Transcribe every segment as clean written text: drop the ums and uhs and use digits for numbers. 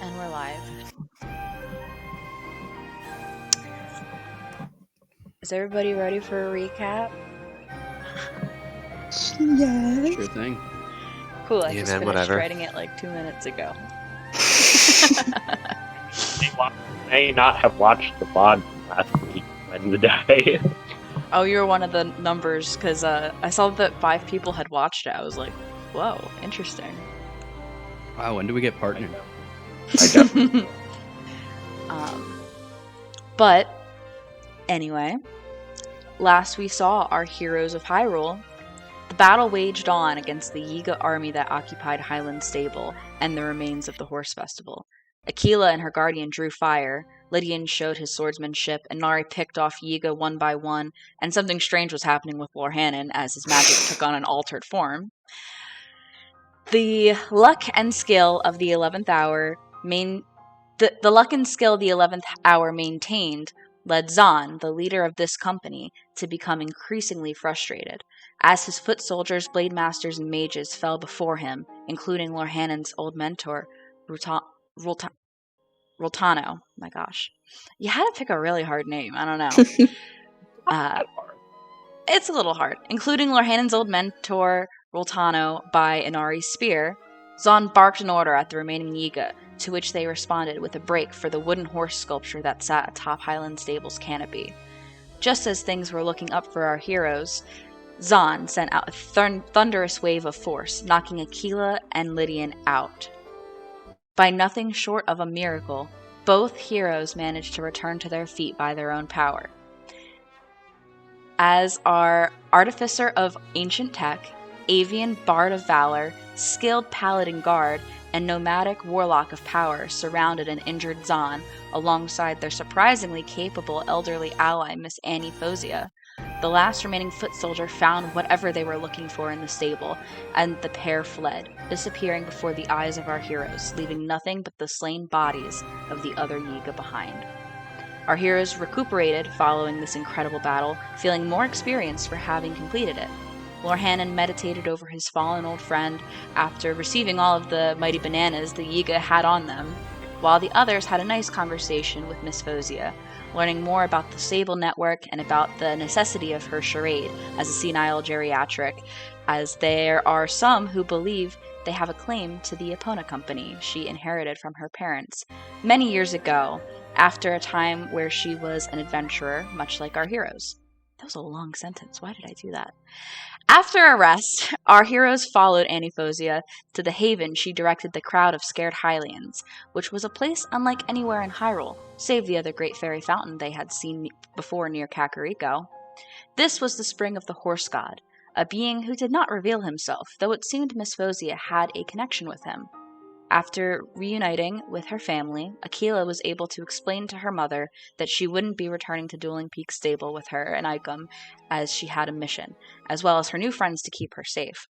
And we're live. Is everybody ready for a recap? Yes. Sure thing. Cool, I Yeah, just man, finished whatever. writing it like 2 minutes ago. May not have watched the VOD from last week, Wednesday. Oh, you were one of the numbers, because I saw that 5 people had watched it. I was like, whoa, interesting. Wow, when do we get partnered? I definitely But, anyway, last we saw our heroes of Hyrule. The battle waged on against the Yiga army that occupied Highland Stable and the remains of the Horse Festival. Aquila and her guardian drew fire, Lydian showed his swordsmanship, and Nari picked off Yiga one by one, and something strange was happening with Lorhanen as his magic took on an altered form. The luck and skill of the 11th hour maintained led Zahn, the leader of this company, to become increasingly frustrated, as his foot soldiers, blade masters, and mages fell before him, including Lorhanen's old mentor, Rultano. My gosh. You had to pick a really hard name. I don't know. It's a little hard. Including Lorhanen's old mentor, Rultano, by Inari's spear, Zahn barked an order at the remaining Yiga, to which they responded with a break for the wooden horse sculpture that sat atop Highland Stable's canopy. Just as things were looking up for our heroes, Zahn sent out a thunderous wave of force, knocking Aquila and Lydian out. By nothing short of a miracle, both heroes managed to return to their feet by their own power. As our artificer of ancient tech, avian bard of valor, skilled paladin guard, and nomadic warlock of power surrounded an injured Zahn alongside their surprisingly capable elderly ally, Miss Annie Fosia. The last remaining foot soldier found whatever they were looking for in the stable, and the pair fled, disappearing before the eyes of our heroes, leaving nothing but the slain bodies of the other Yiga behind. Our heroes recuperated following this incredible battle, feeling more experienced for having completed it. Lorhanen meditated over his fallen old friend after receiving all of the mighty bananas the Yiga had on them, while the others had a nice conversation with Miss Fosia, learning more about the stable network and about the necessity of her charade as a senile geriatric, as there are some who believe they have a claim to the Epona company she inherited from her parents many years ago, after a time where she was an adventurer, much like our heroes. That was a long sentence. Why did I do that? After a rest, our heroes followed Annie Fosia to the haven she directed the crowd of scared Hylians, which was a place unlike anywhere in Hyrule, save the other great fairy fountain they had seen before near Kakariko. This was the spring of the horse god, a being who did not reveal himself, though it seemed Miss Fosia had a connection with him. After reuniting with her family, Aquila was able to explain to her mother that she wouldn't be returning to Dueling Peak Stable with her and Icum, as she had a mission, as well as her new friends to keep her safe.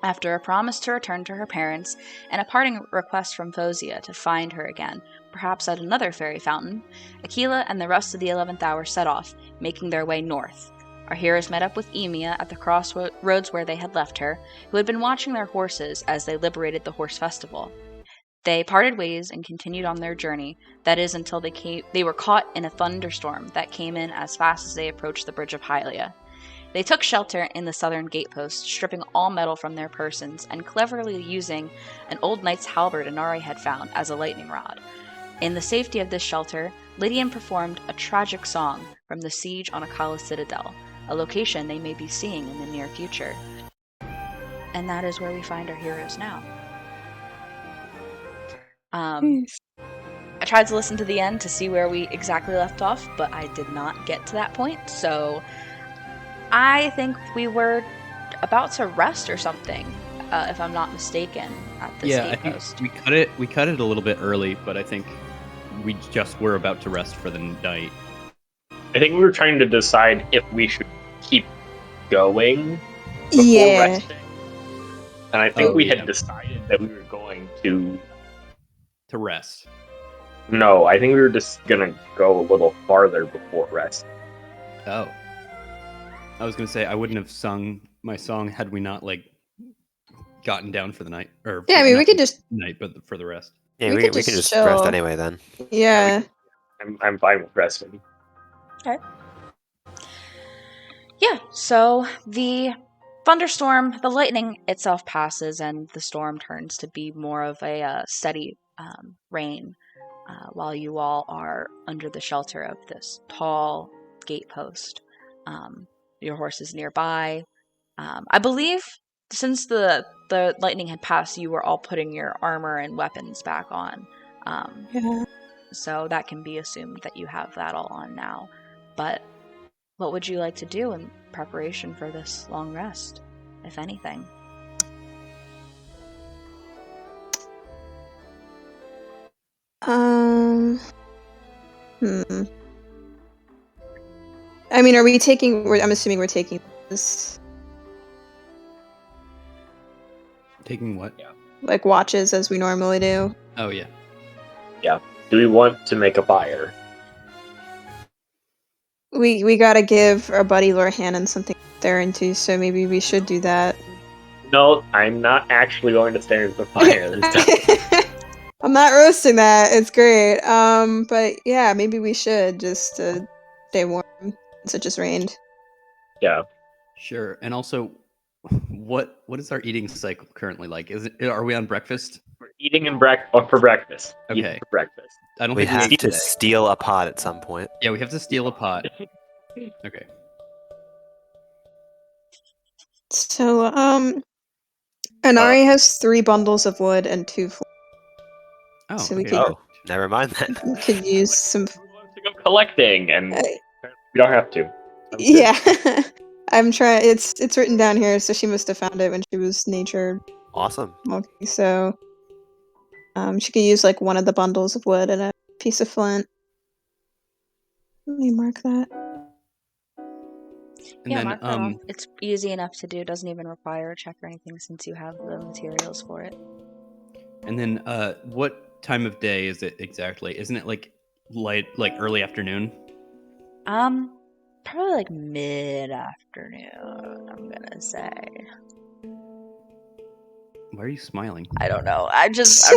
After a promise to return to her parents, and a parting request from Fosia to find her again, perhaps at another fairy fountain, Aquila and the rest of the 11th hour set off, making their way north. Our heroes met up with Emia at the crossroads where they had left her, who had been watching their horses as they liberated the Horse Festival. They parted ways and continued on their journey, that is until they were caught in a thunderstorm that came in as fast as they approached the Bridge of Hylia. They took shelter in the southern gatepost, stripping all metal from their persons and cleverly using an old knight's halberd Inari had found as a lightning rod. In the safety of this shelter, Lydian performed a tragic song from the siege on Akala Citadel, a location they may be seeing in the near future. And that is where we find our heroes now. I tried to listen to the end to see where we exactly left off, but I did not get to that point, so I think we were about to rest or something, if I'm not mistaken, at this gatepost. I think we cut it a little bit early, but I think we just were about to rest for the night. I think we were trying to decide if we should keep going before resting. And I think we had decided that we were going to rest. No, I think we were just gonna go a little farther before rest. Oh. I was gonna say I wouldn't have sung my song had we not gotten down for the night, or Yeah, I mean, we could just night, but for the rest. Yeah, We we could can just just chill. rest anyway then. yeah. I'm fine with resting. Yeah, so the thunderstorm, the lightning itself passes, and the storm turns to be more of a steady rain, while you all are under the shelter of this tall gatepost. Your horse is nearby. I believe since the lightning had passed, you were all putting your armor and weapons back on. Yeah. So that can be assumed that you have that all on now. But what would you like to do in preparation for this long rest, if anything? I mean, are we taking? I'm assuming we're taking this, Taking what? like, watches as we normally do. Oh yeah. Do we want to make a fire? We gotta give our buddy Lord Hannon something to stare into, so maybe we should do that. No, I'm not actually going to stare into the fire this time. I'm not roasting that. It's great. But yeah, maybe we should just to stay warm since it just rained. Yeah. Sure. And also, what is our eating cycle currently like? Are we on breakfast? We're eating for breakfast. Eating Okay. for breakfast. I don't We think we have ate to today. steal a pot at some point. Yeah, we have to steal a pot. Okay. So, Anari has 3 bundles of wood and 2 floors. Oh, So we okay. could- Oh, never mind then. We could use some. Who wants to go collecting? And Uh, we don't have to. I'm good. yeah, I'm trying. It's written down here, so she must have found it when she was nature Awesome. walking. So, she could use like one of the bundles of wood and a piece of flint. Let me mark that. And yeah, then mark that off. It's easy enough to do. Doesn't even require a check or anything since you have the materials for it. and then what time of day is it exactly? Isn't it like early afternoon? Probably like mid-afternoon, I'm gonna say. Why are you smiling? I don't know. I'm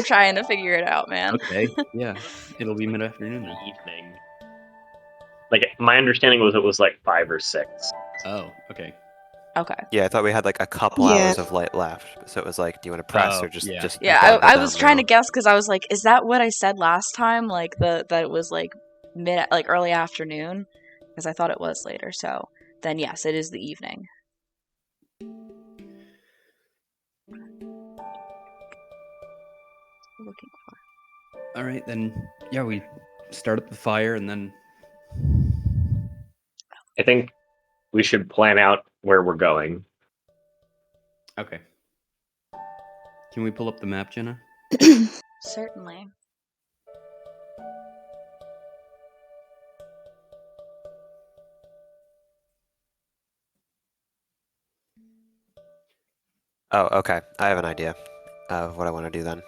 trying to figure it out, man. Okay. Yeah. It'll be mid-afternoon then. Evening. Like, my understanding was it was like 5 or 6. Oh, okay. Okay. Yeah, I thought we had like a couple Yeah. hours of light left. So it was like, do you want to press Oh, or just yeah. just Yeah, double I down was trying to now? guess because I was like, is that what I said last time? Like that it was like early afternoon, because I thought it was later. So then yes, it is the evening. Looking for. All right, then. Yeah, we start up the fire and then. I think we should plan out where we're going. Okay. Can we pull up the map, Jenna? Certainly. Oh, okay. I have an idea of what I want to do then.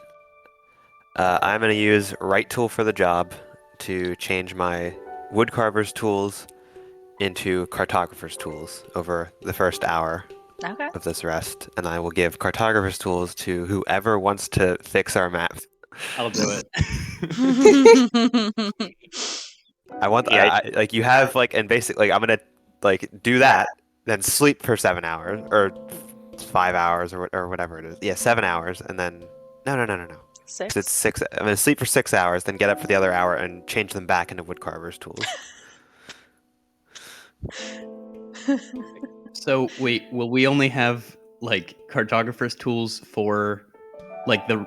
I'm going to use right tool for the job to change my woodcarver's tools into cartographer's tools over the first hour Okay. of this rest, and I will give cartographer's tools to whoever wants to fix our map. I'll do it. I want Yeah, like you have like, and basically like I'm gonna like do that, then sleep for 7 hours or 5 hours or whatever it is. Yeah, 7 hours, and then no. 'Cause 6. it's 6. I'm gonna sleep for 6 hours, then get up for the other hour and change them back into woodcarver's tools. So wait, will we only have like cartographer's tools for like the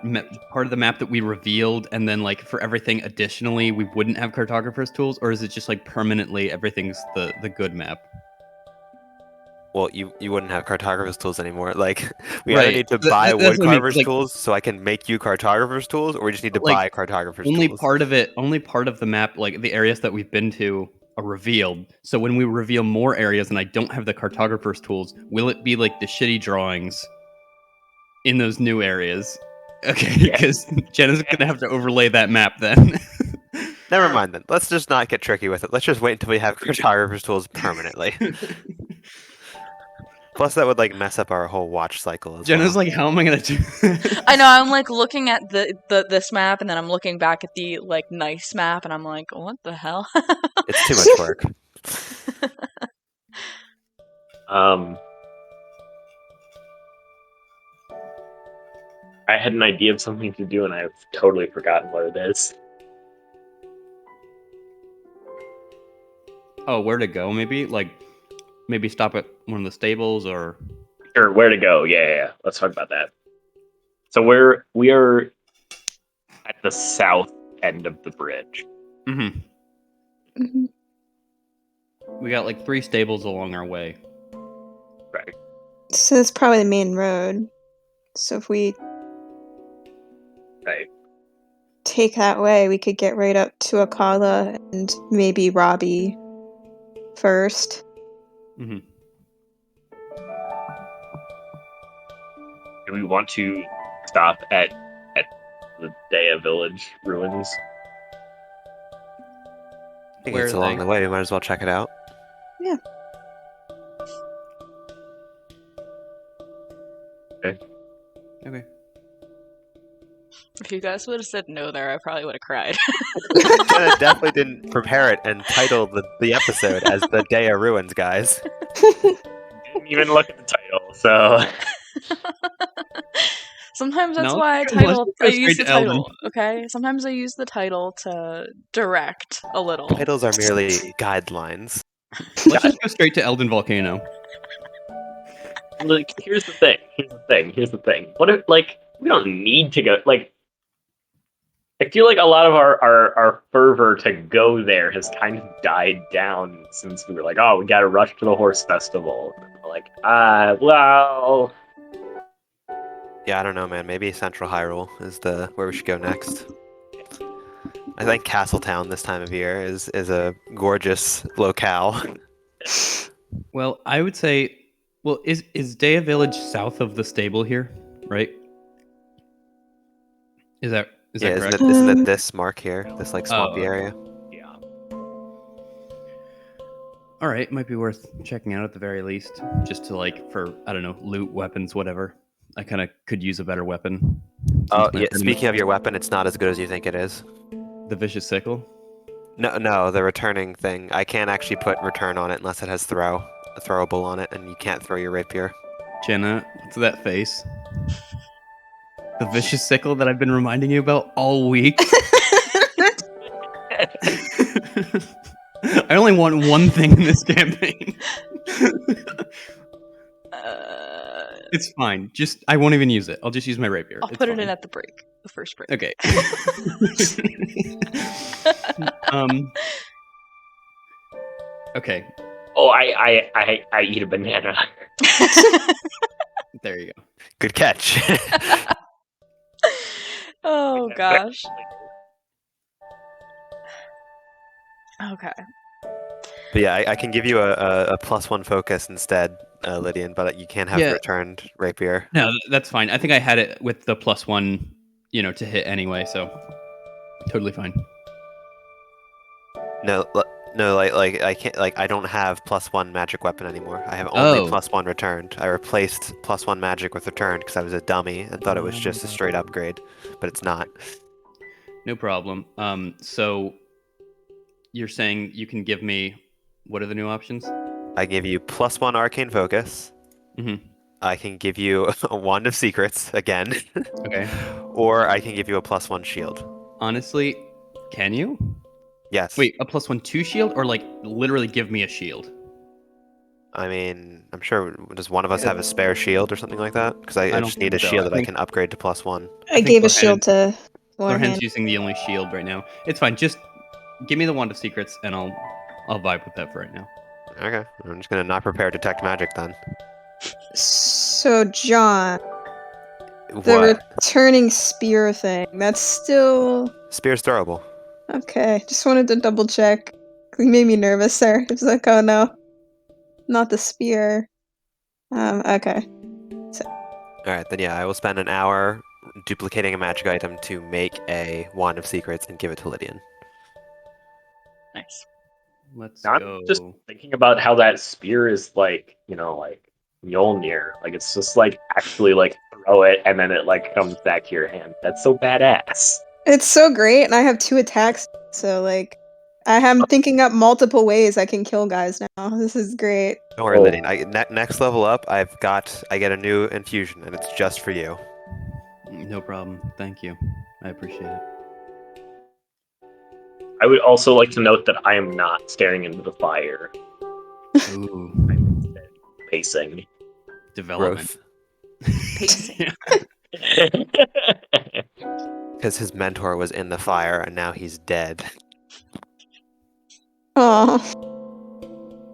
part of the map that we revealed, and then like for everything additionally we wouldn't have cartographer's tools, or is it just like permanently everything's the good map? Well, you wouldn't have cartographer's tools anymore. Like we either Right. need to buy That's what I mean, woodcarver's like- tools so I can make you cartographer's tools, or we just need to Like, buy cartographer's Only tools. part of the map, like the areas that we've been to, are revealed. So when we reveal more areas and I don't have the cartographer's tools, will it be like the shitty drawings in those new areas? Okay, Yeah. because Jenna's gonna have to overlay that map then. Never mind then. Let's just not get tricky with it. Let's just wait until we have cartographer's tools permanently. Plus, that would like mess up our whole watch cycle as Jenna's well. like, how am I gonna do this? I know, I'm like looking at this map, and then I'm looking back at the like nice map, and I'm like, what the hell? It's too much work. I had an idea of something to do, and I've totally forgotten what it is. Oh, where to go? Maybe maybe stop at one of the stables or. Sure, where to go? Yeah. Let's talk about that. So we are at the south end of the bridge. Mm-hmm. Mm-hmm. We got like 3 stables along our way. Right. So it's probably the main road. So if we Right. take that way, we could get right up to Akala and maybe Robbie first. Mm-hmm. Do we want to stop at the Deya village ruins? I think Where it's are along they? the way. We might as well check it out. Yeah. Okay. If you guys would have said no there, I probably would have cried. Jenna definitely didn't prepare it and title the episode as the Deya Ruins, guys. Didn't even look at the title, so Sometimes that's No, why let's I just go use straight the to Elden. title. Okay, sometimes I use the title to direct a little. Titles are merely guidelines. Let's just go straight to Elden Volcano. like here's the thing. What if like we don't need to go like I feel like a lot of our fervor to go there has kind of died down since we were like, oh, we gotta rush to the horse festival. And we're like, well, Yeah, I don't know, man. Maybe Central Hyrule is where we should go next. I think Castletown this time of year is a gorgeous locale. Well, I would say, is Deya Village south of the stable here, right? Is that Yeah, correct? isn't it this mark here? This like swampy area? yeah. All right, might be worth checking out at the very least, just to like for I don't know, loot, weapons, whatever. I kind of could use a better weapon. Oh, Since my yeah. friend- Speaking of your weapon, it's not as good as you think it is. the vicious sickle. No, the returning thing. I can't actually put return on it unless it has throwable on it, and you can't throw your rapier. Jenna, what's that face? The vicious sickle that I've been reminding you about all week. I only want one thing in this campaign. It's fine. Just I won't even use it. I'll just use my rapier. I'll It's put it fine. in at the break, the first break. Okay. Okay. Oh, I eat a banana. There you go. Good catch. Oh gosh. Okay. But yeah, I can give you a +1 focus instead, Lydian, but you can't have Yeah. returned rapier. No, that's fine. I think I had it with the +1, to hit anyway, so totally fine. No, like I can't I don't have +1 magic weapon anymore. I have only +1 returned. I replaced +1 magic with returned because I was a dummy and thought it was just a straight upgrade, but it's not. No problem. So you're saying you can give me what are the new options? I give you +1 arcane focus. Mm-hmm. I can give you a wand of secrets again. Okay. Or I can give you a +1 shield. Honestly, can you? Yes. Wait, a +1 2 shield, or like literally give me a shield? I mean, I'm sure. Does one of us have a spare shield or something like that? Because I don't just need a think so. shield I that I think- can upgrade to +1. I think gave a Lorhan- shield to Lorhan's Lorhan. using the only shield right now. It's fine. Just give me the wand of secrets, and I'll vibe with that for right now. Okay. I'm just gonna not prepare detect magic then. So, John, the What? returning spear thing, that's still... Spear's throwable. Okay, just wanted to double check. It made me nervous there. It was like, oh no, not the spear. Okay. Alright, then yeah, I will spend an hour duplicating a magic item to make a wand of secrets and give it to Lydian. Nice. Let's I'm go. just thinking about how that spear is like Mjolnir. Like it's just like actually like throw it and then it like comes back to your hand. That's so badass. It's so great, and I have 2 attacks, so like I am thinking up multiple ways I can kill guys now. This is great. Don't worry, Oh. Lydian. Next level up, I get a new infusion, and it's just for you. No problem. Thank you. I appreciate it. I would also like to note that I am not staring into the fire. Ooh. I'm instead pacing. Development. Pacing. Because his mentor was in the fire, and now he's dead. Oh,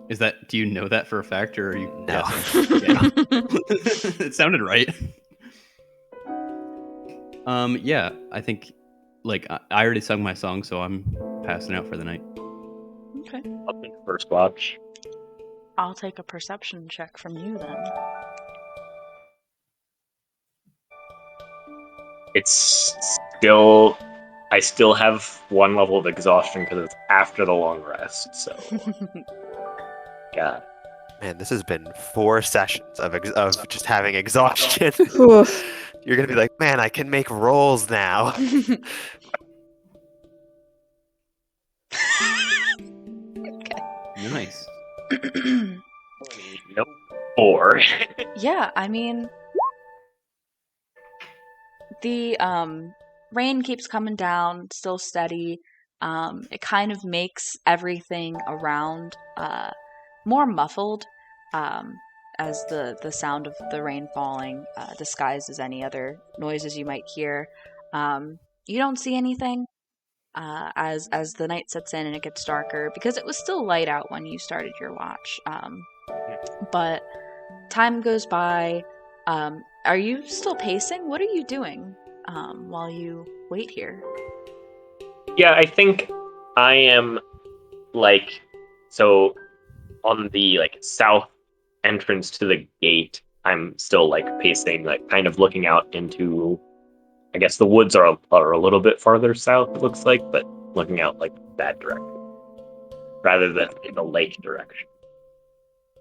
Is that? Do you know that for a fact, or are you No. guessing? Okay. It sounded right. Yeah, I think like I already sung my song, so I'm passing out for the night. Okay. I'll take first watch. I'll take a perception check from you then. It's still. I still have 1 level of exhaustion because it's after the long rest. So, God. Man, this has been 4 sessions of just having exhaustion. oof. You're gonna be like, man, I can make rolls now. Nice. Nope. 4. Yeah, I mean, the rain keeps coming down, still steady. It kind of makes everything around more muffled, as the sound of the rain falling disguises any other noises you might hear. You don't see anything as the night sets in and it gets darker, because it was still light out when you started your watch. But time goes by. Are you still pacing? What are you doing while you wait here? Yeah, I think I am like so on the like south entrance to the gate. I'm still like pacing, like kind of looking out into. I guess the woods are a little bit farther south. It looks like, but looking out like that direction rather than in the lake direction.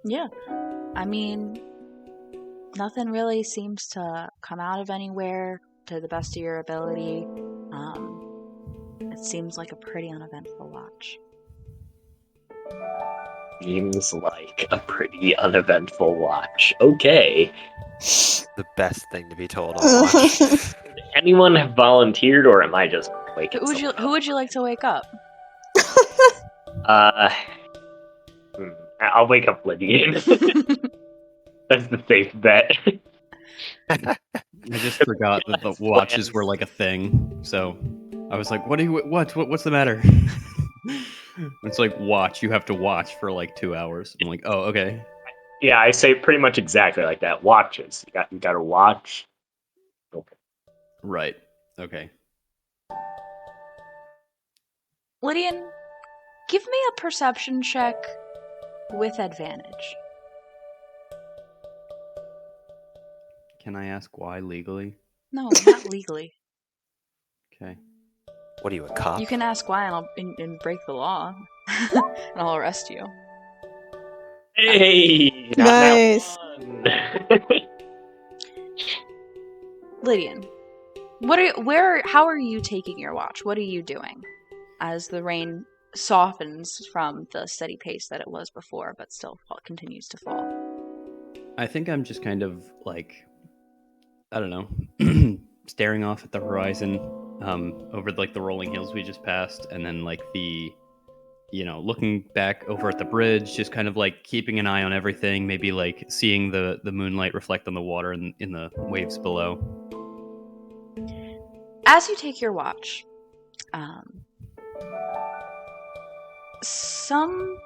Yeah, I mean, nothing really seems to come out of anywhere to the best of your ability. It seems like a pretty uneventful watch. Seems like a pretty uneventful watch. Okay. The best thing to be told on watch. Did anyone have volunteered, or am I just waking Who would you like to wake up? Uh, I'll wake up Lydian. That's the safe bet. I just forgot that the watches were like a thing, so I was like, what's the matter? It's like watch. You have to watch for like 2 hours. I'm like, oh, okay. Yeah, I say pretty much exactly like that. Watches. You got to watch. Okay. Right. Okay. Lydian, give me a perception check with advantage. Can I ask why legally? No, not legally. Okay. What are you, a cop? You can ask why, and I'll and break the law, and I'll arrest you. Hey, Nice. Lydian, how are you taking your watch? What are you doing as the rain softens from the steady pace that it was before, but still continues to fall? I think I'm just kind of like, I don't know, staring off at the horizon, over like the rolling hills we just passed, and then like looking back over at the bridge, just kind of like keeping an eye on everything, maybe like seeing the moonlight reflect on the water in the waves below. As you take your watch, some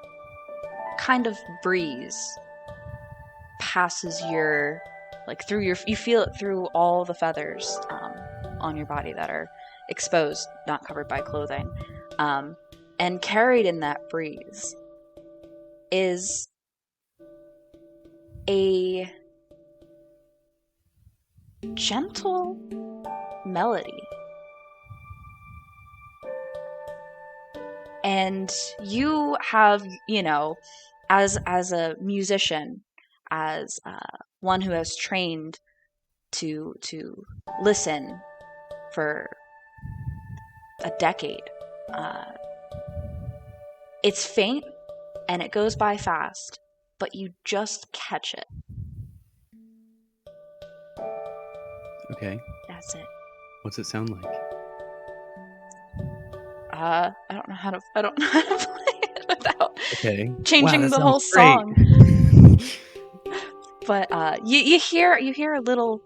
kind of breeze passes you feel it through all the feathers on your body that are exposed, not covered by clothing. And carried in that breeze is a gentle melody. And you have, as a musician, as one who has trained to listen for a decade. It's faint and it goes by fast, but you just catch it. Okay. That's it. What's it sound like? I don't know how to play it without Okay. changing Wow, that the whole sounds great. song. But you hear a little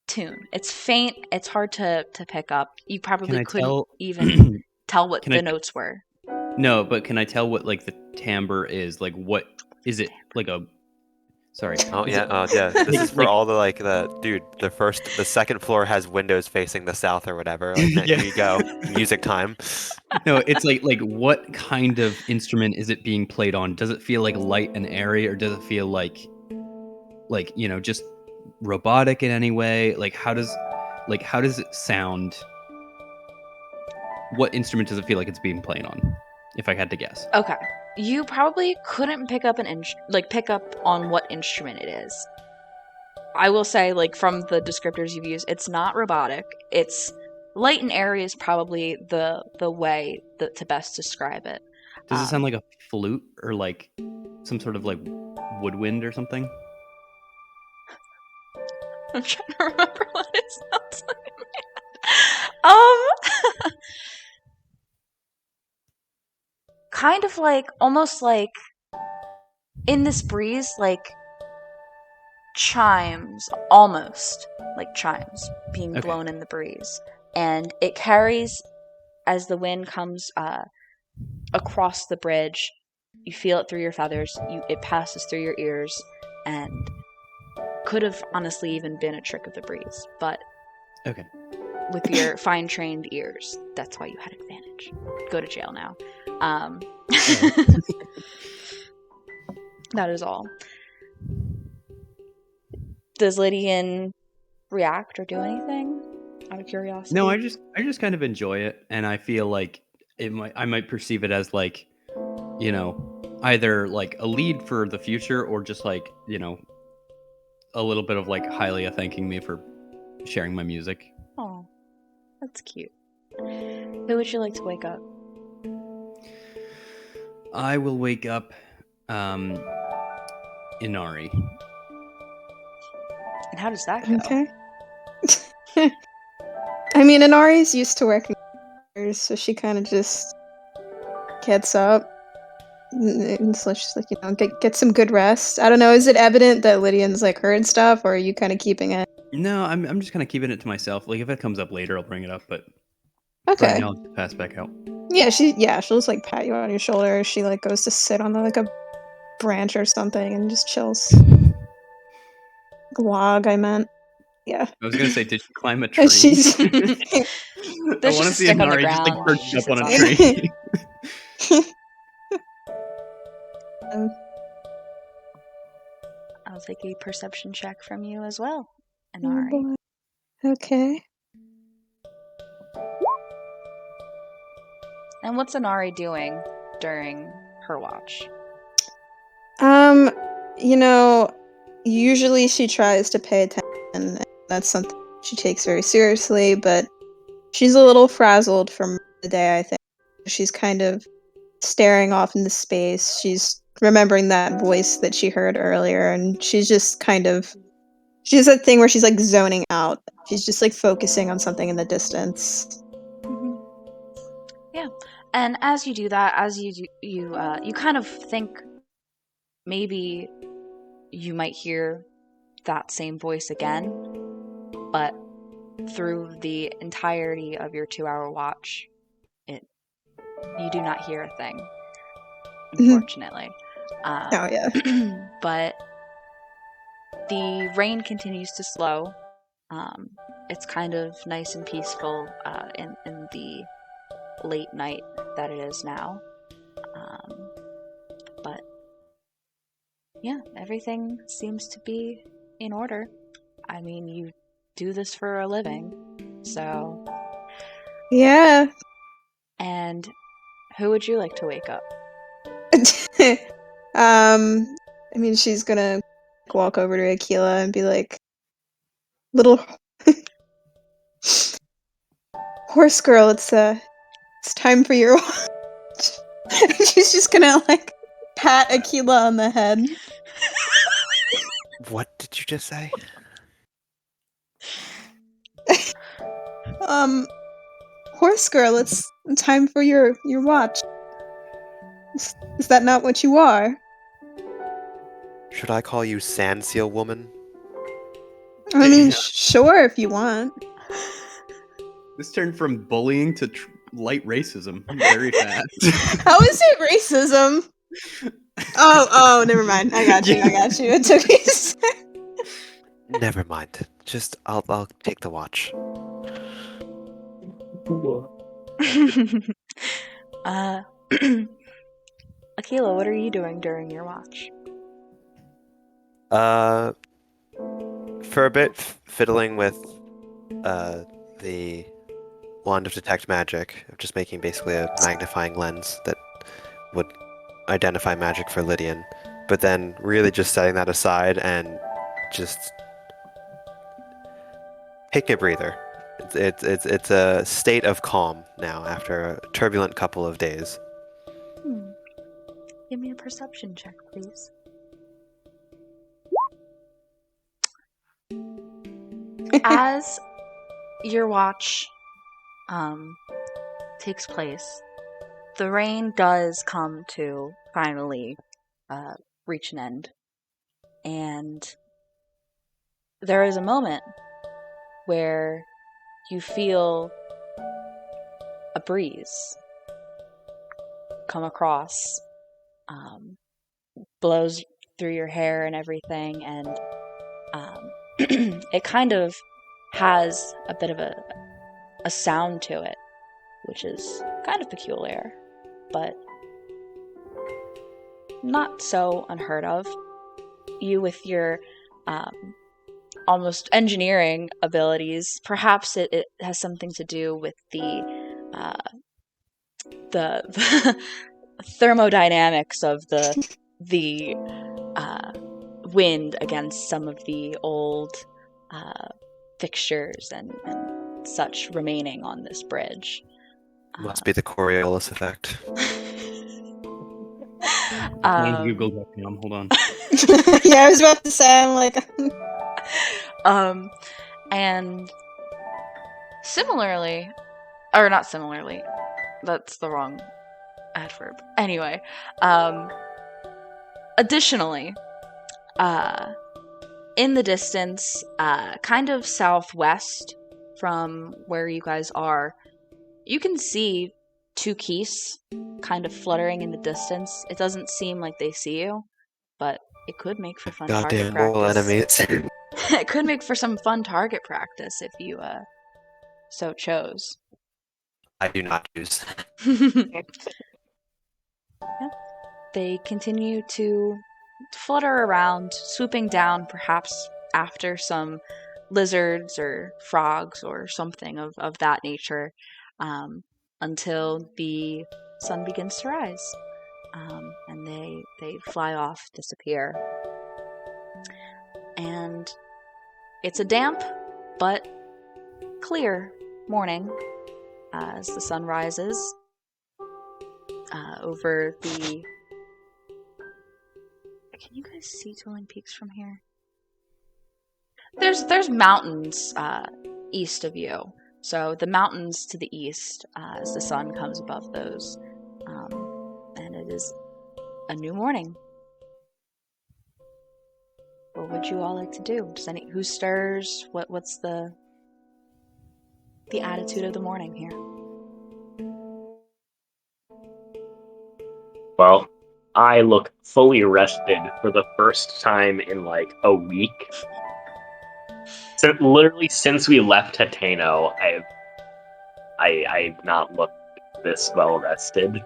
tune. It's faint. It's hard to pick up. You probably Can I couldn't tell? even tell what Can the I- notes were. No, but can I tell what like the timbre is? Like, what is it? Like a? Sorry. Oh Is yeah, it- yeah. This is for like- all the second floor has windows facing the south or whatever. Like, Yeah. here you go, music time. No, it's like what kind of instrument is it being played on? Does it feel like light and airy, or does it feel like just robotic in any way? Like how does it sound? What instrument does it feel like it's being played on? If I had to guess. Okay. You probably couldn't pick up pick up on what instrument it is. I will say, like, from the descriptors you've used, it's not robotic. It's light and airy is probably the way to best describe it. Does it sound like a flute or like some sort of like woodwind or something? I'm trying to remember what it sounds like. Kind of like, almost like, in this breeze, like chimes, almost like chimes being Okay. blown in the breeze. And it carries, as the wind comes across the bridge, you feel it through your feathers, it passes through your ears, and could have honestly even been a trick of the breeze, but Okay. with your fine-trained ears, that's why you had advantage. Go to jail now. That is all. Does Lydian react or do anything out of curiosity? No, I just kind of enjoy it, and I feel like I might perceive it as like, either like a lead for the future or just like, a little bit of like Hylia thanking me for sharing my music. Oh, that's cute. Who would you like to wake up? I will wake up Inari. And how does that go? Okay. I mean, Inari's used to working with her, so she kind of just gets up and so she's like, get some good rest. I don't know. Is it evident that Lydian's like heard stuff, or are you kind of keeping it? No, I'm just kind of keeping it to myself. Like if it comes up later, I'll bring it up. But Okay. right now, I'll just pass back out. Yeah, she'll just like pat you on your shoulder. She like goes to sit on like a branch or something and just chills. Log, I meant. Yeah. I was gonna say, did you climb a tree? And she's I There's want to just a see stick on the Inari just like ground. perched She up on a sits on tree. I'll take a perception check from you as well, Oh Inari. boy. Okay. And what's Inari doing during her watch? Usually she tries to pay attention, and that's something she takes very seriously, but she's a little frazzled from the day, I think. She's kind of staring off into space. She's remembering that voice that she heard earlier, and she's just kind of... She has that thing where she's like zoning out. She's just like focusing on something in the distance. Mm-hmm. Yeah, and as you do that, you kind of think maybe you might hear that same voice again, but through the entirety of your 2-hour watch, you do not hear a thing, unfortunately. Oh yeah. But the rain continues to slow. It's kind of nice and peaceful in the late night that it is now. But yeah, everything seems to be in order. I mean, you do this for a living, so... Yeah. And who would you like to wake up? I mean, she's gonna walk over to Aquila and be like, "Little horse girl, it's time for your watch." And she's just gonna like pat Aquila on the head. What did you just say? Horse girl, it's time for your watch. Is that not what you are? Should I call you Sand Seal Woman? I mean, sure, if you want. This turned from bullying to light racism very fast. How is it racism? Oh, never mind. I got you. It took me a sec. Never mind. Just I'll take the watch. Aquila, what are you doing during your watch? For a bit, fiddling with the wand of detect magic, just making basically a magnifying lens that would identify magic for Lydian, but then really just setting that aside and just taking a breather. It's a state of calm now after a turbulent couple of days. Give me a perception check, please. As your watch takes place, the rain does come to finally reach an end. And there is a moment where you feel a breeze come across, blows through your hair and everything, and it kind of has a bit of a sound to it, which is kind of peculiar, but not so unheard of. You, with your almost engineering abilities, perhaps it has something to do with the thermodynamics of the wind against some of the old fixtures and such remaining on this bridge. Must be the Coriolis effect. Google.com, hold on. Yeah, I was about to say, I'm like... and similarly, or not similarly, that's the wrong adverb. Anyway, additionally, in the distance, kind of southwest from where you guys are, you can see two geese kind of fluttering in the distance. It doesn't seem like they see you, but it could make for fun target Goddamn little practice. enemies. It could make for some fun target practice if you so chose. I do not use. Yeah. They continue to flutter around, swooping down perhaps after some lizards or frogs or something of that nature, until the sun begins to rise, and they fly off, disappear. And it's a damp but clear morning as the sun rises over the... Can you guys see Twilling Peaks from here? There's mountains east of you. So the mountains to the east as the sun comes above those. And it is a new morning. What would you all like to do? Who stirs? What's the attitude of the morning here? Well, I look fully rested for the first time in like a week. So literally since we left Hateno, I've not looked this well rested.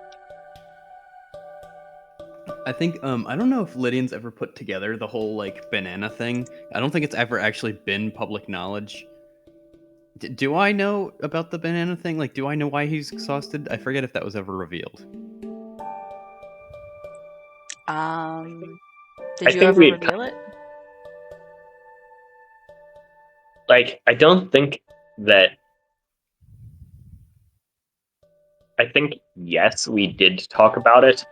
I think I don't know if Lydian's ever put together the whole like banana thing. I don't think it's ever actually been public knowledge. Do I know about the banana thing? Like, do I know why he's exhausted? I forget if that was ever revealed. Did you ever reveal it? like, I don't think that. I think yes, we did talk about it.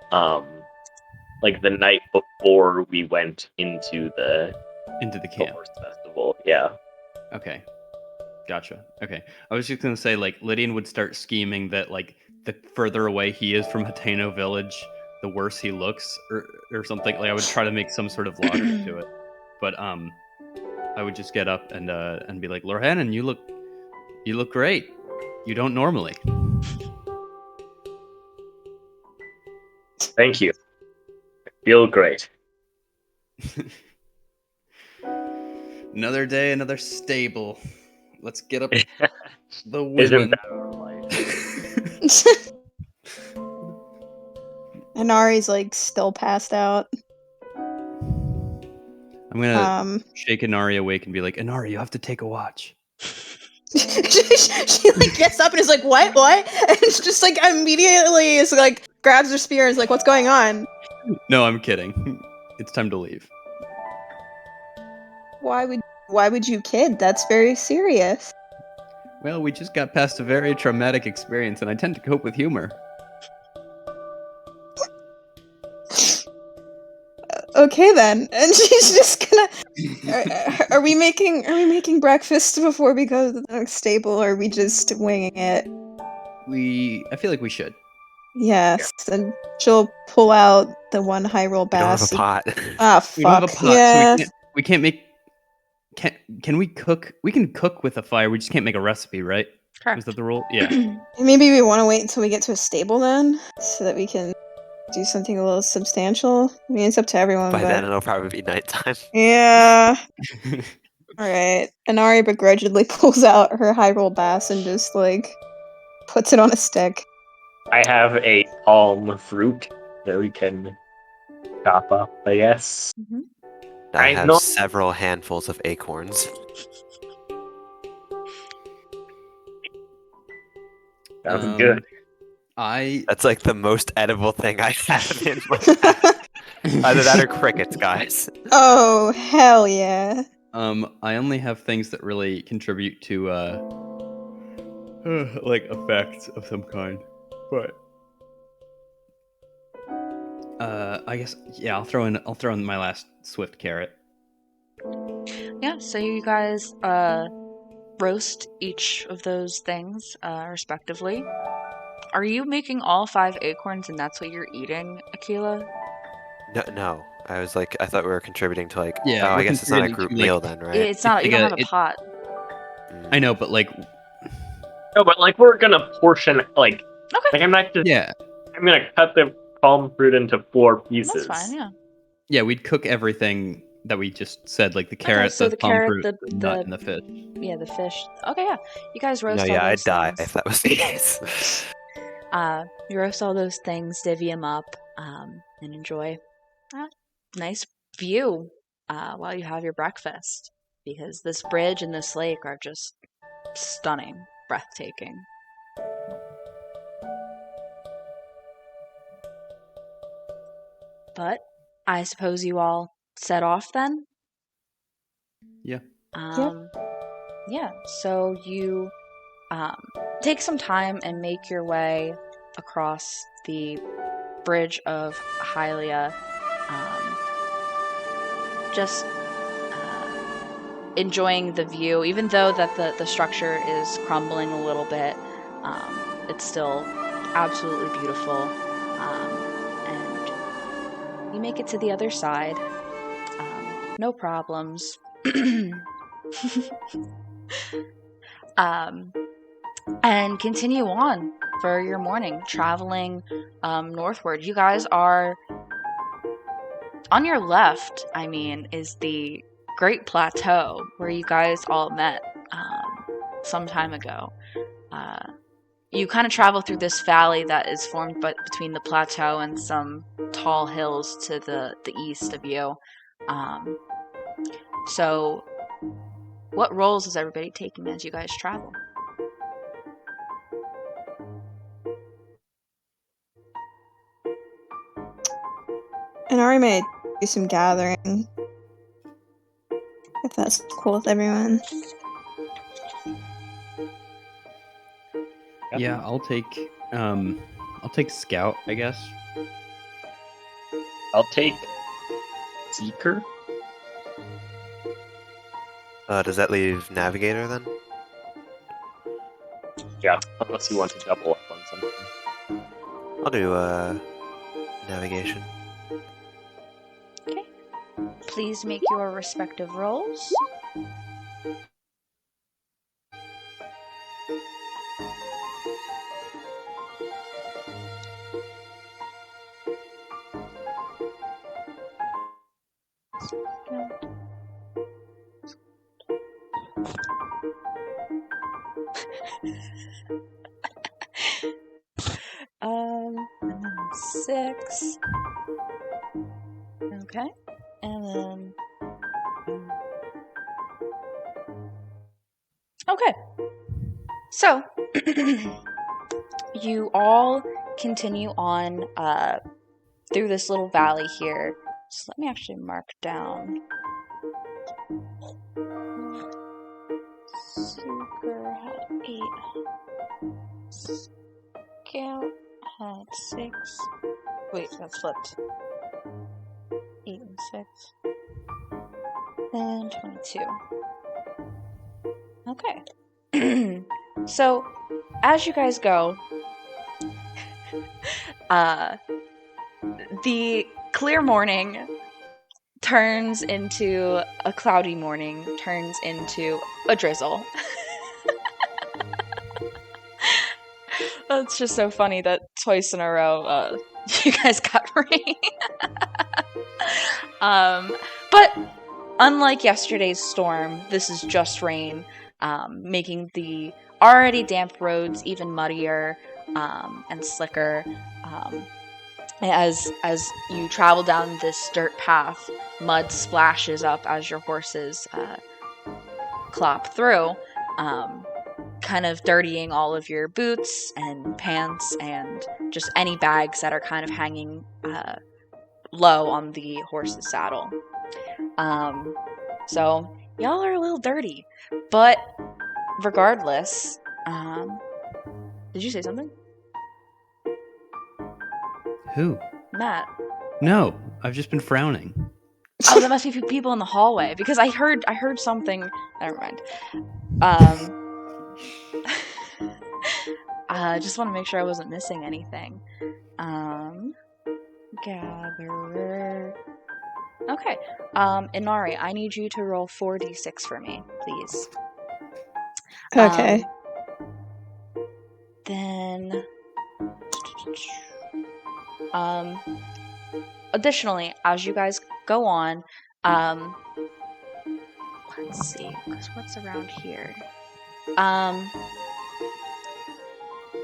Like the night before we went into the camp. horse festival. Yeah. Okay. Gotcha. Okay. I was just gonna say, like, Lydian would start scheming that, like, the further away he is from Hateno village, the worse he looks, or something. Like, I would try to make some sort of logic to it. But I would just get up and be like, Lorhanan, you look great. You don't normally. Thank you. I feel great. Another day, another stable. Let's get up the women. Isn't that our life? And Ari's like still passed out. I'm gonna shake Inari awake and be like, Inari, you have to take a watch. she like gets up and is like, what? And it's just like immediately is like grabs her spear and is like, what's going on? No, I'm kidding. It's time to leave. Why would you kid? That's very serious. Well, we just got past a very traumatic experience, and I tend to cope with humor. Okay then. And she's just gonna are we making breakfast before we go to the next stable, or are we just winging it? I feel like we should. Yes, and she'll pull out the one Hyrule We don't have bass. a pot. Ah, fuck. We don't have a pot, yeah. so we can't make. Can we cook? We can cook with a fire. We just can't make a recipe, right? Correct. Is that the rule? Yeah. Maybe we want to wait until we get to a stable then, so that we can do something a little substantial. I mean, it's up to everyone. By but... then it'll probably be nighttime. Yeah. Alright. Inari begrudgingly pulls out her Hyrule bass and just, like, puts it on a stick. I have a palm fruit that we can chop up, I guess. Mm-hmm. I I have know- several handfuls of acorns. Sounds good. That's like the most edible thing I have in my pack. Either that or crickets, guys. Oh, hell yeah. I only have things that really contribute to like effects of some kind. But I guess yeah, I'll throw in my last swift carrot. Yeah, so you guys roast each of those things respectively. Are you making all 5 acorns and that's what you're eating, Akila? No. I thought we were contributing to like. Yeah, I we're guess it's not a contributing group to, meal like- then, right? It's not. You like don't have a pot. I know, but like, No, but like we're gonna portion like Okay, I'm not just yeah, I'm gonna cut the palm fruit into 4 pieces. that's fine. Yeah. yeah, we'd cook everything that we just said, like the carrot, so the the palm carrot, fruit, the- the nut, the- and the fish. Yeah, the fish. Okay, yeah. You guys roast No, all yeah, those I'd die things. if that was the case. You roast all those things, divvy them up, and enjoy a nice view while you have your breakfast. Because this bridge and this lake are just stunning, breathtaking. But I suppose you all set off then? Yeah. Yeah, so you take some time and make your way across the bridge of Hylia, just enjoying the view. Even though that the structure is crumbling a little bit, it's still absolutely beautiful. And you make it to the other side. No problems. And continue on for your morning, traveling northward. You guys are on your left. Is the Great Plateau where you guys all met some time ago. You kind of travel through this valley that is formed between the plateau and some tall hills to the east of you. So, what roles is everybody taking as you guys travel? Inari may do some gathering. If that's cool with everyone. Yeah, I'll take Scout, I guess. I'll take Seeker. Does that leave Navigator then? Yeah, unless you want to double up on something. I'll do Navigation. Okay. Please make your respective rolls. And then 6. Okay. And then okay. So you all continue on through this little valley here. So let me actually mark down. Seeker had 8. Scout had 6. Wait, that's flipped. 8 and 6. And 22. Okay. So, as you guys go, the clear morning turns into a cloudy morning, turns into a drizzle. That's just so funny that twice in a row, you guys got rain. But unlike yesterday's storm, this is just rain, making the already damp roads even muddier and slicker. As you travel down this dirt path, mud splashes up as your horses clop through, kind of dirtying all of your boots and pants and just any bags that are kind of hanging low on the horse's saddle. So y'all are a little dirty, but regardless, did you say something? Who? Matt. No, I've just been frowning. Oh, there must be people in the hallway because I heard something. Never mind. Just want to make sure I wasn't missing anything. Gatherer. Okay. Inari, I need you to roll 4d6 for me, please. Okay. Then, additionally, as you guys go on, let's see, because what's around here?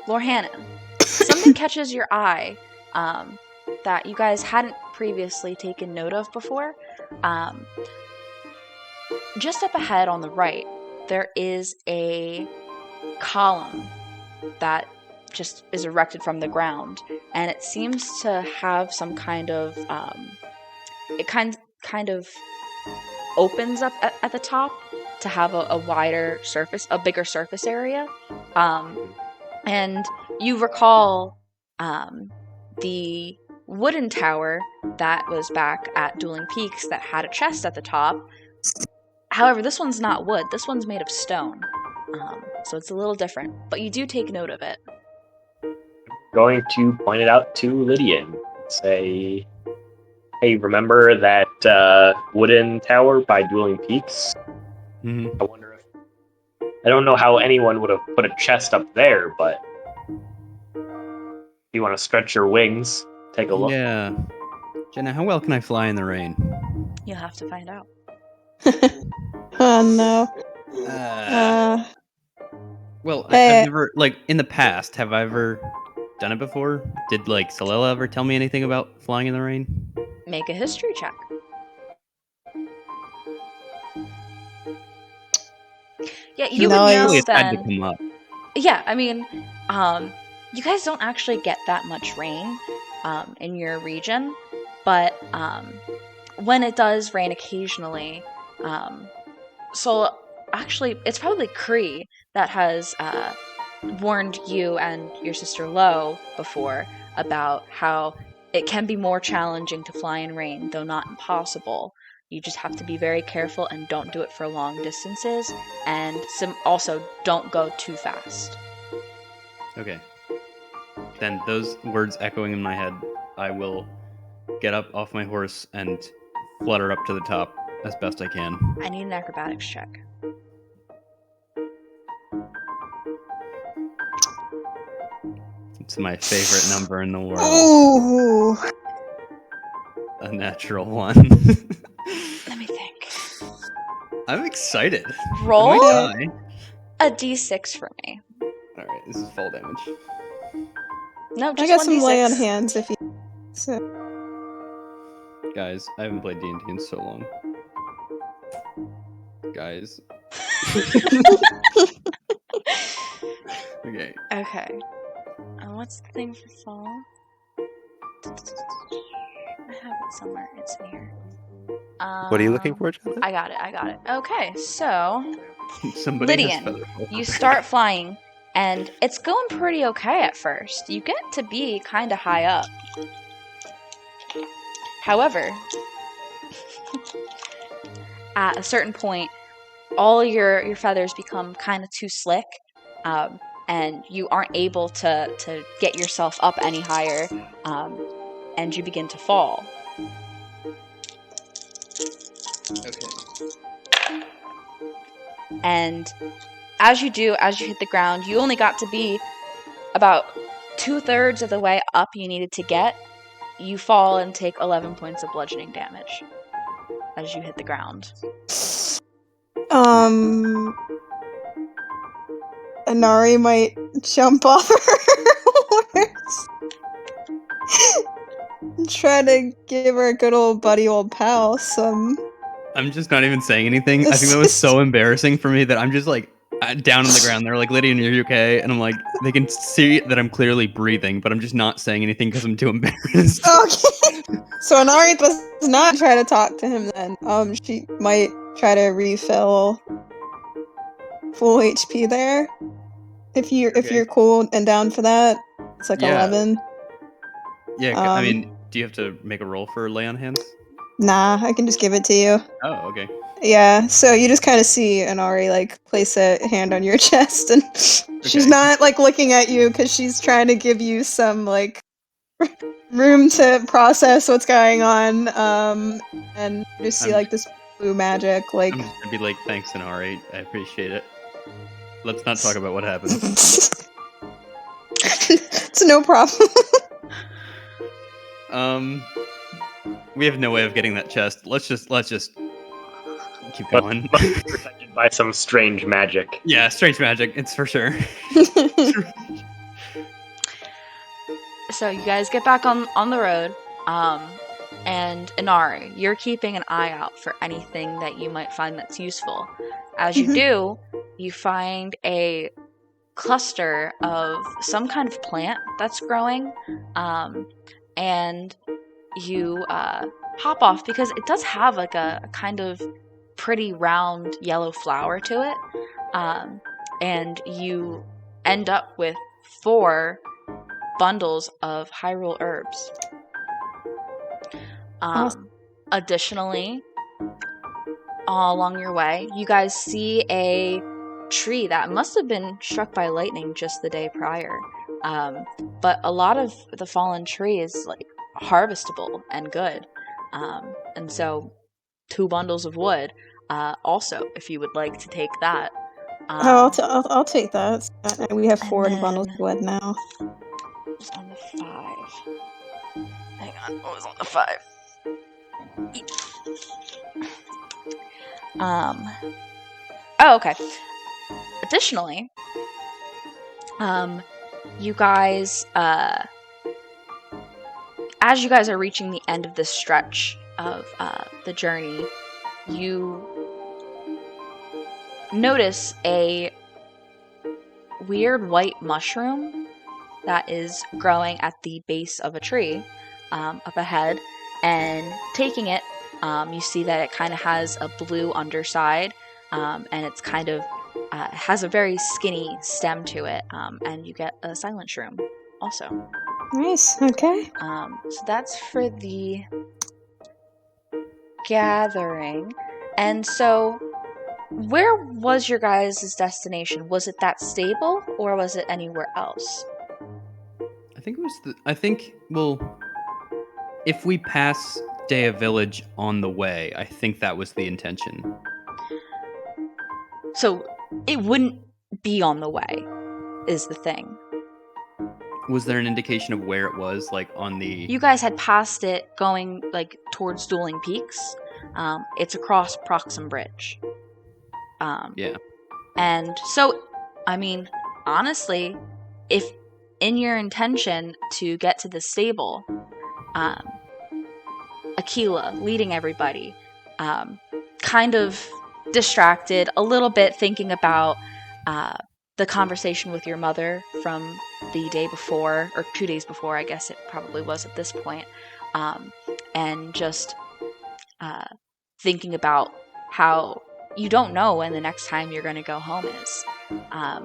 Lorhannon, something catches your eye that you guys hadn't previously taken note of before. Just up ahead on the right, there is a column that just is erected from the ground, and it seems to have some kind of it kind of opens up at the top to have a wider surface, a bigger surface area, and you recall the wooden tower that was back at Dueling Peaks that had a chest at the top. However, this one's not wood, this one's made of stone, so it's a little different, but you do take note of it. Going to point it out to Lydian. Say, hey, remember that wooden tower by Dueling Peaks? Mm-hmm. I wonder if... I don't know how anyone would have put a chest up there, but if you want to stretch your wings, take a look. Yeah. Jenna, how well can I fly in the rain? You'll have to find out. Oh no. Well, Hey. I've never, like, in the past, have I ever done it before? Did, like, Solella ever tell me anything about flying in the rain? Make a history check. Yeah, you would Nice. know Really, it's had to then. come up. Yeah, I mean, you guys don't actually get that much rain in your region, but when it does rain occasionally, so actually, it's probably Kree that has warned you and your sister Lo before about how it can be more challenging to fly in rain, though not impossible. You just have to be very careful and don't do it for long distances, and also don't go too fast. Okay. Then those words echoing in my head, I will get up off my horse and flutter up to the top as best I can. I need an acrobatics check. It's my favorite number in the world. Ooh. A natural 1. Let me think. I'm excited. Roll I might die. a d6 for me. Alright, this is fall damage. No, just I got one some d6. lay on hands if you. So. Guys, I haven't played D&D in so long. Guys. Okay. Okay. What's the thing for fall? I have it somewhere. It's in here. What are you looking for, John? I got it. Okay, so Somebody has Lydian, feather fall. you start flying, and it's going pretty okay at first. You get to be kind of high up. However, at a certain point, all your feathers become kind of too slick, and you aren't able to get yourself up any higher, and you begin to fall. Okay. And as you hit the ground, you only got to be about 2/3 of the way up you needed to get. You fall and take 11 points of bludgeoning damage as you hit the ground. Inari might jump off her horse. Try to give her a good old buddy old pal some. I'm just not even saying anything. I think that was so embarrassing for me that I'm just like down on the ground. They're like, Lydian, are you okay? And I'm like, they can see that I'm clearly breathing, but I'm just not saying anything because I'm too embarrassed. Okay. So Inari does not try to talk to him then. She might try to refill full HP there. If you're cool and down for that. It's like 11. Yeah, I mean, do you have to make a roll for lay on hands? Nah, I can just give it to you. Oh, okay. Yeah, so you just kind of see Inari like place a hand on your chest, and she's not like looking at you because she's trying to give you some like room to process what's going on. And you just see like this blue magic. Like I'm just gonna be like, thanks, Inari. I appreciate it. Let's not talk about what happened. It's no problem. We have no way of getting that chest. Let's just keep going. But protected by some strange magic. Yeah, strange magic. It's for sure. So you guys get back on the road, and Inari, you're keeping an eye out for anything that you might find that's useful. As you do, you find a cluster of some kind of plant that's growing, and you hop off because it does have like a kind of pretty round yellow flower to it, and you end up with 4 bundles of Hyrule herbs. Additionally, along your way, you guys see a tree that must have been struck by lightning just the day prior. But a lot of the fallen tree is like harvestable and good. And so 2 bundles of wood, also, if you would like to take that. I'll take that. We have 4 bundles of wood now. What was on the 5? Hang on, what was on the 5? Oh, okay. Additionally, you guys, as you guys are reaching the end of this stretch of the journey, you notice a weird white mushroom that is growing at the base of a tree up ahead, and taking it, you see that it kind of has a blue underside, and it's kind of has a very skinny stem to it, and you get a silent shroom also. Nice. Okay. So that's for the gathering. And so, where was your guys' destination? Was it that stable, or was it anywhere else? I think it was well, if we pass Deya Village on the way, I think that was the intention. So, it wouldn't be on the way, is the thing. Was there an indication of where it was, like on the? You guys had passed it going like towards Dueling Peaks. It's across Proxim Bridge. Yeah. And so, I mean, honestly, if in your intention to get to the stable, Aquila leading everybody, kind of distracted, a little bit thinking about the conversation with your mother from the day before, or 2 days before, I guess it probably was at this point, and just thinking about how you don't know when the next time you're going to go home is. A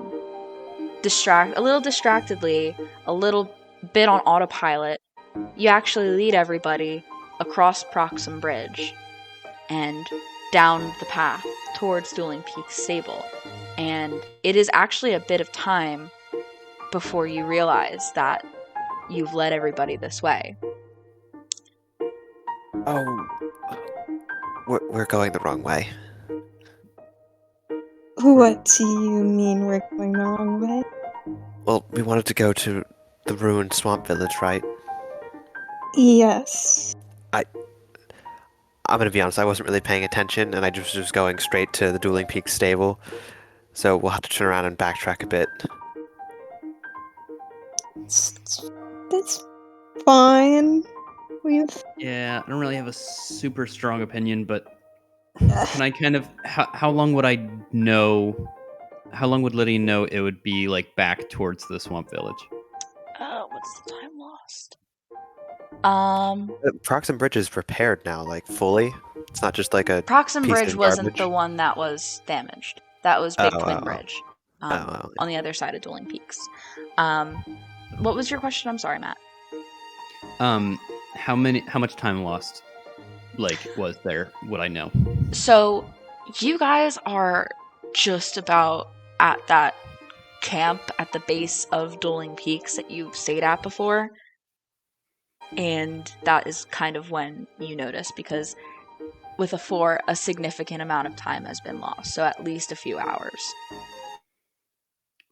little distractedly, a little bit on autopilot, you actually lead everybody across Proxim Bridge and down the path towards Dueling Peaks Stable. And it is actually a bit of time before you realize that you've led everybody this way. Oh, we're going the wrong way. What do you mean we're going the wrong way? Well, we wanted to go to the ruined swamp village, right? Yes. I'm gonna be honest, I wasn't really paying attention, and I just was going straight to the Dueling Peaks stable. So we'll have to turn around and backtrack a bit. That's fine. Yeah, I don't really have a super strong opinion, but can I kind of how long would I know? How long would Lydia know it would be like back towards the swamp village? What's the time lost? Proxim Bridge is repaired now, like fully. It's not just like a Proxim piece Bridge of wasn't garbage. the one that was damaged. That was Big Twin oh. Bridge, Yeah. on the other side of Dueling Peaks. What was your question? I'm sorry, Matt. How much time lost, like, was there? Would I know? So, you guys are just about at that camp at the base of Dueling Peaks that you've stayed at before. And that is kind of when you notice, because with a 4, a significant amount of time has been lost. So at least a few hours.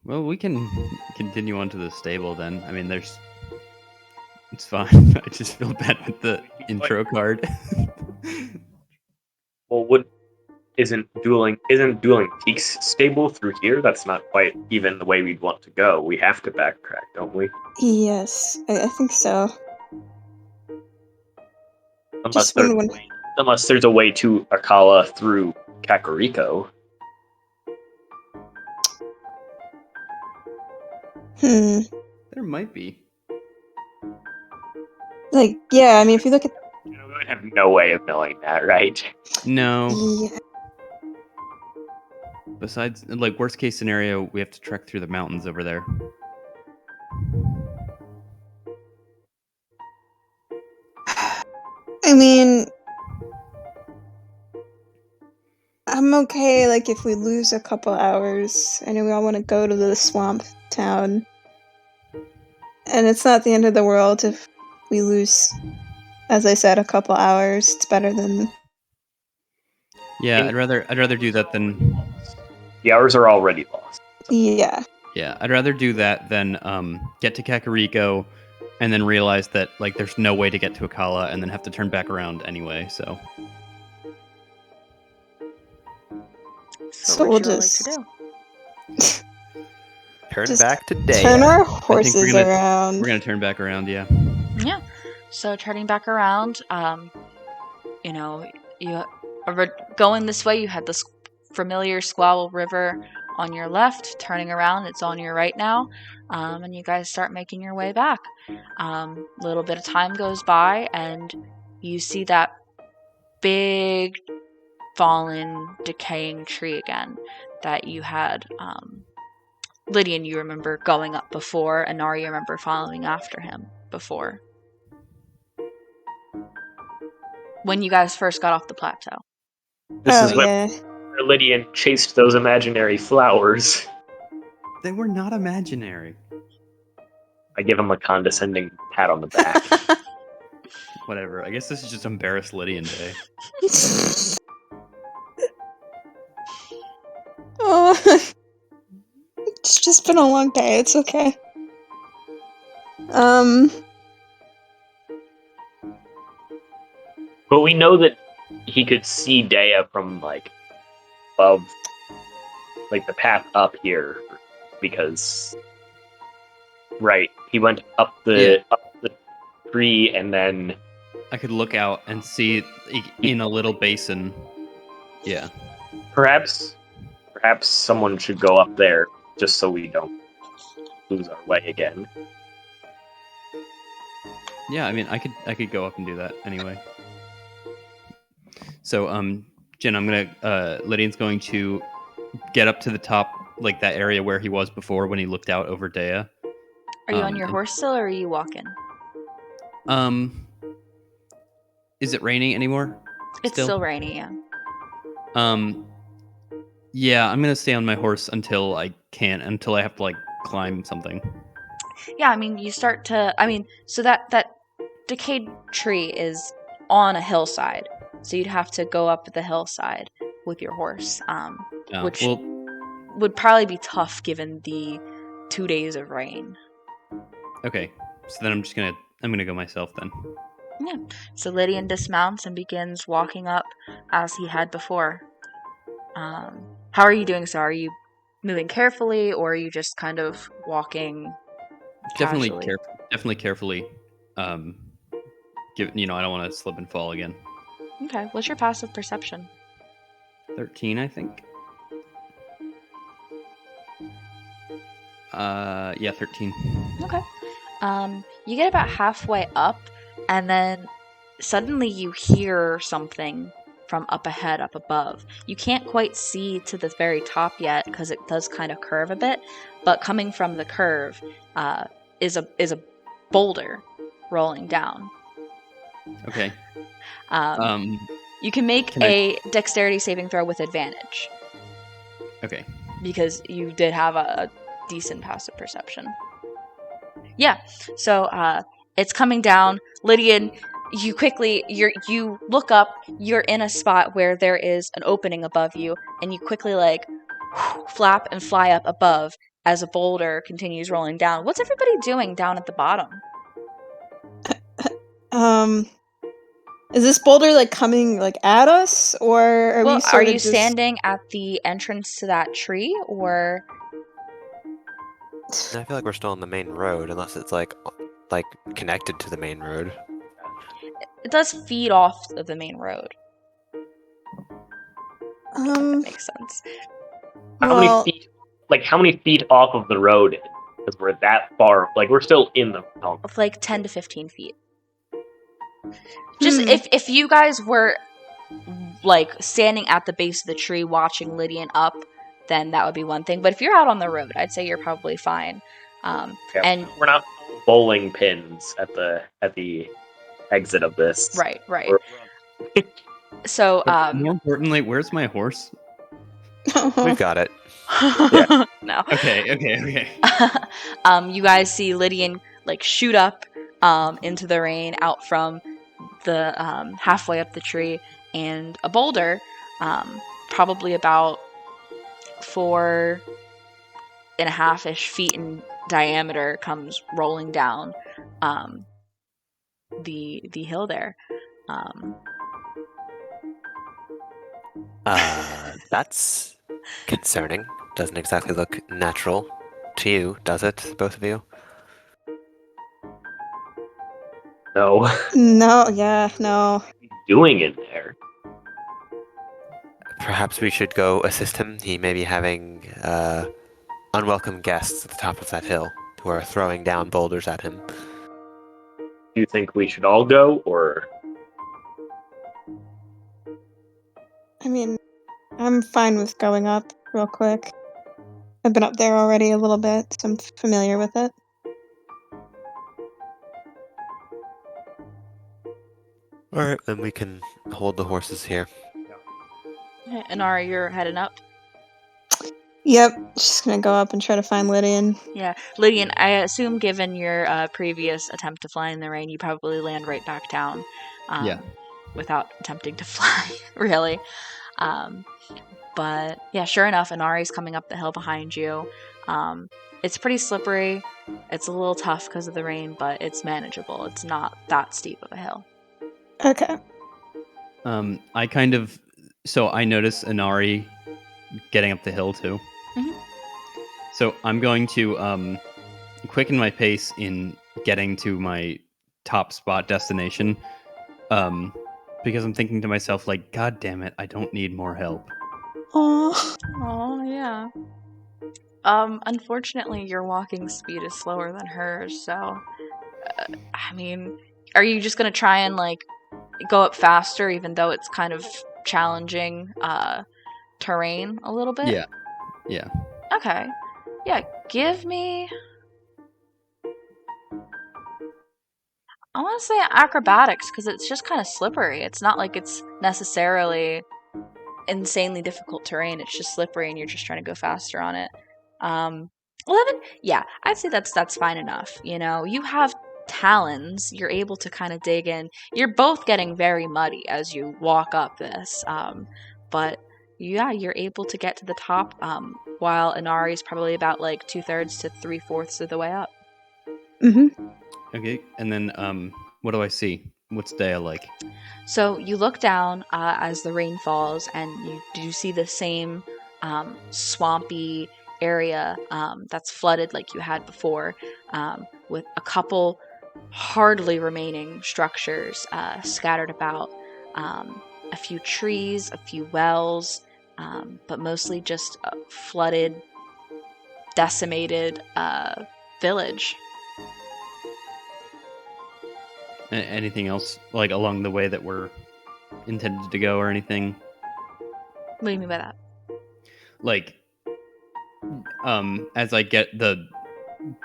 Well, we can continue on to the stable then. I mean, it's fine. I just feel bad with the intro card. Well, isn't Dueling Peaks stable through here? That's not quite even the way we'd want to go. We have to backtrack, don't we? Yes, I think so. Unless there's a way to Akala through Kakariko. There might be. Like, yeah, I mean, if you look at... We would have no way of knowing that, right? No. Yeah. Besides, like, worst case scenario, we have to trek through the mountains over there. I mean... I'm okay, like, if we lose a couple hours. I know we all want to go to the swamp town. And it's not the end of the world if we lose, as I said, a couple hours. It's better than... Yeah, I'd rather do that than... The hours are already lost. Yeah. Yeah, I'd rather do that than get to Kakariko and then realize that, like, there's no way to get to Akala and then have to turn back around anyway, so... So what we'll would you just... like to do? Turn Just baare to Deya. turn our horses around. We're gonna turn back around, yeah. Yeah. So turning back around, you are going this way. You had this familiar Squabble River on your left. Turning around, it's on your right now. And you guys start making your way back. A little bit of time goes by, and you see that big, fallen, decaying tree again. that you had Lydian, you remember going up before, and Nari, you remember following after him before. When you guys first got off the plateau. This Oh, is when yeah. Lydian chased those imaginary flowers. They were not imaginary. I give him a condescending pat on the back. Whatever. I guess this is just embarrassed Lydian day. Oh, it's just been a long day. It's okay. But we know that he could see Deya from, like, above, like, the path up here, because, right, he went up the tree, and then... I could look out and see in a little basin. Yeah. Perhaps someone should go up there, just so we don't lose our way again. Yeah, I mean, I could go up and do that anyway. So, Jen, Lydian's going to get up to the top, like that area where he was before when he looked out over Deya. Are you on your horse still, or are you walking? Is it raining anymore? It's still rainy, yeah. Yeah, I'm gonna stay on my horse until I have to, like, climb something. Yeah, I mean, you start to... I mean, so that decayed tree is on a hillside. So you'd have to go up the hillside with your horse, which would probably be tough given the 2 days of rain. Okay, so then I'm gonna go myself then. Yeah. So Lydian dismounts and begins walking up as he had before. How are you doing so? Are you moving carefully, or are you just kind of walking casually? Definitely carefully. I don't want to slip and fall again. Okay. What's your passive perception? 13, I think. Yeah, 13. Okay. You get about halfway up, and then suddenly you hear something from up ahead, up above. You can't quite see to the very top yet because it does kind of curve a bit, but coming from the curve is a boulder rolling down. Okay. You can make a dexterity saving throw with advantage. Okay. Because you did have a decent passive perception. Yeah. So it's coming down. Lydian, you look up, you're in a spot where there is an opening above you, and you quickly flap and fly up above as a boulder continues rolling down. What's everybody doing down at the bottom? Is this boulder coming at us, or are we sort are of you just standing at the entrance to that tree, or? I feel like we're still on the main road, unless it's like connected to the main road. It does feed off of the main road. That makes sense. How many feet off of the road? Because we're that far. We're still in the mountain. 10 to 15 feet. Just if you guys were standing at the base of the tree watching Lydian up, then that would be one thing. But if you're out on the road, I'd say you're probably fine. And we're not bowling pins at the exit of this. Right. So more importantly, where's my horse? We've got it. Yeah. No. Okay. You guys see Lydian shoot up into the rain out from the halfway up the tree, and a boulder probably about 4.5-ish feet in diameter comes rolling down the hill there. That's concerning. Doesn't exactly look natural to you, does it, both of you? No. No, yeah, no. What are you doing in there? Perhaps we should go assist him. He may be having unwelcome guests at the top of that hill who are throwing down boulders at him. Do you think we should all go, or? I mean, I'm fine with going up. real quick. I've been up there already a little bit, so I'm familiar with it. All right, then we can hold the horses here. Okay, Inari, you're heading up. Yep, just gonna go up and try to find Lydian. Yeah, Lydian, I assume given your previous attempt to fly in the rain, you probably land right back down. Yeah. Without attempting to fly, really. But yeah, sure enough, Inari's coming up the hill behind you. It's pretty slippery. It's a little tough because of the rain, but it's manageable. It's not that steep of a hill. Okay. I notice Inari getting up the hill too. Mhm. So I'm going to quicken my pace in getting to my top spot destination. Because I'm thinking to myself, like, God damn it, I don't need more help. Aww. Oh yeah. Unfortunately, your walking speed is slower than hers, so I mean, are you just gonna try and like go up faster, even though it's kind of challenging terrain a little bit? Yeah. Okay. Yeah, give me. I want to say acrobatics because it's just kind of slippery. It's not like it's necessarily insanely difficult terrain. It's just slippery, and you're just trying to go faster on it. 11. Yeah, I'd say that's fine enough. You know, you have talons. You're able to kind of dig in. You're both getting very muddy as you walk up this. But yeah, you're able to get to the top. While Inari's probably about like 2/3 to 3/4 of the way up. Mm-hmm. Okay, and then what do I see? What's Deya like? So you look down as the rain falls, and you do see the same swampy area that's flooded like you had before, with a couple hardly remaining structures scattered about, a few trees, a few wells, but mostly just a flooded, decimated village. Anything else like along the way that we're intended to go or anything? What do you mean by that? Like, as I get the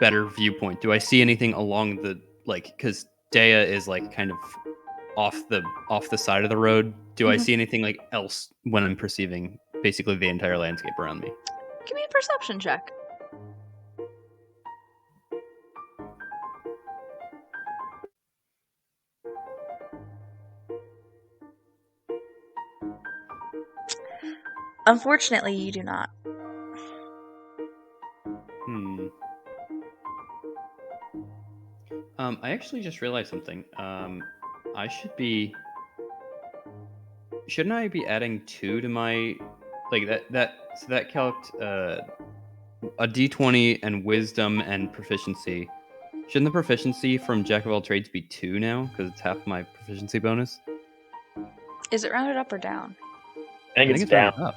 better viewpoint, do I see anything along the because Deya is like kind of off the side of the road? Do I Mhm. see anything like else when I'm perceiving basically the entire landscape around me? Give me a perception check. Unfortunately, you do not. I actually just realized something. Shouldn't I be adding 2 to my that calced a d20 and wisdom and proficiency. Shouldn't the proficiency from Jack of all trades be 2 now because it's half my proficiency bonus? Is it rounded up or down? I think it's down. rounded up.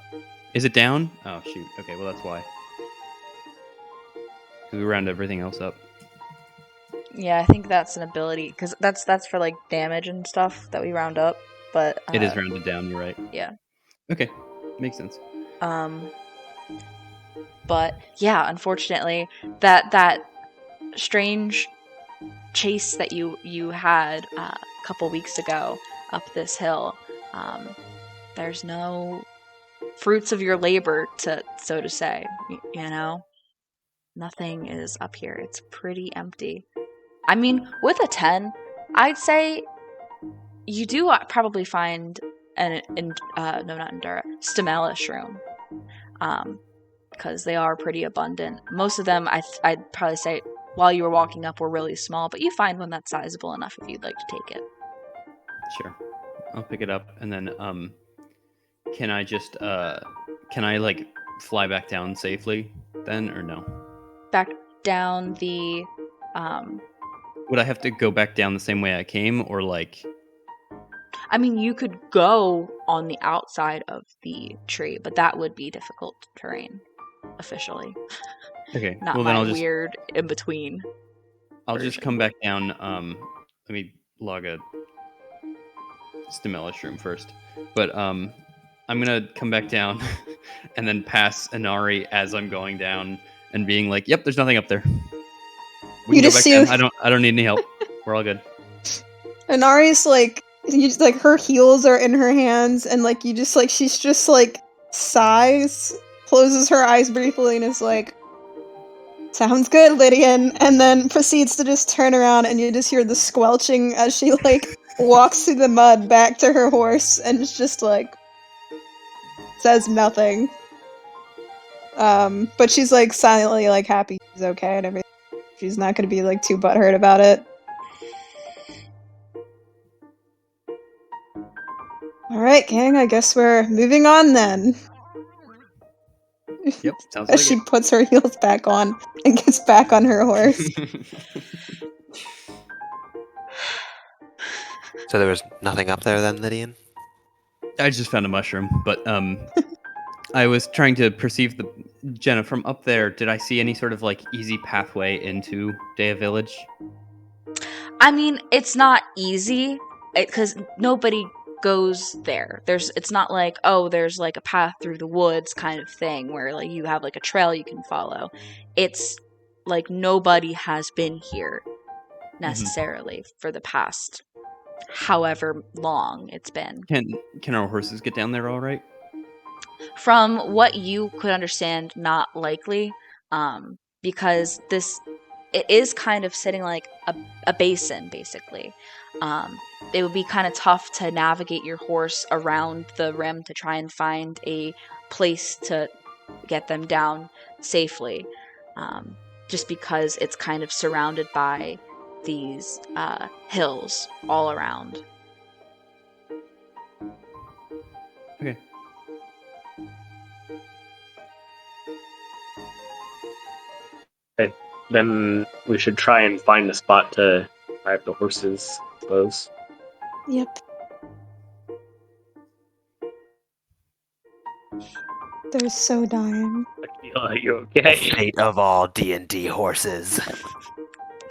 Is it down? Oh shoot. Okay, well that's why. Because we round everything else up. Yeah, I think that's an ability because that's for like damage and stuff that we round up. But It is rounded down. You're right. Yeah. Okay, makes sense. But yeah, unfortunately, that strange chase that you had a couple weeks ago up this hill, there's no fruits of your labor to so to say. You know, nothing is up here. It's pretty empty. I mean, with a 10, I'd say you do probably find not Endura, Stamella shroom. Because they are pretty abundant. Most of them, I'd probably say, while you were walking up, were really small, but you find one that's sizable enough if you'd like to take it. Sure, I'll pick it up, and then can I just like fly back down safely then, or no? Back down the. Would I have to go back down the same way I came, or like? I mean, you could go on the outside of the tree, but that would be difficult terrain, officially. Okay. Not well, my then I'll just weird in between. I'll just come back down. Let me log a Stamella shroom first, but I'm gonna come back down and then pass Inari as I'm going down and being like, "Yep, there's nothing up there. We You can go just back see- down. I don't need any help. We're all good." Inari's like, you just, like her heels are in her hands, and like you just like she's just like sighs, closes her eyes briefly, and is like, "Sounds good, Lydian," and then proceeds to just turn around, and you just hear the squelching as she like walks through the mud back to her horse, and it's just like says nothing. But she's like silently like happy she's okay and everything. She's not gonna be like too butthurt about it. Alright, gang, I guess we're moving on then. Yep, sounds As like she puts her heels back on and gets back on her horse. it. So there was nothing up there then, Lydian? I just found a mushroom, but I was trying to perceive the Jenna from up there. Did I see any sort of like easy pathway into Deya Village? I mean, it's not easy because nobody goes there. It's not like, oh, there's like a path through the woods kind of thing where like you have like a trail you can follow. It's like nobody has been here necessarily for the past however long it's been. Can our horses get down there all right? From what you could understand, not likely, because it is kind of sitting like a basin, basically. It would be kind of tough to navigate your horse around the rim to try and find a place to get them down safely, just because it's kind of surrounded by these hills all around. Okay. Then we should try and find a spot to drive the horses, I suppose. Yep. They're so dying. Are you okay? Fate of all D&D horses.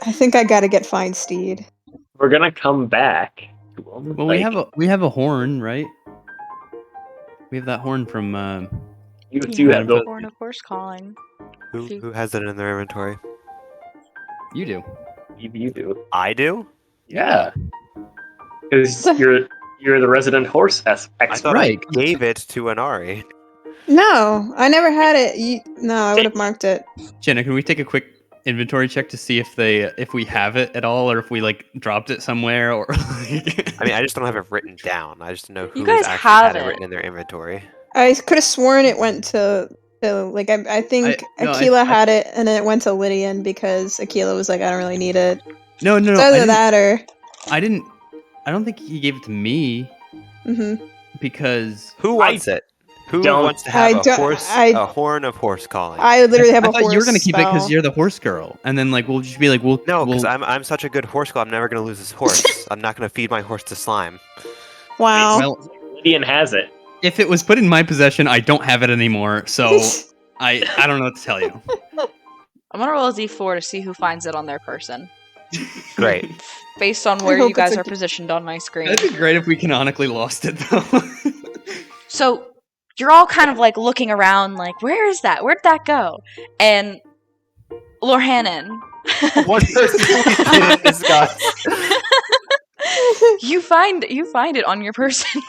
I think I gotta get Fine Steed. We're gonna come back to them. Well, we have a horn, right? We have that horn from. You You do have have the the horn of horse calling. Who has it in their inventory? You do. you do. I do? Yeah. Because you're the resident horse I expert. thought Right. I gave it to Inari. No, I never had it. No, I would have marked it. Jenna, can we take a quick inventory check to see if we have it at all, or if we like dropped it somewhere, or? Like... I mean, I just don't have it written down. I just know You who's guys actually have had it it. written in their inventory. I could have sworn it went to like I think Aquila had it, and then it went to Lydian because Aquila was like, I don't really need it. No. So either that or I don't think he gave it to me because Who wants it? Who don't- wants to have I a horn of horse calling? I literally have I a thought horse. you were gonna keep it because spell. you're the horse girl, and then like we'll just be like No, because we'll I'm such a good horse girl. I'm never gonna lose this horse. I'm not gonna feed my horse to slime. Wow. well Lydian has it. if it was put in my possession, I don't have it anymore, so I don't know what to tell you. I'm gonna roll a d4 to see who finds it on their person, Great. based on where hope you guys it's are positioned on my screen. That'd be great if we canonically lost it though. So you're all kind of like looking around, like, where is that? Where'd that go? And Lorhannon, One person we didn't discuss. you find it on your person.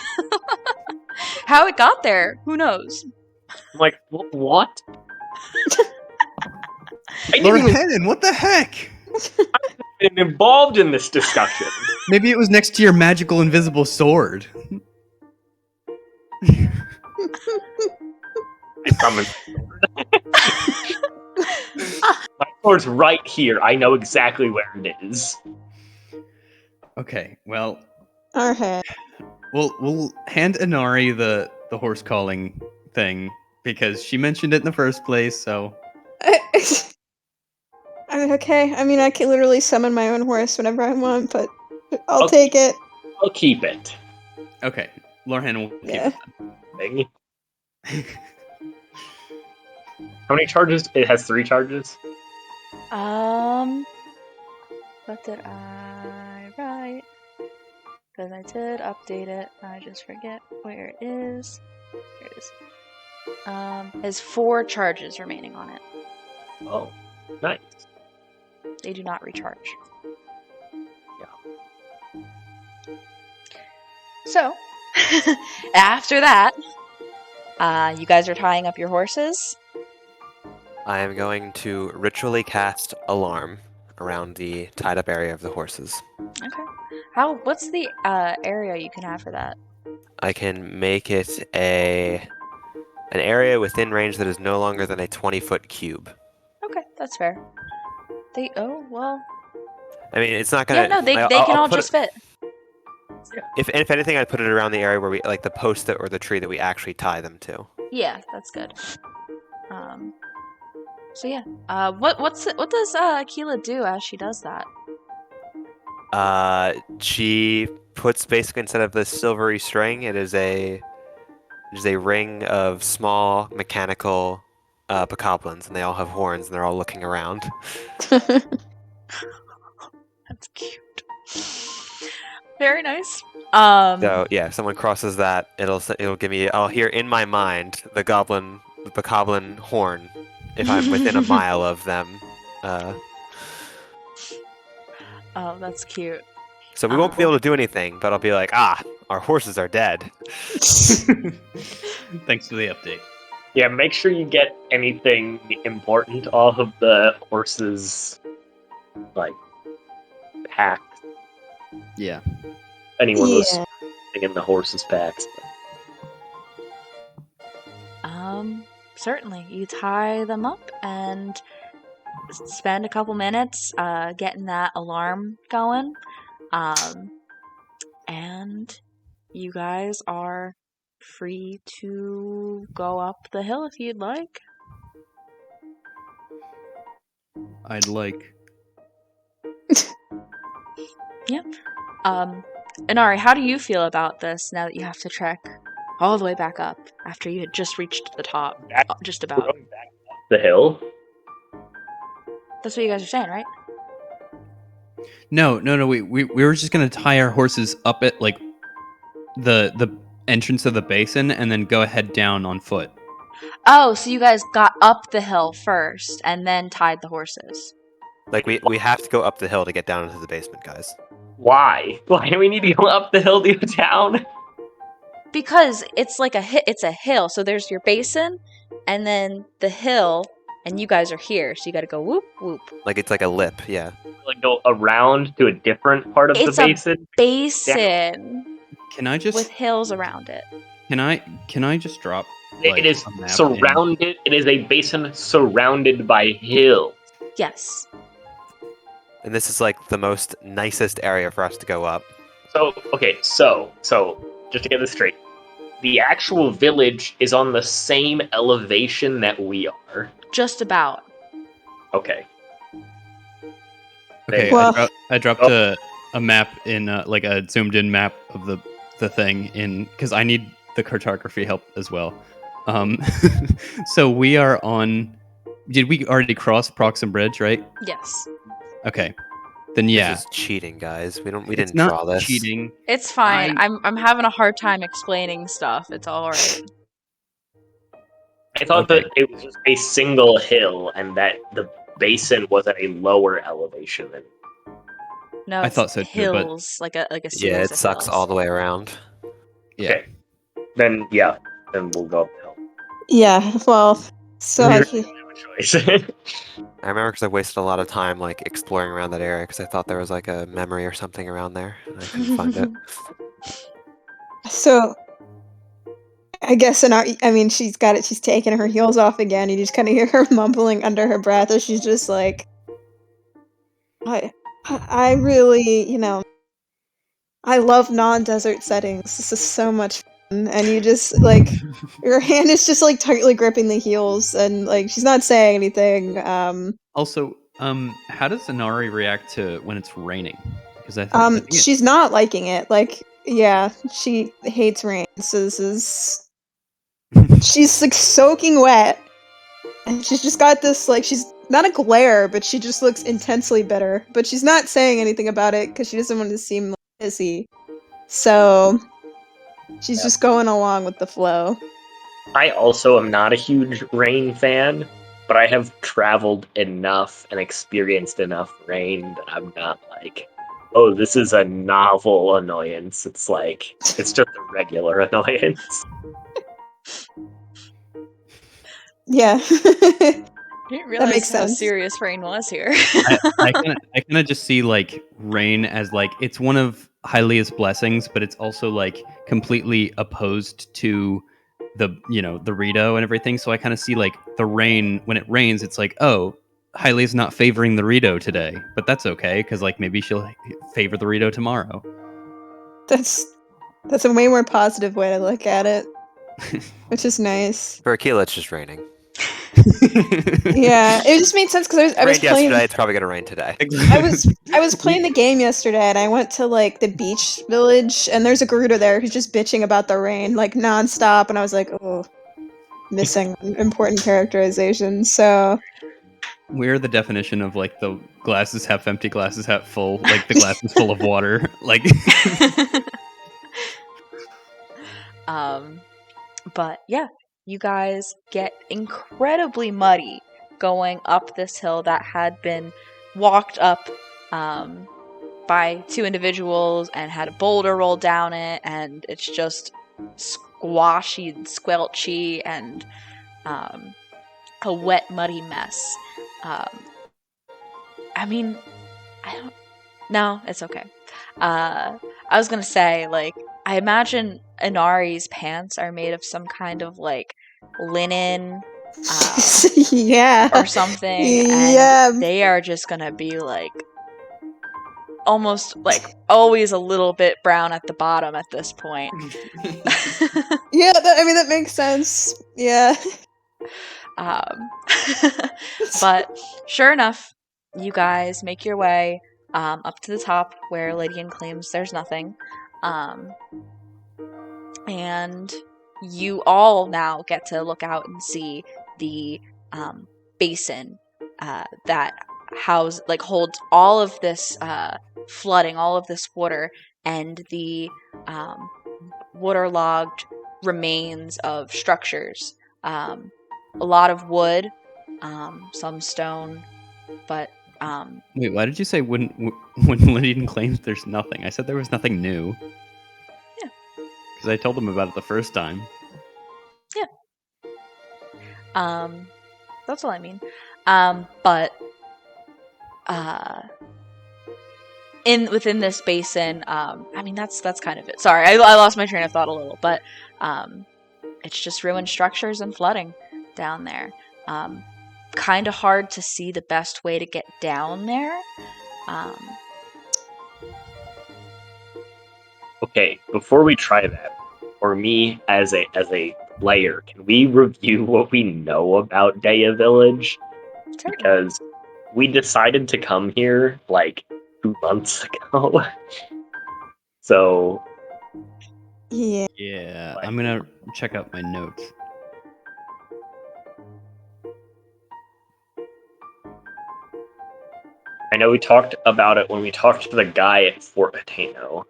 How it got there, who knows? I'm like, what? I didn't even Hennon, what the heck? get involved in this discussion. Maybe it was next to your magical invisible sword. I promise. My sword's right here. I know exactly where it is. Okay, well, Okay. we'll hand Inari the horse calling thing because she mentioned it in the first place. So I mean, okay. I mean, I can literally summon my own horse whenever I want, but I'll Okay. take it. I'll keep it. okay, Lorhan will keep Yeah. Thing. How many charges? It has 3 charges. What did I write? Because I did update it. I just forget where it is. Here it is. Has 4 charges remaining on it. Oh, nice. They do not recharge. Yeah. So, after that, you guys are tying up your horses. I am going to ritually cast Alarm around the tied up area of the horses. Okay. What's the area you can have for that? I can make it an area within range that is no longer than a 20-foot cube. Okay, that's fair. Well. I mean, it's not gonna. Yeah, no, they I'll can all put just fit. If anything, I'd put it around the area where we like the post or the tree that we actually tie them to. Yeah, that's good. So yeah. What does Akila do as she does that? She puts basically instead of the silvery string, it is a ring of small mechanical bokoblins, and they all have horns, and they're all looking around. That's cute. Very nice. So yeah, if someone crosses that, it'll give me. I'll hear in my mind the bokoblin horn if I'm within a mile of them. Oh, that's cute. So we won't be able to do anything, but I'll be like, our horses are dead. Thanks for the update. Yeah, make sure you get anything important off of the horses, like, pack. Yeah. Anyone was in the horses' packs. Certainly. You tie them up and spend a couple minutes getting that alarm going. And you guys are free to go up the hill if you'd like. I'd like. Yep. Inari, how do you feel about this now that you have to trek all the way back up after you had just reached the top? Just about. Going back up the hill? That's what you guys are saying, right? No. We were just gonna tie our horses up at like the entrance of the basin and then go ahead down on foot. Oh, so you guys got up the hill first and then tied the horses. Like we have to go up the hill to get down into the basement, guys. Why? Why do we need to go up the hill to go down? Because it's like it's a hill. So there's your basin, and then the hill, and you guys are here. So you got to go whoop whoop. Like it's like a lip, yeah. Like go around to a different part of the basin? It's a basin. Can I just with hills around it? Can I just drop? It is surrounded. It is a basin surrounded by hills. Yes. And this is like the most nicest area for us to go up. So just to get this straight, the actual village is on the same elevation that we are. Just about. Okay. Okay, Well- I dropped a map in like a zoomed in map of the thing in because I need the cartography help as well. So we are on. Did we already cross Proxim Bridge, right? Yes. Okay. Then yeah. This is cheating, guys. We It's didn't not draw this. cheating. It's fine. I'm having a hard time explaining stuff. It's all right. I thought that it was just a single hill and that the basin was at a lower elevation than. No, I it's thought so too, but- hills, like a series Yeah, it of sucks hills. all the way around. Yeah. Okay. Then we'll go up the hill. Yeah, well, so We I really don't have a choice. I remember because I wasted a lot of time like exploring around that area because I thought there was like a memory or something around there, and I couldn't find it. So, I guess she's got it. She's taking her heels off again. You just kind of hear her mumbling under her breath as she's just like, I really, I love non-desert settings. This is so much fun. And you just like, your hand is just like tightly gripping the heels, and like she's not saying anything. Also, how does Inari react to when it's raining? Because I think it- She's not liking it. Like, yeah, she hates rain. So this is. She's like soaking wet, and she's just got this like she's not a glare, but she just looks intensely bitter. But she's not saying anything about it because she doesn't want to seem like busy. So she's just going along with the flow. I also am not a huge rain fan, but I have traveled enough and experienced enough rain that I'm not like, oh, this is a novel annoyance. It's like, it's just a regular annoyance. Yeah. I didn't That realize makes how sense. serious rain was here. I kind of just see like rain as like it's one of Hylia's blessings, but it's also like completely opposed to the the Rito and everything. So I kind of see like the rain when it rains, it's like, oh, Hylia's not favoring the Rito today, but that's okay because like maybe she'll favor the Rito tomorrow. That's a way more positive way to look at it, which is nice. For Akila, it's just raining. Yeah, it just made sense because I was Rained playing. yesterday. It's probably gonna rain today. I was playing the game yesterday, and I went to like the beach village, and there's a Gerudo there who's just bitching about the rain like nonstop, and I was like, oh, missing important characterization. So We're the definition of like the glass is half empty, glass is half full. Like the glass is full of water. Like, But yeah, you guys get incredibly muddy going up this hill that had been walked up by two individuals and had a boulder roll down it, and it's just squashy and squelchy and a wet, muddy mess. I mean, I don't. No, it's okay. I was gonna say, like, I imagine Inari's pants are made of some kind of like linen yeah, or something, yeah. and they are just gonna be like almost like always a little bit brown at the bottom at this point. Yeah, that makes sense. Yeah. But sure enough, you guys make your way up to the top where Lydian claims there's nothing. And you all now get to look out and see the basin that holds all of this flooding, all of this water, and the waterlogged remains of structures. A lot of wood, some stone, but wait, why did you say when Lydian claims there's nothing? I said there was nothing new. Yeah. Because I told them about it the first time. Yeah. That's all I mean. But within this basin, I mean that's kind of it. Sorry, I lost my train of thought a little, but it's just ruined structures and flooding down there. Kind of hard to see the best way to get down there. Okay, before we try that, for me as a player, can we review what we know about Deya Village? Certainly. Because we decided to come here like 2 months ago. So Yeah. Yeah, I'm gonna check out my notes. I know we talked about it when we talked to the guy at Fort Hateno.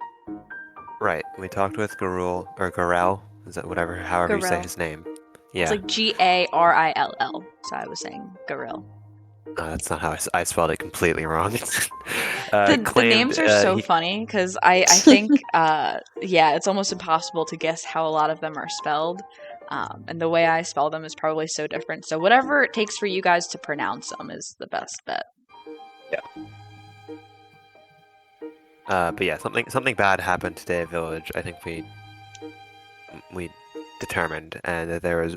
Right. We talked with Garul or Garel. Is that however you say Garel. his name? Yeah. It's like Garill. So I was saying Garil. That's not how I spelled it completely wrong. The names are so funny because I think it's almost impossible to guess how a lot of them are spelled, and the way I spell them is probably so different. So whatever it takes for you guys to pronounce them is the best bet. But yeah, something bad happened to Deya Village. I think we determined, and that there was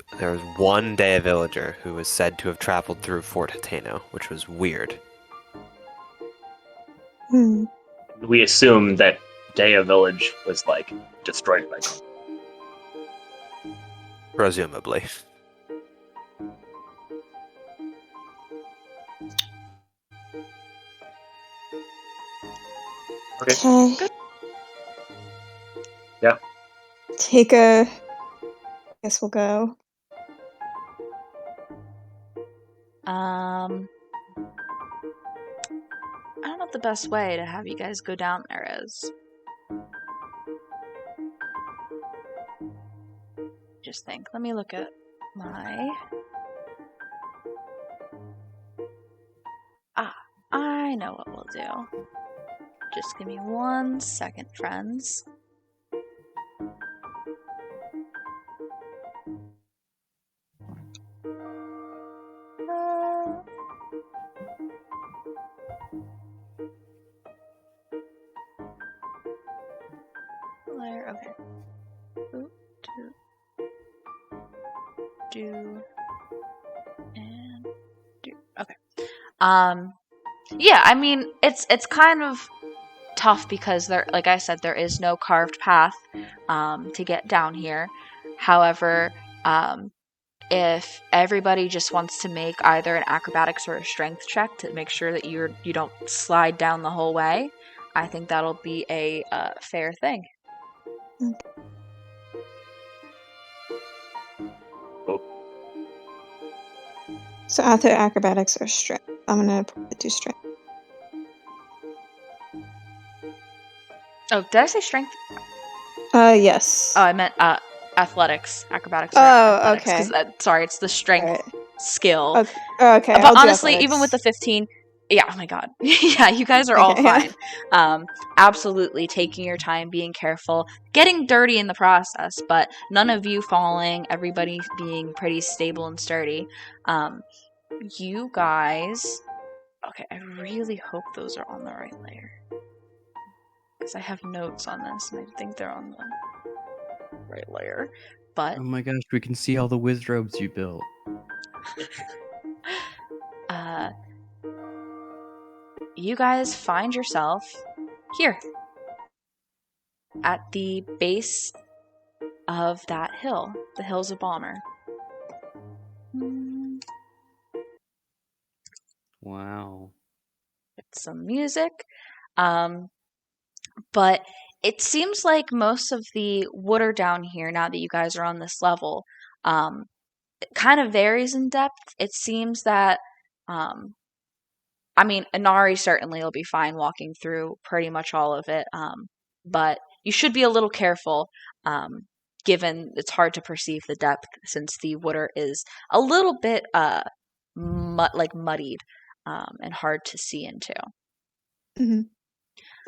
one Deya villager who was said to have traveled through Fort Hateno, which was weird. Hmm. We assume that Deya Village was like destroyed by Presumably. Okay. Okay. Yeah. I guess we'll go. I don't know what the best way to have you guys go down there is. just think. Let me look at my... I know what we'll do. Just give me 1 second, friends. Layer, okay. Oop, do, and do. Okay. Yeah, I mean, it's kind of tough because there, like I said, there is no carved path to get down here. However, if everybody just wants to make either an acrobatics or a strength check to make sure that you don't slide down the whole way, I think that'll be a fair thing. So either acrobatics or strength. I'm gonna probably do strength. Oh, did I say strength? Yes. Oh, I meant athletics, acrobatics. Or Oh, athletics, okay. 'cause sorry, it's the strength Alright. skill. Okay. Okay. But I'll do honestly, even with the athletics. 15, yeah, oh my god, yeah, you guys are all Okay, yeah. fine. Absolutely taking your time, being careful, getting dirty in the process, but none of you falling. Everybody being pretty stable and sturdy. You guys. Okay, I really hope those are on the right layer. Because I have notes on this, and I think they're on the right layer. But, Oh my gosh, we can see all the wizrobes you built. you guys find yourself here. At the base of that hill. The Hills of Balmer. Wow. It's some music. But it seems like most of the water down here, now that you guys are on this level, it kind of varies in depth. It seems that, I mean, Inari certainly will be fine walking through pretty much all of it, but you should be a little careful, given it's hard to perceive the depth since the water is a little bit muddied and hard to see into. Mm-hmm.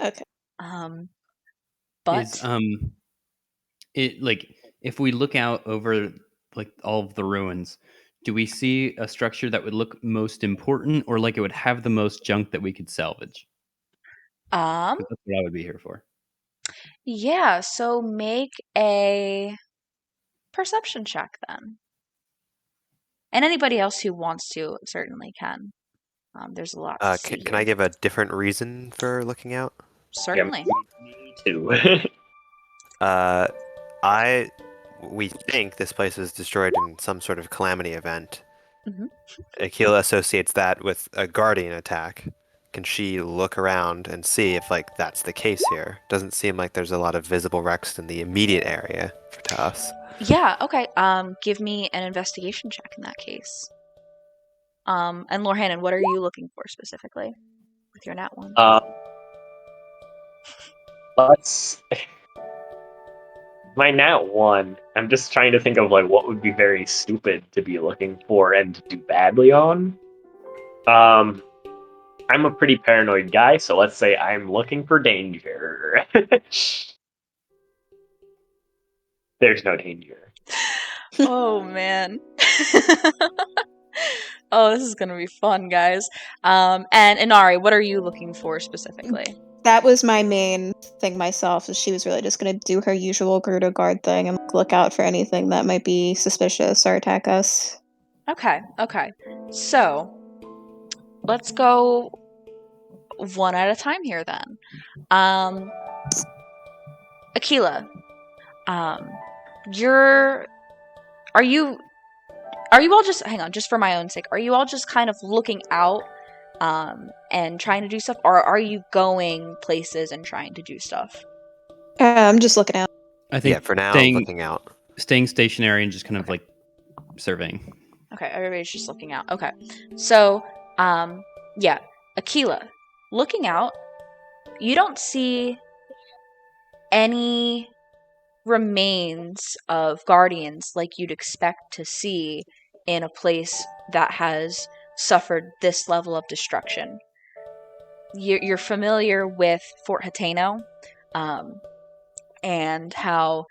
Okay. But Is it like if we look out over like all of the ruins, do we see a structure that would look most important or like it would have the most junk that we could salvage? 'Cause that's what I would be here for. yeah, so make a perception check then. And anybody else who wants to certainly can. There's a lot to see Can I here. give a different reason for looking out? Certainly. Me too. We think this place was destroyed in some sort of calamity event. Mhm. Akila associates that with a guardian attack. Can she look around and see if like that's the case here? Doesn't seem like there's a lot of visible wrecks in the immediate area to us. Yeah, okay. Give me an investigation check in that case. And Lorhannon, what are you looking for specifically with your nat one? Let's. My nat one. I'm just trying to think of like what would be very stupid to be looking for and do badly on. I'm a pretty paranoid guy, so let's say I'm looking for danger. There's no danger. Oh man. Oh, this is gonna be fun, guys. And Inari, what are you looking for specifically? That was my main thing myself, is she was really just gonna do her usual Gerudo guard thing and look out for anything that might be suspicious or attack us. Okay. So, let's go one at a time here then. Akila, are you all just, hang on, just for my own sake, are you all just kind of looking out and trying to do stuff, or are you going places and trying to do stuff? I'm just looking out. I think For now, looking out. Staying stationary and just kind of like surveying. Okay, everybody's just looking out. Okay. So, yeah, Akila, looking out, you don't see any remains of guardians like you'd expect to see in a place that has suffered this level of destruction. You're familiar with Fort Hateno, and how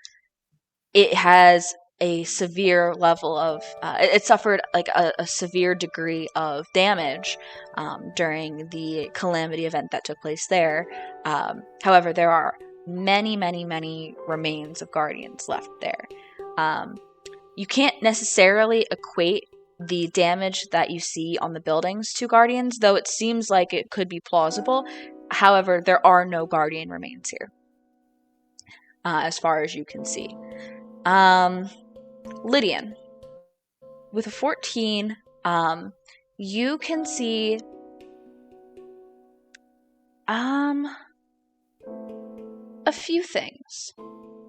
it has a severe level of it suffered like a severe degree of damage during the calamity event that took place there. However, there are many remains of guardians left there. You can't necessarily equate the damage that you see on the buildings to guardians, though it seems like it could be plausible. However, there are no guardian remains here, as far as you can see. Lydian, with a 14, you can see a few things.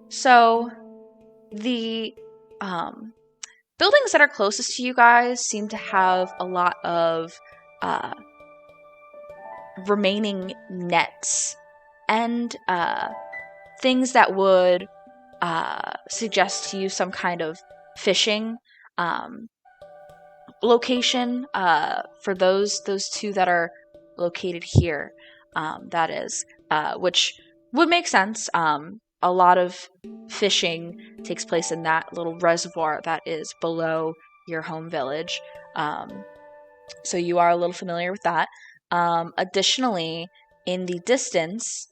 So the buildings that are closest to you guys seem to have a lot of remaining nets and things that would suggest to you some kind of fishing location for those two that are located here. That is, which would make sense. A lot of fishing takes place in that little reservoir that is below your home village. So you are a little familiar with that. Additionally, in the distance,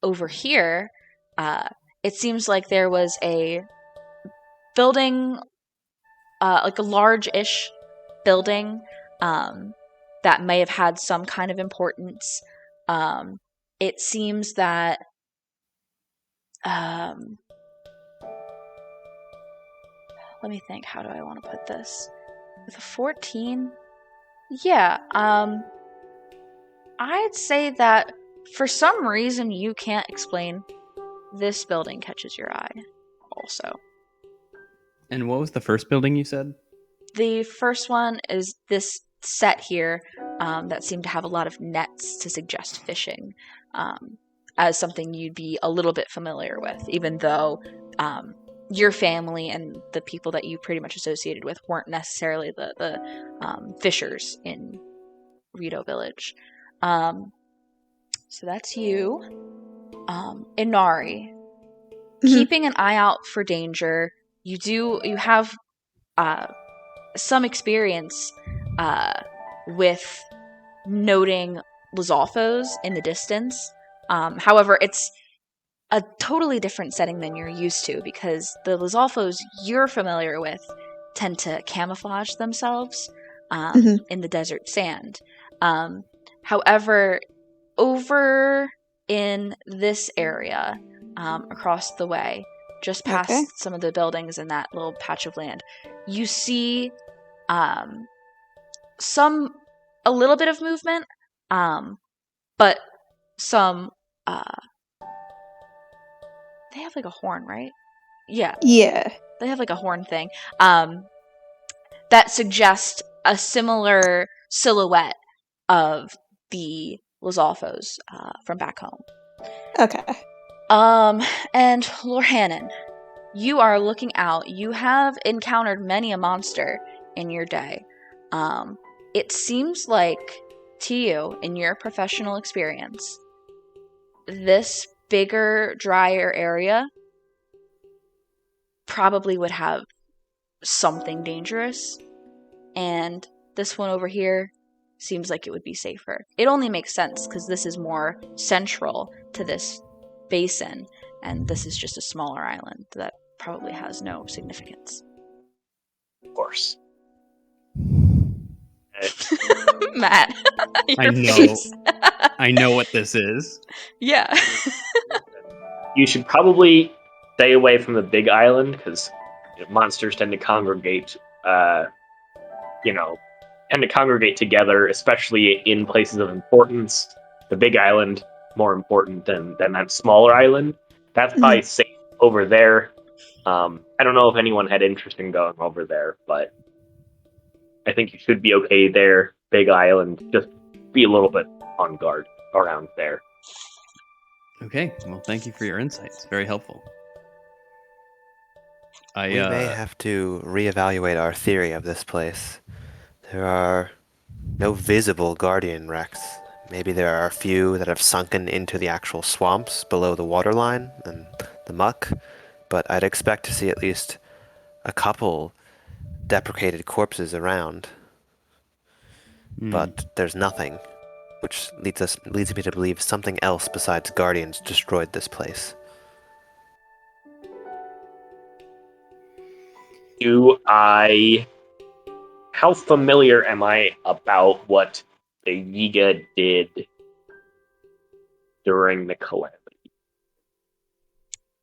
over here, it seems like there was a building, like a large-ish building, that may have had some kind of importance. It seems that let me think, how do I want to put this? With a 14? Yeah, I'd say that for some reason you can't explain, this building catches your eye also. And what was the first building you said? The first one is this set here that seemed to have a lot of nets to suggest fishing, as something you'd be a little bit familiar with, even though your family and the people that you pretty much associated with weren't necessarily the fishers in Rito Village. So that's you. Inari. Keeping an eye out for danger. You have some experience with noting Lizalfos in the distance. However, it's a totally different setting than you're used to, because the Lizalfos you're familiar with tend to camouflage themselves in the desert sand. However, over in this area, across the way, just past some of the buildings in that little patch of land, you see a little bit of movement, but some they have like a horn, right? Yeah. They have like a horn thing that suggests a similar silhouette of the Lizalfos from back home. Okay. And Lorhannon, you are looking out. You have encountered many a monster in your day. It seems like, to you, in your professional experience, this bigger, drier area probably would have something dangerous, and this one over here seems like it would be safer. It only makes sense because this is more central to this basin, and this is just a smaller island that probably has no significance. Of course. Matt, I know. I know what this is. Yeah. You should probably stay away from the big island, because monsters tend to congregate, together, especially in places of importance. The big island, more important than that smaller island. That's probably safe over there. I don't know if anyone had interest in going over there, but I think you should be okay there. Big island, just be a little bit on guard around there. Okay, well, thank you for your insights. Very helpful. We may have to reevaluate our theory of this place. There are no visible guardian wrecks. Maybe there are a few that have sunken into the actual swamps below the waterline and the muck, but I'd expect to see at least a couple deprecated corpses around. But there's nothing, which leads me to believe something else besides guardians destroyed this place. How familiar am I about what the Yiga did during the calamity?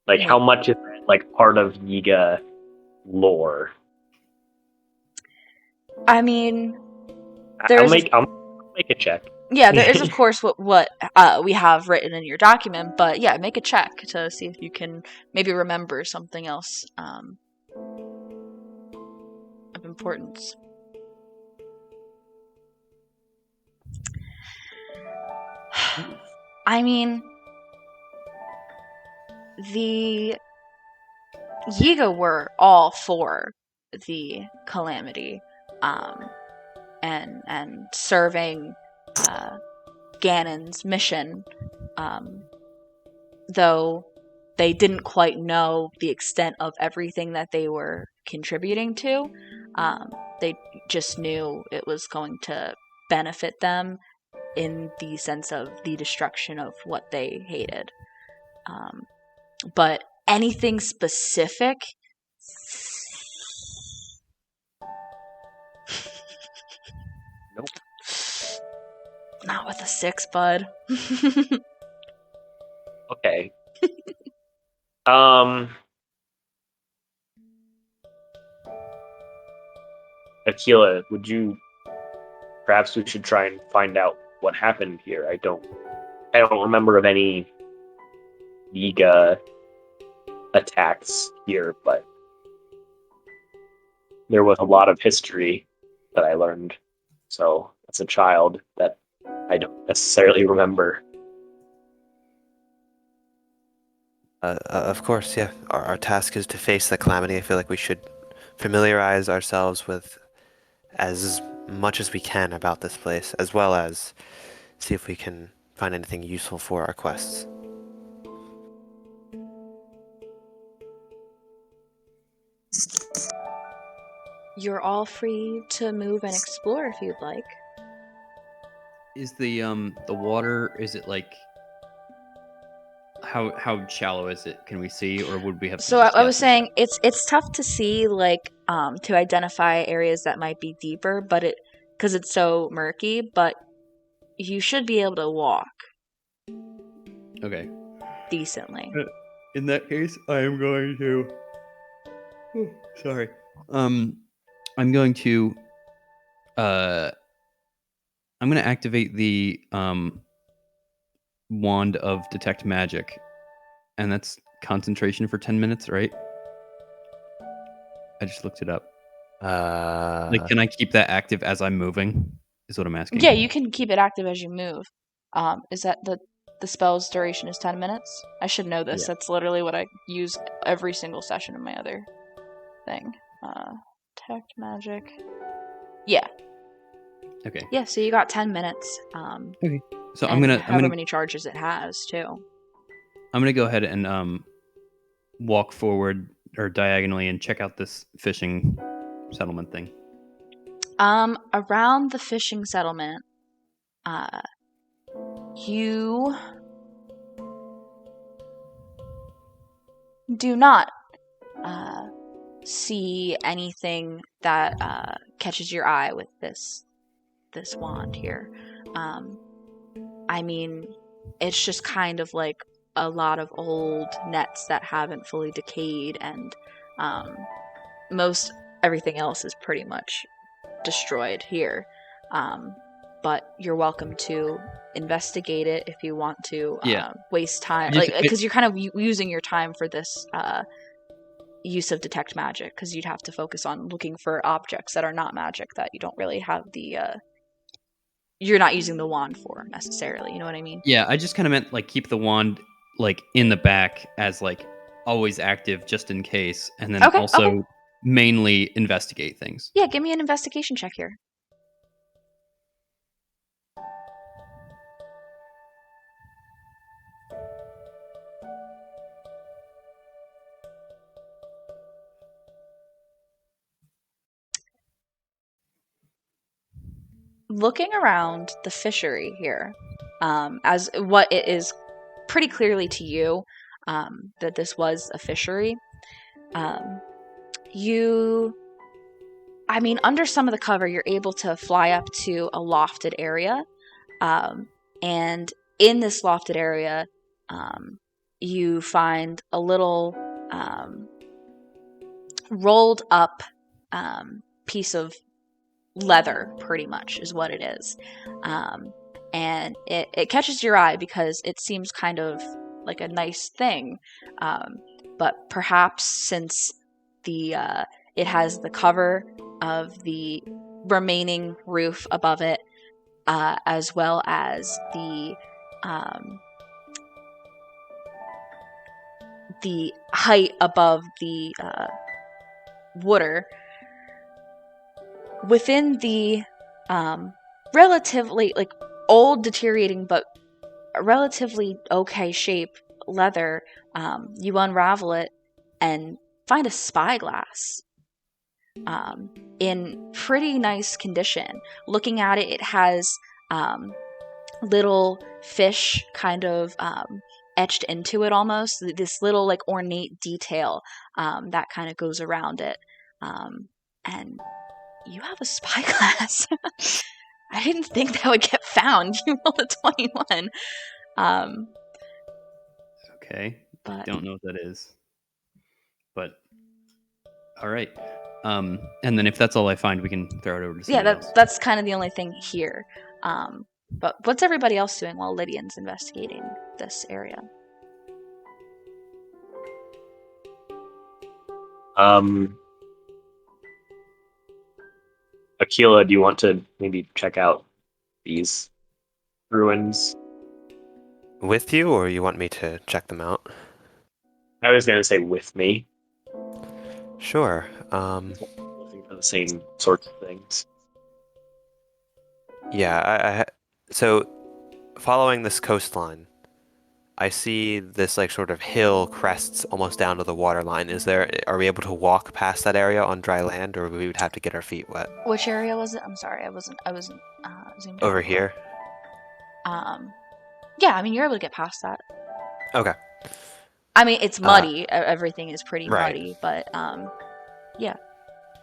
Like, how much is that, like, part of Yiga lore? I mean, I'll make a check. Yeah, there is, of course, what we have written in your document, but yeah, make a check to see if you can maybe remember something else of importance. I mean, the Yiga were all for the calamity, and serving Ganon's mission, though they didn't quite know the extent of everything that they were contributing to. They just knew it was going to benefit them in the sense of the destruction of what they hated. But anything specific? Nope. Not with a 6, bud. Okay. Akila, perhaps we should try and find out what happened here. I don't remember of any Yiga attacks here, but there was a lot of history that I learned. So, as a child, that I don't necessarily remember. Of course, yeah. Our task is to face the calamity. I feel like we should familiarize ourselves with as much as we can about this place, as well as see if we can find anything useful for our quests. You're all free to move and explore if you'd like. Is the water, is it like how shallow is it? Can we see, or would we have to So just I was guess? saying it's tough to see, like, to identify areas that might be deeper, but because it's so murky, but you should be able to walk Okay. decently. In that case, I am going to. Sorry. I'm going to. I'm going to activate the wand of detect magic, and that's concentration for 10 minutes, right? I just looked it up. Like, can I keep that active as I'm moving? Is what I'm asking. Yeah, you can keep it active as you move. Is that the spell's duration is 10 minutes? I should know this. Yeah. That's literally what I use every single session in my other thing. Detect magic. Yeah. Okay. Yeah, so you got 10 minutes. Okay. So however many charges it has too. I'm gonna go ahead and walk forward or diagonally and check out this fishing settlement thing. Around the fishing settlement, you do not see anything that catches your eye with this wand here. I mean, it's just kind of like a lot of old nets that haven't fully decayed, and most everything else is pretty much destroyed here. But you're welcome to investigate it if you want to. Waste time, because you're kind of using your time for this use of detect magic, because you'd have to focus on looking for objects that are not magic that you don't really have the you're not using the wand for necessarily, you know what I mean? Yeah, I just kind of meant like keep the wand like in the back as like always active just in case, and then Okay, also okay. mainly investigate things. Yeah, give me an investigation check here. Looking around the fishery here, as what it is pretty clearly to you that this was a fishery, under some of the cover, you're able to fly up to a lofted area, and in this lofted area, you find a little rolled up piece of leather, pretty much is what it is, and it catches your eye because it seems kind of like a nice thing, but perhaps since it has the cover of the remaining roof above it, as well as the height above the water, within the relatively old, deteriorating, but relatively okay shape leather, you unravel it and find a spyglass in pretty nice condition. Looking at it, it has little fish kind of etched into it, almost this little ornate detail that kind of goes around it, and you have a spyglass. I didn't think that would get found. You rolled a 21. Okay. But I don't know what that is. But all right. And then if that's all I find, we can throw it over to somebody else. That's kind of the only thing here. But what's everybody else doing while Lydian's investigating this area? Akila, do you want to maybe check out these ruins? With you, or you want me to check them out? I was going to say with me. Sure. Looking for the same sorts of things. Yeah, so following this coastline, I see this sort of hill crests almost down to the waterline. Are we able to walk past that area on dry land, or we would have to get our feet wet? Which area was it? I'm sorry, I wasn't zoomed Over out. here? Yeah, you're able to get past that. Okay. It's muddy. Everything is pretty right. muddy, but yeah.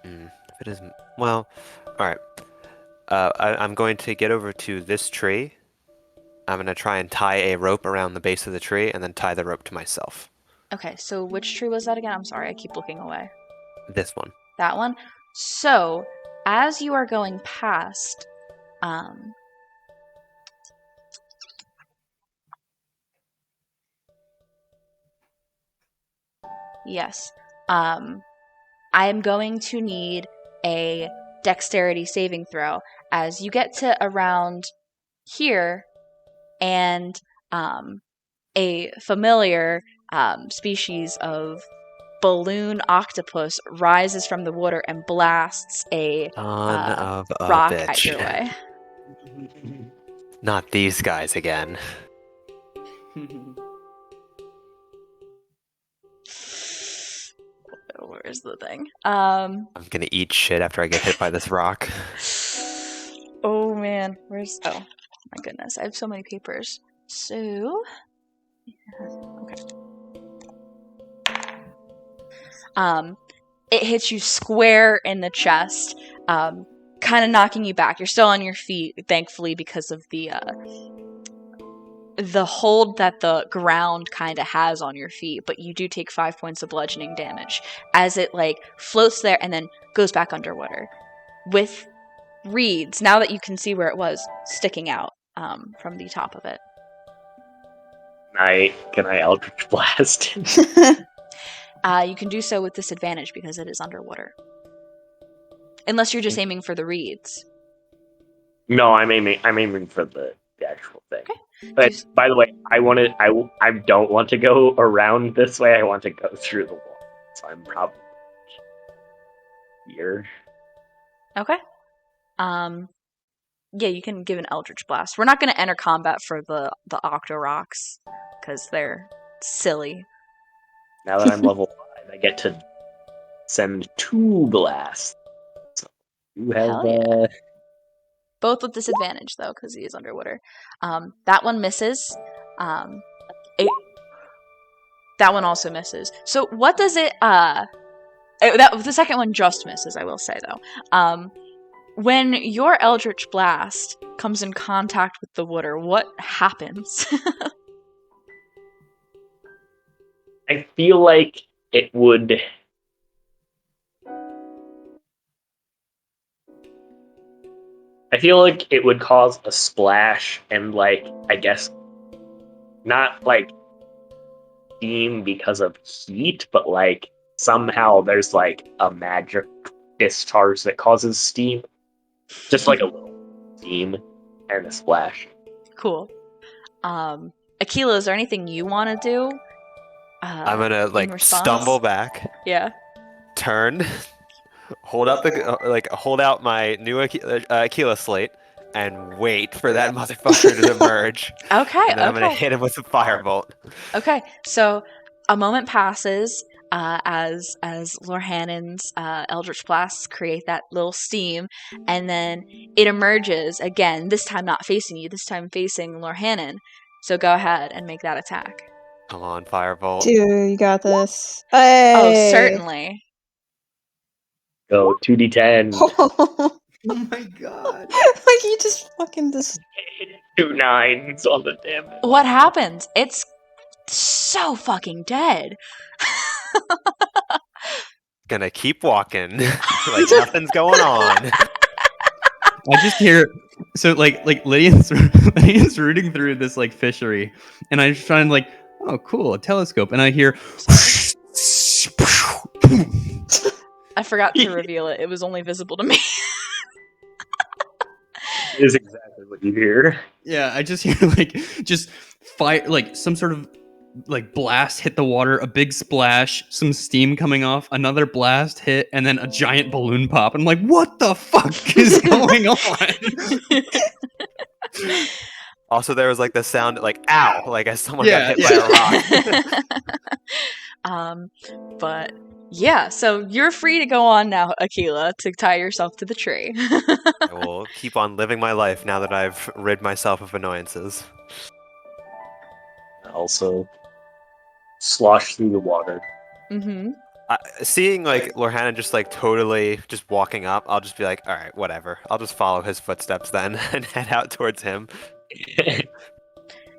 If it isn't, well, all right. I'm going to get over to this tree. I'm going to try and tie a rope around the base of the tree and then tie the rope to myself. Okay, so which tree was that again? I'm sorry, I keep looking away. This one. That one? So, as you are going past, yes, I am going to need a dexterity saving throw as you get to around here, and a familiar species of balloon octopus rises from the water and blasts a rock at your way. Not these guys again. Where's the thing? I'm gonna eat shit after I get hit by this rock. Oh man, oh my goodness, I have so many papers. So, okay. It hits you square in the chest, kind of knocking you back. You're still on your feet, thankfully, because of the hold that the ground kind of has on your feet, but you do take 5 points of bludgeoning damage as it floats there and then goes back underwater with reeds, now that you can see where it was, sticking out from the top of it. Can I Eldritch Blast? You can do so with disadvantage because it is underwater. Unless you're just aiming for the reeds. No, I'm aiming for the actual thing. Okay. But by the way, I don't want to go around this way. I want to go through the wall. So I'm probably here. Okay. Yeah, you can give an Eldritch Blast. We're not going to enter combat for the Octo Rocks because they're silly. Now that I'm level 5, I get to send 2 blasts. So you have Hell yeah. Both with disadvantage though, because he is underwater. That one misses. That one also misses. So what does it? The second one just misses. I will say though. When your Eldritch Blast comes in contact with the water, what happens? I feel like it would. I feel like it would cause a splash and, like, I guess, not like steam because of heat, but like somehow there's like a magic discharge that causes steam. Just like a little steam and a splash. Cool. Akila, is there anything you want to do? I'm gonna in response? stumble back, Yeah. turn, hold out my new Aquila slate, and wait for that motherfucker to emerge. Okay. And then I'm gonna hit him with a firebolt. Okay. So a moment passes as Lorhannon's Eldritch Blasts create that little steam, and then it emerges again. This time not facing you. This time facing Lorhannon. So go ahead and make that attack. Come on, firebolt. Dude, you got this. Hey. Oh, certainly. Go 2d10. Oh my god. like you just fucking just 2 9s on the damage. What happens? It's so fucking dead. Gonna keep walking like nothing's going on. I just hear like Lydian's rooting through this like fishery, and I just find like, oh cool, a telescope, and I hear I forgot to reveal it. It was only visible to me. It is exactly what you hear. Yeah, I just hear just fire, like some sort of like blast hit the water, a big splash, some steam coming off, another blast hit, and then a giant balloon pop. I'm like, what the fuck is going on? Also, there was like the sound like ow, like as someone got hit by a rock. But yeah, so you're free to go on now, Aquila, to tie yourself to the tree. I will keep on living my life now that I've rid myself of annoyances. Also, slosh through the water. Mm-hmm. Seeing like Lorhannon just like totally just walking up, I'll just be like, all right, whatever. I'll just follow his footsteps then and head out towards him.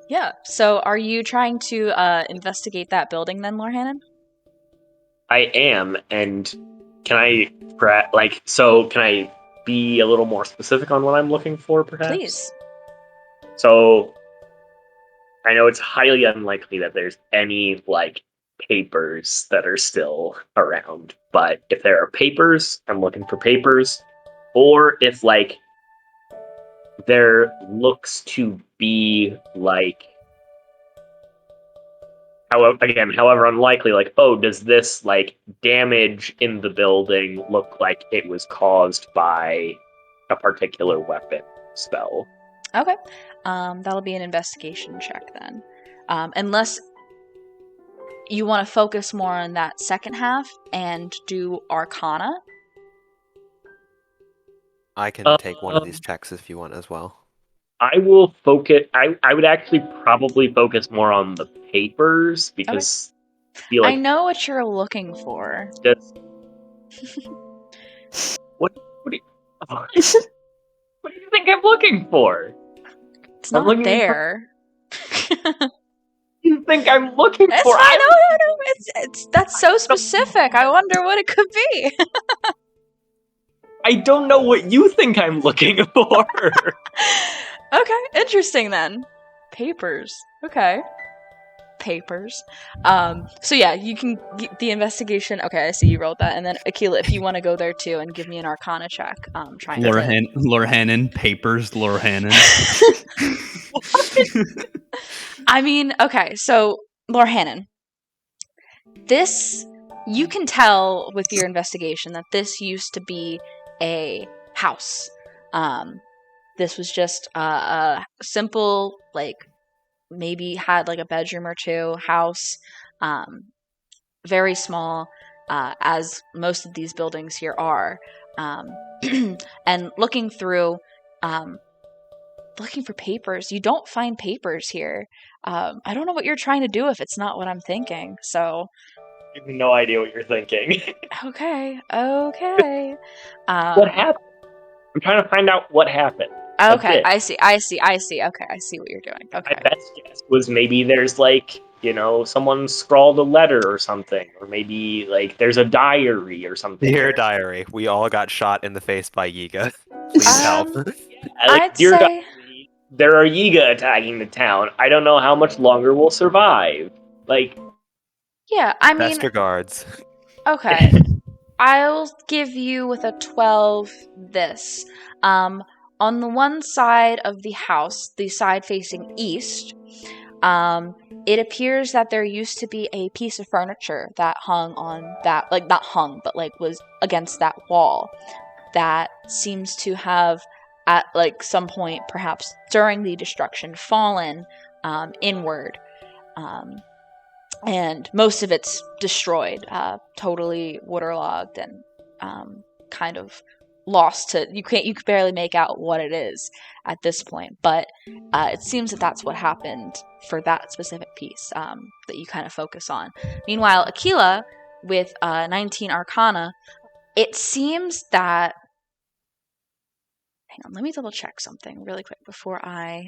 Yeah. So, are you trying to investigate that building then, Lorhannon? I am, and can I can I be a little more specific on what I'm looking for, perhaps? Please. So, I know it's highly unlikely that there's any, like, papers that are still around, but if there are papers, I'm looking for papers, or if, like, there looks to be, like, however unlikely, like, oh, does this, like, damage in the building look like it was caused by a particular weapon spell? Okay. That'll be an investigation check then. Unless you want to focus more on that second half and do Arcana. I can take one of these checks if you want as well. I will focus. I would actually probably focus more on the papers because I feel like I know what you're looking for. just what do you think I'm looking for? It's not there. You think I'm looking It's for? fine. No. It's that's so specific. I wonder what it could be. I don't know what you think I'm looking for. Okay, interesting then. Papers. Okay. papers. So yeah, you can get the investigation. Okay, I see you rolled that. And then Akila, if you want to go there too and give me an Arcana check, trying to. Lorhannon, papers, Lorhannon. I mean, okay, so Lorhannon, this, you can tell with your investigation that this used to be a house. This was just a simple, like, maybe had like a bedroom or two house, very small, as most of these buildings here are. And looking through, looking for papers, you don't find papers here. I don't know what you're trying to do if it's not what I'm thinking. So, I have no idea what you're thinking. okay. What happened? I'm trying to find out what happened. That's Okay, it. I see. Okay, I see what you're doing. My Okay. best guess was maybe there's like, someone scrawled a letter or something, or maybe like there's a diary or something. Dear there. diary, we all got shot in the face by Yiga. Please help. I'd Dear say- diary, there are Yiga attacking the town. I don't know how much longer we'll survive. Like, Yeah, I mean, Best regards. okay. I'll give you with a 12 this. On the one side of the house, the side facing east, it appears that there used to be a piece of furniture that hung on that, like, not hung, but like was against that wall, that seems to have at like some point, perhaps during the destruction, fallen inward. And most of it's destroyed, totally waterlogged and kind of lost to you can barely make out what it is at this point. But it seems that that's what happened for that specific piece that you kind of focus on. Meanwhile, Aquila with 19 Arcana, it seems that. Hang on, let me double check something really quick before I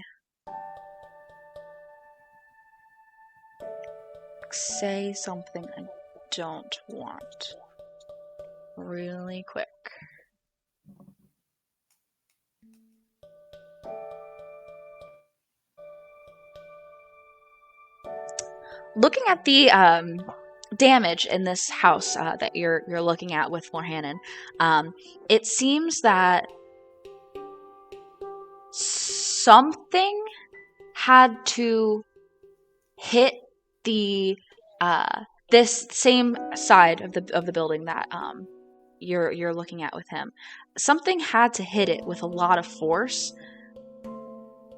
say something I don't want. Really quick. Looking at the damage in this house that you're looking at with Lorhannon, it seems that something had to hit the this same side of the building that you're looking at with him. Something had to hit it with a lot of force,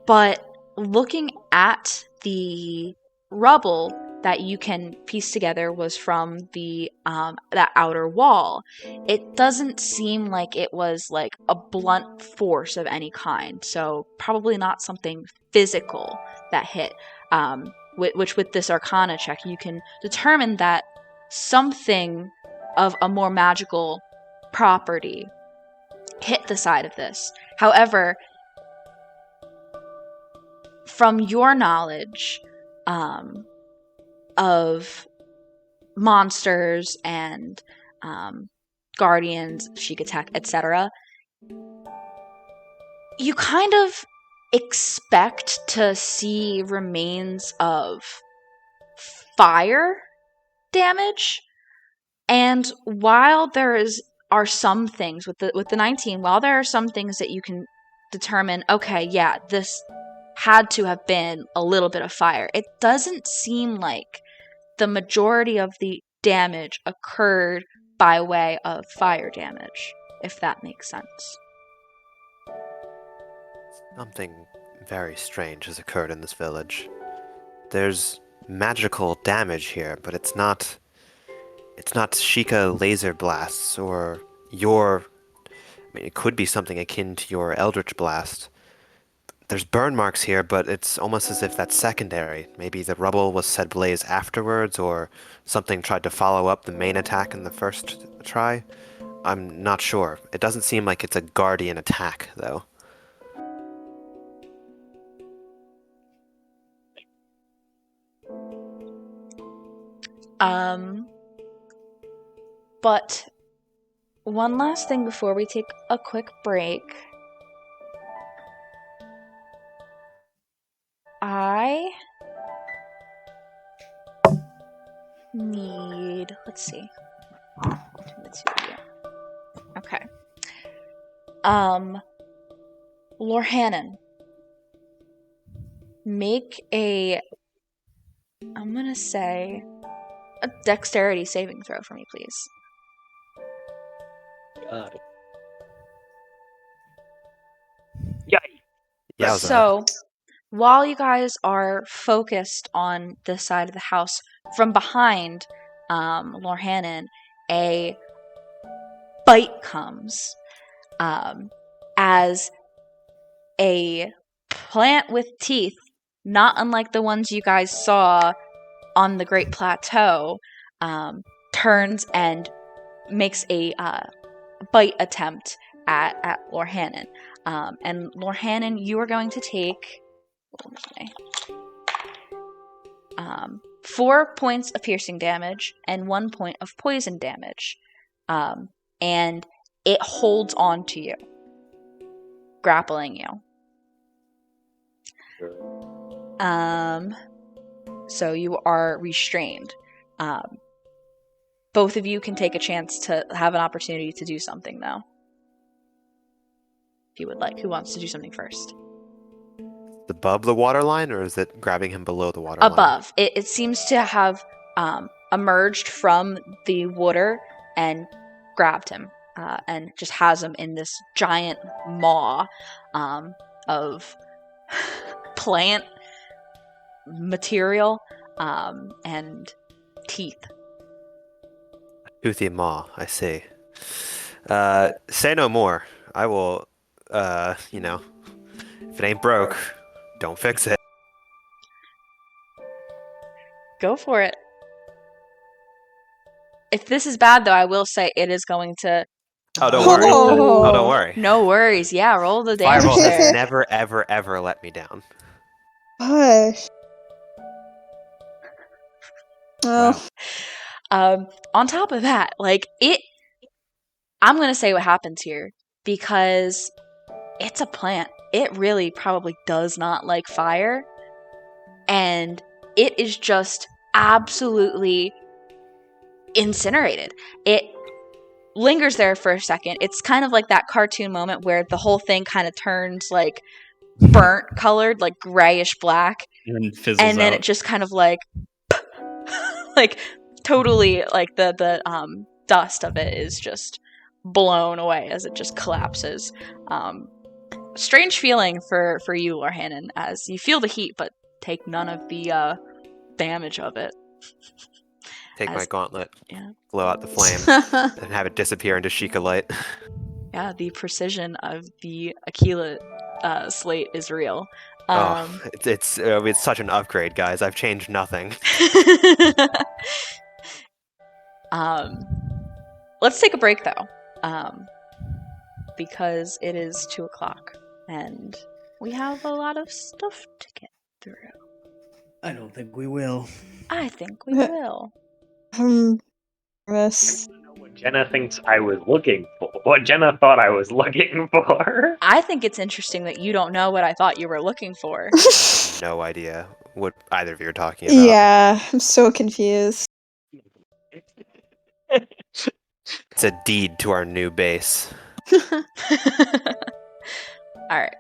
but looking at the rubble that you can piece together was from the that outer wall, it doesn't seem like it was like a blunt force of any kind. So probably not something physical that hit. Which with this Arcana check, you can determine that something of a more magical property hit the side of this. However, from your knowledge of monsters and guardians, Sheik attack, etc., you kind of expect to see remains of fire damage. And while are some things with the 19, while there are some things that you can determine, okay, yeah, this had to have been a little bit of fire, it doesn't seem like the majority of the damage occurred by way of fire damage, if that makes sense. Something very strange has occurred in this village. There's magical damage here, but it's not Sheikah laser blasts or it could be something akin to your Eldritch Blast. There's burn marks here, but it's almost as if that's secondary. Maybe the rubble was set ablaze afterwards, or something tried to follow up the main attack in the first try. I'm not sure. It doesn't seem like it's a guardian attack, though. But one last thing before we take a quick break. need. Let's see. Between the two of you. Okay. Lorhannon, make a. I'm gonna say a dexterity saving throw for me, please. God. Yeah. Yowza. So, while you guys are focused on this side of the house, from behind Lorhannon, a bite comes as a plant with teeth, not unlike the ones you guys saw on the Great Plateau, turns and makes a bite attempt at Lorhannon. And Lorhannon, you are going to take 4 points of piercing damage and 1 point of poison damage. And it holds on to you, grappling you. So you are restrained. Both of you can take a chance to have an opportunity to do something, though. If you would like. Who wants to do something first? Above the waterline, or is it grabbing him below the waterline? Above. It seems to have emerged from the water and grabbed him, and just has him in this giant maw of plant material and teeth. Toothy maw, I see. Say no more. I will, if it ain't broke, don't fix it. Go for it. If this is bad, though, I will say it is going to... Oh, don't worry. Oh. Oh, don't worry. No worries. Yeah, roll the damage Fireball has there. never, ever, ever let me down. Gosh. Oh. Wow. On top of that, I'm going to say what happens here, because it's a plant. It really probably does not like fire, and it is just absolutely incinerated. It lingers there for a second. It's kind of like that cartoon moment where the whole thing kind of turns like burnt colored, like grayish black, And fizzles and then out. it just kind of like totally like the dust of it is just blown away as it just collapses. Strange feeling for you, Lorhannon, as you feel the heat but take none of the damage of it. Take my gauntlet, Yeah. blow out the flame, and have it disappear into Sheikah light. Yeah, the precision of the Aquila slate is real. It's such an upgrade, guys. I've changed nothing. Let's take a break though, because it is 2:00 and we have a lot of stuff to get through. I don't think we will. I think we will. Yes. What Jenna thinks I was looking for. What Jenna thought I was looking for. I think it's interesting that you don't know what I thought you were looking for. No idea what either of you are talking about. Yeah, I'm so confused. It's a deed to our new base. All right.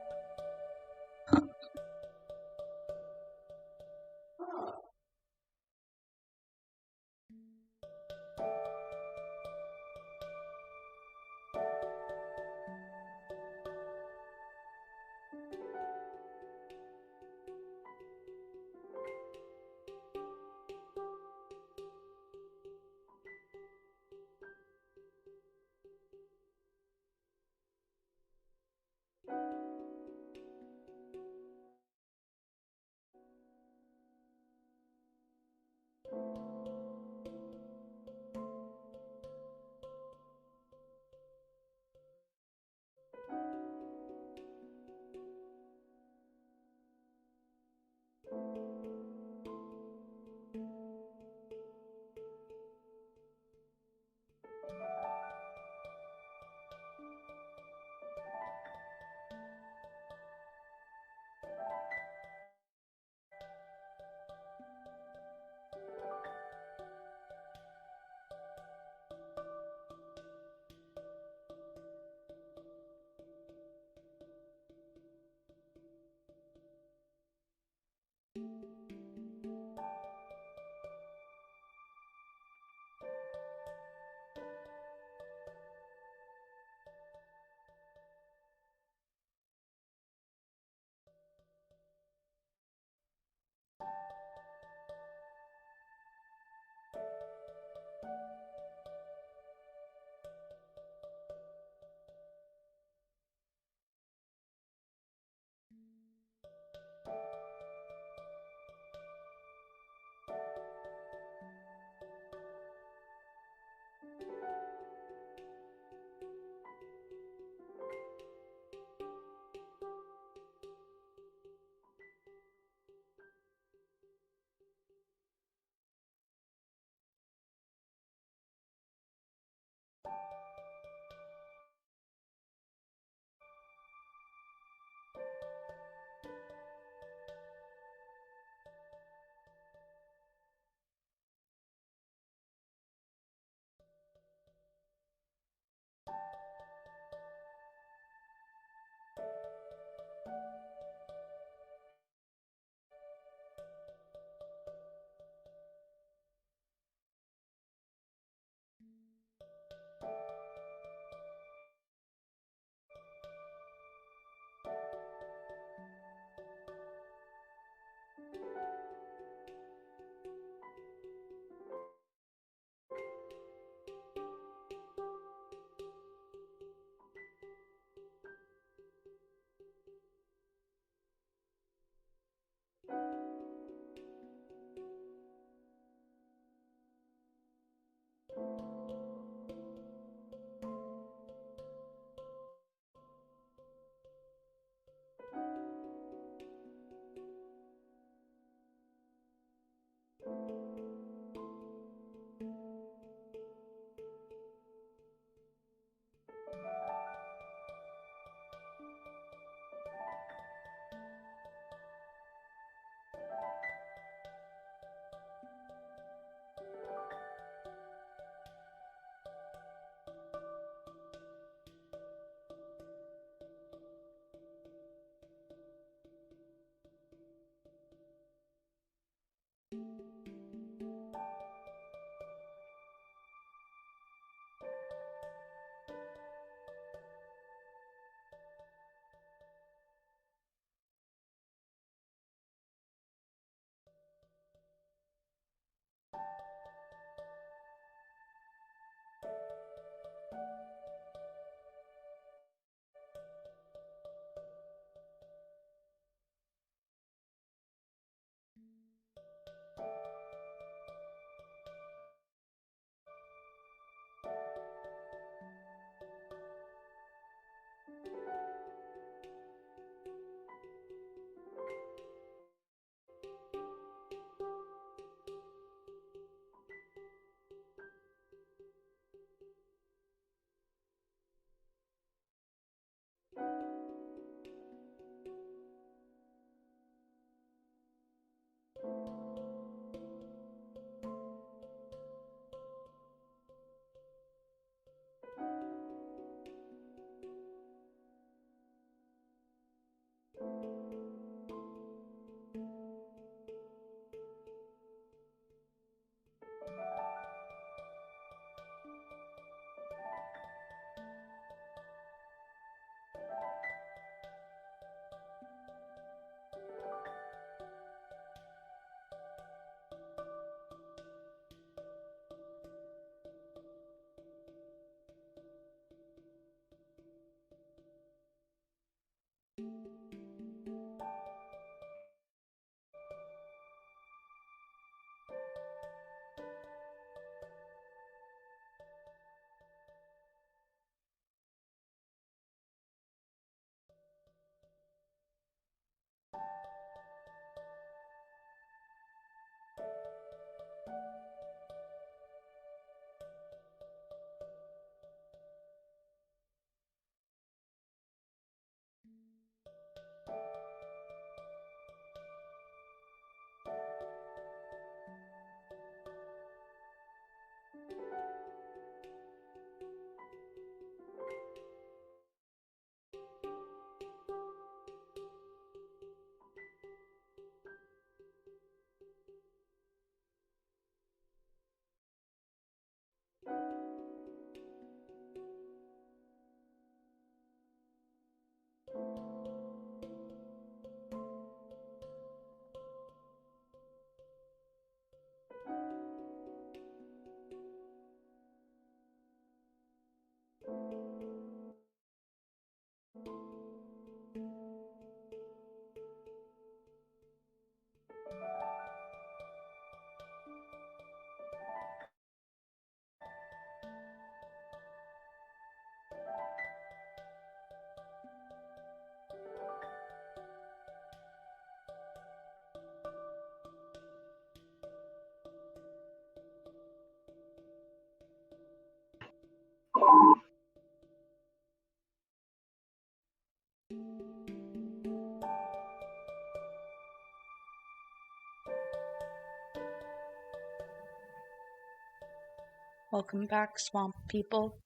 Welcome back, swamp people.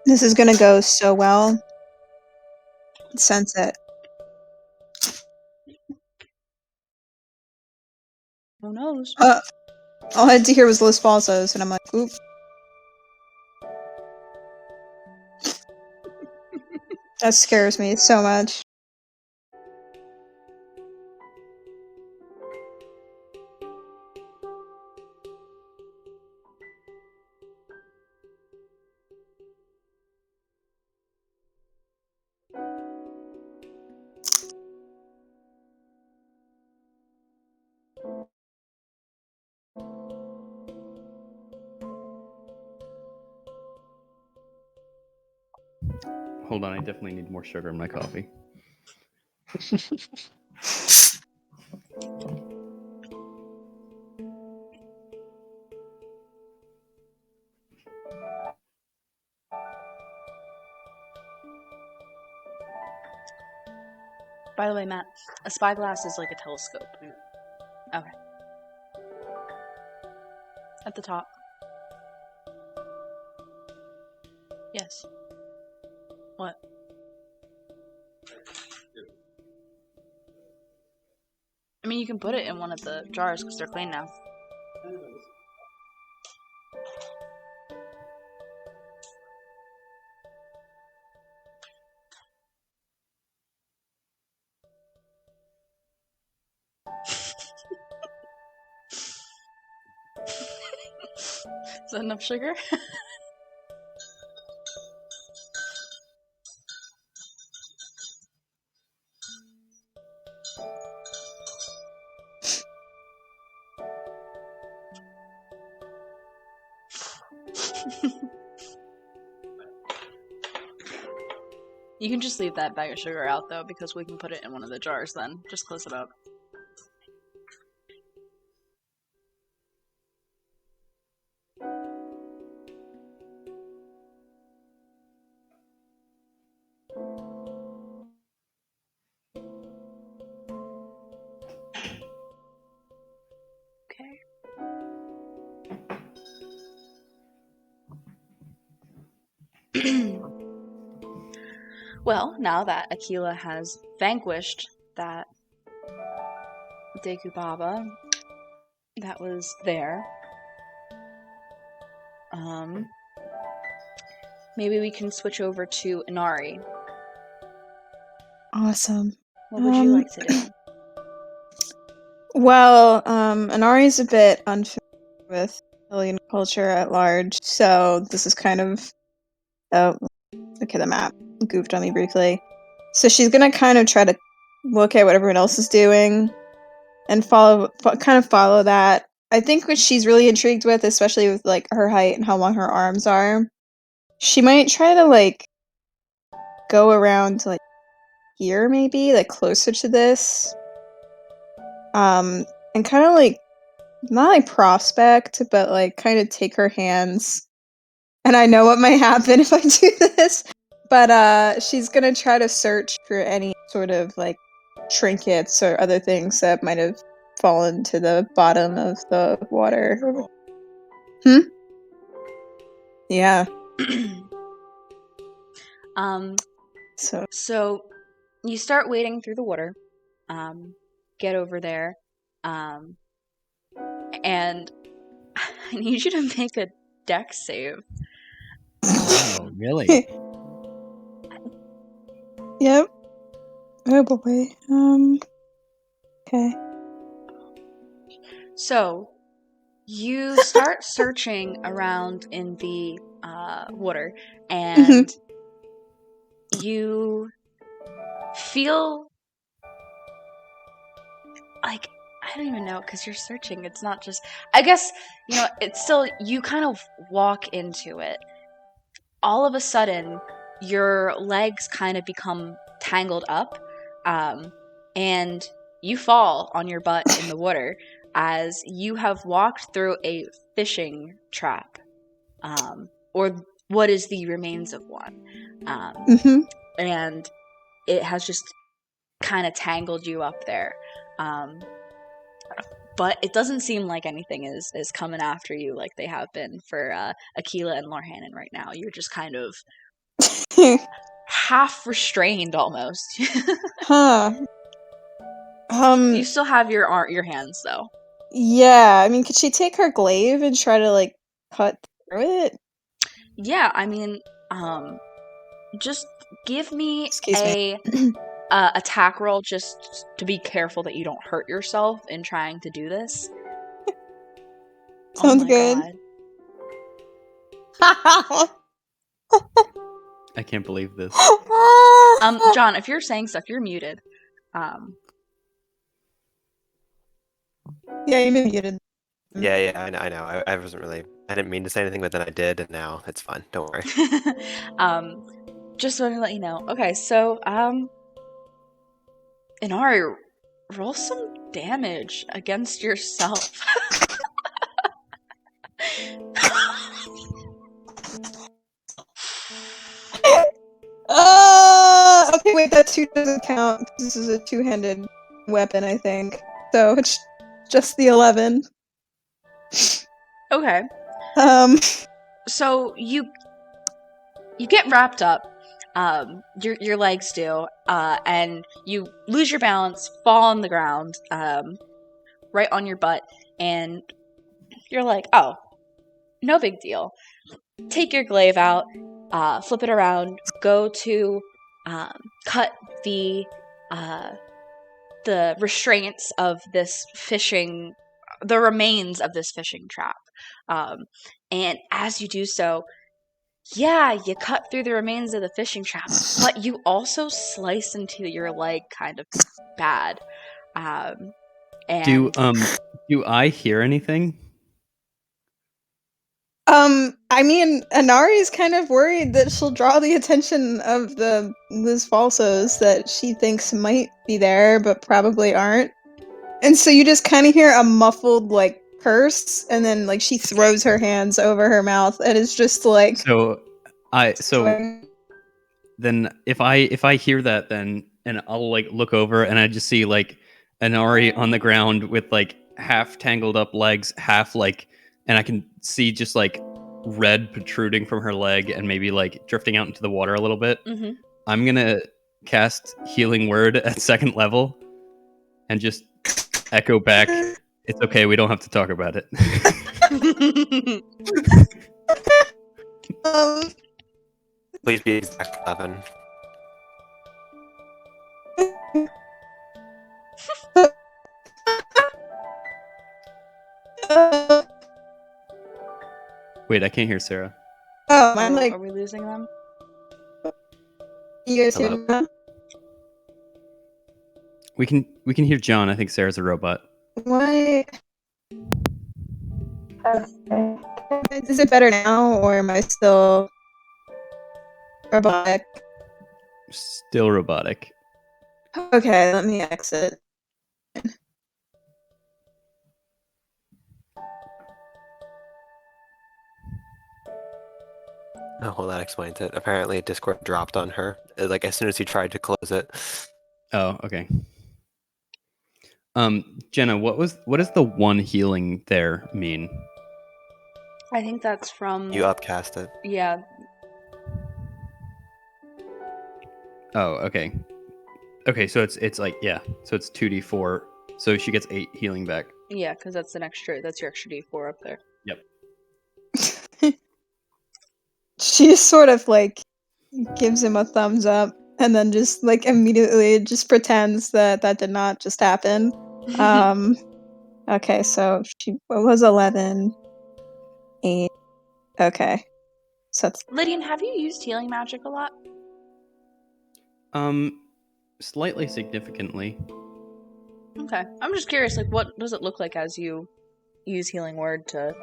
This is gonna go so well. Sense it. Who knows? All I had to hear was Los Falsos, and I'm like, oop. That scares me so much. Hold on, I definitely need more sugar in my coffee. By the way, Matt, a spyglass is like a telescope. Okay. At the top. Yes. What? I mean, you can put it in one of the jars because they're clean now. Is that enough sugar? You can just leave that bag of sugar out though, because we can put it in one of the jars then. Just close it up. Okay. Well, now that Aquila has vanquished that Deku Baba that was there, maybe we can switch over to Inari. Awesome. What would you like to do? Well, Anari's a bit unfamiliar with alien culture at large, so this is kind of... Oh, okay, the map goofed on me briefly. So she's gonna kind of try to look at what everyone else is doing and follow that. I think what she's really intrigued with, especially with like her height and how long her arms are, she might try to like go around to like here, maybe like closer to this, and kind of like not like prospect, but like kind of take her hands. And I know what might happen if I do this, but she's gonna try to search for any sort of like trinkets or other things that might have fallen to the bottom of the water. Yeah. So you start wading through the water, get over there, and I need you to make a dex save. Oh, really? Yep. Oh boy. Okay. So you start searching around in the water, and you feel like, I don't even know, because you're searching. It's not just, I guess, it's still, you kind of walk into it. All of a sudden, your legs kind of become tangled up, and you fall on your butt in the water as you have walked through a fishing trap, or what is the remains of one. And it has just kind of tangled you up there. But it doesn't seem like anything is coming after you like they have been for Aquila and Lorhanan right now. You're just kind of half restrained almost. Huh. You still have your hands though. Yeah, I mean, could she take her glaive and try to, like, cut through it? Yeah, I mean, just give me Excuse a attack roll just to be careful that you don't hurt yourself in trying to do this. Sounds oh my good. God. I can't believe this. John, if you're saying stuff, you're muted. Yeah, you've been muted. Yeah, I know. I wasn't really. I didn't mean to say anything, but then I did, and now it's fine. Don't worry. Just wanted to let you know. Okay, so Inari, roll some damage against yourself. Okay, wait, that 2 doesn't count. This is a 2-handed weapon, I think. So it's just the 11. Okay. So you get wrapped up. Your legs do, and you lose your balance, fall on the ground, right on your butt, and you're like, oh, no big deal. Take your glaive out, flip it around, go to cut the restraints of this fishing, the remains of this fishing trap. And as you do so, yeah, you cut through the remains of the fishing trap, but you also slice into your leg kind of bad. And Do I hear anything? I mean, Anari's kind of worried that she'll draw the attention of the Liz Falsos that she thinks might be there, but probably aren't. And so you just kind of hear a muffled, like, curse, and then, like, she throws her hands over her mouth, and it's just like... So then if I hear that, then, and I'll, like, look over, and I just see, like, Inari on the ground with, like, half tangled up legs, half, like, and I can see just, like, red protruding from her leg and maybe, like, drifting out into the water a little bit. Mhm. I'm gonna cast Healing Word at 2nd level and just echo back, it's okay, we don't have to talk about it. Please be exact 11. Wait, I can't hear Sarah. Oh, I'm like... Are we losing them? You guys Hello? hear me? We can hear John. I think Sarah's a robot. Why? Okay. Is it better now, or am I still robotic? Still robotic. Okay, let me exit. Oh, well, that explains it. Apparently, Discord dropped on her. Like, as soon as he tried to close it. Oh, okay. Jenna, what does the 1 healing there mean? I think that's from... You upcast it. Yeah. Oh, okay. Okay, so it's like, yeah. So it's 2d4. So she gets 8 healing back. Yeah, because that's your extra D4 up there. Yep. She just sort of, like, gives him a thumbs up, and then just, like, immediately just pretends that that did not just happen. Okay, so she was 11. 8. Okay. So that's... Lydian, have you used healing magic a lot? Slightly significantly. Okay. I'm just curious, like, what does it look like as you use Healing Word to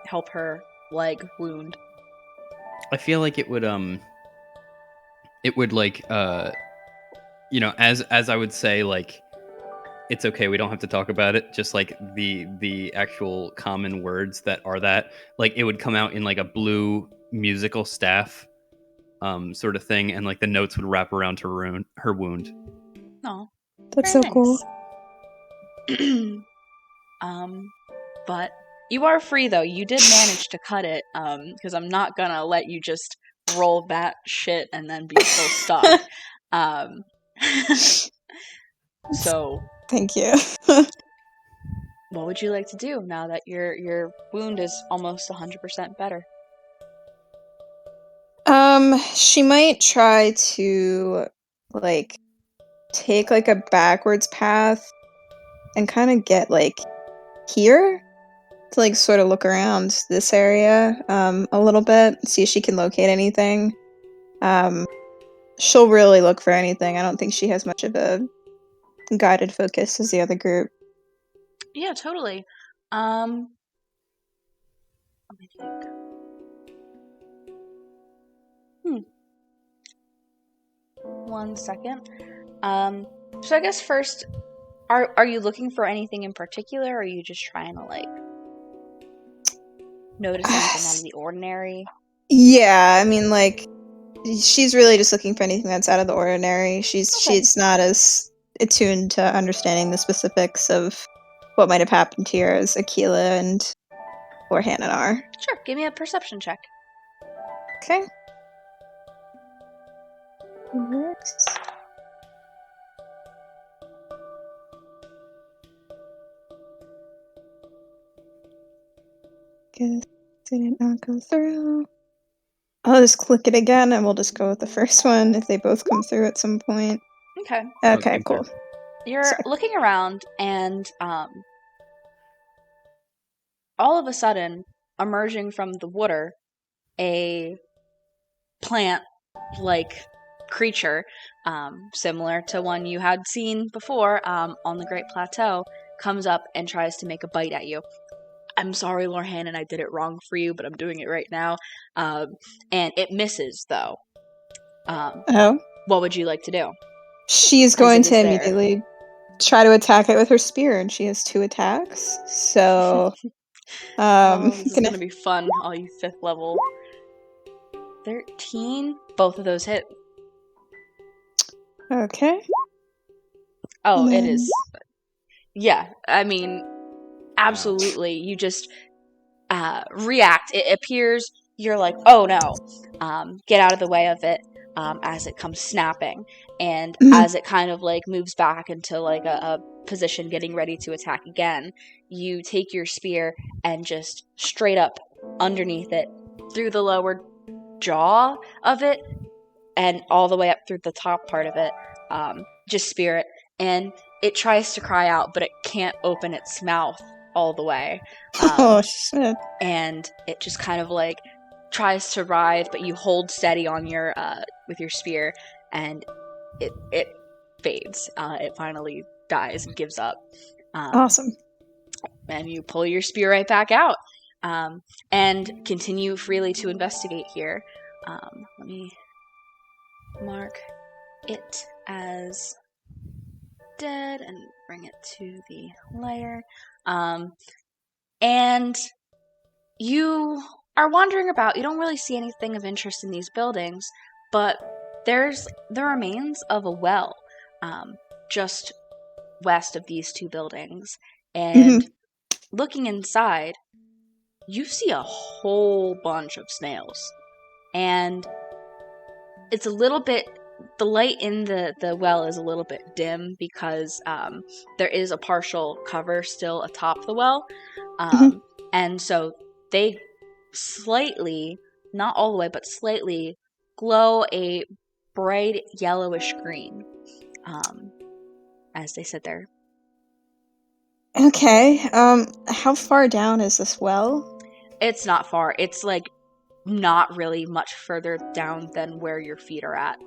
help her leg wound? I feel like it would like you know, as I would say, like, it's okay, we don't have to talk about it, just like the actual common words that are that, like, it would come out in like a blue musical staff sort of thing, and like the notes would wrap around her wound. Oh, That's very so cool. nice. But you are free though. You did manage to cut it. Because I'm not gonna let you just roll that shit and then be still stuck. Um, so Thank you. what would you like to do now that your wound is almost 100% better? She might try to like take like a backwards path and kind of get like here to like sort of look around this area a little bit, see if she can locate anything. She'll really look for anything. I don't think she has much of a guided focus as the other group. Yeah, totally. Let me think. One second. So I guess first, are you looking for anything in particular, or are you just trying to like notice anything out of the ordinary? Yeah, I mean, like, she's really just looking for anything that's out of the ordinary. She's Okay. not as attuned to understanding the specifics of what might have happened here as Aquila and or Hannah are. Sure, give me a perception check. Okay. Works. Guess it did not go through. I'll just click it again and we'll just go with the first one if they both come through at some point. Okay. Okay, cool. You're Sorry. looking around, and all of a sudden, emerging from the water, a plant-like creature, similar to one you had seen before on the Great Plateau, comes up and tries to make a bite at you. I'm sorry, Lorhan, and I did it wrong for you, but I'm doing it right now. And it misses, though. Oh. What would you like to do? She's As going it to is there. immediately try to attack it with her spear, and she has 2 attacks. So, Oh, this is gonna- gonna be fun, all you 5th level. 13? Both of those hit. Okay. Oh, And it then- is. Yeah, I mean, absolutely. You just react. It appears you're like, oh no, get out of the way of it as it comes snapping. And as it kind of like moves back into like a position getting ready to attack again, you take your spear and just straight up underneath it, through the lower jaw of it, and all the way up through the top part of it, just spear it. And it tries to cry out, but it can't open its mouth all the way. Oh, shit. And it just kind of like tries to writhe, but you hold steady on your with your spear, and it fades. It finally dies and gives up. Awesome. And you pull your spear right back out, and continue freely to investigate here. Let me mark it as dead and bring it to the layer. And you are wandering about. You don't really see anything of interest in these buildings, but there's the remains of a well just west of these 2 buildings. And looking inside, you see a whole bunch of snails. And it's a little bit, the light in the well is a little bit dim because there is a partial cover still atop the well. And so they slightly, not all the way, but slightly glow a bright yellowish green as they sit there. Okay. How far down is this well? It's not far. It's like not really much further down than where your feet are at.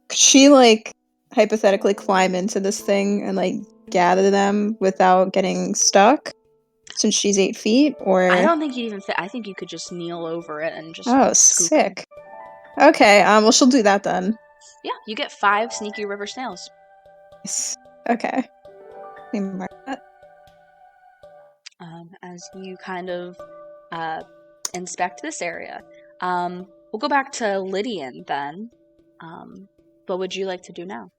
Could she, like, hypothetically climb into this thing and, like, gather them without getting stuck? Since she's 8 feet, or... I don't think you'd even fit. I think you could just kneel over it and just Oh, scoop 'em. sick. Okay, well, she'll do that then. Yeah, you get 5 sneaky river snails. Yes. Okay. Let me mark that. As you kind of inspect this area. We'll go back to Lydian then. What would you like to do now?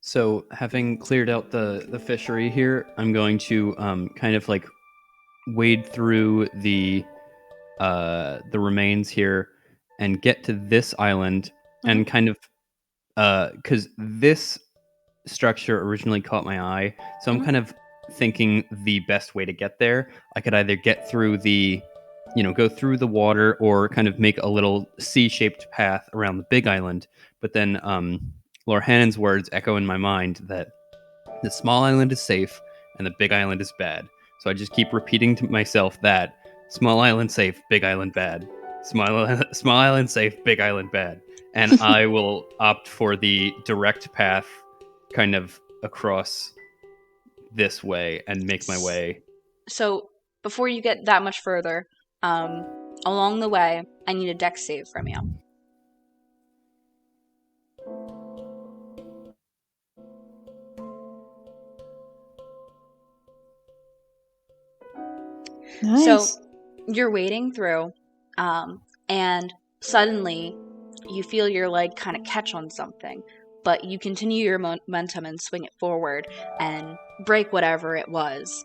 So, having cleared out the fishery here, I'm going to kind of like wade through the remains here and get to this island and kind of because this structure originally caught my eye, so I'm kind of thinking the best way to get there. I could either get through go through the water, or kind of make a little C-shaped path around the big island. But then Lord Hannon's words echo in my mind that the small island is safe and the big island is bad. So I just keep repeating to myself that small island safe, big island bad. Small island safe, big island bad. And I will opt for the direct path kind of across this way and make my way. So before you get that much further, along the way, I need a dex save from you. Nice. So you're wading through, and suddenly you feel your leg kind of catch on something, but you continue your momentum and swing it forward and break whatever it was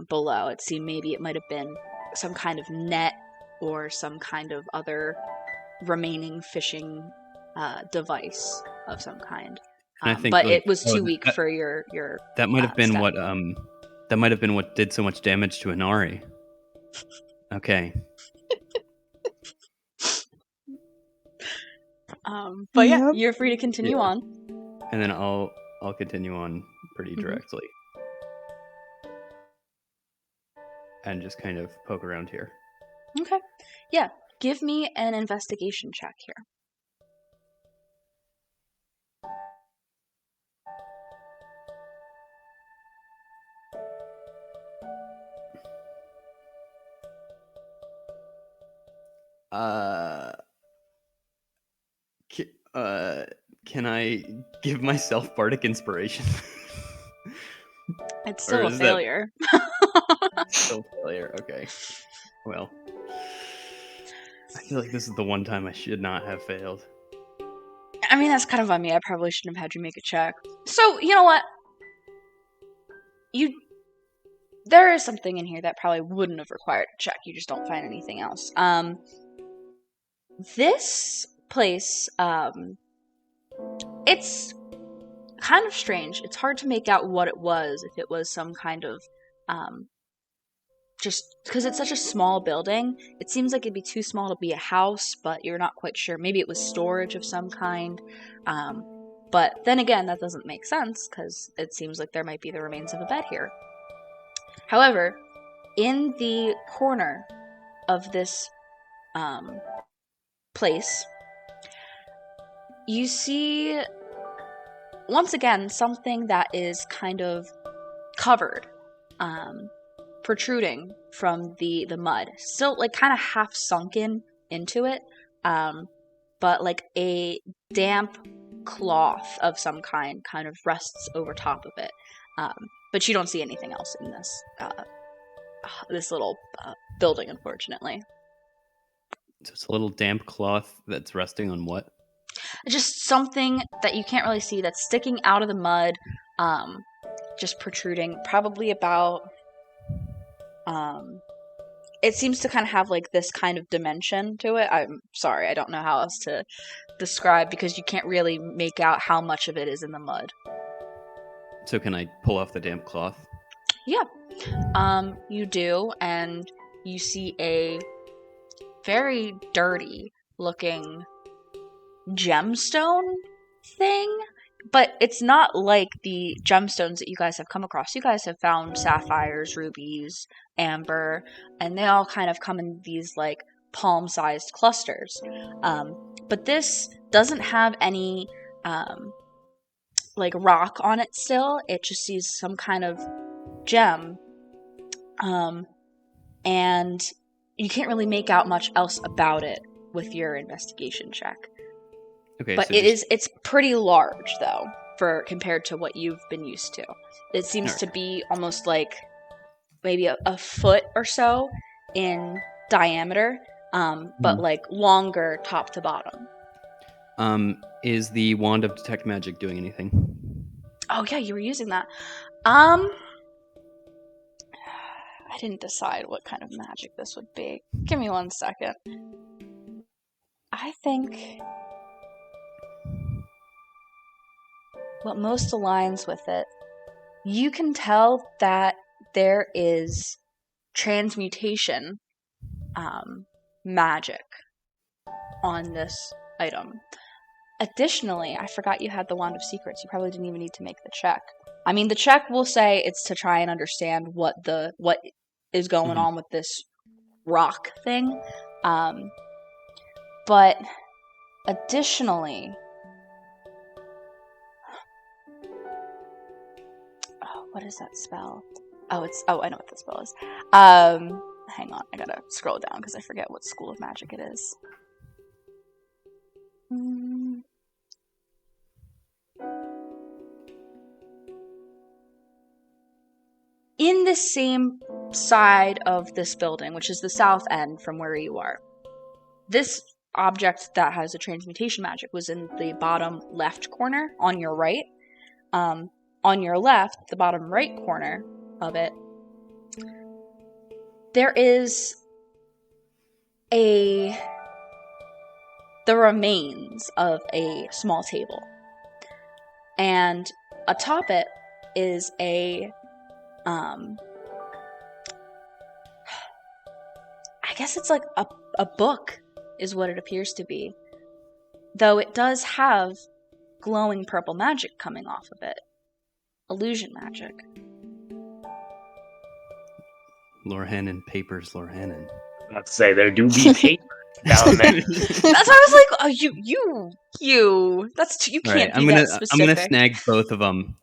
below. It seemed maybe it might have been some kind of net or some kind of other remaining fishing device of some kind. And I think, but like, it was too weak for your that might have been step. what did so much damage to Inari. Okay. But yeah, Yep. you're free to continue on. And then I'll continue on pretty directly. And just kind of poke around here. Okay. Yeah. Give me an investigation check here. Can I give myself bardic inspiration? It's still a failure. Still a failure. Okay. Well, I feel like this is the one time I should not have failed. I mean, that's kind of on me. I probably shouldn't have had you make a check. So, you know what? There is something in here that probably wouldn't have required a check. You just don't find anything else. This place, it's kind of strange. It's hard to make out what it was, if it was some kind of, just because it's such a small building, it seems like it'd be too small to be a house, but you're not quite sure. Maybe it was storage of some kind. But then again, that doesn't make sense, because it seems like there might be the remains of a bed here. However, in the corner of this place, you see, once again, something that is kind of covered, protruding from the mud. Still, like, kind of half sunken into it, but like a damp cloth of some kind of rests over top of it. But you don't see anything else in this little building, unfortunately. So it's a little damp cloth that's resting on what? Just something that you can't really see that's sticking out of the mud, just protruding, probably about, it seems to kind of have like this kind of dimension to it. I'm sorry, I don't know how else to describe, because you can't really make out how much of it is in the mud. So can I pull off the damp cloth? Yeah. You do, and you see a very dirty looking gemstone thing, but it's not like the gemstones that you guys have come across. You guys have found sapphires, rubies, amber, and they all kind of come in these like palm-sized clusters. But this doesn't have any like rock on it still. It just sees some kind of gem. And you can't really make out much else about it with your investigation check. Okay, but so it's pretty large though, for compared to what you've been used to. It seems to be almost like maybe a foot or so in diameter, but like longer top to bottom. Is the wand of detect magic doing anything? Oh yeah, you were using that. I didn't decide what kind of magic this would be. Give me 1 second. I think what most aligns with it, you can tell that there is transmutation magic on this item. Additionally, I forgot you had the Wand of Secrets. You probably didn't even need to make the check. I mean, the check will say it's to try and understand what is going on with this rock thing. But additionally, what is that spell? I know what the spell is. Hang on, I gotta scroll down because I forget what school of magic it is. In the same side of this building, which is the south end from where you are, this object that has a transmutation magic was in the bottom left corner on your right. On your left, the bottom right corner of it, there is the remains of a small table. And atop it is I guess it's like a book is what it appears to be. Though it does have glowing purple magic coming off of it. Illusion magic. Lorhannon papers, Lorhannon. Not to say there do be papers down there. That's why I was like, oh, you. That's you can't Right, be that specific. I'm gonna snag both of them.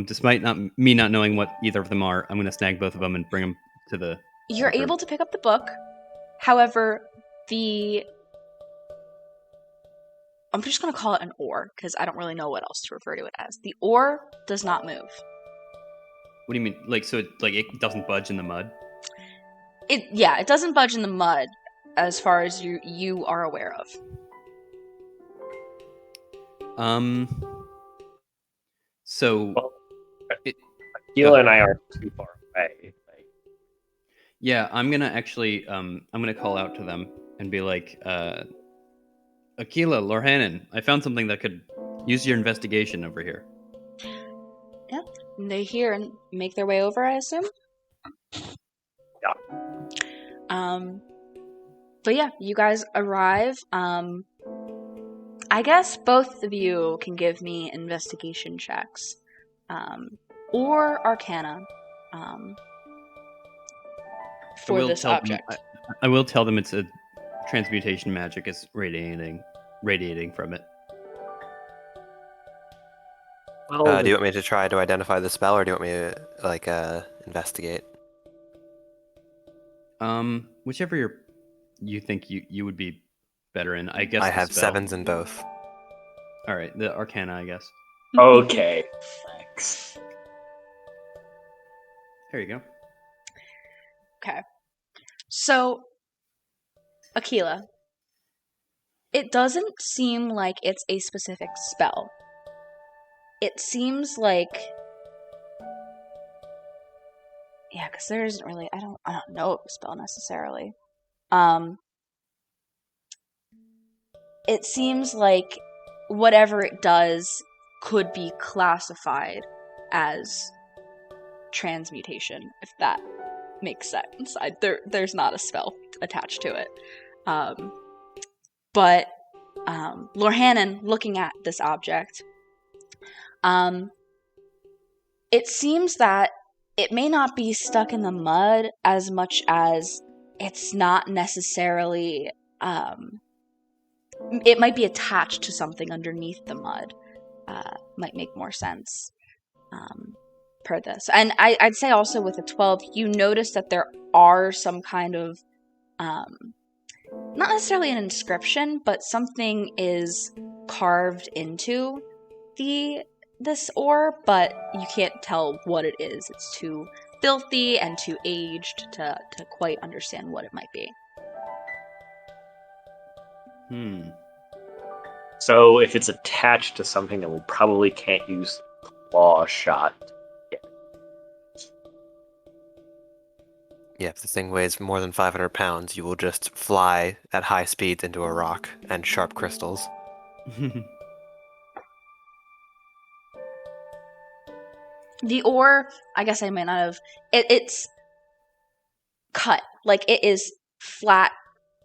Despite me not knowing what either of them are, I'm gonna snag both of them and bring them to the. You're able to pick up the book. However, I'm just gonna call it an ore because I don't really know what else to refer to it as. The ore does not move. What do you mean? Like, so it doesn't budge in the mud? It doesn't budge in the mud as far as you are aware of. So Akila and I are too far away. Yeah, I'm gonna actually I'm gonna call out to them and be like, Akila, Lorhannon, I found something that could use your investigation over here. Yeah, and they hear and make their way over, I assume. Yeah. But yeah, you guys arrive. I guess both of you can give me investigation checks, or Arcana, for this object. I will tell them it's a transmutation magic is radiating from it. Well, Do you want me to try to identify the spell, or do you want me to investigate? Whichever you think you would be better in. I guess I the have spell. 7s in both. All right, the Arcana, I guess. Okay, thanks. There you go. Okay. So, Akila, it doesn't seem like it's a specific spell. It seems like, yeah, because there isn't really. I don't know of a spell necessarily. It seems like whatever it does could be classified as transmutation, if that makes sense. There's not a spell attached to it. But Lorhannon, looking at this object, it seems that it may not be stuck in the mud as much as it's not necessarily... it might be attached to something underneath the mud. Might make more sense per this. And I'd say also with a 12, you notice that there are some kind of, not necessarily an inscription, but something is carved into this ore, but you can't tell what it is. It's too filthy and too aged to quite understand what it might be. So if it's attached to something, then we probably can't use claw shot. Yeah, if the thing weighs more than 500 pounds, you will just fly at high speeds into a rock and sharp crystals. The ore, I guess I might not have. It's cut. Like, it is flat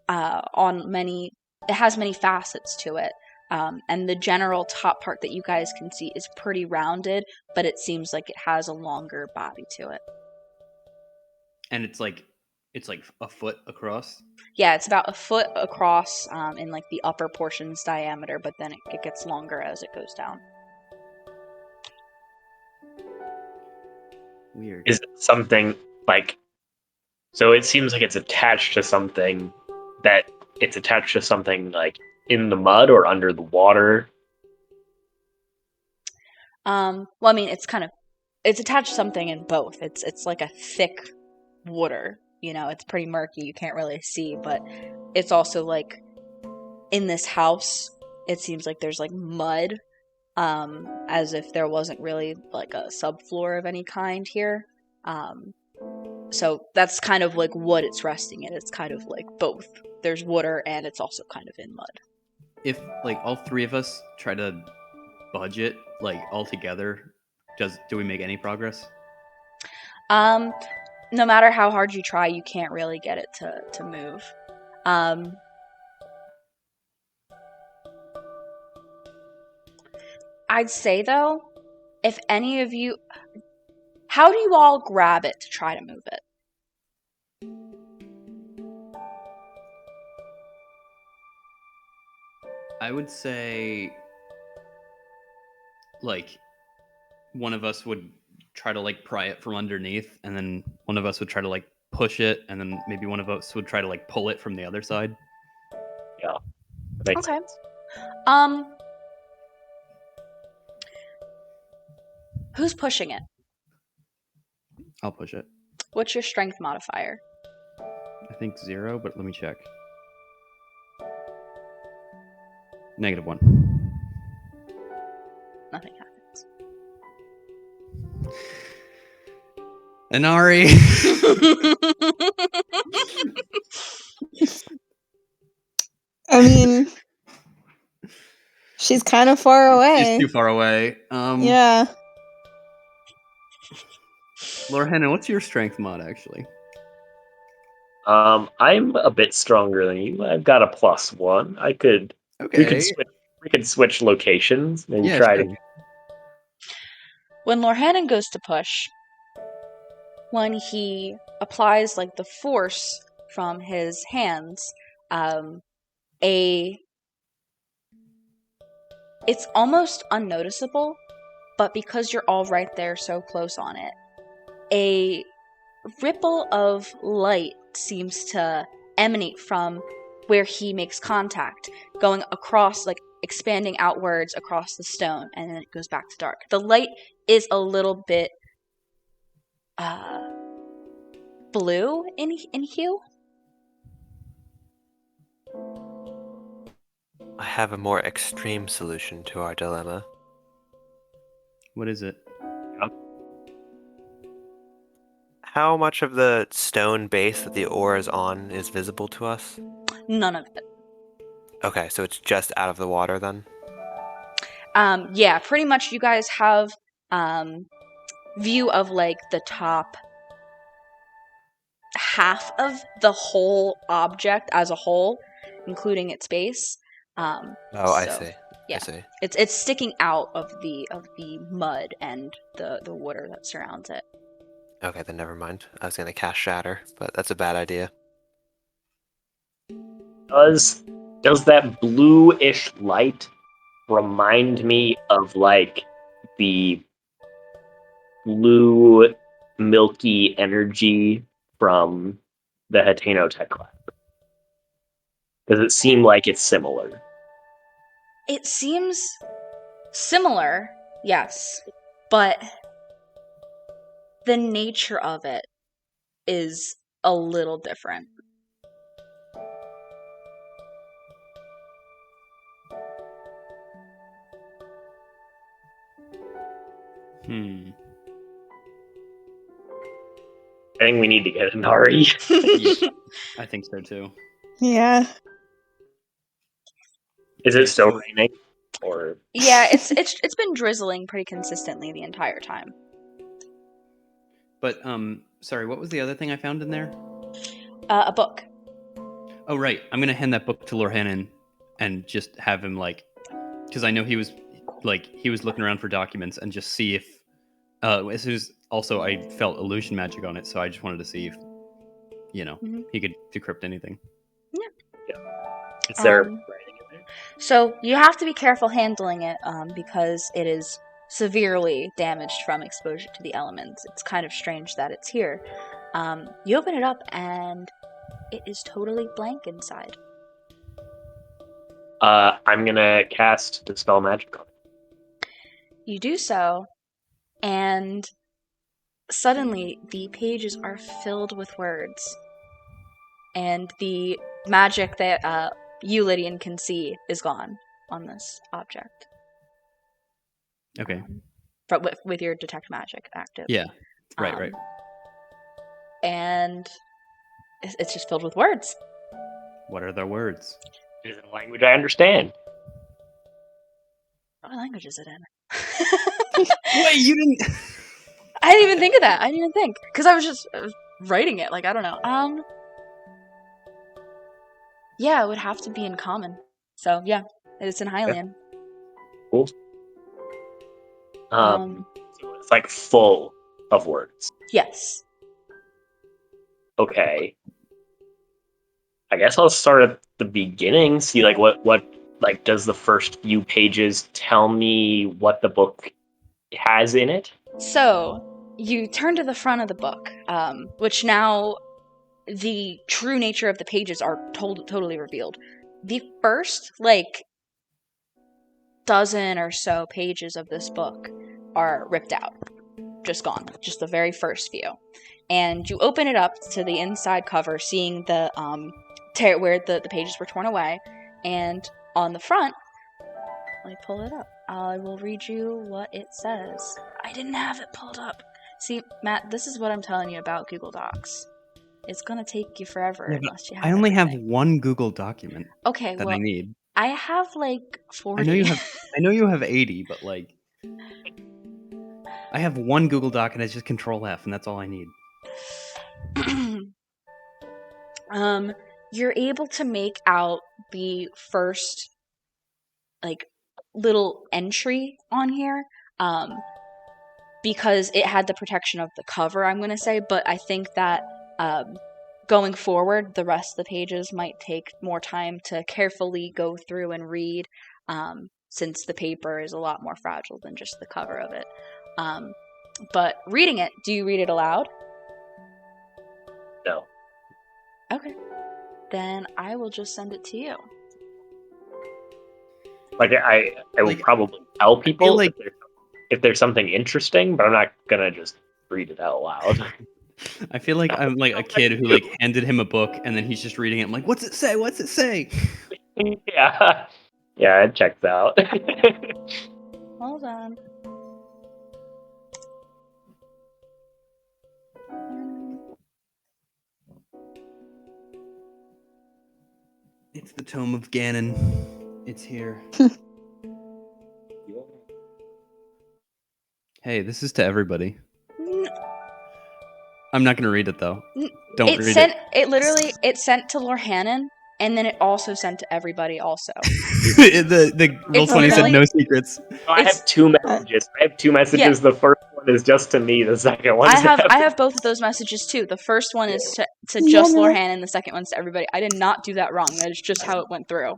on many. It has many facets to it. And the general top part that you guys can see is pretty rounded, but it seems like it has a longer body to it. And it's like a foot across. Yeah, it's about a foot across in like the upper portion's diameter, but then it gets longer as it goes down. Weird. Is it something like? So it seems like it's attached to something like in the mud or under the water. Well, I mean, it's attached to something in both. It's like a thick water. It's pretty murky. You can't really see, but it's also like in this house. It seems like there's like mud, as if there wasn't really like a subfloor of any kind here. So that's kind of like what it's resting in. It's kind of like both. There's water and it's also kind of in mud. If like all three of us try to budget like all together, do we make any progress? No matter how hard you try, you can't really get it to move. I'd say though, if any of you, how do you all grab it to try to move it? I would say like one of us would try to like pry it from underneath, and then one of us would try to like push it, and then maybe one of us would try to like pull it from the other side. Yeah, that makes Okay. sense. Who's pushing it? I'll push it. What's your strength modifier? I think 0, but let me check. -1. Nothing happens. Inari. I mean, she's kind of far away. She's too far away. Yeah. Laura Henna, what's your strength mod actually? I'm a bit stronger than you. I've got a +1. Okay. We could switch locations and Yeah, try sure. to. When Lorhannen goes to push, when he applies like the force from his hands, it's almost unnoticeable, but because you're all right there so close on it, a ripple of light seems to emanate from where he makes contact, going across, like expanding outwards across the stone, and then it goes back to dark. The light is a little bit blue in hue. I have a more extreme solution to our dilemma. What is it? How much of the stone base that the ore is on is visible to us? None of it. Okay, so it's just out of the water then? Yeah, pretty much you guys have view of like the top half of the whole object as a whole, including its base. I see. Yeah, I see. it's sticking out of the mud and the water that surrounds it. Okay, then never mind. I was gonna cast Shatter, but that's a bad idea. Does that bluish light remind me of like the blue milky energy from the Hateno Tech Lab? Does it seem like it's similar? It seems similar, yes, but the nature of it is a little different. Hmm. I think we need to get an Nari. Yeah, I think so too. Yeah. Is Okay, it still so- raining? Or Yeah, it's been drizzling pretty consistently the entire time. But sorry, what was the other thing I found in there? A book. Oh right, I'm gonna hand that book to Lorhannon and just have him because I know he was looking around for documents and just see if as soon as also I felt illusion magic on it, so I just wanted to see if Mhm. he could decrypt anything. is there Um, writing in there? So you have to be careful handling it because it is severely damaged from exposure to the elements. It's kind of strange that it's here. You open it up and it is totally blank inside. I'm gonna cast Dispel Magic on it. You do so, and suddenly the pages are filled with words. And the magic that you, Lydian, can see is gone on this object. Okay. But with your detect magic active. Yeah. Right. And it's just filled with words. What are the words? It is in a language I understand. What language is it in? Wait, you didn't. I didn't even think of that. I didn't even think. Because I was writing it. Like, I don't know. Yeah, it would have to be in common. So, yeah, it's in Hylian. Cool. So it's like full of words. Yes. Okay. I guess I'll start at the beginning. See, like, what like does the first few pages tell me what the book has in it? So, you turn to the front of the book, which now the true nature of the pages are totally revealed. The first, dozen or so pages of this book are ripped out. Just gone. Just the very first few. And you open it up to the inside cover, seeing the where the pages were torn away. And on the front, let me pull it up. I will read you what it says. I didn't have it pulled up. See, Matt, this is what I'm telling you about Google Docs. It's gonna take you forever unless you have I only have everything. one Google document Okay, that well, I need. I have 40. I know you have 80, but I have one Google Doc and it's just Control F, and that's all I need. You're able to make out the first little entry on here because it had the protection of the cover, I'm going to say, but I think that going forward the rest of the pages might take more time to carefully go through and read since the paper is a lot more fragile than just the cover of it. But reading it, do you read it aloud? No. Okay. Then I will just send it to you. Like I would Like, probably tell people like- if there's something interesting, but I'm not gonna just read it out loud. I feel like I'm like a kid who handed him a book and then he's just reading it. I'm like, what's it say? What's it say? Yeah, it checks out. Hold on. It's the Tome of Ganon. It's here. Hey, this is to everybody. I'm not gonna read it though. Don't read it. It sent to Lorhannon, and then it also sent to everybody also. the Roll20 said really- no secrets. I have two messages. Yeah. The first one is just to me. The second one is I have both of those messages too. The first one is to just Lorhannon, the second one's to everybody. I did not do that wrong. That is just how it went through.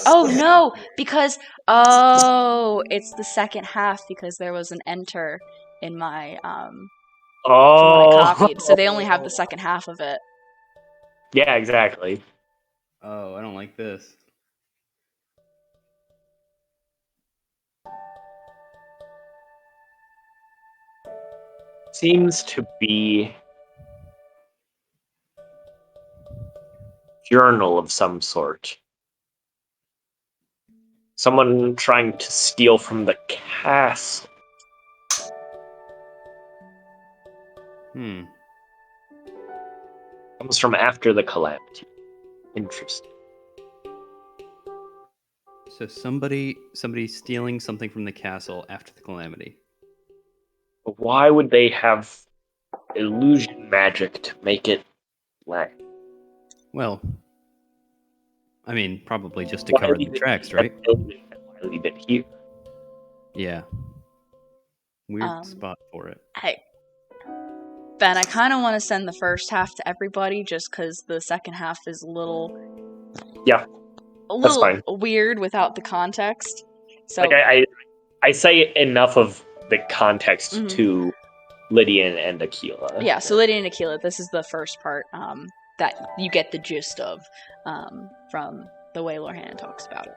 Oh no, because it's the second half because there was an enter in my what I copied, so they only have the second half of it. Yeah, exactly. Oh, I don't like this. Seems to be journal of some sort. Someone trying to steal from the castle. Comes from after the calamity. Interesting. So somebody stealing something from the castle after the calamity. But why would they have illusion magic to make it black? Well, I mean, probably just to cover the tracks, right? Why leave it here? Yeah. Weird spot for it. Hey, Ben, I kind of want to send the first half to everybody just because the second half is a little fine. weird without the context. So, like I say enough of the context to Lydia and Aquila. Yeah, so Lydia and Aquila, this is the first part that you get the gist of from the way Lorhan talks about it.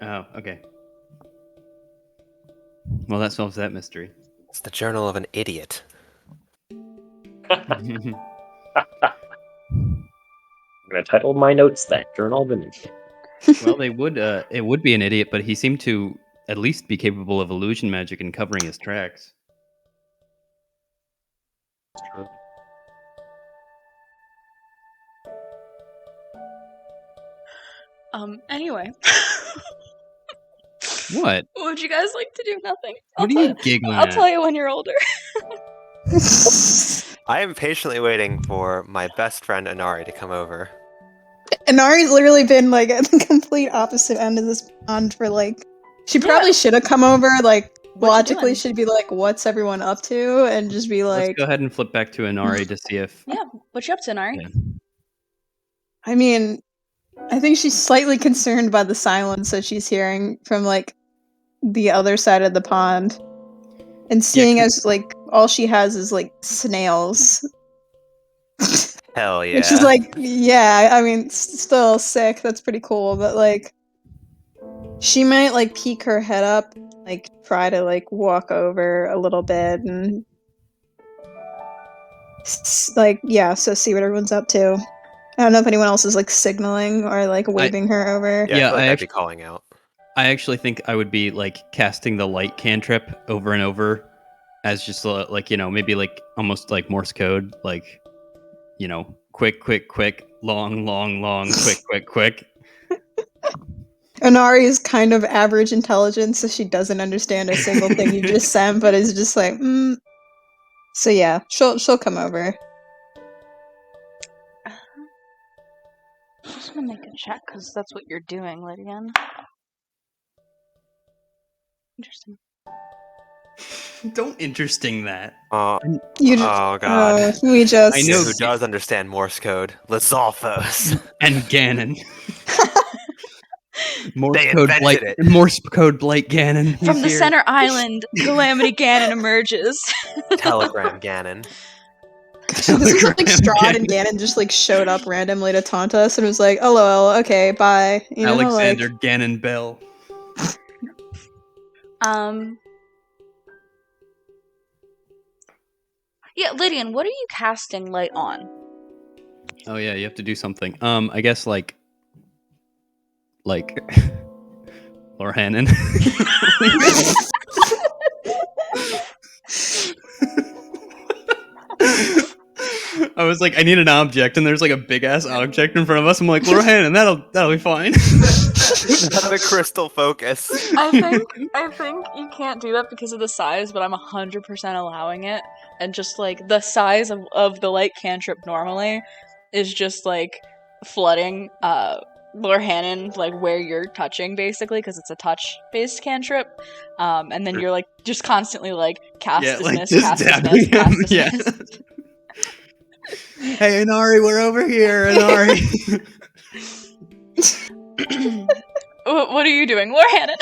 Oh, okay. Well, that solves that mystery. It's the journal of an idiot. I'm gonna title my notes that Journal of an Idiot. Well, it would be an idiot, but he seemed to at least be capable of illusion magic and covering his tracks. True. Anyway. What? What would you guys like to do? Nothing. What are you giggling I'll at? tell you when you're older. I am patiently waiting for my best friend Inari to come over. Inari's literally been like at the complete opposite end of this pond for like. She probably should have come over. Like logically, should be like, "What's everyone up to?" and just be like, Let's go ahead and flip back to Inari to see if. Yeah, what you up to, Inari? Yeah. I mean, I think she's slightly concerned by the silence that she's hearing from like the other side of the pond, and seeing as like all she has is like snails. Hell yeah. And she's like, yeah, I mean, still sick. That's pretty cool, but like, she might like peek her head up, like try to like walk over a little bit and like, yeah, so see what everyone's up to. I don't know if anyone else is like signaling or like waving her over. Yeah, I feel like I'd be calling out. I actually think I would be like casting the light cantrip over and over as just like, you know, maybe like almost like Morse code, like, you know, quick, quick, quick, long, long, long, quick, quick, quick. Inari is kind of average intelligence, so she doesn't understand a single thing you just sent, but is just like, So yeah, she'll come over. I'm just gonna make a check because that's what you're doing, Lydia. Interesting. Don't interesting that. Oh god. We just. I know who does understand Morse code. Lizalfos. And Ganon. Morse code Blake Ganon. From the center island, Calamity Ganon emerges. Telegram Ganon. This is like Strahd and Ganon just like showed up randomly to taunt us and was like, "Oh, lol, okay, bye." You know, Alexander Ganon Bell. Yeah, Lydian, what are you casting light on? Oh yeah, you have to do something. I guess like Lorhannon. I was like, I need an object, and there's like a big ass object in front of us. I'm like, Lorhannon, that'll be fine. Not a crystal focus. I think you can't do that because of the size, but I'm 100% allowing it. And just like the size of the light cantrip normally is just like flooding Lorhannon like where you're touching basically because it's a touch based cantrip. And then you're like just constantly like cast dismiss, cast dismiss, cast dismiss. Hey Inari, we're over here, Inari. What are you doing, Lorhannon?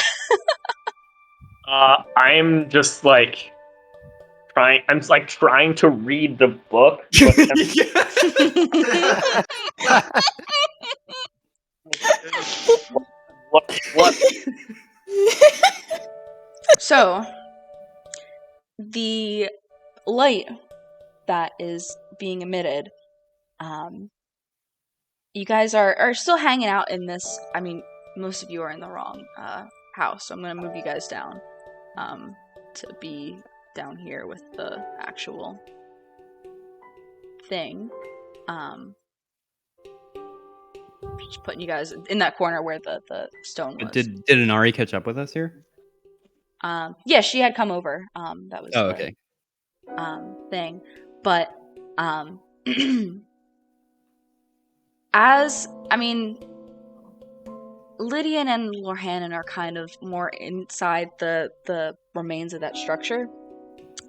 I'm just like trying. I'm just, like trying to read the book. What? So, the light that is being emitted, you guys are still hanging out in this. I mean, most of you are in the wrong house, so I'm going to move you guys down. to be down here with the actual thing. Just putting you guys in that corner where the stone was. Did Inari catch up with us here? Yeah, she had come over. That was okay. Thing. But Lydian and Lorhanan are kind of more inside the remains of that structure.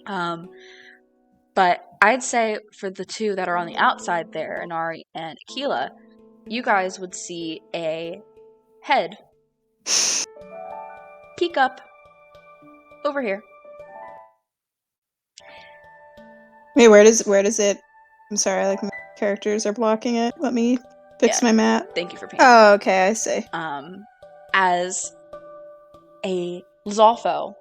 But I'd say for the two that are on the outside there, Inari and Aquila, you guys would see a head peek up over here. Wait, where does it? I'm sorry, like my characters are blocking it. Let me fix my map. Thank you for paying. Oh, okay, I see. As a Lizalfo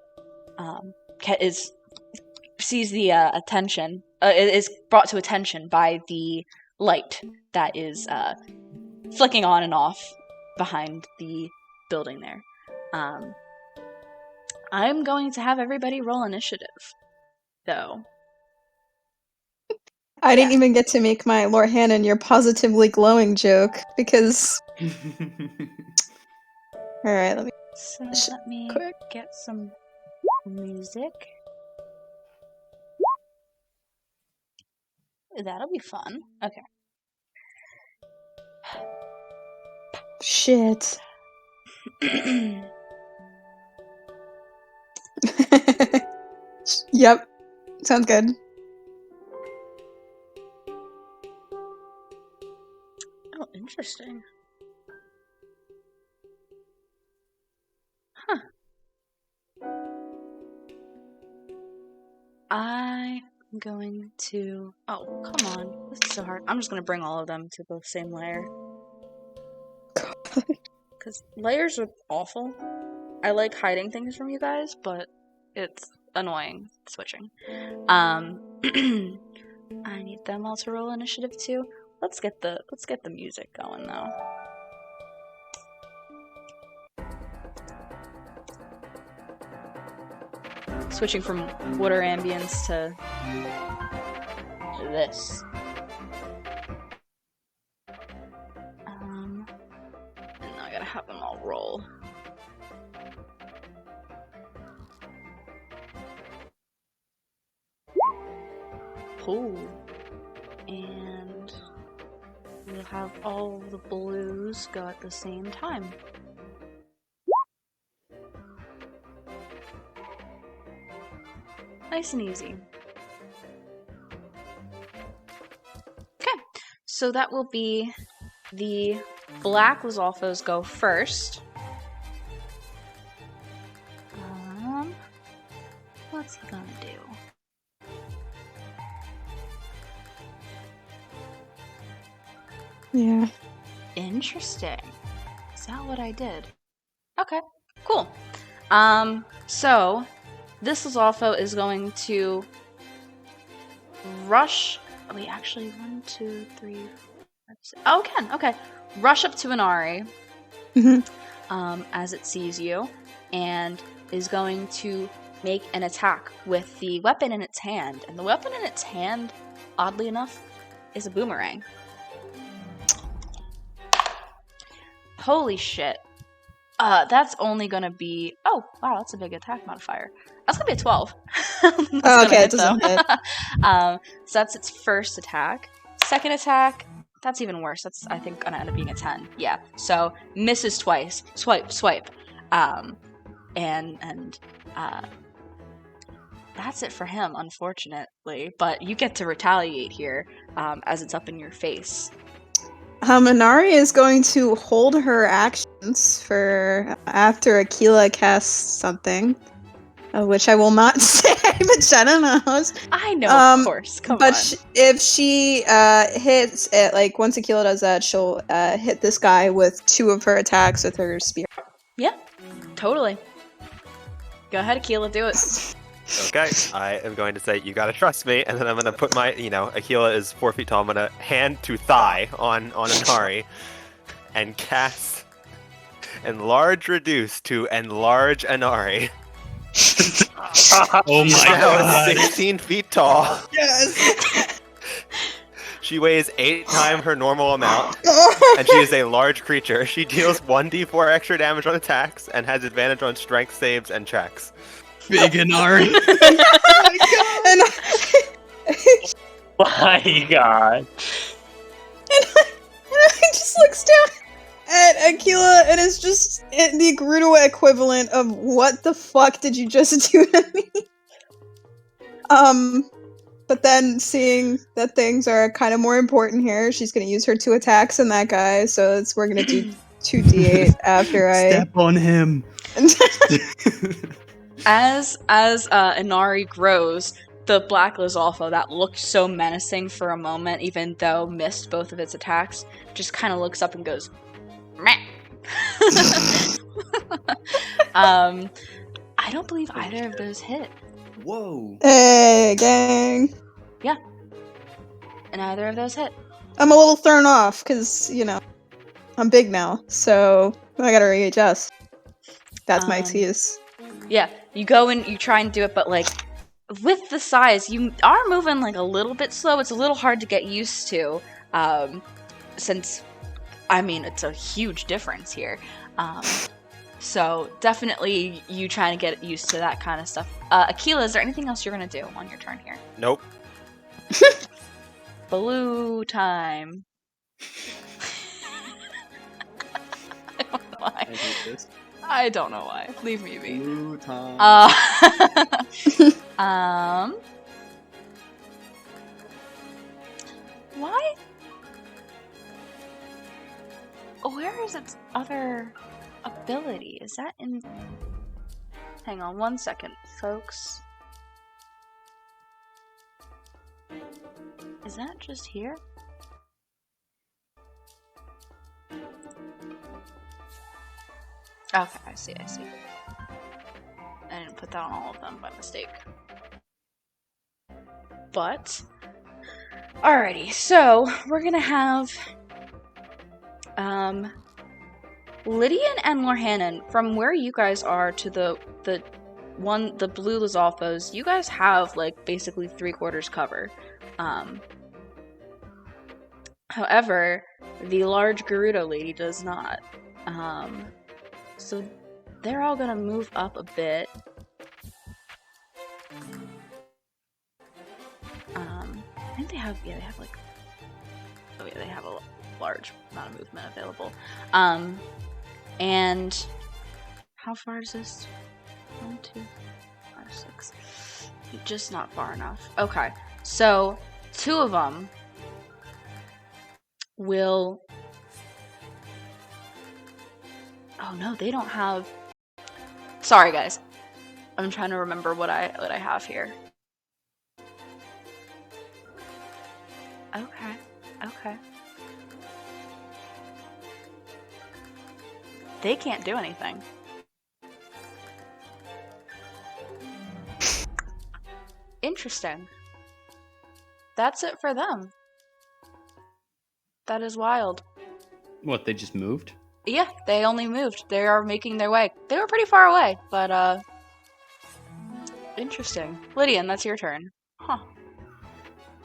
sees the attention, is brought to attention by the light that is flicking on and off behind the building there. I'm going to have everybody roll initiative, though. I didn't even get to make my Lorhanan, you're positively glowing joke, because... Alright, let me... So let me get some music. That'll be fun. Okay. Shit. Yep. Sounds good. Oh, interesting. Huh. I'm going to... Oh, come on. This is so hard. I'm just going to bring all of them to the same layer. Because layers are awful. I like hiding things from you guys, but it's annoying switching. I need them all to roll initiative too. Let's get the music going though. Switching from water ambience to this. And now I gotta have them all roll. Ooh. And we'll have all the blues go at the same time. Nice and easy. Okay, so that will be the black Lizalfos go first. What's he gonna do? Yeah. Interesting. Is that what I did? Okay, cool. So this Lizalfo is going to rush. Wait, actually, 1, 2, 3, 4, 5, 6. Oh, can okay. Rush up to Inari, as it sees you, and is going to make an attack with the weapon in its hand. And the weapon in its hand, oddly enough, is a boomerang. Holy shit. That's only gonna be... Oh, wow, that's a big attack modifier. That's gonna be a 12. Oh, okay, it doesn't hit. So that's its first attack. Second attack, that's even worse. That's, I think, gonna end up being a 10. Yeah, so misses twice. Swipe. And that's it for him, unfortunately. But you get to retaliate here, as it's up in your face. Inari is going to hold her actions for after Aquila casts something, which I will not say, but Jenna knows. I know, of course. Come on. If she hits it, like once Aquila does that, she'll hit this guy with 2 of her attacks with her spear. Yeah, totally. Go ahead, Aquila, do it. Okay, I am going to say, you gotta trust me, and then I'm gonna put my, Aquila is 4 feet tall, I'm gonna hand to thigh on Inari, and cast Enlarge Reduce to Enlarge Inari. Oh She's my now god. 16 feet tall. Yes. She weighs 8 times her normal amount, and she is a large creature. She deals 1d4 extra damage on attacks and has advantage on strength saves and checks. Big Inari. And My god. he just looks down at Aquila and is just the Gerudo equivalent of what the fuck did you just do to me? But then seeing that things are kind of more important here, she's gonna use her 2 attacks on that guy, so we're gonna do 2d8 after I Step on him. As Inari grows, the Black Lizalfo that looked so menacing for a moment, even though missed both of its attacks, just kind of looks up and goes, meh. I don't believe either of those hit. Whoa. Hey, gang. And either of those hit. I'm a little thrown off because, I'm big now, so I gotta readjust. That's my excuse. Yeah, you go and you try and do it, but like with the size, you are moving like a little bit slow. It's a little hard to get used to, since it's a huge difference here. So definitely you trying to get used to that kind of stuff. Aquila, is there anything else you're gonna do on your turn here? Nope. Blue time. I don't know why. I hate this. I don't know why. Leave me be. Blue time. Why? Where is its other ability? Is that in... Hang on 1 second, folks. Is that just here? Okay, I see. I didn't put that on all of them by mistake. But... Alrighty, so we're gonna have... Lydian and Lorhanan, from where you guys are to the blue Lizalfos, you guys have like basically 3/4 cover. However, the large Gerudo lady does not. So they're all gonna move up a bit. I think they have like, oh yeah, they have a large amount of movement available. And how far is this? 1, 2, 5, 6. Just not far enough. Okay, so 2 of them will... Oh no, they don't have... Sorry guys. I'm trying to remember what I have here. Okay. They can't do anything. Interesting. That's it for them. That is wild. What, they just moved? Yeah, they only moved. They are making their way. They were pretty far away, but interesting. Lydian, that's your turn. Huh.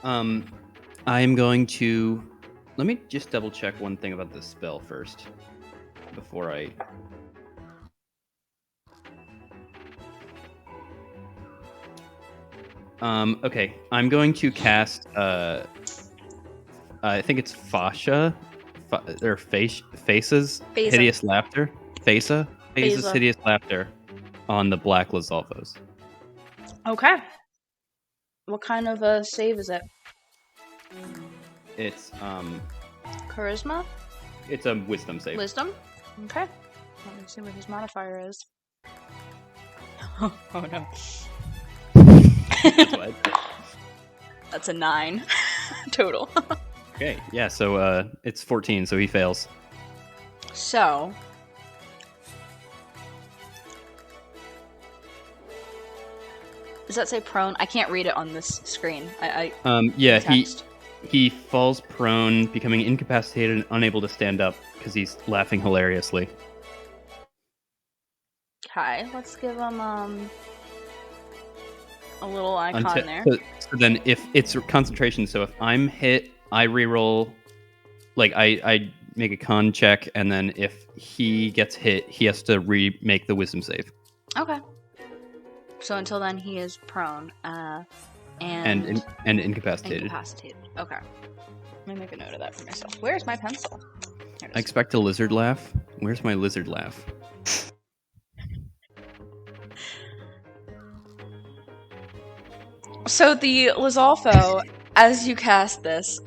I'm going to... Let me just double check one thing about this spell first. Before I... Okay, I'm going to cast, I think it's Fascia, or Faces, Phasa. Hideous Laughter. Faces, Phasa. Hideous Laughter on the Black Lizalfos. Okay. What kind of a save is it? It's, Charisma? it's a Wisdom save. Wisdom? Okay. Let me see what his modifier is. Oh no. What? That's a 9 total. Okay, yeah, so, it's 14, so he fails. So... Does that say prone? I can't read it on this screen. Yeah, text. he falls prone, becoming incapacitated and unable to stand up because he's laughing hilariously. Okay, let's give him, a little icon there. So then, if it's concentration, so if I'm hit, I reroll. Like I make a con check, and then if he gets hit, he has to remake the wisdom save. Okay. So until then, he is prone and incapacitated. Incapacitated. Okay. Let me make a note of that for myself. Where's my pencil? I expect a lizard laugh. Where's my lizard laugh? So the Lizalfo, as you cast this,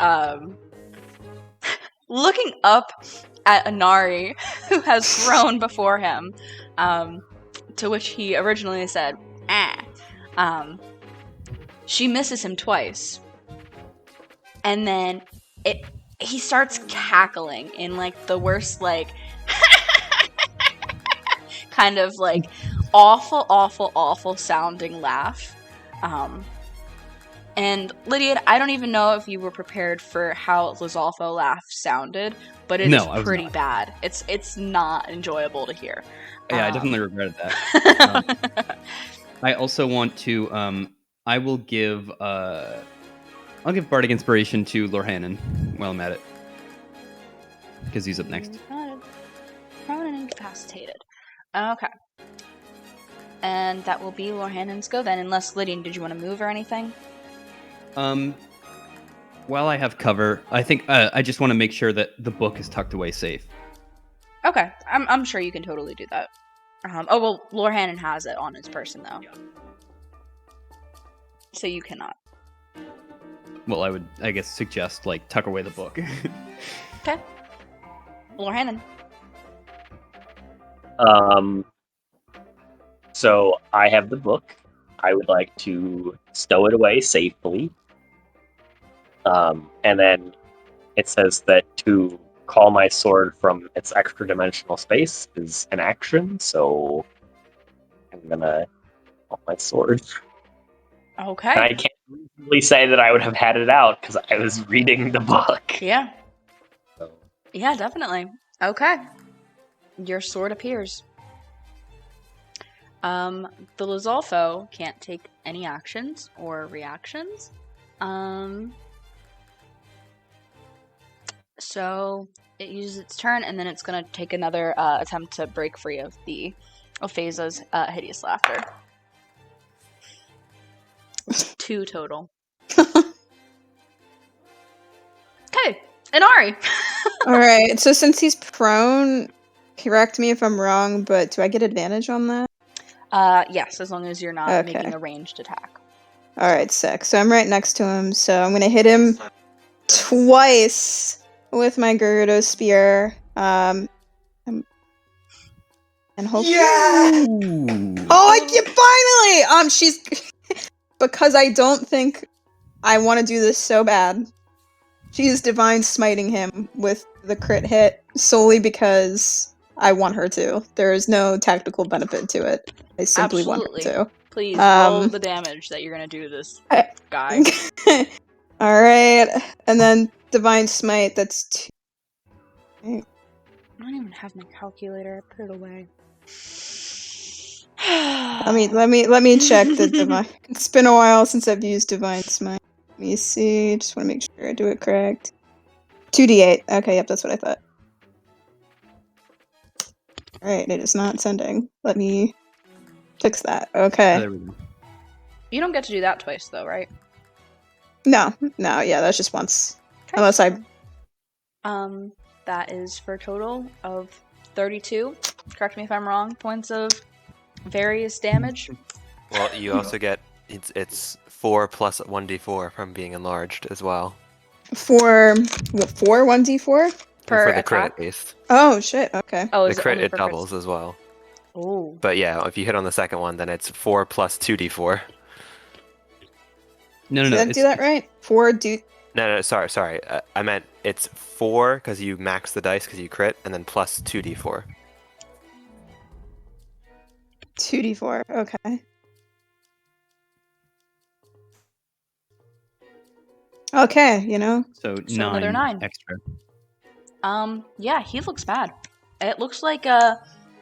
looking up at Inari, who has grown before him, to which he originally said, she misses him twice. And then he starts cackling in like the worst, like, kind of like awful sounding laugh. And Lydia, I don't even know if you were prepared for how Lizalfo laugh sounded, but it is pretty bad. It's not enjoyable to hear. Yeah, I definitely regretted that. I also want to. I will give. I'll give Bardic Inspiration to Lorhanan while I'm at it, because he's up next. Prone and incapacitated. Okay. And that will be Lorhanan's go then, unless Lydian, did you want to move or anything? While I have cover, I think I just want to make sure that the book is tucked away safe. Okay, I'm sure you can totally do that. Oh well, Lorhanan has it on his person though, so you cannot. Well, I would, I guess, suggest like tuck away the book. Okay, Lorhanan. So I have the book. I would like to stow it away safely. And then it says that to call my sword from its extra-dimensional space is an action, so I'm gonna call my sword. Okay. And I can't reasonably say that I would have had it out, because I was reading the book. Yeah. So. Yeah, definitely. Okay. Your sword appears. The Lizalfo can't take any actions or reactions. So it uses its turn, and then it's gonna take another attempt to break free of Phasa's hideous laughter. 2 total. Okay, Inari. Alright, so since he's prone, correct me if I'm wrong, but do I get advantage on that? Yes, as long as you're not making a ranged attack. Alright, sick. So I'm right next to him, so I'm gonna hit him twice with my Gerudo Spear. And hopefully... Yeah! Oh, I can finally! She's... because I don't think I want to do this so bad. She is divine smiting him with the crit hit solely because I want her to. There is no tactical benefit to it. I simply want her to. Please roll the damage that you're gonna do to this guy. Alright, and then divine smite, that's 2. I don't even have my calculator. I put it away. let me check the divine. It's been a while since I've used divine smite. Let me see. Just want to make sure I do it correct. 2d8. Okay, yep, that's what I thought. Alright, it is not sending. Let me fix that. Okay. There we go. You don't get to do that twice, though, right? No, yeah, that's just once. Okay. Unless I... That is for a total of 32. Correct me if I'm wrong. Points of various damage. Well, you also get... It's 4 plus 1d4 from being enlarged as well. 4 1d4? Per for the crit, attack? at least. Oh, shit, okay. Oh, The is crit, only it for doubles crits? as well. Oh. But yeah, if you hit on the second one, then it's 4 plus 2d4. No. Did I do that right? 4 do... No, sorry. I meant it's 4 because you max the dice because you crit, and then plus 2d4. 2d4, okay. Okay, you know? So another 9 extra. Yeah, he looks bad. It looks like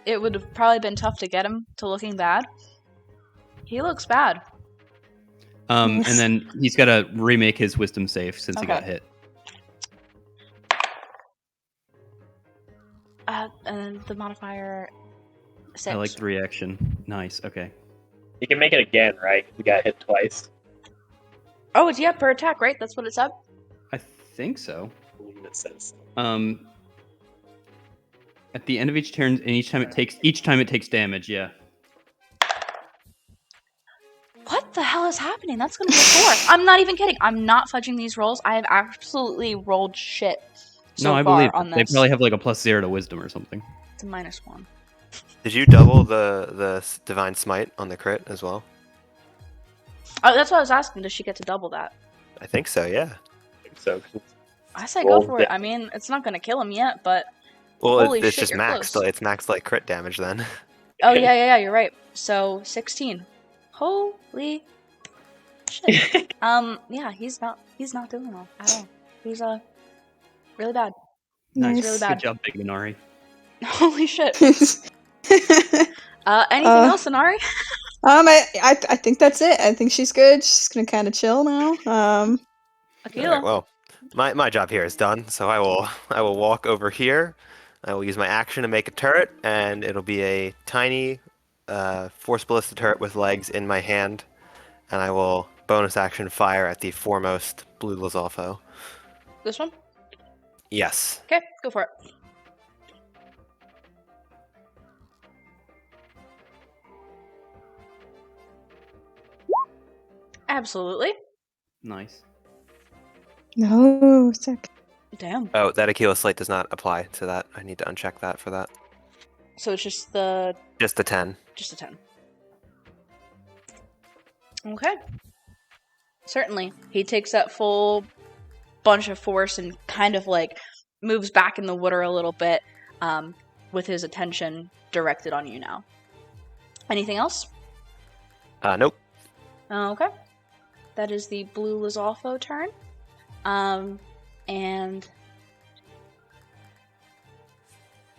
it would have probably been tough to get him to looking bad. He looks bad. And then he's got to remake his wisdom save since he got Okay. hit. And the modifier 6. I like the reaction. Nice. Okay. You can make it again, right? You got hit twice. Oh, it's per attack, right? That's what it said. I think so. I believe it says. At the end of each turn, and each time it takes damage. Yeah. What the hell is happening? That's gonna be a 4. I'm not even kidding. I'm not fudging these rolls. I have absolutely rolled shit so No, I far believe on it. They this. probably have like a +0 to wisdom or something. It's a -1. Did you double the divine smite on the crit as well? Oh, that's what I was asking. Does she get to double that? I think so. Yeah. I think so. 'Cause I say Roll go for it. I mean, it's not gonna kill him yet, but Well, holy it's shit, just you're max. close. It's max like crit damage then. Oh yeah, you're right. So 16. Holy shit. Yeah, he's not doing well at all. He's really bad. Nice. Really bad. Good job, Big Minari. Holy shit. Anything else, Inari? I think that's it. I think she's good. She's gonna kind of chill now. Akila. Alright, well, my job here is done, so I will walk over here. I will use my action to make a turret, and it'll be a tiny force ballista turret with legs in my hand, and I will bonus action fire at the foremost blue Lizalfo. This one? Yes. Okay, go for it. Absolutely. Nice. No, sick. Damn. Oh, that Aquila slate does not apply to that. I need to uncheck that for that. So it's just the Just the 10. Just a 10. Okay. Certainly. He takes that full bunch of force and kind of like moves back in the water a little bit, with his attention directed on you now. Anything else? Nope. Okay. That is the blue Lizalfo turn. And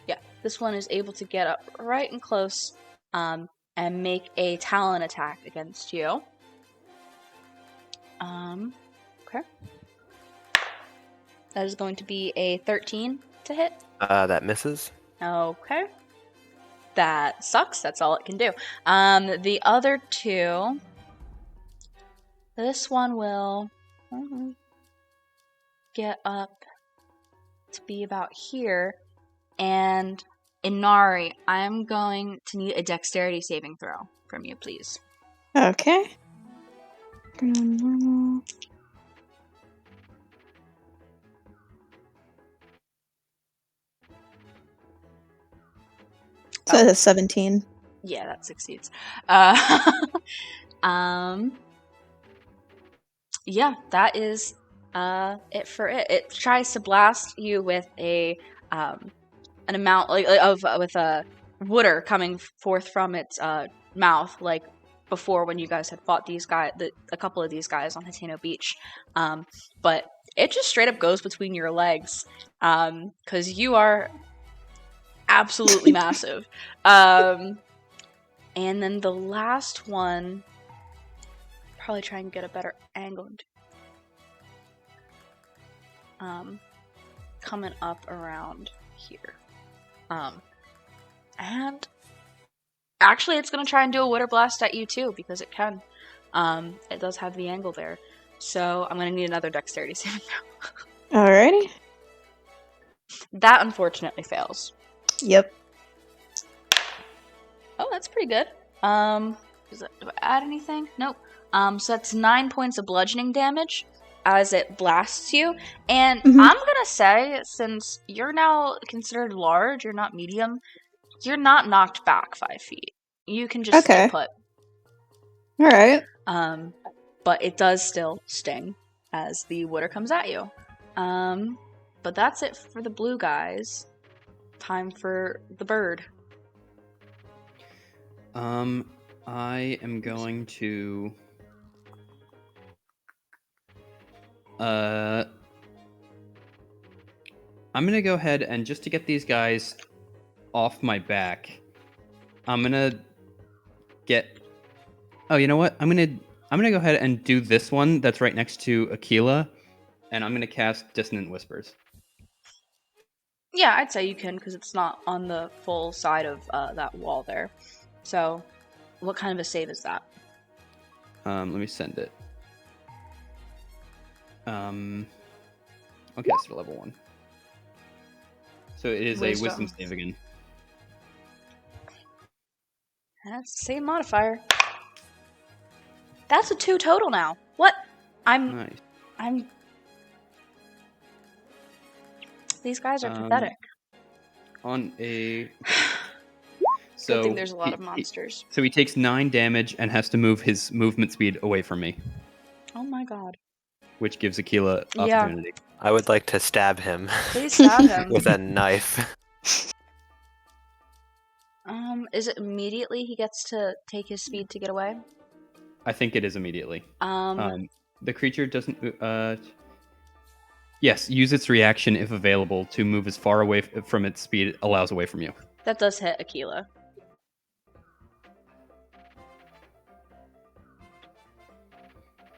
yeah, this one is able to get up right and close, and make a talon attack against you. Okay. That is going to be a 13 to hit. That misses. Okay. That sucks. That's all it can do. The other two. This one will get up to be about here. And Inari, I'm going to need a dexterity saving throw from you, please. Okay. Normal. So that's 17. Yeah, that succeeds. Yeah, that is it for it. It tries to blast you with an amount with a water coming forth from its mouth, like before when you guys had fought these guys, a couple of these guys on Hateno Beach. But it just straight up goes between your legs, because you are absolutely massive. And then the last one, probably try and get a better angle. Coming up around here. And actually it's gonna try and do a water blast at you too, because it can. It does have the angle there. So I'm gonna need another dexterity saving throw. Alrighty. That unfortunately fails. Yep. Oh, that's pretty good. Do I add anything? Nope. So that's 9 points of bludgeoning damage as it blasts you. And I'm gonna say, since you're now considered large, you're not medium, you're not knocked back 5 feet. You can just stay put. Alright. But it does still sting as the water comes at you. But that's it for the blue guys. Time for the bird. I am going to I'm gonna go ahead and, just to get these guys off my back, I'm gonna get. Oh, you know what? I'm gonna I'm gonna go ahead and do this one that's right next to Aquila, and I'm gonna cast Dissonant Whispers. Yeah, I'd say you can because it's not on the full side of that wall there. So, what kind of a save is that? Let me send it. I'll cast it at level 1. So it is Wisdom. a Wisdom save again. That's the same modifier. That's a 2 total now. What? Nice. These guys are pathetic. On a. Good thing there's a lot of monsters. So he takes 9 damage and has to move his movement speed away from me, Oh my god. which gives Aquila Yeah. opportunity. I would like to stab him Please stab him. with a knife. Is it immediately he gets to take his speed to get away? I think it is immediately. The creature doesn't. Yes, use its reaction if available to move as far away from its speed it allows away from you. That does hit Aquila.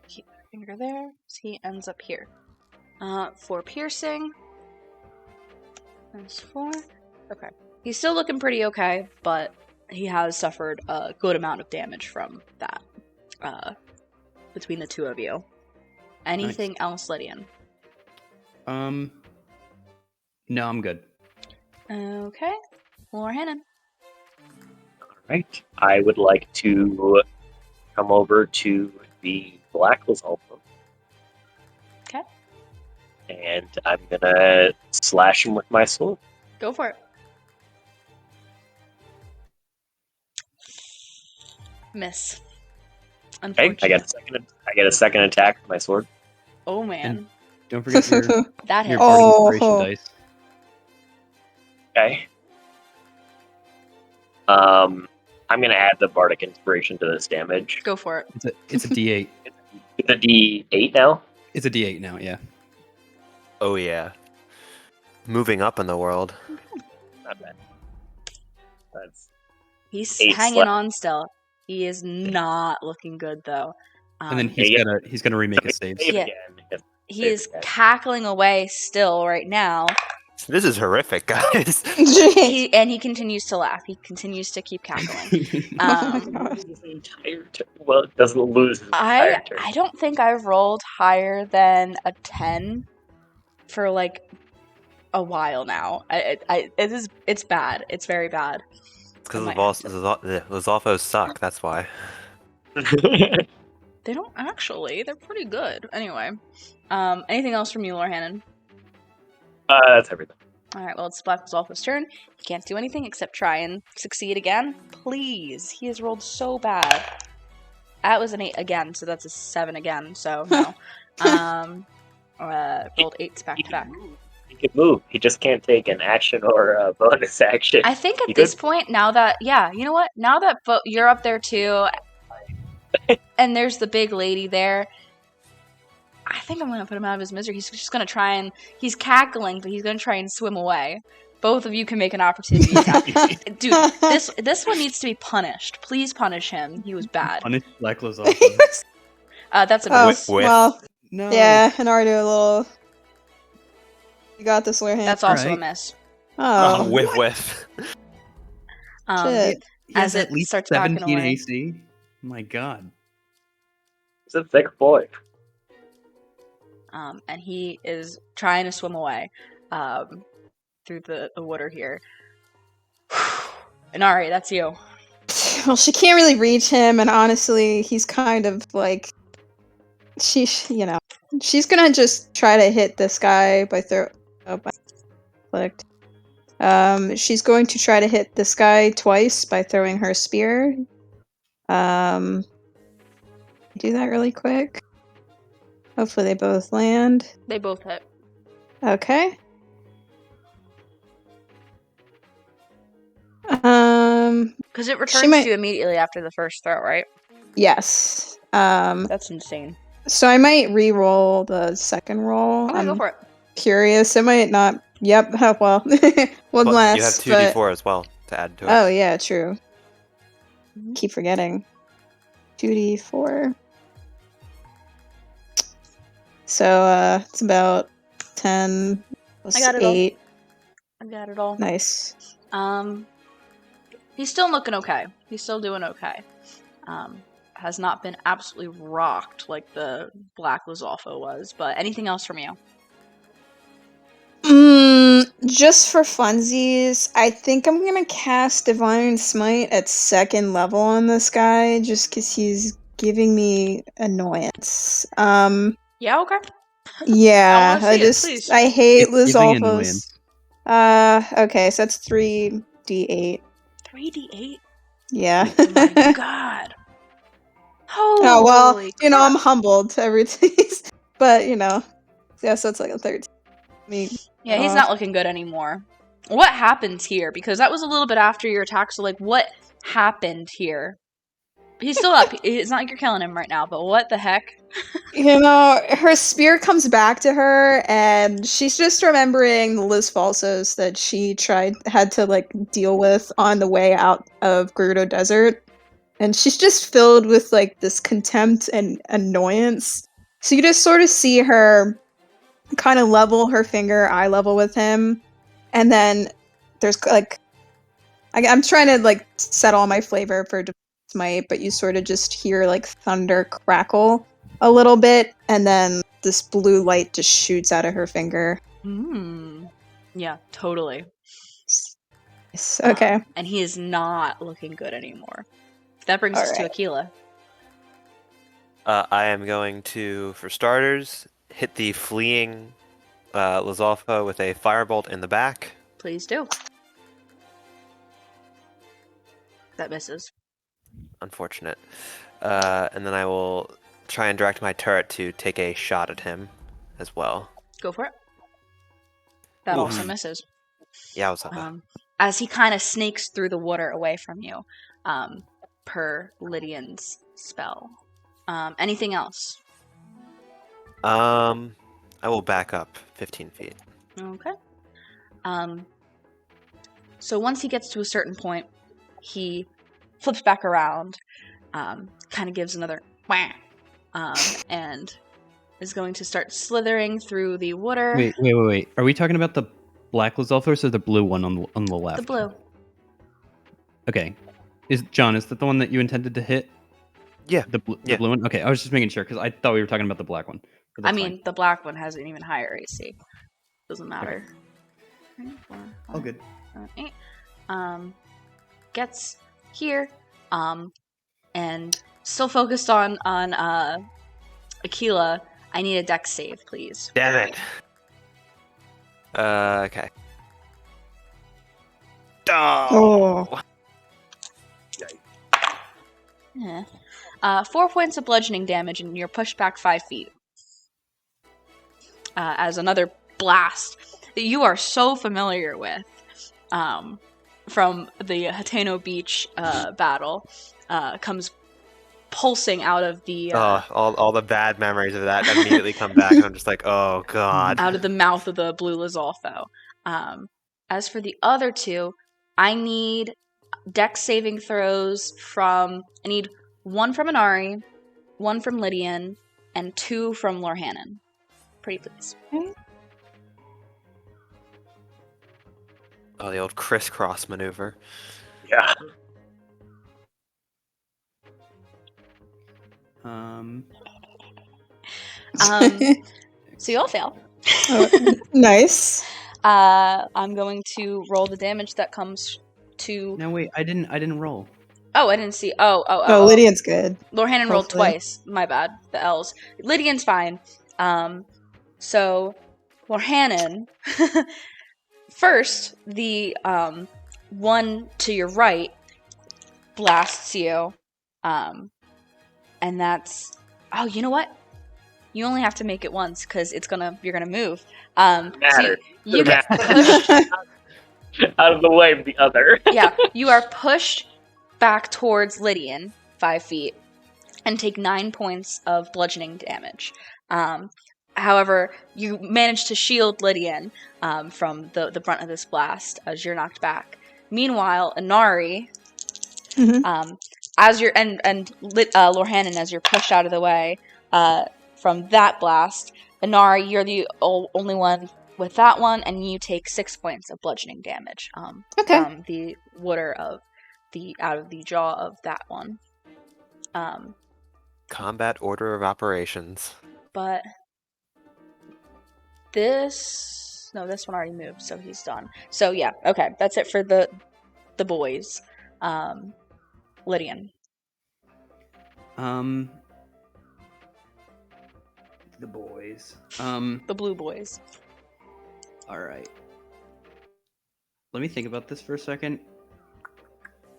Keep my finger there. So he ends up here. 4 piercing. That's 4. Okay. He's still looking pretty okay, but he has suffered a good amount of damage from that. Between the two of you. Anything else, Lydian? No, I'm good. Okay. Lorhannon. Alright. I would like to come over to the Black Lizalfo. Okay. And I'm gonna slash him with my sword. Go for it. Miss. Okay, I get a second attack with my sword. Oh man. Don't forget your That hit. your Bardic Oh. Inspiration dice. Okay. I'm gonna add the Bardic Inspiration to this damage. Go for it. It's a D8. It's a D8 now. It's a D8 now. Yeah. Oh yeah. Moving up in the world. Not bad. That's He's 8 hanging slap. on still. He is not looking good though. And then Yeah, he's gonna remake his saves. save Yeah. again. He is cackling away still right now. This is horrific, guys. He continues to laugh. He continues to keep cackling. His entire turn. Well, it doesn't lose his entire turn. I don't think I've rolled higher than a 10 for like a while now. It's bad. It's very bad. It's because Lizalfos suck, that's why. They don't actually. They're pretty good. Anyway. Anything else from you, Lorhannon? That's everything. Alright, well, it's Black Lizalfo's turn. He can't do anything except try and succeed again. Please. He has rolled so bad. That was an 8 again, so that's a 7 again, so no. Rolled 8s back to back. He can move. He just can't take an action or a bonus action. I think He at this could- point, now that, yeah, you know what? Now that you're up there too, and there's the big lady there, I think I'm going to put him out of his misery. He's just going to try and, he's cackling, but he's going to try and swim away. Both of you can make an opportunity attack. Dude, this one needs to be punished. Please punish him. He was bad. Punish Black Lizalfo. That's a Oh, miss. well, No. yeah, and already a little. You got this, Lorhan. That's also a Alright. miss. Oh, Whiff. shit. He has As it at least starts backing 17 away. AC. My God. He's a thick boy. And he is trying to swim away through the water here. And Ari, that's you. Well, she can't really reach him, and honestly, he's kind of like. She's gonna just try to hit this guy by clicked. She's going to try to hit this guy twice by throwing her spear. Do that really quick. Hopefully they both land. They both hit. Okay. Because it returns might- to you immediately after the first throw, right? Yes. That's insane. So I might re-roll the second roll. Okay, go for it. Curious. It might not. Yep. Well, one But less. you have 2d4 but- as well to add to it. Oh yeah, true. Keep forgetting. 2d4. So it's about 10 plus I got it all. 8. I got it all. Nice. He's still looking okay. He's still doing okay. Has not been absolutely rocked like the Black Lizalfo was, but anything else from you? Just for funsies, I think I'm gonna cast Divine Smite at 2nd level on this guy, just because he's giving me annoyance. Yeah, okay. Yeah, I wanna see it, please. I hate It's giving Lizalfos. Okay, so that's 3d8. 3d8? Yeah. Oh my god. Oh, well, Holy I'm crap. humbled every taste. But, yeah, so it's like a 13. Yeah, he's not looking good anymore. What happened here? Because that was a little bit after your attack, so, like, what happened here? He's still up. It's not like you're killing him right now, but what the heck? Her spear comes back to her, and she's just remembering the Liz Falsos that she had to, like, deal with on the way out of Gerudo Desert. And she's just filled with, like, this contempt and annoyance. So you just sort of see her kind of level her finger eye level with him, and then there's, like, I'm trying to, like, set all my flavor for Smite, but you sort of just hear, like, thunder crackle a little bit, and then this blue light just shoots out of her finger. Yeah, totally. Okay. And he is not looking good anymore. That brings us to Aquila. I am going to, for starters, hit the fleeing Lizalfo with a firebolt in the back. Please do. That misses. Unfortunate. And then I will try and direct my turret to take a shot at him as well. Go for it. That also misses. Yeah, what's up? As he kind of snakes through the water away from you, per Lydian's spell. Anything else? I will back up 15 feet. Okay. So once he gets to a certain point, he flips back around, kind of gives another wham, and is going to start slithering through the water. Wait. Are we talking about the Black Lizalfos or the blue one on the left? The blue. Okay. Is that the one that you intended to hit? Yeah. The blue one? Okay, I was just making sure, because I thought we were talking about the black one. I mean, the black one has an even higher AC. Doesn't matter. Okay. 3, 4, 5, all good. 7, 8. Gets here, and still focused on Aquila. I need a dex save, please. Damn it. Okay. Oh. Yeah. 4 points of bludgeoning damage, and you're pushed back 5 feet. As another blast that you are so familiar with from the Hateno Beach battle comes pulsing out of the... all the bad memories of that immediately come back, and I'm just like, oh god. Out of the mouth of the blue Lizalfo. As for the other two, I need dex saving throws from... I need 1 from Inari, 1 from Lydian, and 2 from Lorhannon. Pretty please. Oh, the old crisscross maneuver. Yeah. So you all fail. Nice. I'm going to roll the damage that comes to... No, wait, I didn't roll. Oh, I didn't see. Oh. Lydian's good. Lorhannon rolled twice. My bad. The L's. Lydian's fine. So, Lorhannon... First, the one to your right blasts you. And that's... Oh, you know what? You only have to make it once, because you're gonna move. So you get pushed out of the way of the other. Yeah, you are pushed back towards Lydian 5 feet and take 9 points of bludgeoning damage. However, you manage to shield Lydian from the brunt of this blast as you're knocked back. Meanwhile, Inari, as you're Lorhannon, as you're pushed out of the way from that blast, Inari, you're the only one with that one, and you take 6 points of bludgeoning damage Okay. from the water out of the jaw of that one. Combat order of operations. But this one already moved, so he's done. So yeah, okay, that's it for the boys. Lydian. The boys. The blue boys. All right. Let me think about this for a second.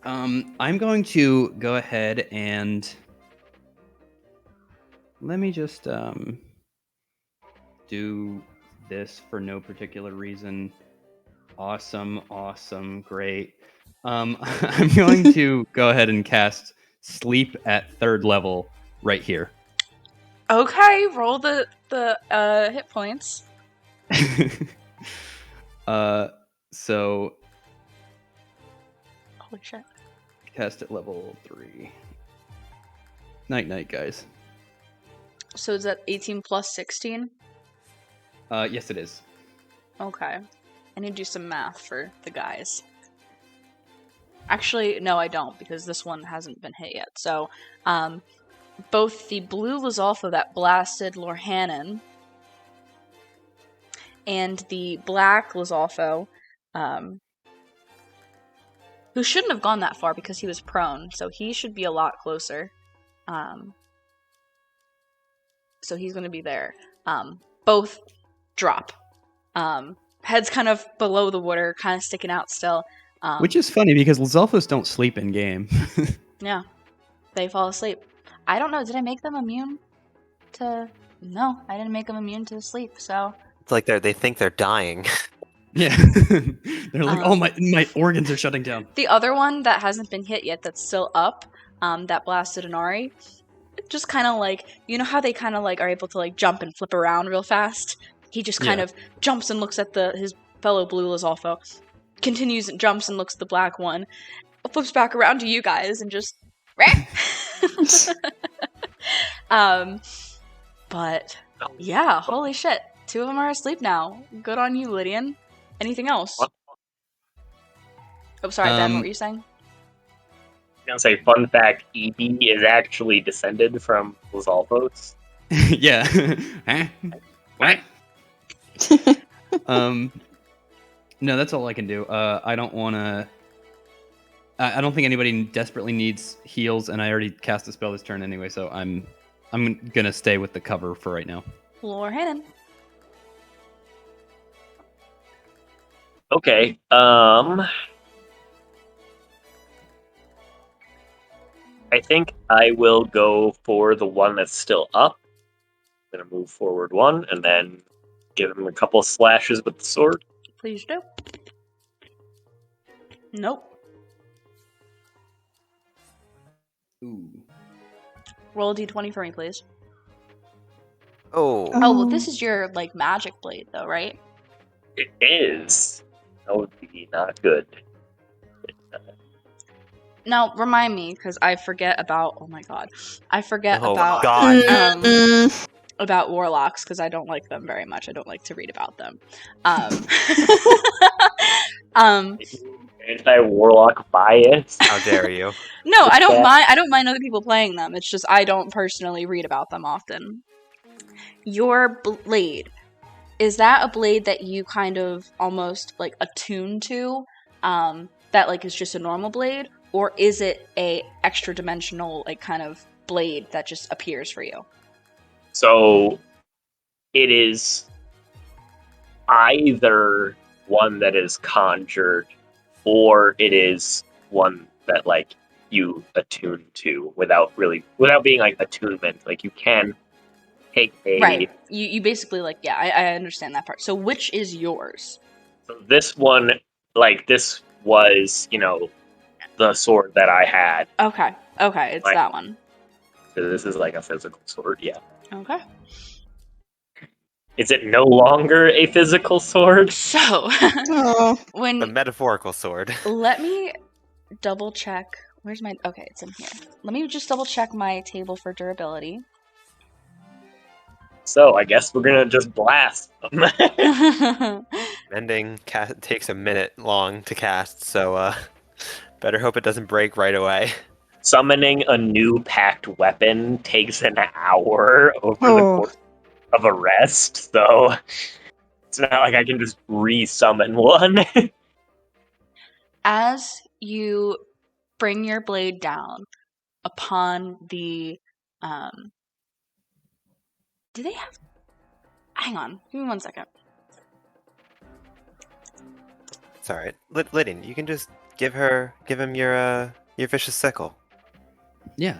I'm going to go ahead and let me just do this for no particular reason. Awesome, great. I'm going to go ahead and cast Sleep at 3rd level right here. Okay, roll the hit points. So Holy shit. cast at level 3. Night, guys. So is that 18 plus 16? Yes, it is. Okay. I need to do some math for the guys. Actually, no, I don't, because this one hasn't been hit yet. So, both the blue Lizalfa that blasted Lorhannon and the black Lizalfo, who shouldn't have gone that far because he was prone, so he should be a lot closer. So he's going to be there. Both drop. Head's kind of below the water, kind of sticking out still. Which is funny because Lizalfos don't sleep in game. Yeah, they fall asleep. I don't know, did I make them immune to... No, I didn't make them immune to sleep, so... It's like they think they're dying. Yeah. They're like, oh, my organs are shutting down. The other one that hasn't been hit yet, that's still up, that blasted Inari, just kind of like, you know how they kind of like are able to like jump and flip around real fast? He just kind of jumps and looks at his fellow blue Lizalfo, continues and jumps and looks at the black one, flips back around to you guys and just... But yeah, holy shit. 2 of them are asleep now. Good on you, Lydian. Anything else? What? Oh, sorry, Ben, what were you saying? I'm gonna say, fun fact, EB is actually descended from Lizalfos. Yeah. Huh? What? No, that's all I can do. I don't want to... I don't think anybody desperately needs heals, and I already cast a spell this turn anyway, so I'm gonna stay with the cover for right now. Lorhannon. Okay, I think I will go for the one that's still up. I'm gonna move forward 1, and then give him a couple slashes with the sword. Please do. Nope. Ooh. Roll a d20 for me, please. Oh. Oh, well, this is your, like, magic blade, though, right? It is. That would be not good. Now, remind me, because I forget about... Oh, my God. I forget Oh, about... God. About warlocks, because I don't like them very much. I don't like to read about them. Anti-warlock bias. How dare you? No, I don't mind. I don't mind other people playing them. It's just I don't personally read about them often. Your blade, is that a blade that you kind of almost like attune to? That like is just a normal blade, or is it a extra dimensional like kind of blade that just appears for you? So it is either one that is conjured, or it is one that like you attune to without being like attunement. Like you can take a Right. You basically like I understand that part. So which is yours? So this one, like this was, the sword that I had. Okay, it's Like, that one. So this is like a physical sword, yeah. Okay. Is it no longer a physical sword? So, Oh. The metaphorical sword. Let me double check. Where's my... Okay, it's in here. Let me just double check my table for durability. So I guess we're gonna just blast them. Mending takes a minute long to cast, so better hope it doesn't break right away. Summoning a new packed weapon takes an hour over the course of a rest, so it's not like I can just re-summon one. As you bring your blade down upon the do they have hang on, give me 1 second. It's alright. Lydian, you can just give him your vicious sickle. Yeah.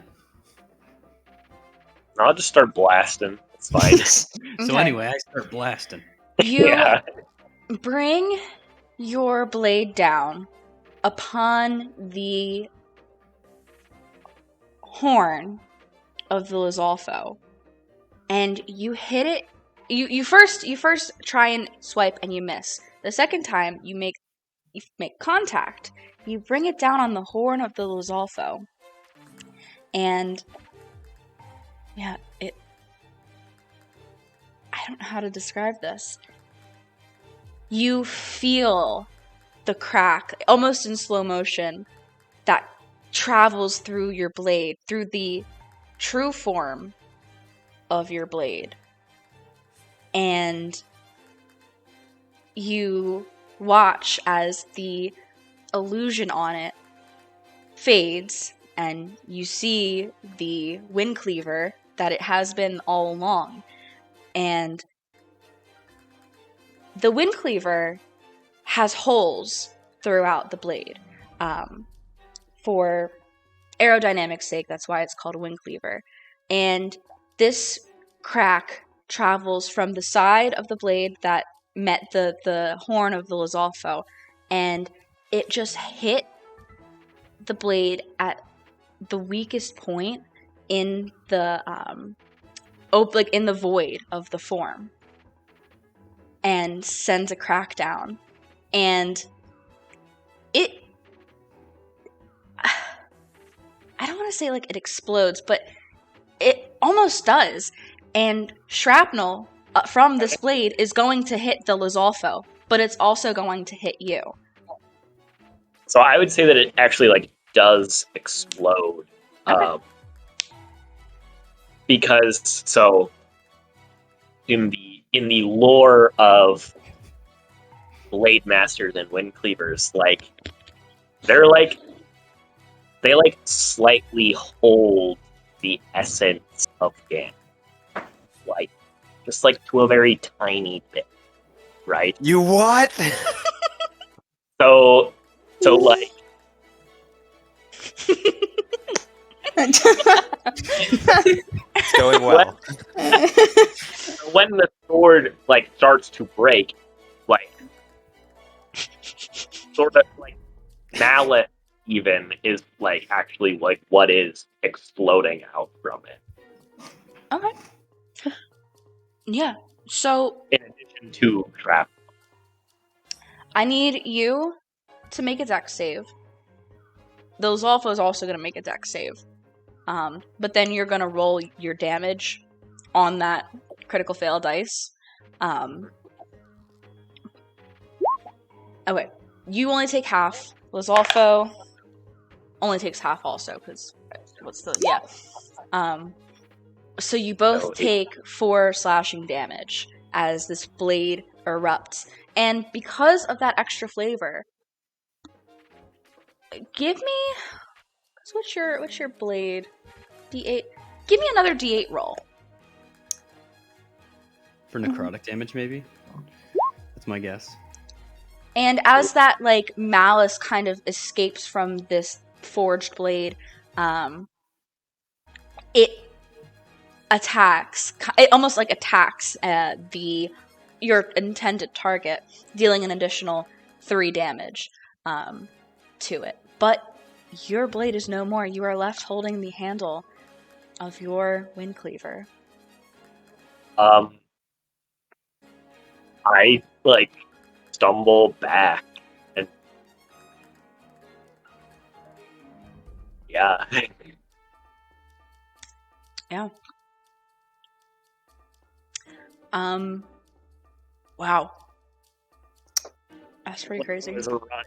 I'll just start blasting. It's fine. So Okay. anyway, I start blasting. You Yeah. bring your blade down upon the horn of the Lizalfo, and you hit it. You first try and swipe and you miss. The second time you make contact. You bring it down on the horn of the Lizalfo, and yeah, I don't know how to describe this. You feel the crack, almost in slow motion, that travels through your blade, through the true form of your blade. And you watch as the illusion on it fades, and you see the wind cleaver that it has been all along. And the wind cleaver has holes throughout the blade. For aerodynamic sake, that's why it's called a wind cleaver. And this crack travels from the side of the blade that met the horn of the Lizalfo, and it just hit the blade at the weakest point in the in the void of the form, and sends a crack down. And it, I don't want to say like it explodes, but it almost does. And shrapnel from this blade is going to hit the Lizalfo, but it's also going to hit you. So I would say that it actually like does explode. Okay. Because so in the lore of blade masters and wind cleavers, like they slightly hold the essence of damage, like just like to a very tiny bit, right? You what? So like It's going well. when the sword like starts to break, like sort of like mallet even is like actually like what is exploding out from it. Okay. Yeah. So In addition to trap. I need you to make a dex save. The Lizalfo is also going to make a dex save. But then you're going to roll your damage on that critical fail dice. Okay. You only take half. Lizalfo only takes half also, because what's the... Yeah. So you both take 4 slashing damage as this blade erupts. And because of that extra flavor, give me... What's your blade? D8. Give me another D8 roll. For necrotic damage, maybe? That's my guess. And as that, like, malice kind of escapes from this forged blade, it attacks. It almost, like, attacks your intended target, dealing an additional 3 damage to it. But your blade is no more. You are left holding the handle of your wind cleaver. I like stumble back and yeah. Yeah. Wow. That's pretty crazy. There's a run.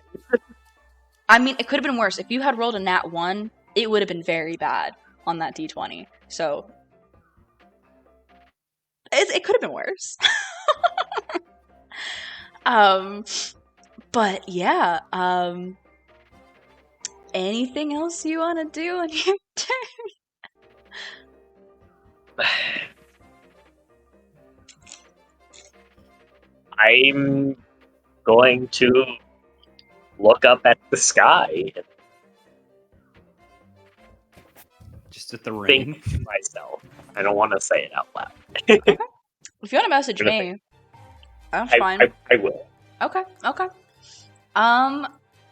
I mean, it could have been worse. If you had rolled a nat 1, it would have been very bad on that d20. So, it could have been worse. But yeah, anything else you want to do on your turn? I'm going to look up at the sky and Just at the rain. think to myself. I don't want to say it out loud. If you want to message me, that's fine. I will. Okay.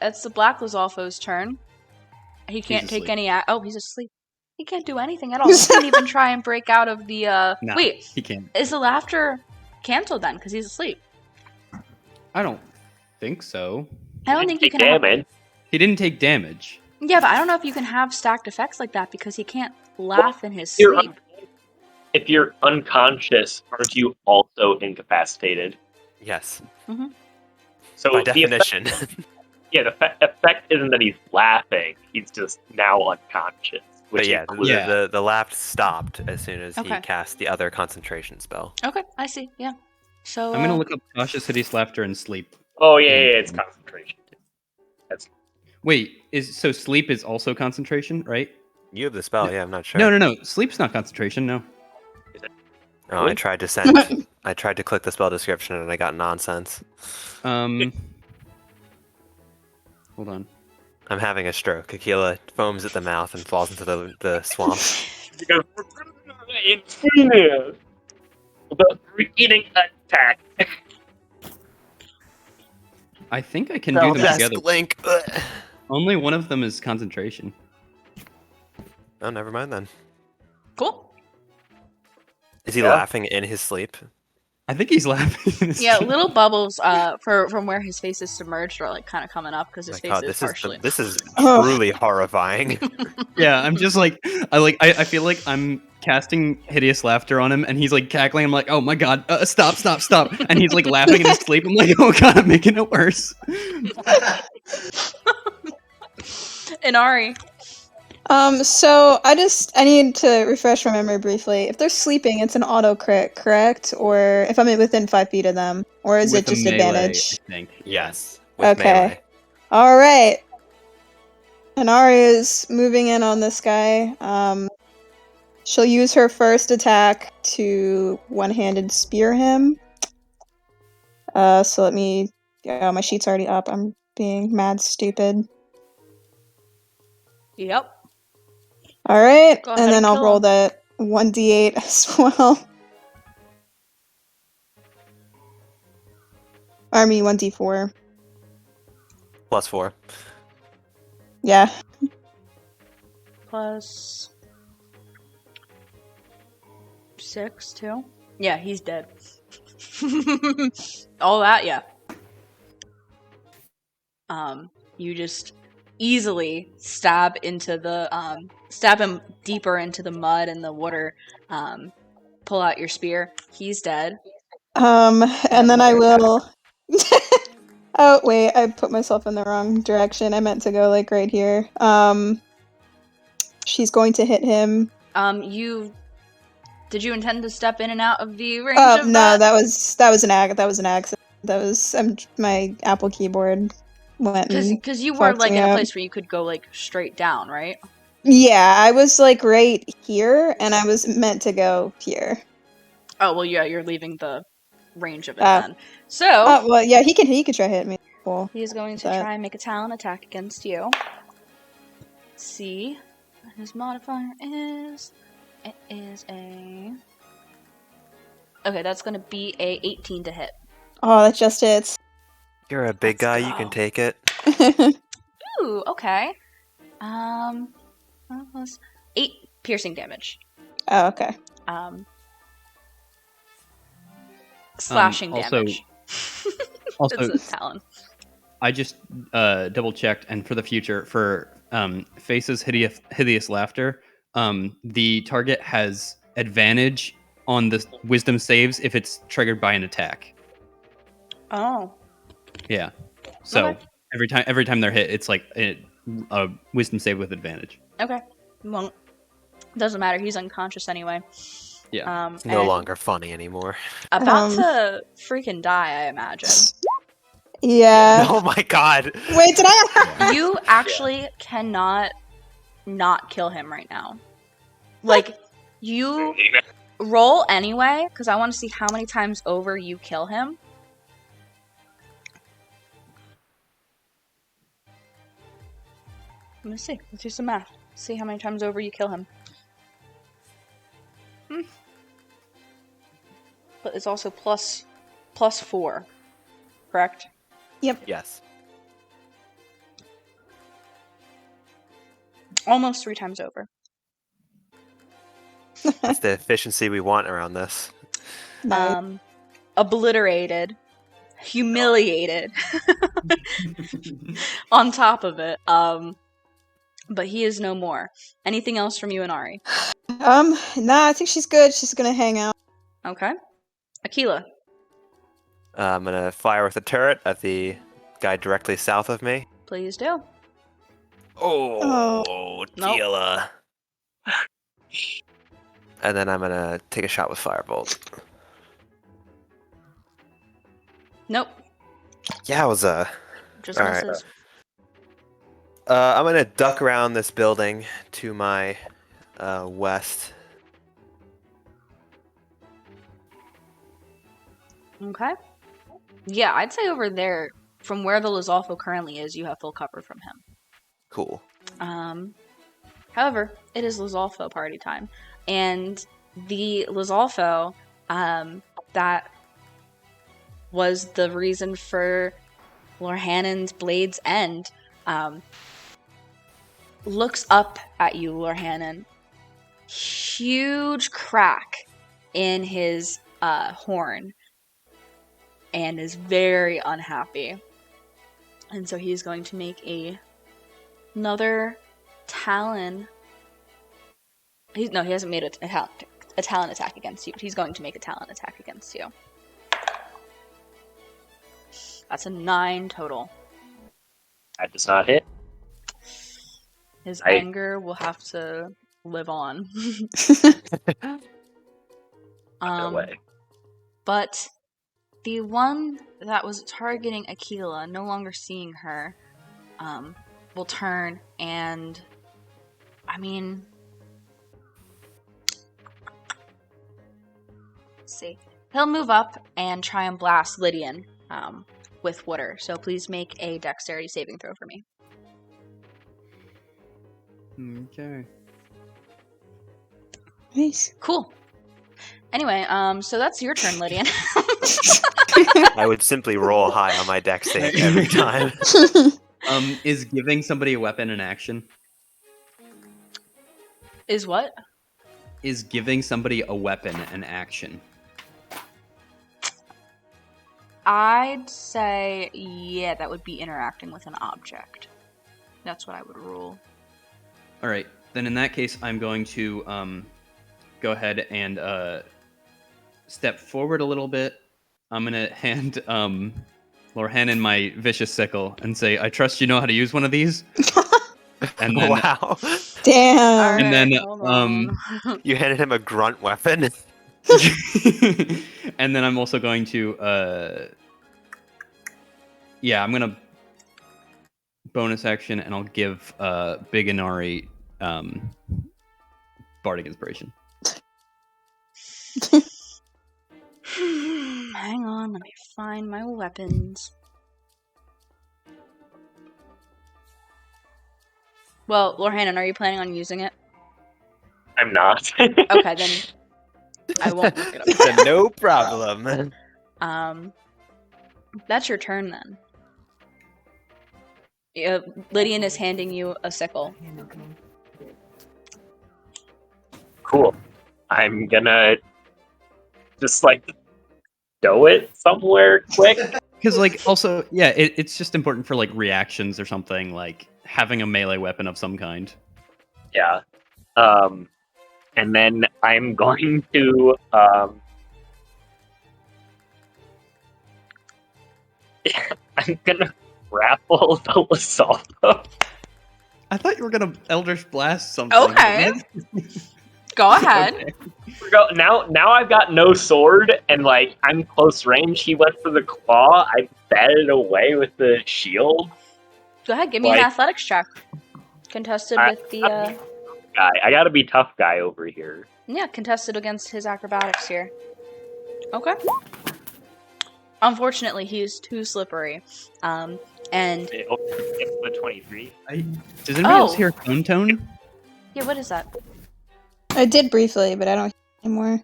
It's the Black Lizalfo's turn. He can't take asleep. any. Oh, he's asleep. He can't do anything at all. He can't even try and break out of the. No, Wait, he can't. is the laughter canceled then? Because he's asleep. I don't think so. I don't think you can. Damage. He didn't take damage. Yeah, but I don't know if you can have stacked effects like that because he can't laugh in his You're sleep. If you're unconscious, aren't you also incapacitated? Yes. So By the definition. the effect isn't that he's laughing; he's just now unconscious. But yeah, includes- the laugh stopped as soon as he Okay. cast the other concentration spell. Okay, I see. Yeah. So I'm gonna look up cautious hideous laughter and sleep. Oh yeah, it's concentration. Wait, so sleep is also concentration, right? You have the spell, yeah, I'm not sure. No. Sleep's not concentration, no. Oh, I tried to send. I tried to click the spell description and I got nonsense. Hold on. Oh, I'm having a stroke. Akila foams at the mouth and falls into the swamp. Because it's the eating attack. I think I can do them together. Link. Only one of them is concentration. Oh, never mind then. cool. Is he laughing in his sleep? I think he's laughing. Yeah, little bubbles from where his face is submerged are like kind of coming up because his face is partially. This is truly horrifying. Yeah, I'm just like I feel like I'm casting hideous laughter on him, and he's like cackling. I'm like, oh my god, stop! And he's like laughing in his sleep. I'm like, oh god, I'm making it worse. Inari. So I need to refresh my memory briefly. If they're sleeping, it's an auto crit, correct? Or if I'm within 5 feet of them, or is With it just a melee, advantage? I think. Yes. Okay. Melee. All right. Inari is moving in on this guy. She'll use her first attack to one-handed spear him. So let me. Oh, my sheet's already up. I'm being mad stupid. Yep. All right, Go ahead and then and I'll kill roll him. that 1d8 as well. I mean 1d4. +4. Yeah. Plus 6 too. Yeah, he's dead. All that, yeah. You just easily stab him deeper into the mud and the water. Pull out your spear. He's dead. And then I will. Oh wait, I put myself in the wrong direction. I meant to go like right here. She's going to hit him. Did you intend to step in and out of the range of No, that? that was an accident. That was my Apple keyboard went. Because you were fucked like me in a up. place where you could go like straight down, right? Yeah, I was like right here, and I was meant to go here. Oh well, yeah, you're leaving the range of it Oh. then. So Well, yeah, he could try hitting me. Cool. he's going to That- try and make a talent attack against you. Let's see what his modifier is. It is a. Okay, that's going to be a 18 to hit. Oh, that just hits. You're a big Let's guy, you go. can take it. Ooh, okay. That was 8 piercing damage. Oh, okay. Slashing also- damage. Also, It's a talon. I just double checked, and for the future, for Face's hideous laughter, the target has advantage on the wisdom saves if it's triggered by an attack. Oh. Yeah. So Okay. every time they're hit, it's like a wisdom save with advantage. Okay. Well, doesn't matter. He's unconscious anyway. Yeah. It's no and longer funny anymore. About to freaking die, I imagine. Yeah. Oh my god. Wait, did I? You actually cannot not kill him right now. Like, you roll anyway, because I want to see how many times over you kill him. Let me see. Let's do some math. See how many times over you kill him. But it's also plus 4, correct? Yes. Almost 3 times over. That's the efficiency we want around this. Nice. Obliterated, humiliated, on top of it. But he is no more. Anything else from you and Ari? Nah, I think she's good. She's gonna hang out. Okay. Aquila. I'm gonna fire with a turret at the guy directly south of me. Please do. Oh, Nope. Deya. And then I'm gonna take a shot with firebolt. Nope. Yeah, it was Just Alright. misses. I'm gonna duck around this building to my west. Okay. Yeah, I'd say over there, from where the Lizalfo currently is, you have full cover from him. Cool. However, it is Lizalfo party time. And the Lizalfo, that was the reason for Lorhannon's Blade's End, looks up at you, Lorhannon. Huge crack in his horn. And is very unhappy. And so he's going to make another Talon. He hasn't made a Talon attack against you, but he's going to make a Talon attack against you. That's a 9 total. That does not hit. His anger will have to live on. No way. But the one that was targeting Aquila, no longer seeing her, will turn and, I mean, let's see. He'll move up and try and blast Lydian with water. So please make a dexterity saving throw for me. Okay. Nice. Cool. Anyway, so that's your turn, Lydian. I would simply roll high on my dex save every time. Is giving somebody a weapon an action? Is what? Is giving somebody a weapon an action? I'd say, yeah, that would be interacting with an object. That's what I would rule. All right. Then in that case, I'm going to go ahead and step forward a little bit. I'm going to hand Lorhannon my vicious sickle and say, I trust you know how to use one of these. And then, Wow. Damn. And then, hold on. You handed him a grunt weapon. and then I'm also going to, I'm going to bonus action, and I'll give Big Inari Bardic Inspiration. Hang on, let me find my weapons. Well, Lorhannon, are you planning on using it? I'm not. Okay, then I won't look it up. Said, no problem. That's your turn then. Lydian is handing you a sickle. Cool. I'm gonna just throw it somewhere quick. Because, also, yeah, it's just important for, reactions or something, having a melee weapon of some kind. Yeah. and then I'm going to I'm gonna grapple the Lizalfo. I thought you were gonna Eldritch Blast something. Okay. Go ahead. Okay. Now I've got no sword, and like I'm close range. He went for the claw. I batted away with the shield. Go ahead. Give me an Like- athletics check. Contested with the Guy, I gotta be tough guy over here. yeah, contested against his acrobatics here. Okay. Unfortunately, he's too slippery. And It's the 23. Does anybody else hear phone tone? yeah, what is that? I did briefly, but I don't hear anymore.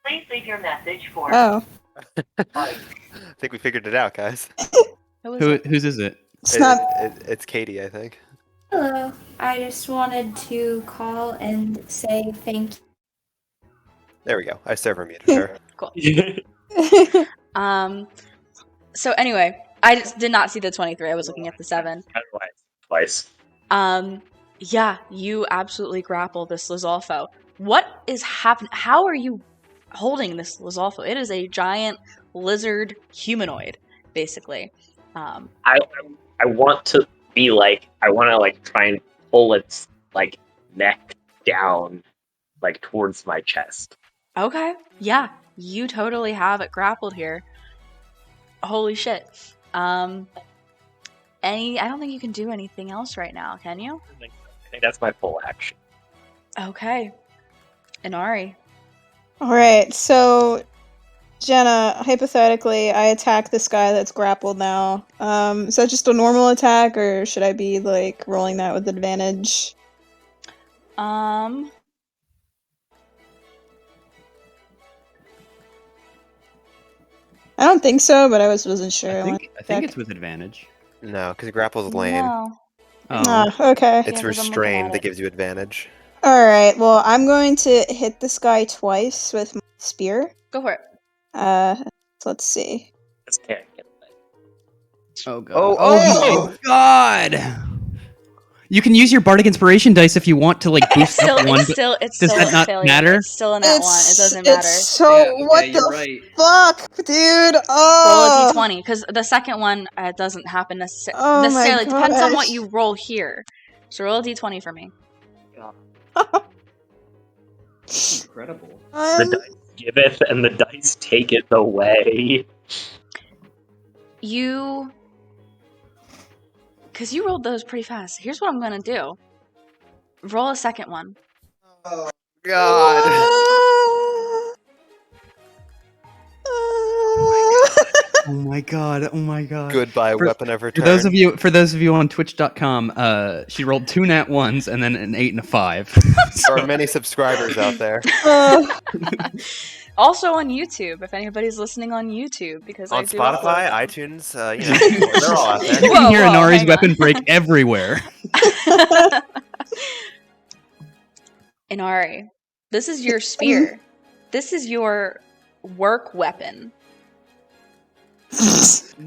Please leave your message for. Oh, I think we figured it out, guys. Whose is it? it's not. It's Katie, I think. Hello. I just wanted to call and say thank you. There we go. I server muted her. Cool. So anyway, I just did not see the 23. I was looking at the 7. Twice. Yeah, you absolutely grapple this Lizalfo. What is happening? How are you holding this Lizalfo? It is a giant lizard humanoid, basically. I want to be like, I want to like try and pull its like neck down, like towards my chest. Okay, yeah, you totally have it grappled here. Holy shit. I don't think you can do anything else right now, can you? I think that's my full action. Okay. Inari. All right, so Jenna, hypothetically, I attack this guy that's grappled now. Is that just a normal attack, or should I be like rolling that with advantage? I don't think so, but I wasn't sure. I think it's with advantage. No, because grapple's lame. No. Oh. Ah, okay. It's Yeah, 'cause I'm looking restrained at that it. gives you advantage. All right. Well, I'm going to hit this guy twice with my spear. Go for it. So let's see. Just can't get it. Oh god. Oh, my god! You can use your Bardic Inspiration dice if you want to like boost It's still, up one. it's but still, it's does still that a not failure. matter? It's still in that one. It doesn't matter. It's so what the fuck, dude? Roll Oh, a d20 because the second one doesn't happen necessarily. Oh my necessarily. It depends on what gosh. you roll here. So roll a d20 for me. Incredible. The dice giveth and the dice taketh away. Because you rolled those pretty fast. Here's what I'm gonna do. Roll a second one. Oh god. Oh my god. Oh my god. Goodbye, For- weapon of return. For those of you on twitch.com, she rolled 2 nat 1s and then an 8 and a 5. There are many subscribers out there. Also on YouTube, if anybody's listening on YouTube, because On I do Spotify, upload iTunes, you know, they're all out there. You can hear Whoa, Inari's hang weapon on. break everywhere. them. Inari, this is your spear. This is your work weapon.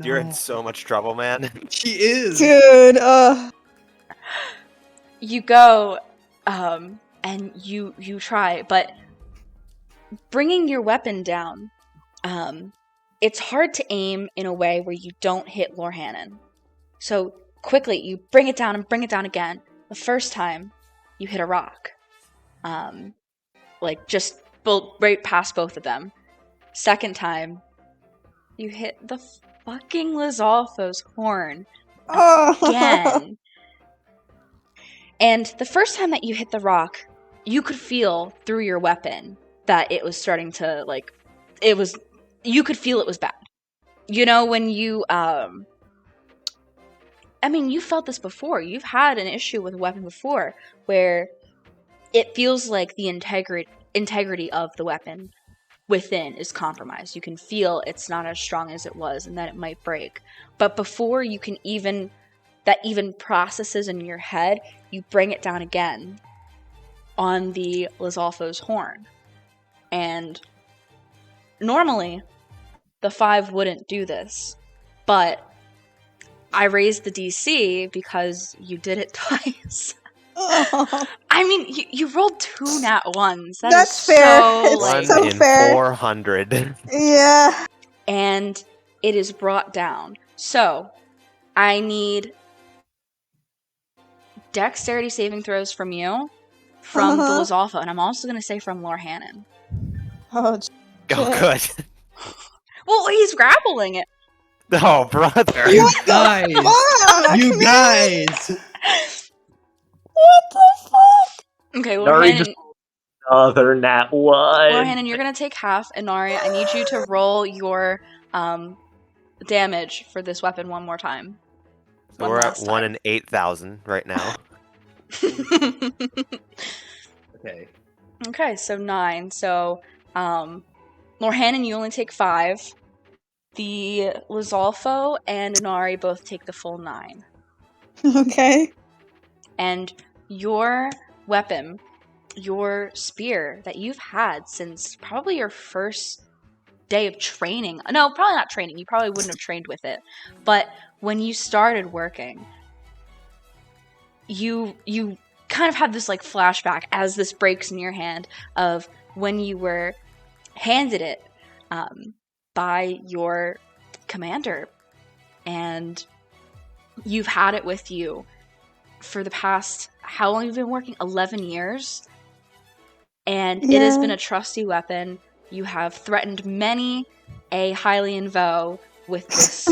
You're in so much trouble, man. She is. Dude, You go, and you try, but bringing your weapon down, it's hard to aim in a way where you don't hit Lorhannon. So quickly, you bring it down and bring it down again. The first time, you hit a rock. Like, just right past both of them. Second time, you hit the fucking Lizalfo's horn again. And the first time that you hit the rock, you could feel through your weapon that it was starting to, like, you could feel it was bad. You know, when you, I mean, you felt this before. You've had an issue with a weapon before where it feels like the integrity of the weapon within is compromised. You can feel it's not as strong as it was and that it might break. But before you can even processes in your head, you bring it down again on the Lizalfo's horn. And normally, the 5 wouldn't do this, but I raised the DC because you did it twice. I mean, You rolled 2 nat ones. That's is fair. So, It's like, so 1 in fair. 400. Yeah. and it is brought down. So, I need dexterity saving throws from you, from the Lizalfa, and I'm also going to say from Lord Hannon. Oh, Oh, good. Well, he's grappling it. Oh, brother. You guys! fuck, You man? guys! What the fuck? Okay, Lord Nari Hannon, just other nat Lord one. Hannon, you're going to take half, and Nari, I need you to roll your damage for this weapon one more time. So we're at 1 in 8,000 right now. Okay. Okay, so 9. So, Lord Hannon, you only take 5. The Lizalfo and Inari both take the full 9. Okay. And your weapon, your spear that you've had since probably your first day of training. No, probably not training. You probably wouldn't have trained with it. But when you started working, you kind of had this like flashback as this breaks in your hand of when you were handed it by your commander, and you've had it with you for the past, how long have you been working? 11 years. And it has been a trusty weapon. You have threatened many a Hylian foe with this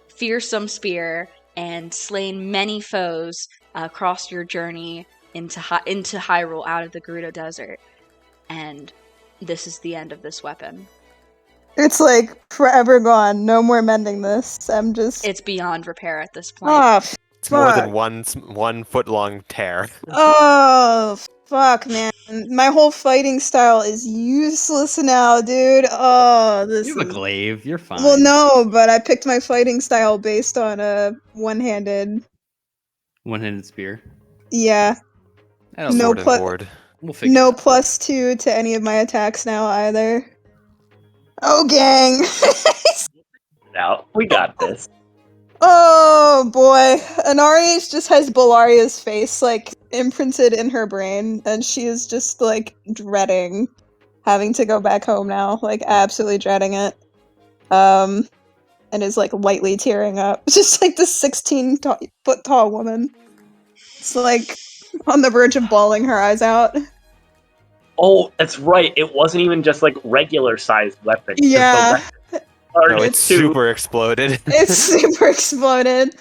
fearsome spear and slain many foes across your journey into Hyrule, out of the Gerudo Desert. And this is the end of this weapon. It's like forever gone. No more mending this. I'm just. It's beyond repair at this point. Oh, It's more fuck. than 1 foot long tear. Oh, fuck, man. My whole fighting style is useless now, dude. Oh, this You have a is. glaive. You're fine. Well, no, but I picked my fighting style based on a one-handed. One-handed spear. Yeah. That'll No Sword and plu- board. We'll figure No it out. +2 to any of my attacks now either. Oh, gang. Now we got this. Oh boy, Inari just has Belaria's face like imprinted in her brain, and she is just like dreading having to go back home now, like absolutely dreading it. And is like lightly tearing up, just like this 16-foot tall woman. It's like on the verge of bawling her eyes out. Oh, that's right. It wasn't even just like regular sized weapons. 'cause Yeah. the weapons are No, it's too. super exploded. It's super exploded.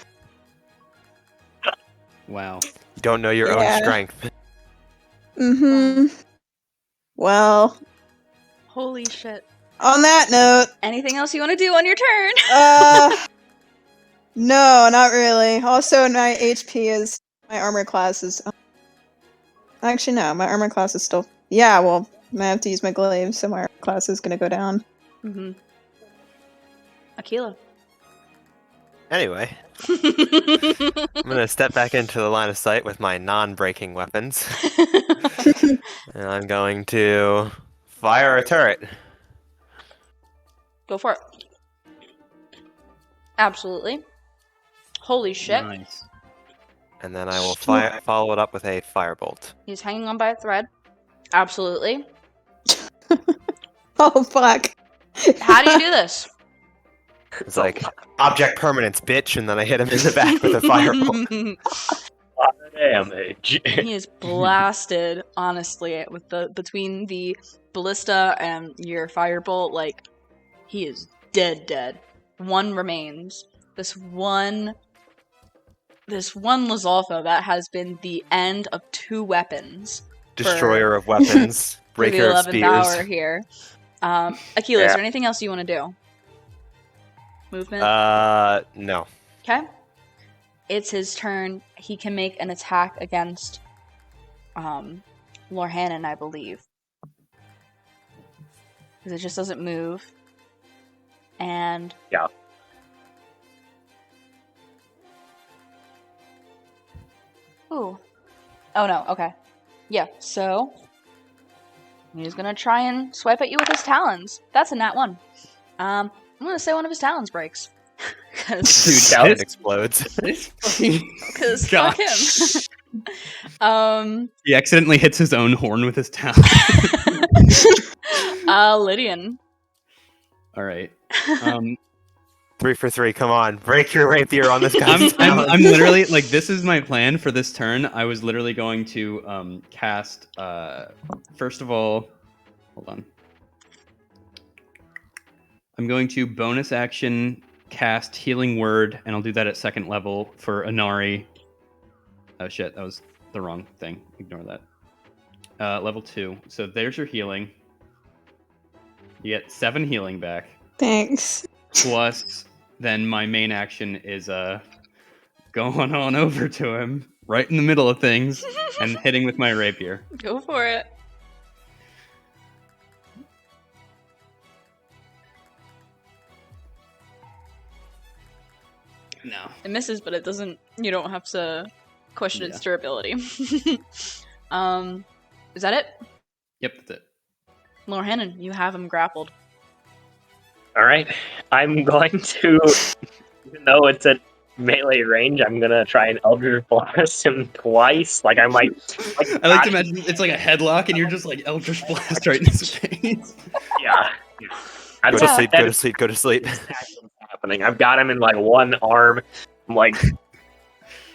Wow. You don't know your own Yeah. strength. Mm-hmm. Well, Holy shit. on that note, Anything else you want to do on your turn? No, not really. Also, my HP is my armor class is. Actually, no, my armor class is still. Yeah, well, I have to use my glaive, so my armor class is gonna go down. Mm-hmm. Aquila. Anyway, I'm gonna step back into the line of sight with my non-breaking weapons. And I'm going to fire a turret. Go for it. Absolutely. Holy shit. Nice. And then I will follow it up with a firebolt. He's hanging on by a thread. Absolutely. Oh fuck! How do you do this? It's like, object permanence, bitch, and then I hit him in the back with a firebolt. Damage. He is blasted, honestly, with between the ballista and your firebolt, like, he is dead. One remains. This one Lizalfo that has been the end of 2 weapons. Destroyer of weapons, For the breaker of 11th hour spears. here. Aquila, is there anything else you want to do? Movement? No. Okay. It's his turn. He can make an attack against Lord Hannon, I believe. Because it just doesn't move. And... Yeah. Ooh. Oh no, okay. Yeah, so... He's gonna try and swipe at you with his talons. That's a nat 1. I'm gonna say one of his talons breaks. Because Dude, It explodes. fuck him. He accidentally hits his own horn with his talon. Lydian. All right. 3 for 3. Come on, break your rapier on this guy's talon. I'm literally like, this is my plan for this turn. I was literally going to cast. First of all, hold on. I'm going to bonus action cast Healing Word, and I'll do that at 2nd level for Inari. Oh shit, that was the wrong thing. Ignore that. Level 2. So there's your healing. You get 7 healing back. Thanks. Plus, then my main action is going on over to him, right in the middle of things, and hitting with my rapier. Go for it. No. It misses, but it doesn't. You don't have to question its Yeah. durability. Is that it? Yep, that's it. Lord Hannon, you have him grappled. All right, I'm going to, even though it's at melee range, I'm gonna try and Eldritch Blast him twice. Like I might. I like to imagine it's like a headlock, and you're just like Eldritch Blast right in his face. Yeah. Go That's to what- sleep. that Go to is sleep. Go to sleep. what's happening. I've got him in like one arm. I'm like,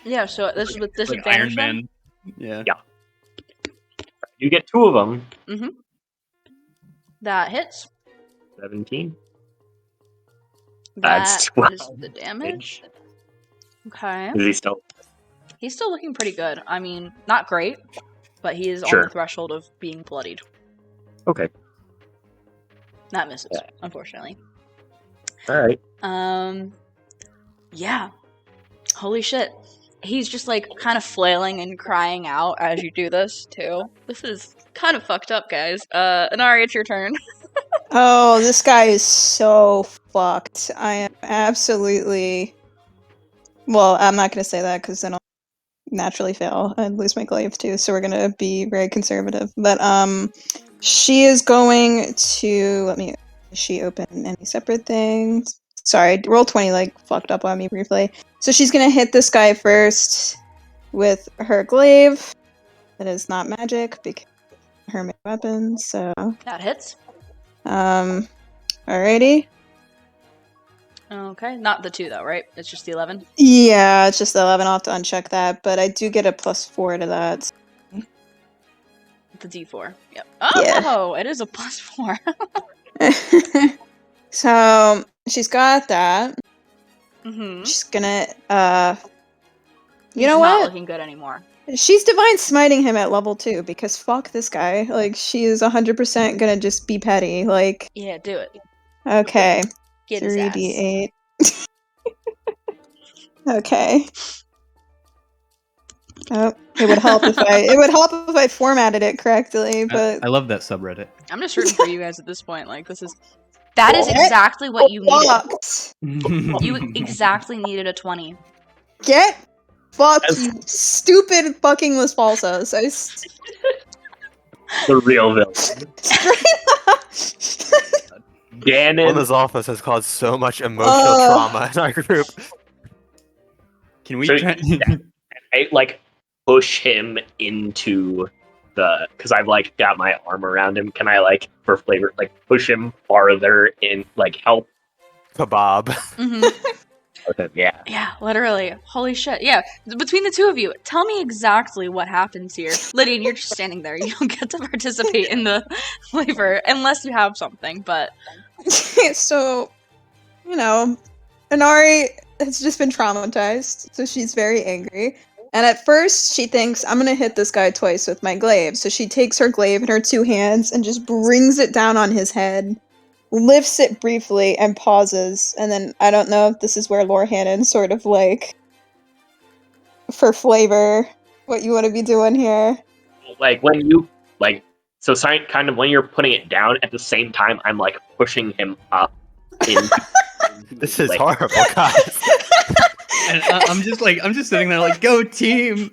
Yeah, so this is with Like disadvantage. Iron Man. Yeah. Yeah. you get 2 of them. Mm-hmm. That hits. 17. That That's is 12 the damage. Okay. Is he still? He's still looking pretty good. I mean, not great, but he is on Sure. the threshold of being bloodied. Okay. That misses, Yeah. unfortunately. All right. Yeah. Holy shit. He's just like kind of flailing and crying out as you do this too. This is kind of fucked up, guys. Inari, it's your turn. Oh, this guy is so fucked. I am absolutely. Well, I'm not gonna say that because then I'll naturally fail and lose my glaive too. So we're gonna be very conservative. But she is going to let me. Does she open any separate things? Sorry, roll 20 like fucked up on me briefly. So she's gonna hit this guy first with her glaive. That is not magic because her main weapon. So That hits. alrighty. Okay, not the 2 though, right? It's just the 11. Yeah, it's just the 11. I'll have to uncheck that, but I do get a +4 to that. The D4. Yep. Oh, it is a +4. So she's got that. Mm-hmm. She's gonna you He's know not what? looking good anymore. She's divine smiting him at level 2 because fuck this guy. Like she is 100% gonna just be petty. Like Yeah, do it. okay. Get his ass. 3d8. Okay. Oh, it would help if I formatted it correctly, but I love that subreddit. I'm just rooting for you guys at this point. Like, that is What? exactly what you needed. fucked. You exactly needed a 20. Get fucked, As- you stupid fucking Las Balsas. The real villain. Ganon. One of office has caused so much emotional Oh. trauma in our group. Can we So- try? I like push him into the because I've like got my arm around him. Can I like for flavor like push him farther in like help Kebab. Mm-hmm. with him? Yeah. Yeah, literally. Holy shit. Yeah, between the 2 of you, tell me exactly what happens here. Lydian, you're just standing there. You don't get to participate in the flavor unless you have something, but... So, you know, Inari has just been traumatized, so she's very angry. And at first, she thinks, I'm gonna hit this guy twice with my glaive. So she takes her glaive in her 2 hands and just brings it down on his head, lifts it briefly, and pauses. And then, I don't know if this is where Lore Hannon sort of like, for flavor, what you want to be doing here. Like when you like so kind of when you're putting it down at the same time, I'm like pushing him up. Into This is like, horrible, guys. And I'm just sitting there like, go team.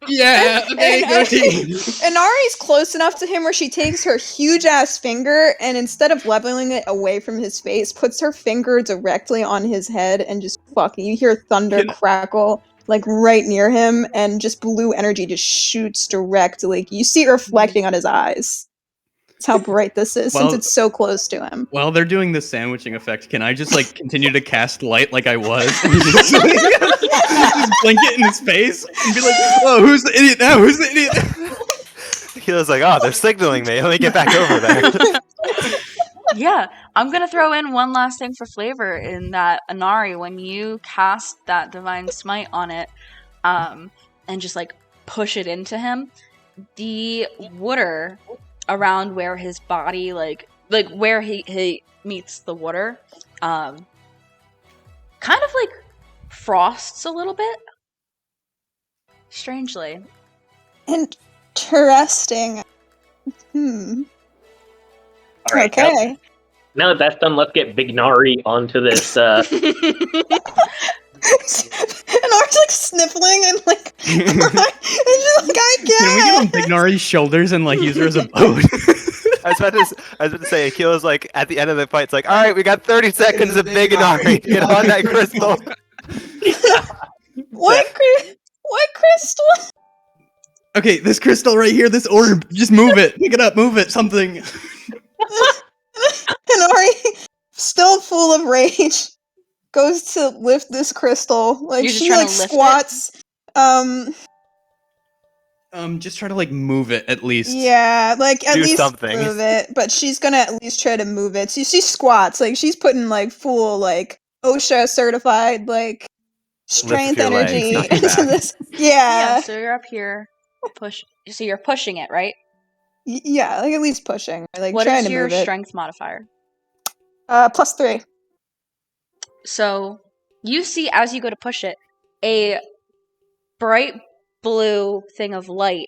yeah, okay, go team. Inari's close enough to him where she takes her huge ass finger and instead of leveling it away from his face, puts her finger directly on his head and just fucking. You hear thunder crackle like right near him, and just blue energy just shoots directly. You see it reflecting on his eyes. That's how bright this is, since it's so close to him. While they're doing the sandwiching effect, can I just like continue to cast light like I was, and just, just blink it in his face and be like, "Oh, who's the idiot now? Who's the idiot?" He was like, "Oh, they're signaling me. Let me get back over there." Yeah, I'm gonna throw in one last thing for flavor in that Inari, when you cast that divine smite on it, and just like push it into him, the water around where his body, like where he meets the water, kind of like frosts a little bit, strangely. Interesting. All right, Okay. Now that that's done, let's get Big Nari onto this. And Art's like sniffling and like, and she's like, I guess. Can we get on Big Nari's shoulders and like use her as a boat? I was about to say, Akila's like, at the end of the fight, it's like, all right, we got 30 seconds of Big Nari. Get on that crystal. What crystal? Okay, this crystal right here, this orb, just move it. Pick it up, move it, something. And Ari, still full of rage, goes to lift this crystal. Like, You're just she trying like to lift squats. Just try to like move it at least. Yeah, like at Do least something. move it, but she's gonna at least try to move it. So she squats, like she's putting like full like OSHA certified like strength your legs, energy not your into back. this. Yeah, Yeah, so you're up here, push. So you're pushing it, right? yeah, like at least pushing, like What trying is to your move it. strength modifier? +3. So you see, as you go to push it, a bright blue thing of light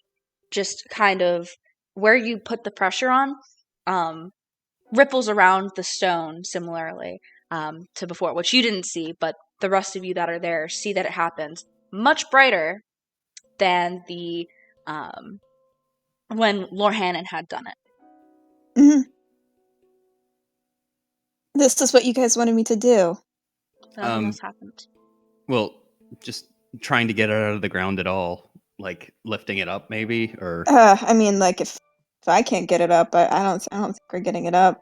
just kind of, where you put the pressure on, ripples around the stone similarly to before, which you didn't see, but the rest of you that are there see that it happens. Much brighter than the when Lorhannon had done it. Mm-hmm. This is what you guys wanted me to do. Nothing else happened. Well, just trying to get it out of the ground at all, like lifting it up, maybe, or. I mean, like if I can't get it up, I don't think we're getting it up.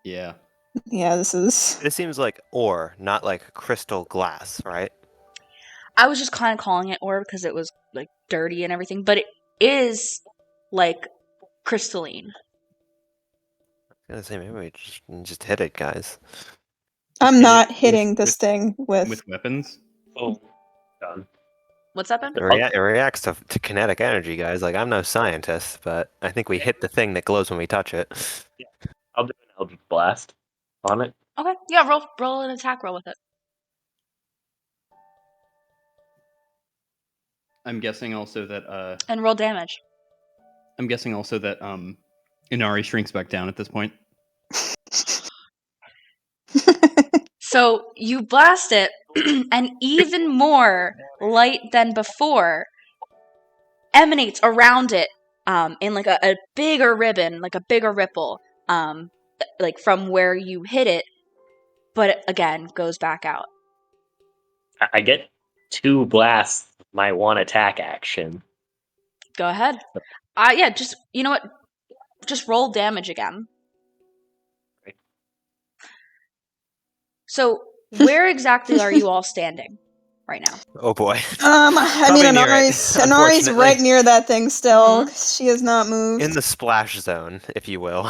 Yeah. Yeah, this is. This seems like ore, not like crystal glass, right? I was just kind of calling it ore because it was like dirty and everything, but it is like crystalline. I was gonna say, maybe we just hit it, guys. I'm not hitting with- this thing With weapons. Oh, done. What's that, Ben? It, it reacts to kinetic energy, guys. Like, I'm no scientist, but I think we hit the thing that glows when we touch it. I'll do an Eldritch Blast on it. Okay, yeah, roll an attack roll with it. I'm guessing also that And roll damage. Inari shrinks back down at this point. So you blast it, and even more light than before emanates around it in like a bigger ribbon, like a bigger ripple, like from where you hit it, but it, again, goes back out. I get 2 blasts with my 1 attack action. Go ahead. Yeah, just, you know what? Just roll damage again. Right. So, where exactly are you all standing right now? Oh boy. I mean, near it, Inari's unfortunately. right near that thing still. She has not moved. In the splash zone, if you will.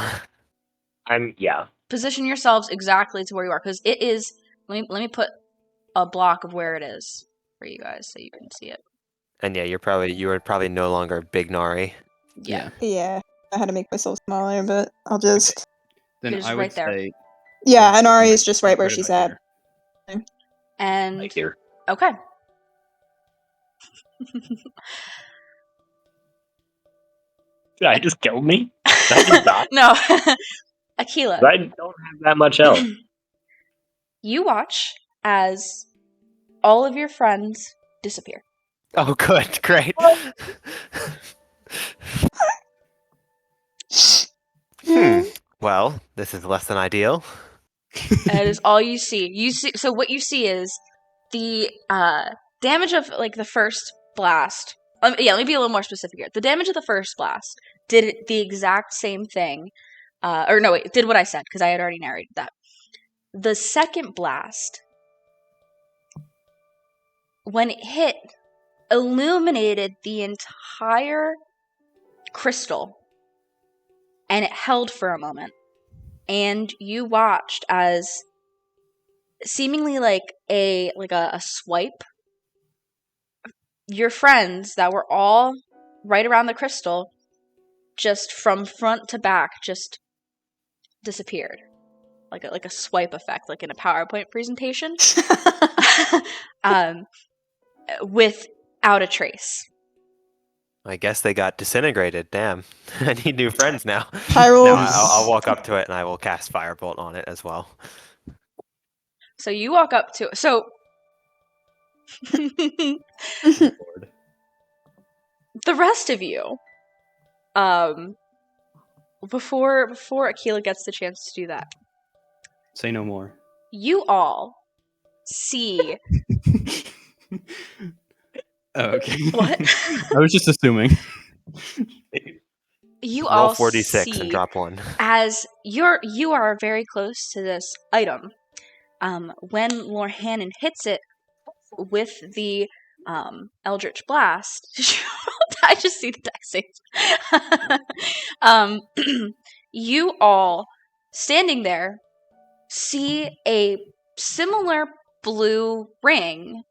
Yeah. Position yourselves exactly to where you are, because it is. Let me put a block of where it is for you guys so you can see it. And yeah, you are probably no longer Big Nari. Yeah. Yeah, I had to make myself smaller, but I'll just. Then It is I would right there. say. Yeah, Inari is just right where Right she's about at. here. And Like here. okay. Did I just kill me? Did I just die? No. Akila. I don't have that much health. You watch as all of your friends disappear. Oh, good. Great. Well, this is less than ideal. That is all you see. So what you see is the damage of like the first blast. Let me be a little more specific here. The damage of the first blast did the exact same thing. Did what I said because I had already narrated that. The second blast, when it hit, illuminated the entire crystal, and it held for a moment. And you watched as seemingly like a swipe, your friends that were all right around the crystal, just from front to back, just disappeared, like a swipe effect, like in a PowerPoint presentation, without a trace. I guess they got disintegrated. Damn. I need new friends now. Hyrule. No, I'll walk up to it and I will cast Firebolt on it as well. So you walk up to it. So Lord. the rest of you, before Akila gets the chance to do that, Say no more. you all see. Oh, okay. What? I was just assuming. You Roll all 46 see and drop 1. as you are very close to this item. When Lorhannon hits it with the Eldritch Blast, I just see the deck saves. You all standing there see a similar blue ring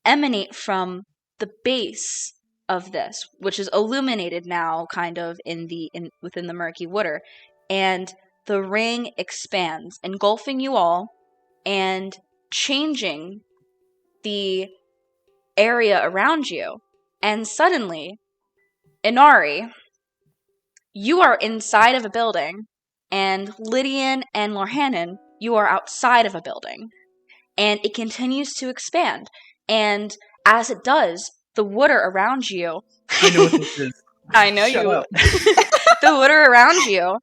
emanate from the base of this, which is illuminated now kind of within the murky water, and the ring expands, engulfing you all and changing the area around you. And suddenly, Inari, you are inside of a building, and Lydian and Lorhannon, you are outside of a building. And it continues to expand. And as it does, the water around you... I know what this is. I know Shut you... up. The water around you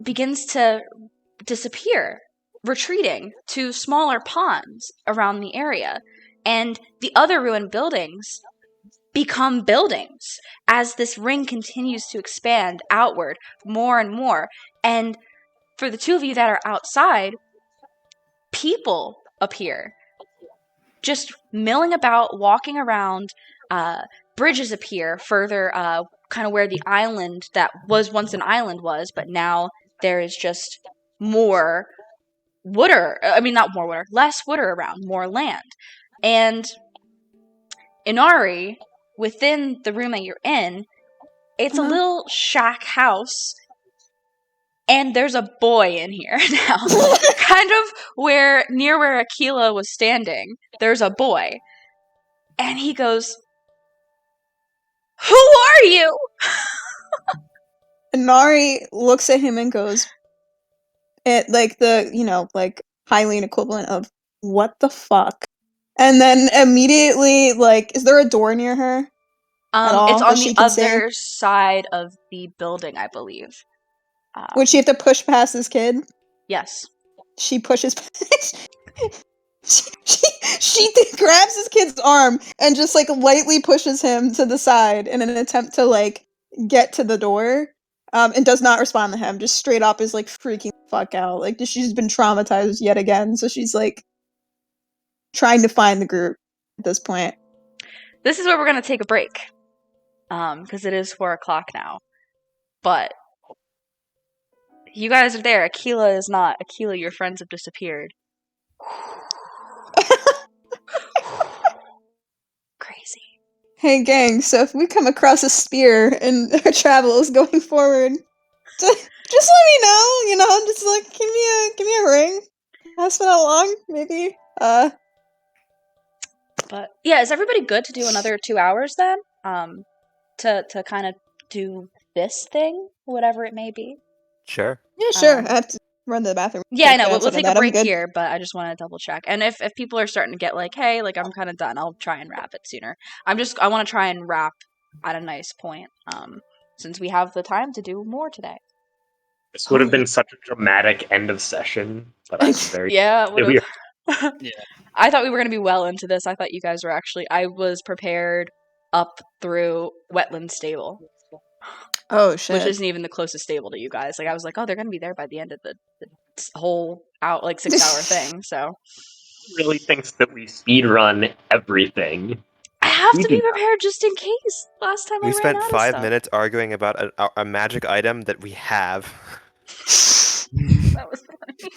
begins to disappear, retreating to smaller ponds around the area. And the other ruined buildings become buildings as this ring continues to expand outward more and more. And for the two of you that are outside, people appear, just milling about, walking around. Bridges appear further, kind of where the island that was once an island was, but now there is just more water. I mean, not more water, less water around, more land. And Inari, within the room that you're in, it's a little shack house, and there's a boy in here now. Kind of near where Akila was standing, there's a boy. And he goes, "Who are you?" Inari looks at him and goes, like the, like Hylian equivalent of, what the fuck? And then immediately, like, is there a door near her? At all It's that on she the can see? other side of the building, I believe. Would she have to push past this kid? Yes. She pushes past. she grabs this kid's arm and just like lightly pushes him to the side in an attempt to like get to the door, and does not respond to him. Just straight up is like freaking the fuck out. Like she's been traumatized yet again, so she's like trying to find the group at this point. This is where we're gonna take a break, because it is 4:00 now. But you guys are there. Akila is not. Akila, your friends have disappeared. Crazy. Hey gang, so if we come across a spear in our travels going forward, just let me know, just like give me a ring. Has been that long, maybe. But yeah, is everybody good to do another 2 hours then? To kind of do this thing, whatever it may be. Sure. Yeah, sure. I have to run to the bathroom. Yeah, I know. But We'll outside of take a that, I'm break good. here, but I just want to double check. And if people are starting to get like, hey, like I'm kind of done, I'll try and wrap it sooner. I want to try and wrap at a nice point, since we have the time to do more today. This would have been such a dramatic end of session, but I'm very Yeah, it would we have. Yeah. I thought we were going to be well into this. I thought you guys were actually. I was prepared up through Wetland Stable, Oh which shit. isn't even the closest stable to you guys. Like I was like, oh, they're going to be there by the end of the whole out like 6-hour thing. So really thinks that we speedrun everything. I have We to do be not. prepared just in case. Last time I We ran spent out of 5 stuff. minutes arguing about a magic item that we have. That was funny.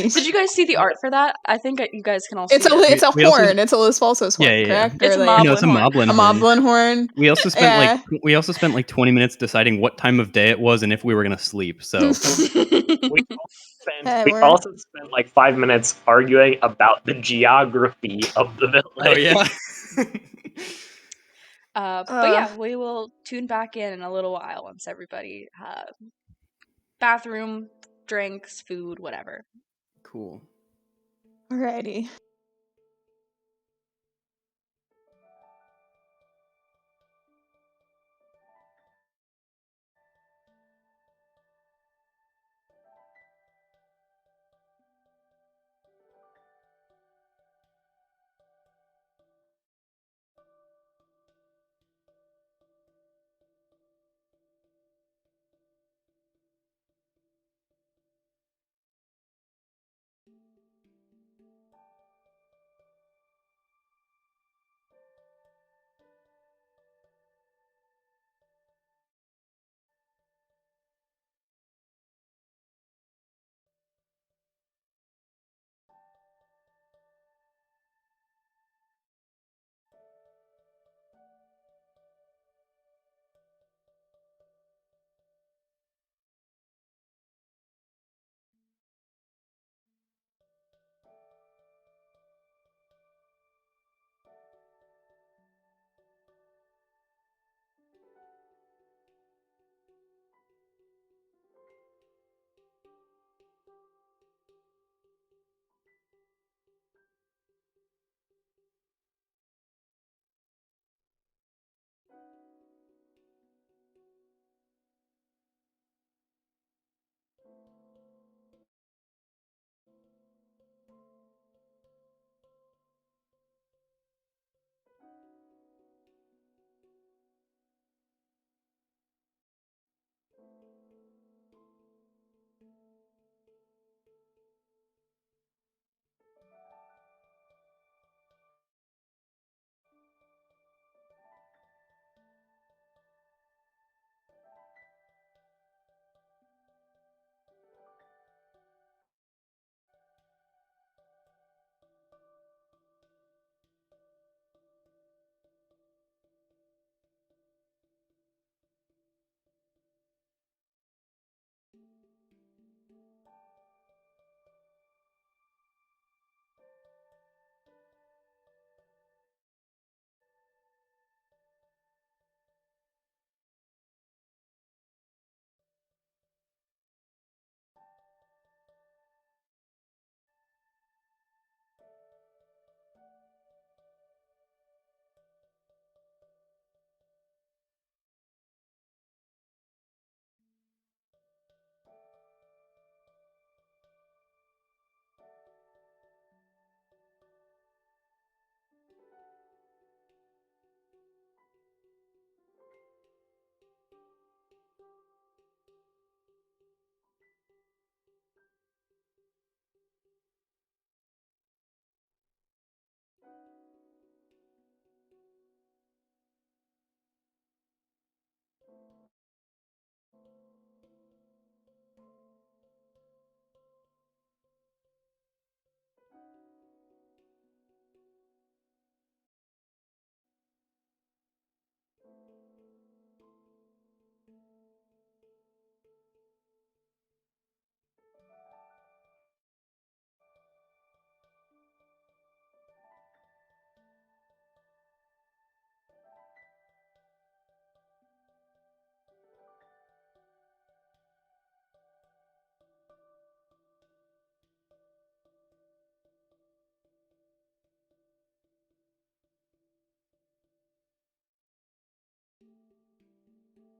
Did you guys see the art for that? I think you guys can all see It's it. a We also- horn. It's a Lisfalsos horn, Yeah. correct? It's Or a like No, it's a Moblin horn. moblin a horn. moblin horn. We also spent Yeah. like 20 minutes deciding what time of day it was and if we were gonna sleep. So We We're- also spent like 5 minutes arguing about the geography of the village. oh yeah. But yeah, we will tune back in a little while once everybody bathroom, drinks, food, whatever. Cool. Alrighty.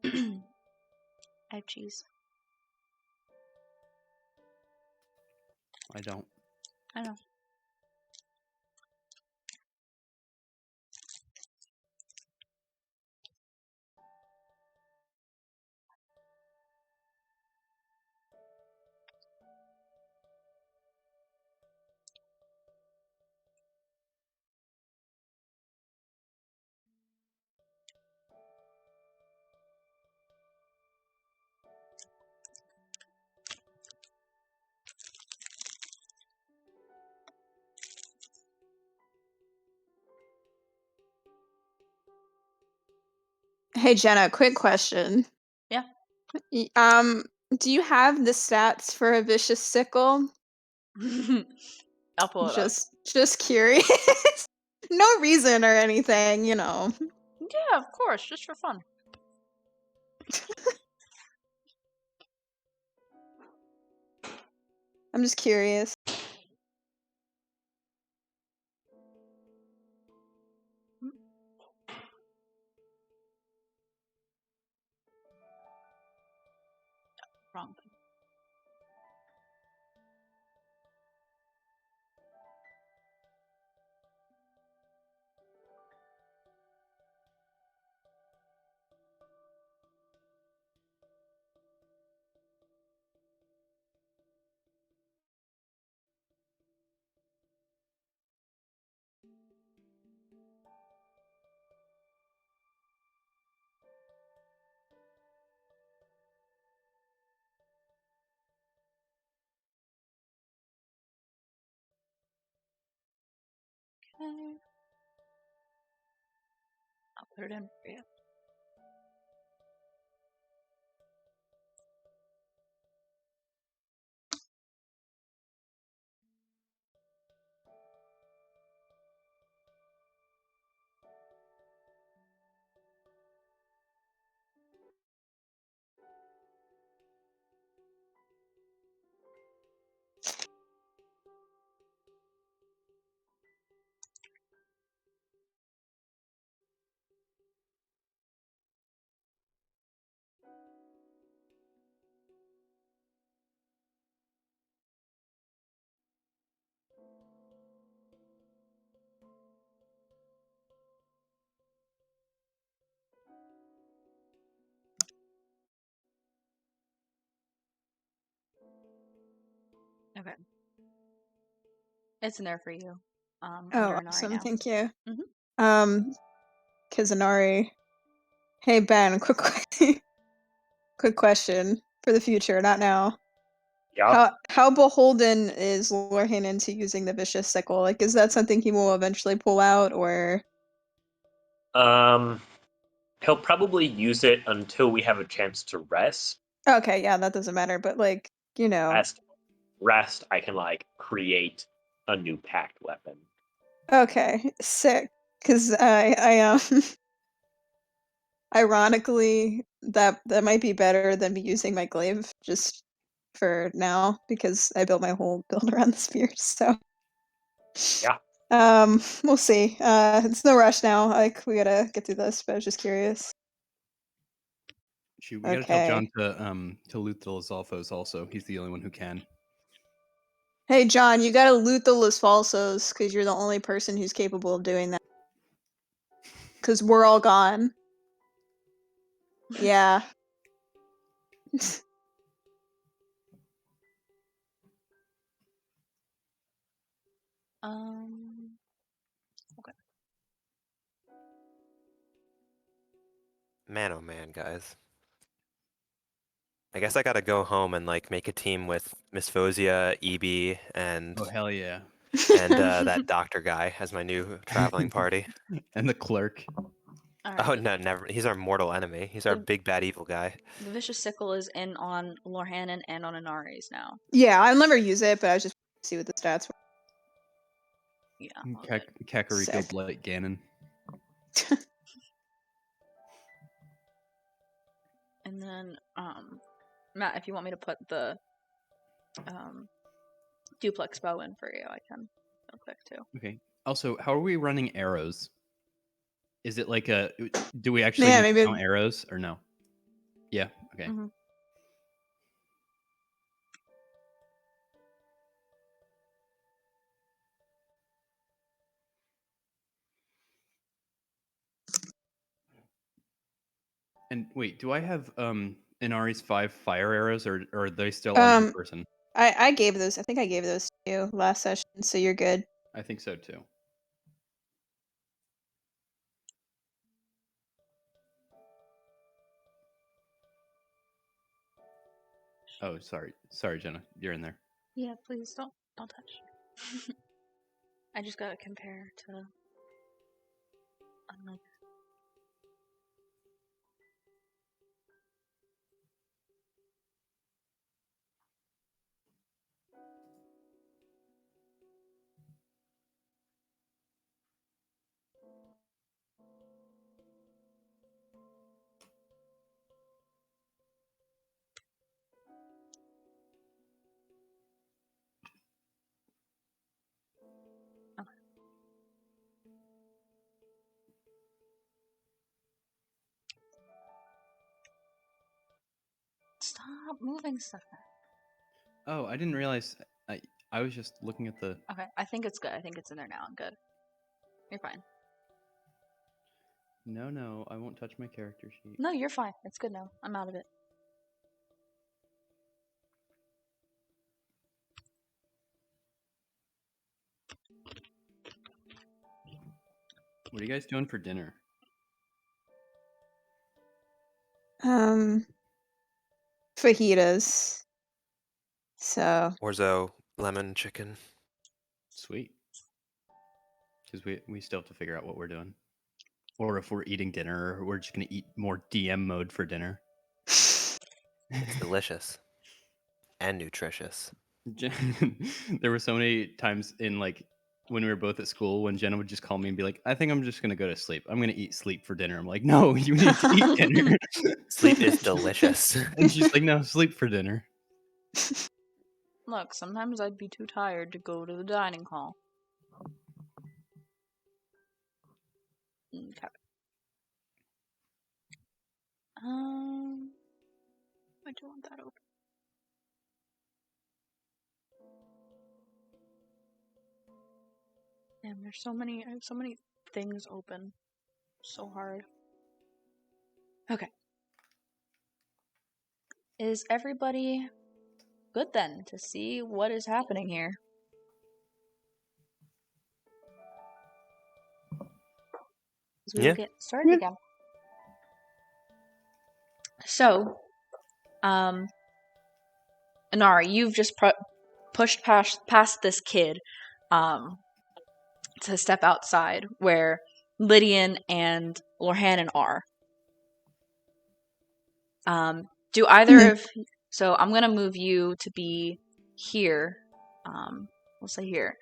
I have cheese. I don't. I know. Hey Jenna, quick question. Yeah. Do you have the stats for a vicious sickle? I'll pull it up. Just curious. No reason or anything, you know. Yeah, of course, just for fun. I'm just curious. Wrong. Okay. I'll put it in for you. Okay. It's in there for you. Oh, Under Inari awesome, now. thank you. Mhm. Kizunari. Hey Ben, quick question for the future, not now. Yeah. How beholden is Lorhin into using the vicious sickle? Like, is that something he will eventually pull out, or? He'll probably use it until we have a chance to rest. Okay, yeah, that doesn't matter. But like, you know. Rest, I can like create a new packed weapon. Okay, sick. Because I ironically, that might be better than me using my glaive just for now because I built my whole build around the spear. So Yeah. we'll see. It's no rush now. Like we gotta get through this, but I was just curious. Shoot, we gotta tell John to loot the Lizalfos also. He's the only one who can. Hey John, you gotta loot the Los Falsos because you're the only person who's capable of doing that. Because we're all gone. Yeah. Okay. Man, oh man, guys. I guess I gotta go home and like make a team with Miss Fosia, EB, and Oh hell yeah! that doctor guy as my new traveling party. And the clerk. All right. Oh no, never. He's our mortal enemy. He's our The- big bad evil guy. The vicious sickle is in on Lorhanan and on Inari's now. Yeah, I'll never use it, but I was just see what the stats were. Yeah. Kakariko Sick. Blight Ganon. And then, Matt, if you want me to put the duplex bow in for you, I can real quick too. Okay. Also, how are we running arrows? Is it like a? Do we actually Yeah, need to maybe. count arrows or no? Yeah. Okay. Mhm. And wait, do I have Inari's 5 fire arrows, or are they still on my person? I gave those. I think I gave those to you last session, so you're good. I think so too. Oh, sorry, Jenna, you're in there. Yeah, please don't touch. I just gotta compare to another. Okay. Stop moving stuff. Oh, I didn't realize. I was just looking at the. Okay, I think it's good. I think it's in there now. I'm good. You're fine. No, I won't touch my character sheet. No, you're fine. It's good now. I'm out of it. What are you guys doing for dinner? Fajitas. So Orzo lemon chicken. Sweet. Because we still have to figure out what we're doing, or if we're eating dinner, or we're just gonna eat more DM mode for dinner. It's delicious and nutritious. There were so many times in like when we were both at school when Jenna would just call me and be like, "I think I'm just gonna go to sleep. I'm gonna eat sleep for dinner." I'm like, "No, you need to eat dinner. Sleep is delicious. And she's like, "No, sleep for dinner." Look, sometimes I'd be too tired to go to the dining hall. Okay. I do want that open. Damn, I have so many things open. So hard. Okay. Is everybody good then to see what is happening here? We will get started again. So, Inara, you've just pushed past this kid to step outside where Lydian and Lorhanan are. Do either of... So I'm going to move you to be here. We'll say here.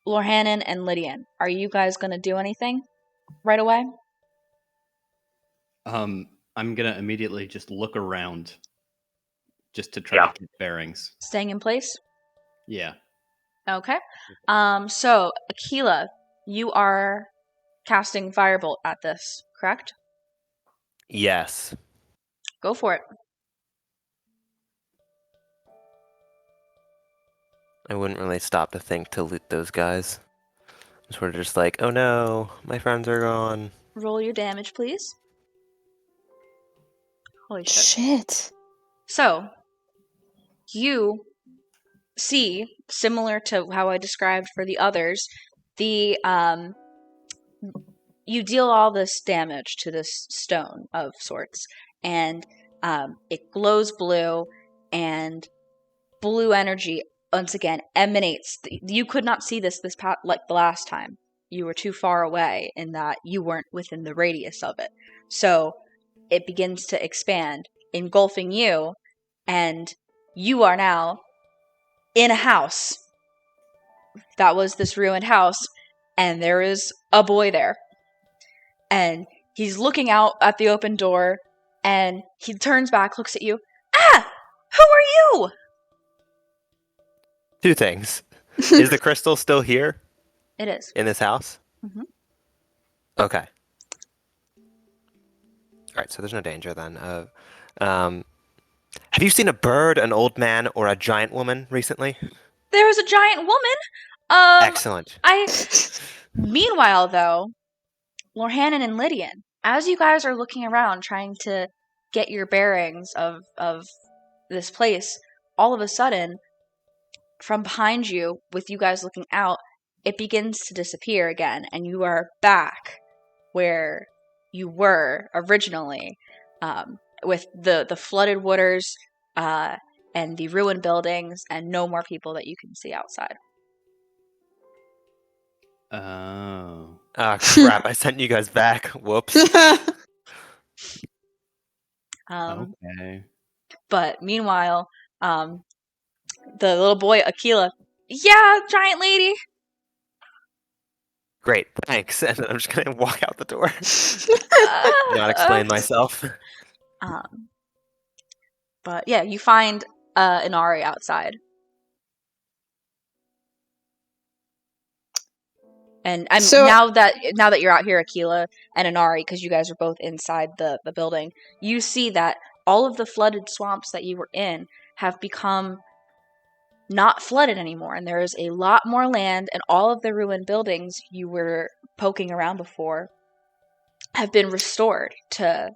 Lorhanan and Lydian, are you guys going to do anything right away? I'm gonna immediately just look around, just to try to get bearings. Staying in place? Yeah. Okay. So Akila, you are casting Firebolt at this, correct? Yes. Go for it. I wouldn't really stop to think to loot those guys. I'm sort of just like, oh no, my friends are gone. Roll your damage, please. Holy shit. Shit. So, you see, similar to how I described for the others, the you deal all this damage to this stone of sorts, and it glows blue, and blue energy once again emanates. You could not see this like the last time. You were too far away in that you weren't within the radius of it. So it begins to expand, engulfing you, and you are now in a house. That was this ruined house, and there is a boy there. And he's looking out at the open door, and he turns back, looks at you. Ah! Who are you? Two things. Is the crystal still here? It is. In this house? Mhm. Okay. right, so there's no danger then. Have you seen a bird, an old man, or a giant woman recently? There was a giant woman. Excellent. Meanwhile, though, Lorhannon and Lydian, as you guys are looking around trying to get your bearings of this place, all of a sudden, from behind you, with you guys looking out, it begins to disappear again, and you are back where you were originally, with the flooded waters and the ruined buildings, and no more people that you can see outside. Oh. Ah, crap! I sent you guys back. Whoops. Okay. But meanwhile, the little boy Aquila, yeah, giant lady. Great, thanks. And then I'm just gonna walk out the door. Not explain myself. But yeah, you find Inari outside. And So- now that you're out here, Aquila and Inari, because you guys are both inside the building, you see that all of the flooded swamps that you were in have become not flooded anymore, and there is a lot more land, and all of the ruined buildings you were poking around before have been restored to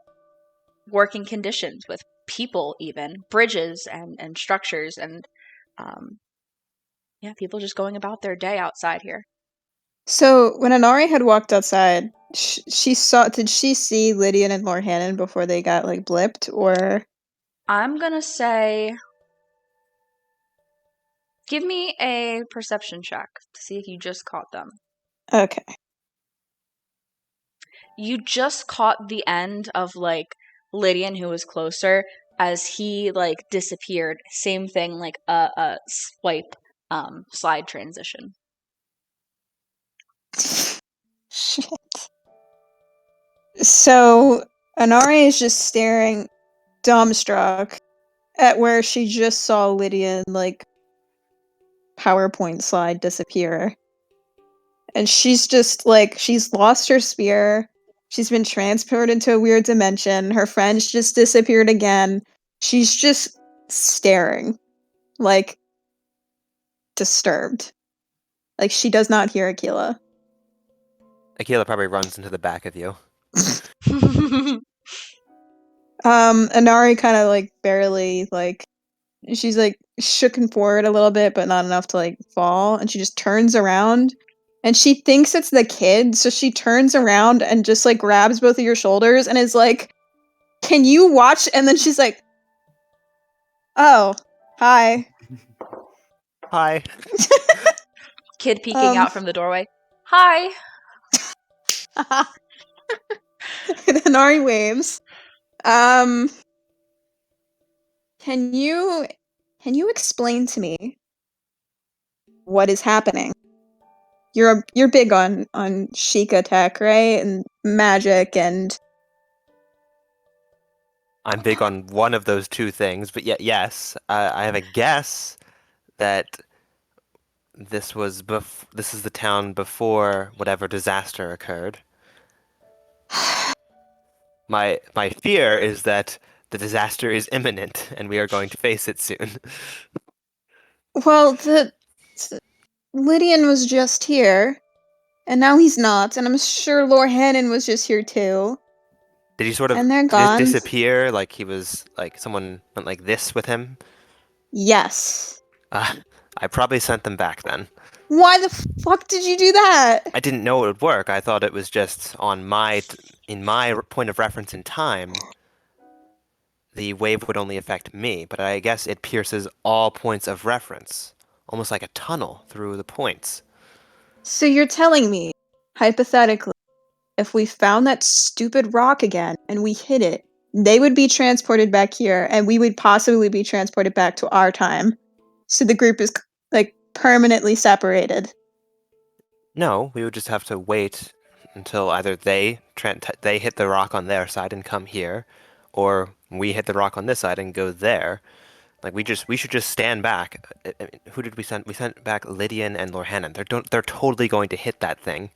working conditions with people, even bridges and structures, and yeah, people just going about their day outside here. So when Inari had walked outside, she saw. Did she see Lydian and Lorhannon before they got like blipped, or? I'm gonna say, give me a perception check to see if you just caught them. Okay. You just caught the end of like Lydian, who was closer, as he like disappeared. Same thing, like a swipe slide transition. Shit. So Inari is just staring, dumbstruck, at where she just saw Lydian like PowerPoint slide disappear. And she's just like, she's lost her spear. She's been transported into a weird dimension. Her friends just disappeared again. She's just staring, like, disturbed. Like, she does not hear Aquila. Aquila probably runs into the back of you. Inari kind of, like, barely, like, she's, like, shooken forward a little bit, but not enough to, like, fall. And she just turns around. And she thinks it's the kid, so she turns around and just, like, grabs both of your shoulders and is like, can you watch? And then she's like, oh, hi. Hi. Kid peeking out from the doorway. Hi. And Ari waves. Can you explain to me what is happening? You're big on Sheikah tech, right? And magic and I'm big on one of those two things, but yet yes, I have a guess that this is the town before whatever disaster occurred. My fear is that the disaster is imminent and we are going to face it soon. well, Lydian was just here, and now he's not, and I'm sure Lorhannon was just here too. Did he sort of And they're gone. disappear? Like he was like someone went like this with him? Yes. I probably sent them back then. Why the fuck did you do that? I didn't know it would work. I thought it was just on in my point of reference in time. The wave would only affect me, but I guess it pierces all points of reference, almost like a tunnel through the points. So you're telling me, hypothetically, if we found that stupid rock again and we hit it, they would be transported back here, and we would possibly be transported back to our time. So the group is like permanently separated. No, we would just have to wait until either they hit the rock on their side and come here, or we hit the rock on this side and go there. Like we should just stand back. I mean, who did we send? We sent back Lydian and Lorhannon. They're totally going to hit that thing.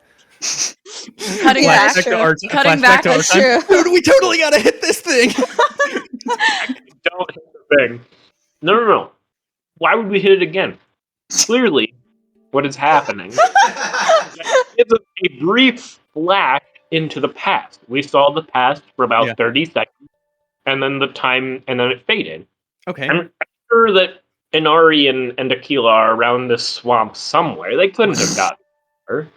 Cutting Yeah, back. that's true. Cutting flashback back. to our That's time. true. Dude, we totally gotta hit this thing. Don't hit the thing. No. Why would we hit it again? Clearly, what is happening is a brief flash into the past. We saw the past for about Yeah. 30 seconds, and then it faded. Okay. I'm sure that Inari and Aquila are around this swamp somewhere. They couldn't have gotten her.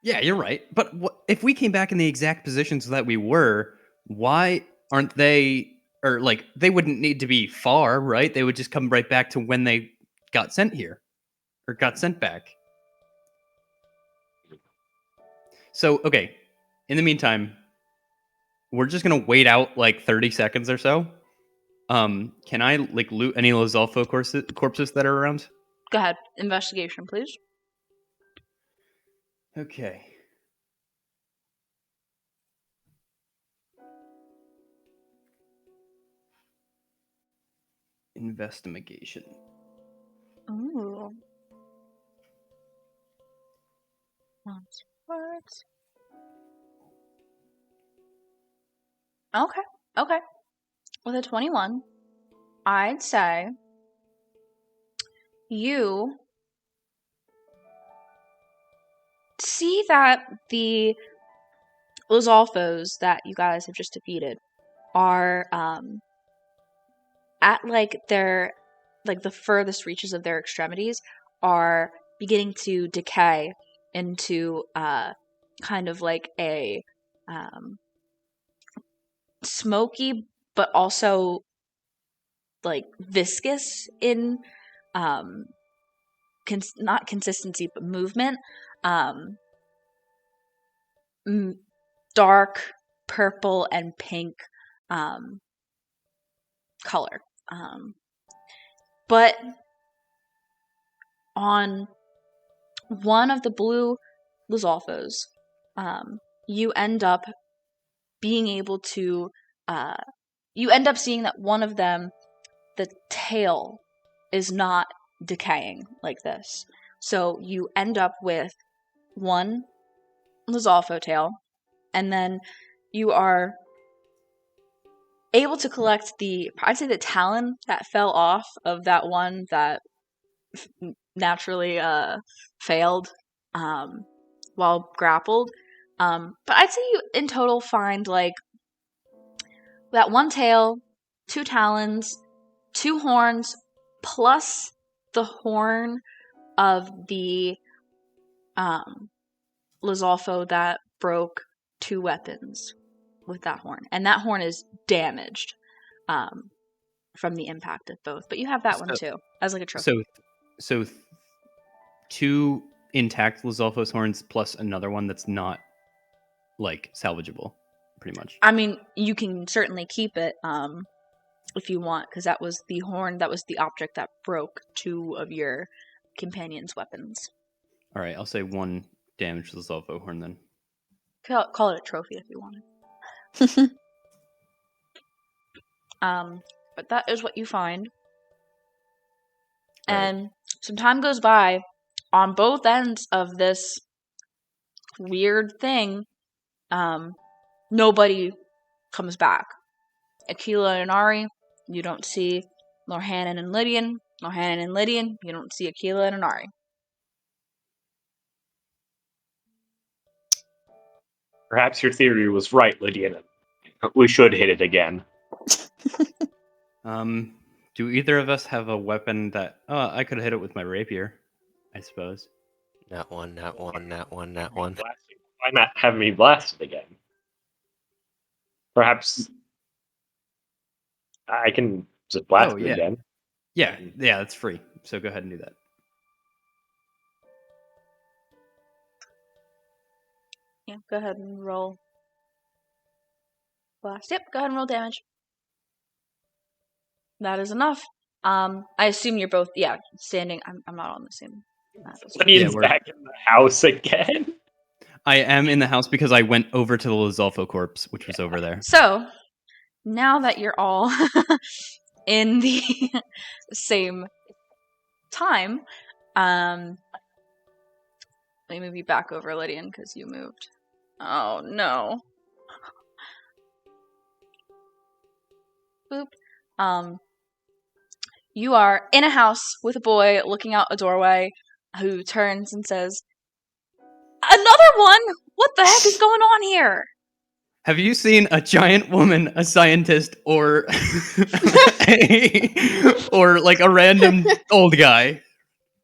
Yeah, you're right. But if we came back in the exact positions that we were, why aren't they? Or like, they wouldn't need to be far, right? They would just come right back to when they got sent here or got sent back. So, okay. In the meantime, we're just gonna wait out like 30 seconds or so. Can I like loot any Lizalfo corpses that are around? Go ahead. Investigation, please. Okay. Investigation. Ooh. What? Okay. With a 21, I'd say you see that the Lizalfos that you guys have just defeated are at like the furthest reaches of their extremities are beginning to decay into kind of like a smoky but also like viscous in um not consistency but movement, dark purple and pink color, but on one of the blue Lizalfos, you end up being able to you end up seeing that one of them, the tail is not decaying like this. So you end up with one Lizalfo tail, and then you are able to collect I'd say the talon that fell off of that one that naturally failed while grappled. But I'd say you in total find like that one tail, two talons, two horns, plus the horn of the Lizalfo that broke two weapons with that horn. And that horn is damaged from the impact of both. But you have that one too, as like a trophy. So two intact Lizalfos horns plus another one that's not like salvageable, pretty much. I mean, you can certainly keep it if you want, because that was the horn, that was the object that broke two of your companion's weapons. All right, I'll say one damaged Lizalfo horn then. Call it a trophy if you wanted. But that is what you find. Right. And some time goes by on both ends of this weird thing. Nobody comes back. Aquila and Inari, you don't see Norhannon and Lydian. Norhannon and Lydian, you don't see Aquila and Inari. Perhaps your theory was right, Lydian. We should hit it again. Do either of us have a weapon that... Oh, I could hit it with my rapier, I suppose. Not one. Why not have me blast it again? Perhaps I can just blast it again. Yeah, that's free. So go ahead and do that. Yeah, go ahead and roll. Blast. Yep, go ahead and roll damage. That is enough. I assume you're both, standing. I'm not on the same map as you. Lydian's back in the house again. I am in the house because I went over to the Lizalfo corpse, which was over there. So, now that you're all in the same time, Let me move you back over, Lydian, because you moved. Oh, no. Boop. You are in a house with a boy looking out a doorway who turns and says, "Another one? What the heck is going on here?" Have you seen a giant woman, a scientist, or or like a random old guy?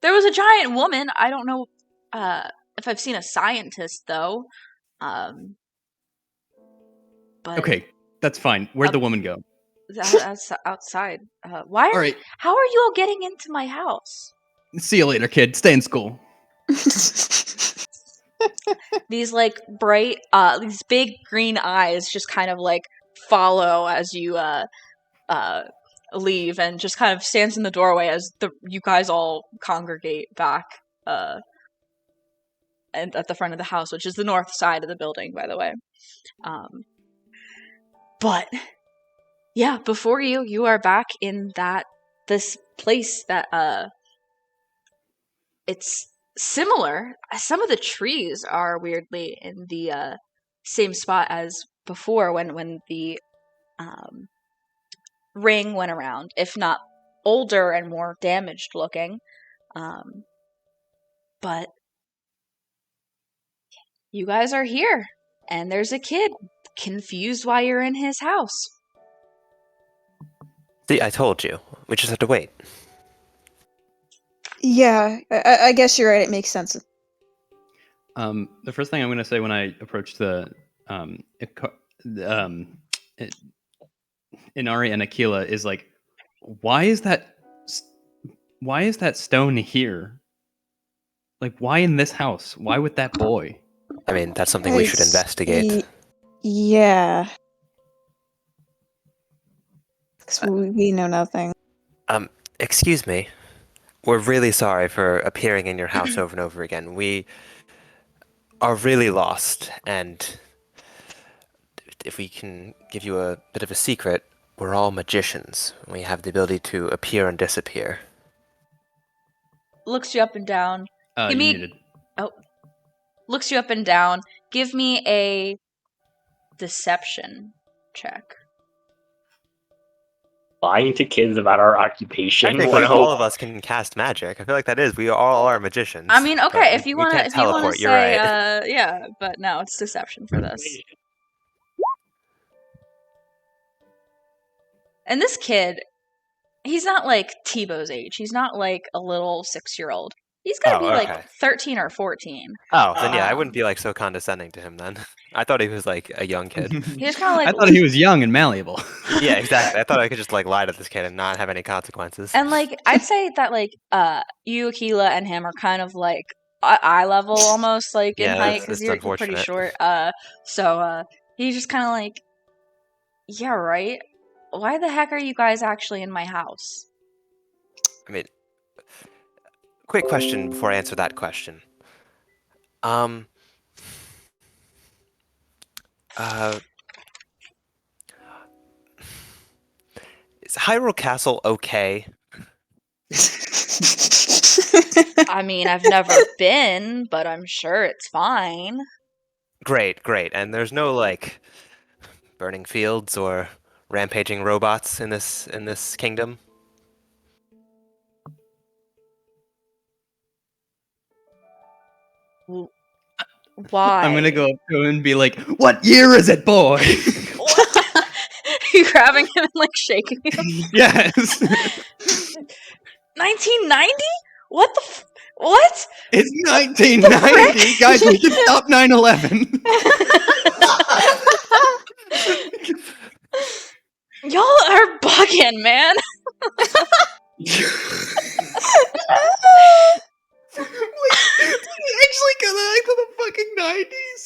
There was a giant woman. I don't know if I've seen a scientist, though. But Okay, that's fine. Where'd the woman go? outside. Why? All right. How are you all getting into my house? See you later, kid. Stay in school. These like bright, these big green eyes just kind of like follow as you leave, and just kind of stands in the doorway as you guys all congregate back and at the front of the house, which is the north side of the building, by the way. But yeah, before you are back in this place that it's similar. Some of the trees are weirdly in the same spot as before when the ring went around, if not older and more damaged looking. But you guys are here, and there's a kid confused why you're in his house. See, I told you. We just have to wait. Yeah, I guess you're right. It makes sense. The first thing I'm going to say when I approach the Inari and Aquila is like, why is that stone here? Like, why in this house? Why with that boy? I mean, that's something we should investigate. Yeah. Because we know nothing. Excuse me. We're really sorry for appearing in your house over and over again. We are really lost, and if we can give you a bit of a secret, we're all magicians. We have the ability to appear and disappear. Looks you up and down. You muted. Oh. Looks you up and down. Give me a deception check. Lying to kids about our occupation. Technically, all of us can cast magic. I feel like that is. We all are magicians. I mean, okay, if you want to teleport, say, you're right. yeah, but no, it's deception for this. And this kid, he's not like Tebow's age. He's not like a little 6-year-old. He's gotta be like 13 or 14. Oh, then yeah, I wouldn't be like so condescending to him then. I thought he was like a young kid. He was kind of like. I thought he was young and malleable. Yeah, exactly. I thought I could just like lie to this kid and not have any consequences. And like, I'd say that like, you, Aquila, and him are kind of like eye level almost, like in height, because you're pretty short. So he's just kind of like, yeah, right. Why the heck are you guys actually in my house? I mean, quick question before I answer that question. Is Hyrule Castle okay? I mean, I've never been, but I'm sure it's fine. Great. And there's no like burning fields or rampaging robots in this kingdom? Why? I'm gonna go up to him and be like, "What year is it, boy?" You grabbing him and like shaking him? Yes. 1990? What the what? It's 1990, guys. We can stop 9/11. Y'all are bugging, man. Wait, did he actually go back to the fucking 90s?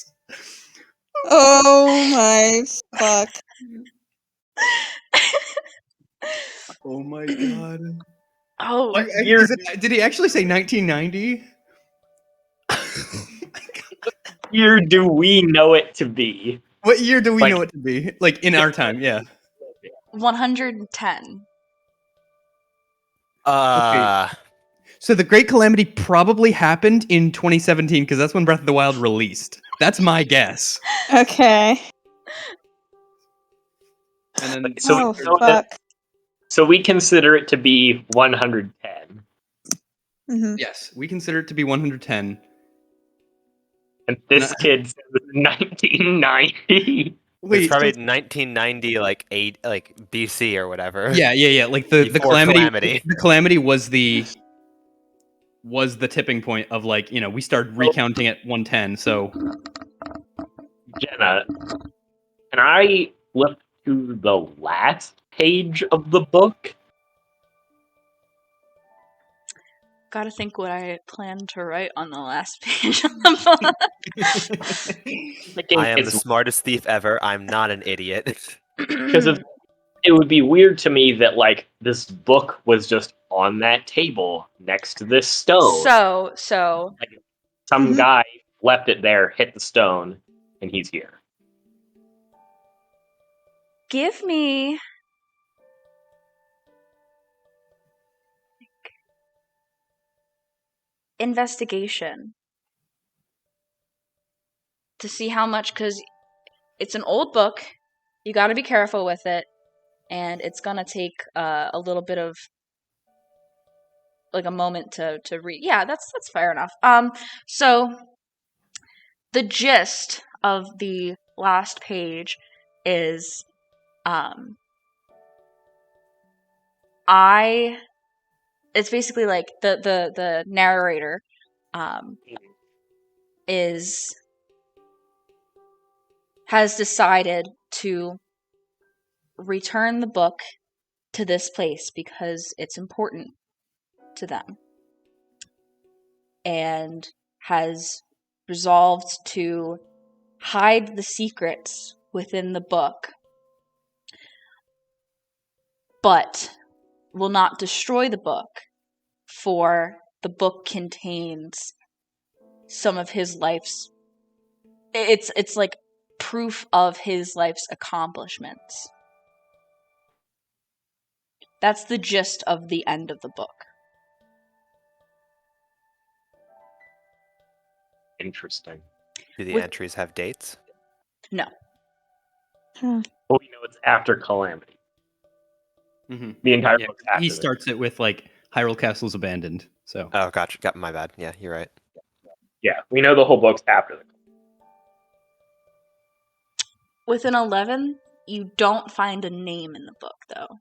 Oh my fuck. Oh my god. Oh, did he actually say 1990? What year do we know it to be? What year do we know it to be? Like in our time, yeah. 110. Okay. So the Great Calamity probably happened in 2017 because that's when Breath of the Wild released. That's my guess. Okay. And then So Oh, we know fuck. So we consider it to be 110. Hmm. yes, we consider it to be 110. And this kid says it's 1990. It's Wait, probably so- 1990, like BC or whatever. yeah. Like the Before calamity. Calamity. The calamity was the tipping point of like we started recounting at 110. So Jenna, can I flip to the last page of the book? Gotta think what I plan to write on the last page of the book. Thinking I am the it's smartest thief ever. I'm not an idiot. because it would be weird to me that like this book was just on that table next to this stone. So Some Mhm. guy left it there, hit the stone, and he's here. give me investigation to see how much, because it's an old book. You got to be careful with it, and it's gonna take a little bit of like a moment to read. Yeah, that's fair enough. So the gist of the last page is, it's basically like the narrator, has decided to return the book to this place because it's important to them, and has resolved to hide the secrets within the book, but will not destroy the book, for the book contains some of his life's, it's like proof of his life's accomplishments. That's the gist of the end of the book. Interesting. Do the With- entries have dates? No. Huh. But we know it's after Calamity. mhm. The entire Yeah, book's after he this. starts it with like Hyrule Castle's abandoned. So Oh, gotcha. Got my bad. Yeah, you're right. Yeah, we know the whole book's after the. With an 11, you don't find a name in the book, though.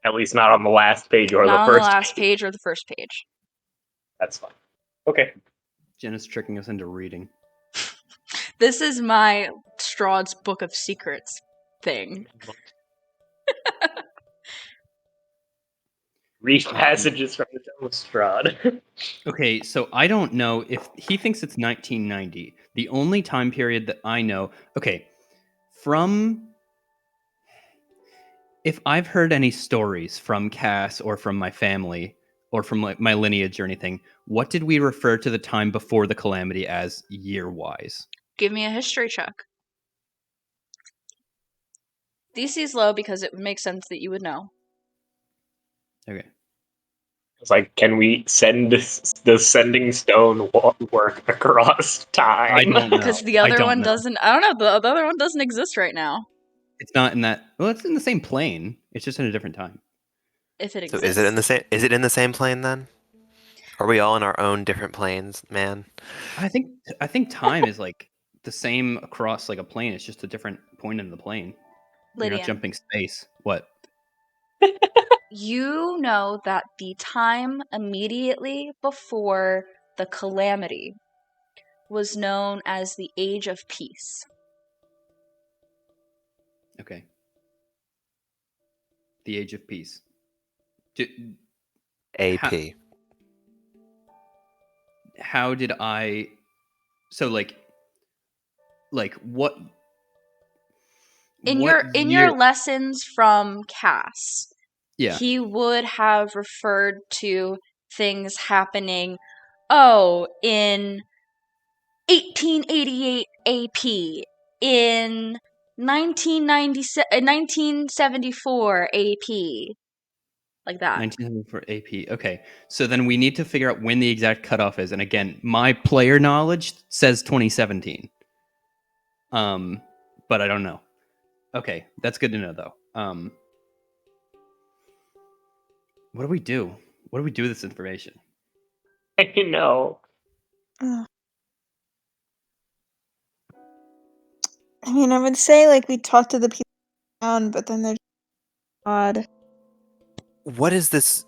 At least not on the last page or Not the on first the last page or the first page. That's fine. Okay. Jenna's tricking us into reading. This is my Strahd's Book of Secrets thing. Read passages from the Tome of Strahd. Okay, so I don't know if he thinks it's 1990. The only time period that I know, okay, if I've heard any stories from Cass or from my family or from like my lineage or anything, what did we refer to the time before the calamity as year-wise? Give me a history check. DC is low because it would make sense that you would know. Okay. It's like, can we send the sending stone work across time? I don't know. Because the I other don't one know. doesn't. I don't know. The other one doesn't exist right now. It's not in that. Well, it's in the same plane. It's just in a different time. If it So exists. is it in the same? Is it in the same plane then? Are we all in our own different planes, man? I think time is like the same across like a plane. It's just a different point in the plane. You're Lydian, not jumping space. What? you know that the time immediately before the calamity was known as the Age of Peace. Okay. The Age of Peace. AP. How did I? So like what? In what your year- lessons from Cass, yeah. he would have referred to things happening, in 1888 AP, in 1974 AP. like that. 1974 AP. Okay, so then we need to figure out when the exact cutoff is. And again, my player knowledge says 2017. But I don't know. Okay, that's good to know though. What do we do? What do we do with this information? I know. I mean, I would say like we talk to the people around, but then they're just odd. What is this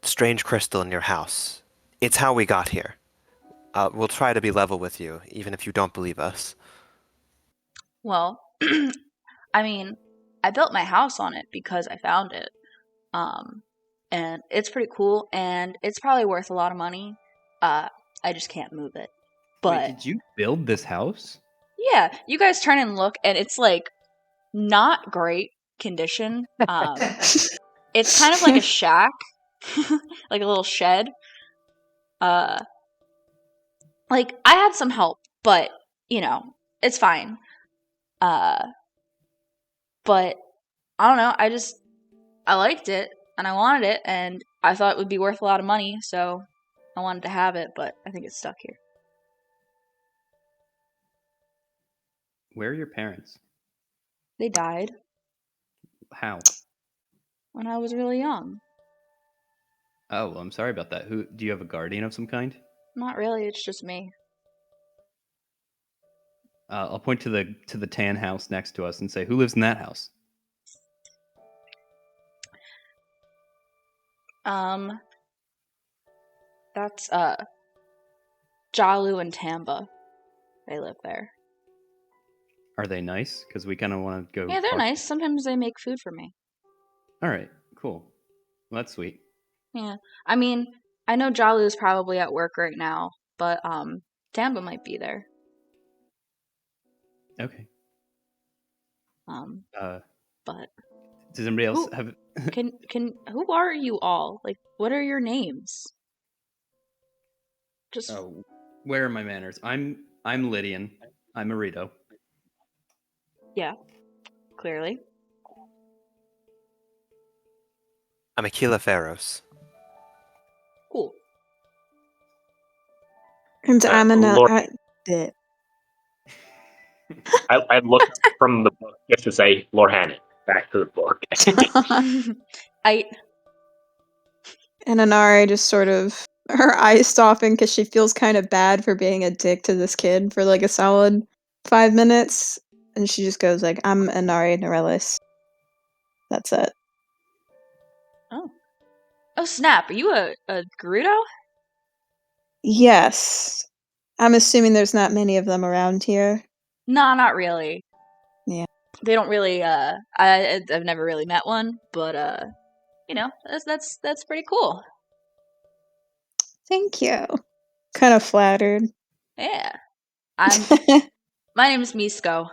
strange crystal in your house? It's how we got here. We'll try to be level with you, even if you don't believe us. Well, I mean, I built my house on it because I found it. And it's pretty cool, and it's probably worth a lot of money. I just can't move it. But Wait, did you build this house? yeah, you guys turn and look, and it's like not great condition. It's kind of like a shack, like a little shed. Like I had some help, but you know, it's fine. But I don't know. I liked it and I wanted it, and I thought it would be worth a lot of money, so I wanted to have it. But I think it's stuck here. Where are your parents? They died How? when I was really young. Oh, well, I'm sorry about that. Who do you have a guardian of some kind? Not really. It's just me. I'll point to the tan house next to us and say, "Who lives in that house?" That's Jalu and Tamba. They live there. Are they nice? Because we kind of want to go. Yeah, they're talk- nice. Sometimes they make food for me. All right, cool. Well, that's sweet. Yeah. I mean, I know Jalu's probably at work right now, but Tamba might be there. Okay. But Does anybody else Who- have? can who are you all? Like, what are your names? Just Oh, where are my manners? I'm Lydian. I'm a Rito. yeah, clearly. I'm Aquila Pharos. Cool. And I'm an Lord- I looked from the book just to say Lord Hannon. Back to the book. I And Anari just sort of her eyes soften because she feels kind of bad for being a dick to this kid for like a solid 5 minutes, and she just goes like, "I'm Anari Norellis." That's it. oh snap! Are you a Gerudo? Yes, I'm assuming there's not many of them around here. Nah, not really. Yeah. They don't really. I've never really met one, but you know, that's pretty cool. Thank you. Kind of flattered. Yeah. My name is Misko.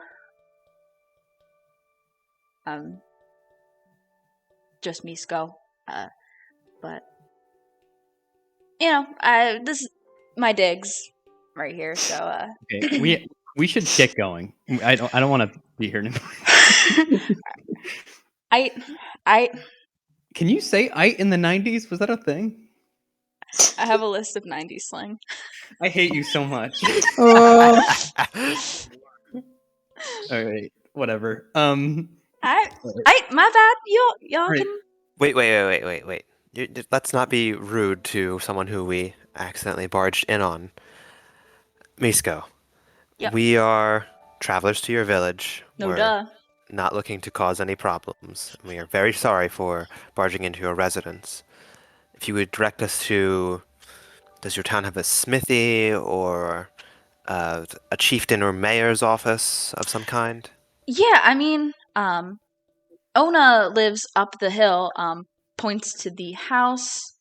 Just Misko. But you know, this is my digs right here. So Okay, we should get going. I don't want to be here anymore. I Can you say "I" in the '90s? Was that a thing? I have a list of 90s slang. I hate you so much. Oh, All right, whatever. My bad. Y'all Right. can. Wait. Let's not be rude to someone who we accidentally barged in on. Misko, Yep. we are travelers to your village. No We're duh. not looking to cause any problems. We are very sorry for barging into your residence. If you would direct us to, does your town have a smithy or a chieftain or mayor's office of some kind? Yeah, I mean, Ona lives up the hill. Points to the house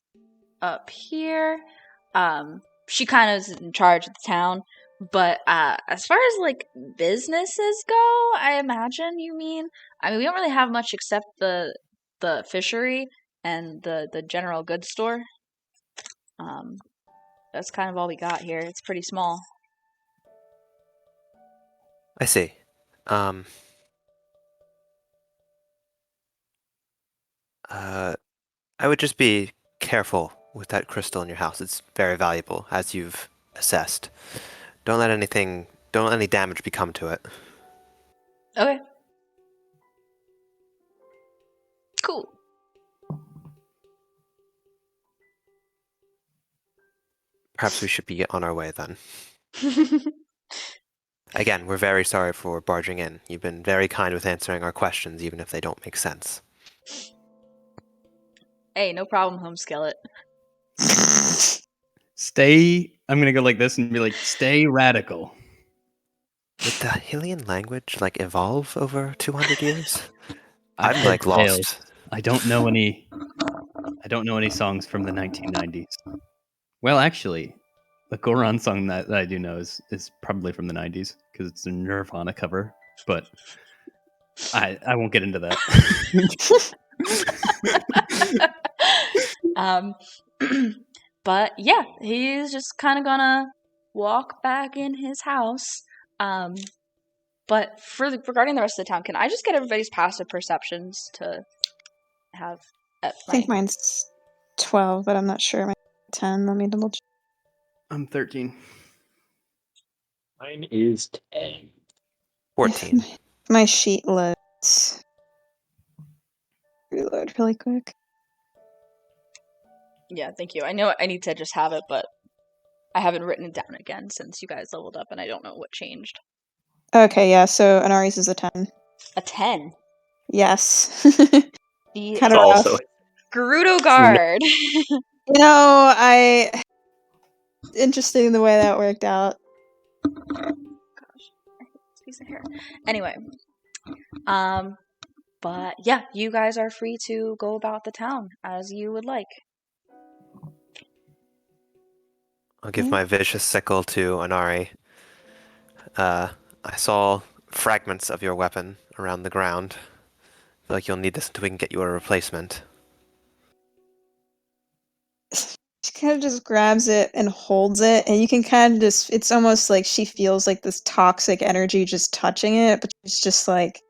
up here. She kind of is in charge of the town. But as far as like businesses go, I imagine you mean. I mean, we don't really have much except the fishery and the general goods store. That's kind of all we got here. It's pretty small. I see. I would just be careful with that crystal in your house. It's very valuable, as you've assessed. Don't let any damage become to it. Okay. Cool. Perhaps we should be on our way then. Again, we're very sorry for barging in. You've been very kind with answering our questions, even if they don't make sense. Hey, no problem, home skillet. I'm gonna go like this and be like, stay radical. Did the Hylian language evolve over 200 years? I've I'm heard tales. lost. I don't know any songs from the 1990s. Well, actually, the Goron song that I do know is probably from the 90s because it's a Nirvana cover, but I won't get into that. But yeah, he's just kind of gonna walk back in his house. But regarding the rest of the town, can I just get everybody's passive perceptions to have at I think mine's 12, but I'm not sure. Mine's 10. Let me double check. I'm 13. Mine is 10. 14. My sheet loads. Reload really quick. Yeah, thank you. I know I need to just have it, but I haven't written it down again since you guys leveled up, and I don't know what changed. Okay, yeah, so Anari's is a 10. A 10. Yes. The Kind of Also, rough. Gerudo Guard. You know, interesting the way that worked out. Gosh, I hate this piece of hair. Anyway, but yeah, you guys are free to go about the town as you would like. I'll give my vicious sickle to Anari. I saw fragments of your weapon around the ground. I feel like you'll need this until we can get you a replacement. She kind of just grabs it and holds it, and you can kind of just, it's almost like she feels like this toxic energy just touching it, but she's just like,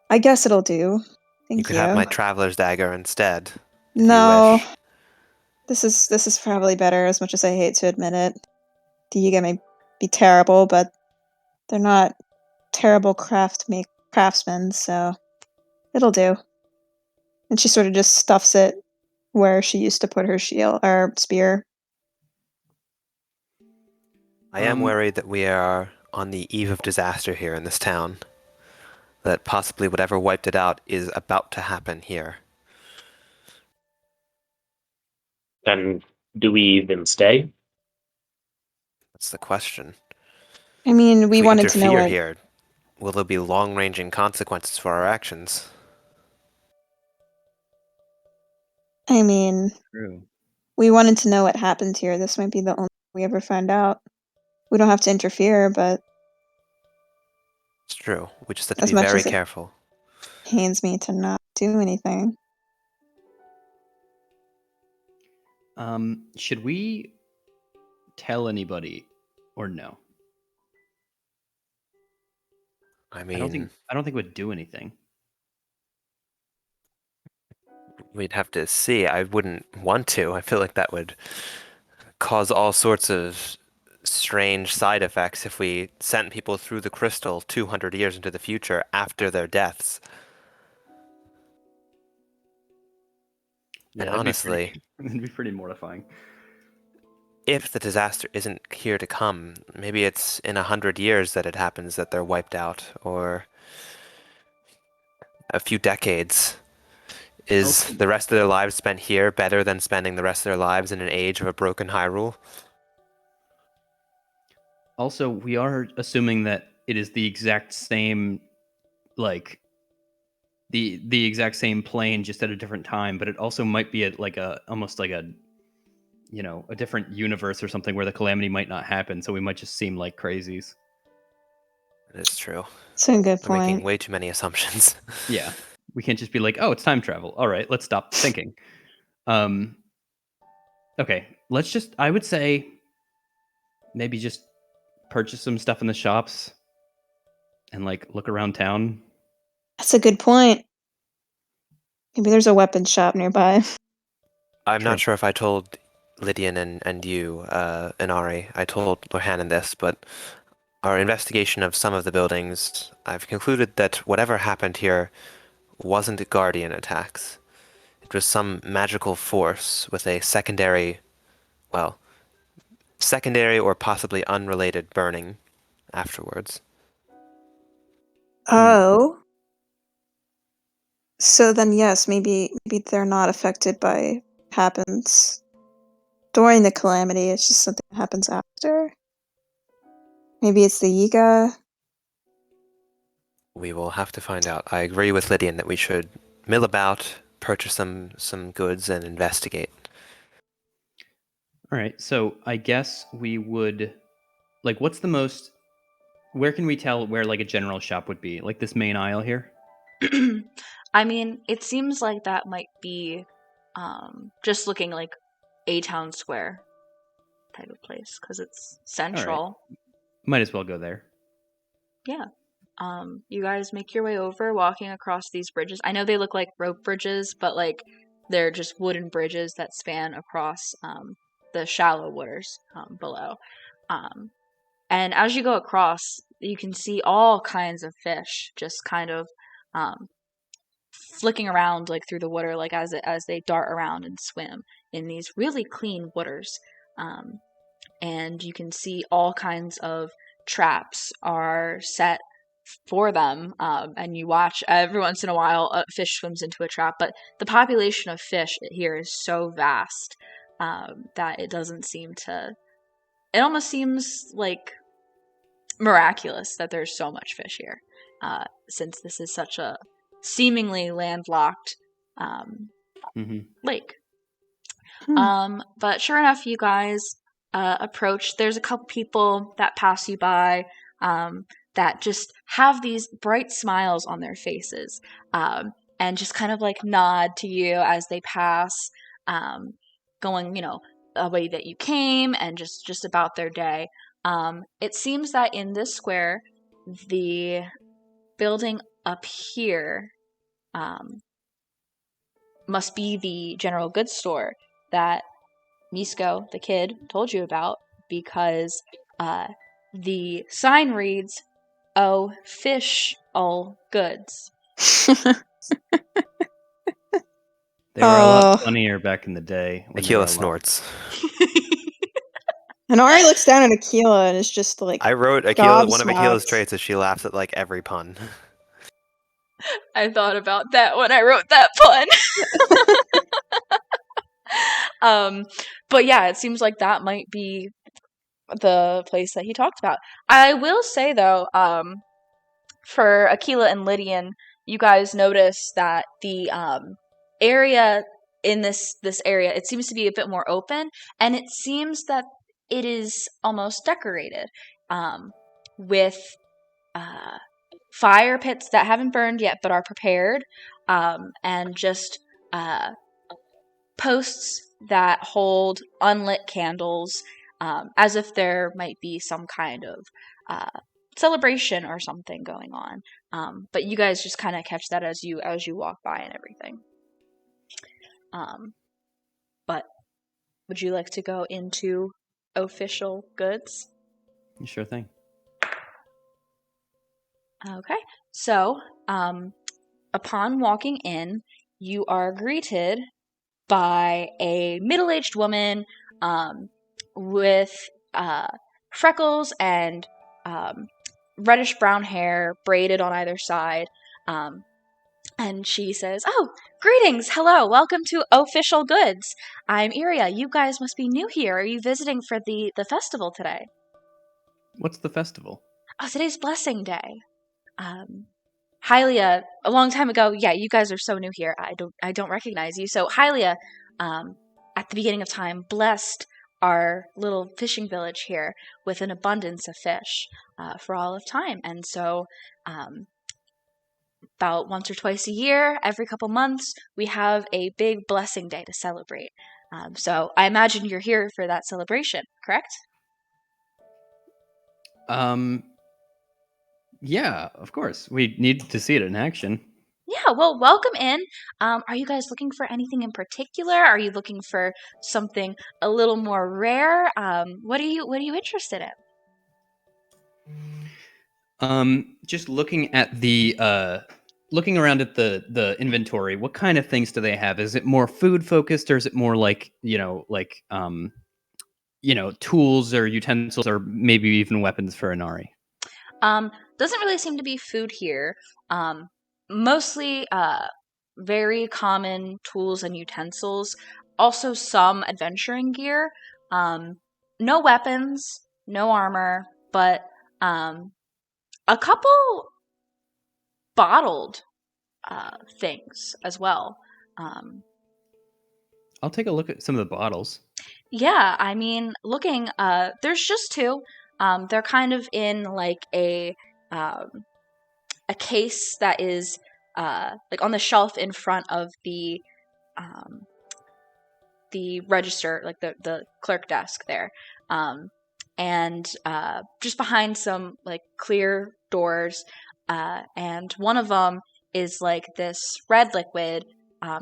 I guess it'll do. Thank You could have my traveler's dagger instead, if you No, wish. this is probably better, as much as I hate to admit it. Deya may be terrible, but they're not terrible craftsmen, so it'll do. And she sort of just stuffs it where she used to put her shield or spear. I am worried that we are on the eve of disaster here in this town. That possibly whatever wiped it out is about to happen here. then do we then stay? That's the question. I mean, If we we wanted to know interfere what. here, will there be long-ranging consequences for our actions? I mean, True. we wanted to know what happened here. This might be the only we ever find out. We don't have to interfere, but It's true. We just have to as be much very as it careful. pains me to not do anything. Should we tell anybody or no? I mean, I don't think we'd do anything. we'd have to see. I wouldn't want to. I feel like that would cause all sorts of strange side effects if we sent people through the crystal 200 years into the future after their deaths. Yeah, and honestly, it'd be pretty mortifying. if the disaster isn't here to come, maybe it's in 100 years that it happens that they're wiped out, or a few decades. Is Okay. the rest of their lives spent here better than spending the rest of their lives in an age of a broken Hyrule? Also, we are assuming that it is the exact same, like the exact same plane, just at a different time. But it also might be almost like a a different universe or something where the calamity might not happen. So we might just seem like crazies. It's true. It's a good We're making point. way too many assumptions. Yeah, we can't just be like, oh, it's time travel. All right, let's stop thinking. Okay, I would say maybe just purchase some stuff in the shops and look around town. That's a good point. Maybe there's a weapons shop nearby. I'm Sure. not sure if I told Lydian and you, Inari. I told Lohanan this, but our investigation of some of the buildings, I've concluded that whatever happened here wasn't Guardian attacks. It was some magical force with a secondary or possibly unrelated burning afterwards. Oh. So then, yes, maybe they're not affected by what happens during the calamity. It's just something that happens after. Maybe it's the Yiga. We will have to find out. I agree with Lydian that we should mill about, purchase some goods, and investigate. All right. So I guess we would like. What's the most? Where can we tell where like a general shop would be? Like this main aisle here. I mean, it seems like that might be just looking like a town square type of place because it's central. Might as well go there. Yeah. You guys make your way over, walking across these bridges. I know they look like rope bridges, but like they're just wooden bridges that span across the shallow waters below. And as you go across, you can see all kinds of fish just kind of flicking around like through the water, like as they dart around and swim in these really clean waters. And you can see all kinds of traps are set for them, and you watch every once in a while a fish swims into a trap, but the population of fish here is so vast that it doesn't seem to, it almost seems like miraculous that there's so much fish here, since this is such a seemingly landlocked lake. But sure enough, you guys approach. There's a couple people that pass you by that just have these bright smiles on their faces, and just kind of like nod to you as they pass, going, a way that you came, and just about their day. It seems that in this square, the building up here must be the general goods store that Misko, the kid, told you about, because the sign reads, "Oh, fish all goods." They were a lot Oh. funnier back in the day. When they were Akila alive. snorts. And Ari looks down at Akila and is just like, I wrote Akila. One of gobsmacked. Akila's traits is she laughs at like every pun. I thought about that when I wrote that pun. But yeah, it seems like that might be the place that he talked about. I will say though, for Akila and Lydian, you guys notice that the area in this area, it seems to be a bit more open, and it seems that it is almost decorated with fire pits that haven't burned yet but are prepared, and just posts that hold unlit candles, as if there might be some kind of celebration or something going on. But you guys just kind of catch that as you walk by and everything. But would you like to go into official goods? Sure thing. Okay. So, upon walking in, you are greeted by a middle-aged woman with freckles and reddish brown hair braided on either side. And she says, "Oh, greetings! Hello! Welcome to Official Goods. I'm Iria. You guys must be new here. Are you visiting for the festival today?" What's the festival? "Oh, today's Blessing Day. Hylia, a long time ago, yeah, you guys are so new here. I don't recognize you. So Hylia, at the beginning of time, blessed our little fishing village here with an abundance of fish for all of time. And so, about once or twice a year, every couple months, we have a big blessing day to celebrate. So I imagine you're here for that celebration, correct?" Yeah, of course. We need to see it in action. Yeah, well, welcome in. Are you guys looking for anything in particular? Are you looking for something a little more rare? What are you interested in? Just looking at looking around at the inventory, what kind of things do they have? Is it more food focused, or is it more like tools or utensils, or maybe even weapons for Inari? Doesn't really seem to be food here. Mostly very common tools and utensils. Also some adventuring gear. Um, no weapons, no armor, but a couple bottled things as well. Um, I'll take a look at some of the bottles. yeah, I mean, looking, there's just two. They're kind of in like um, a case that is like on the shelf in front of um, the register, like the clerk desk there, um, and just behind some like clear doors, and one of them is like this red liquid,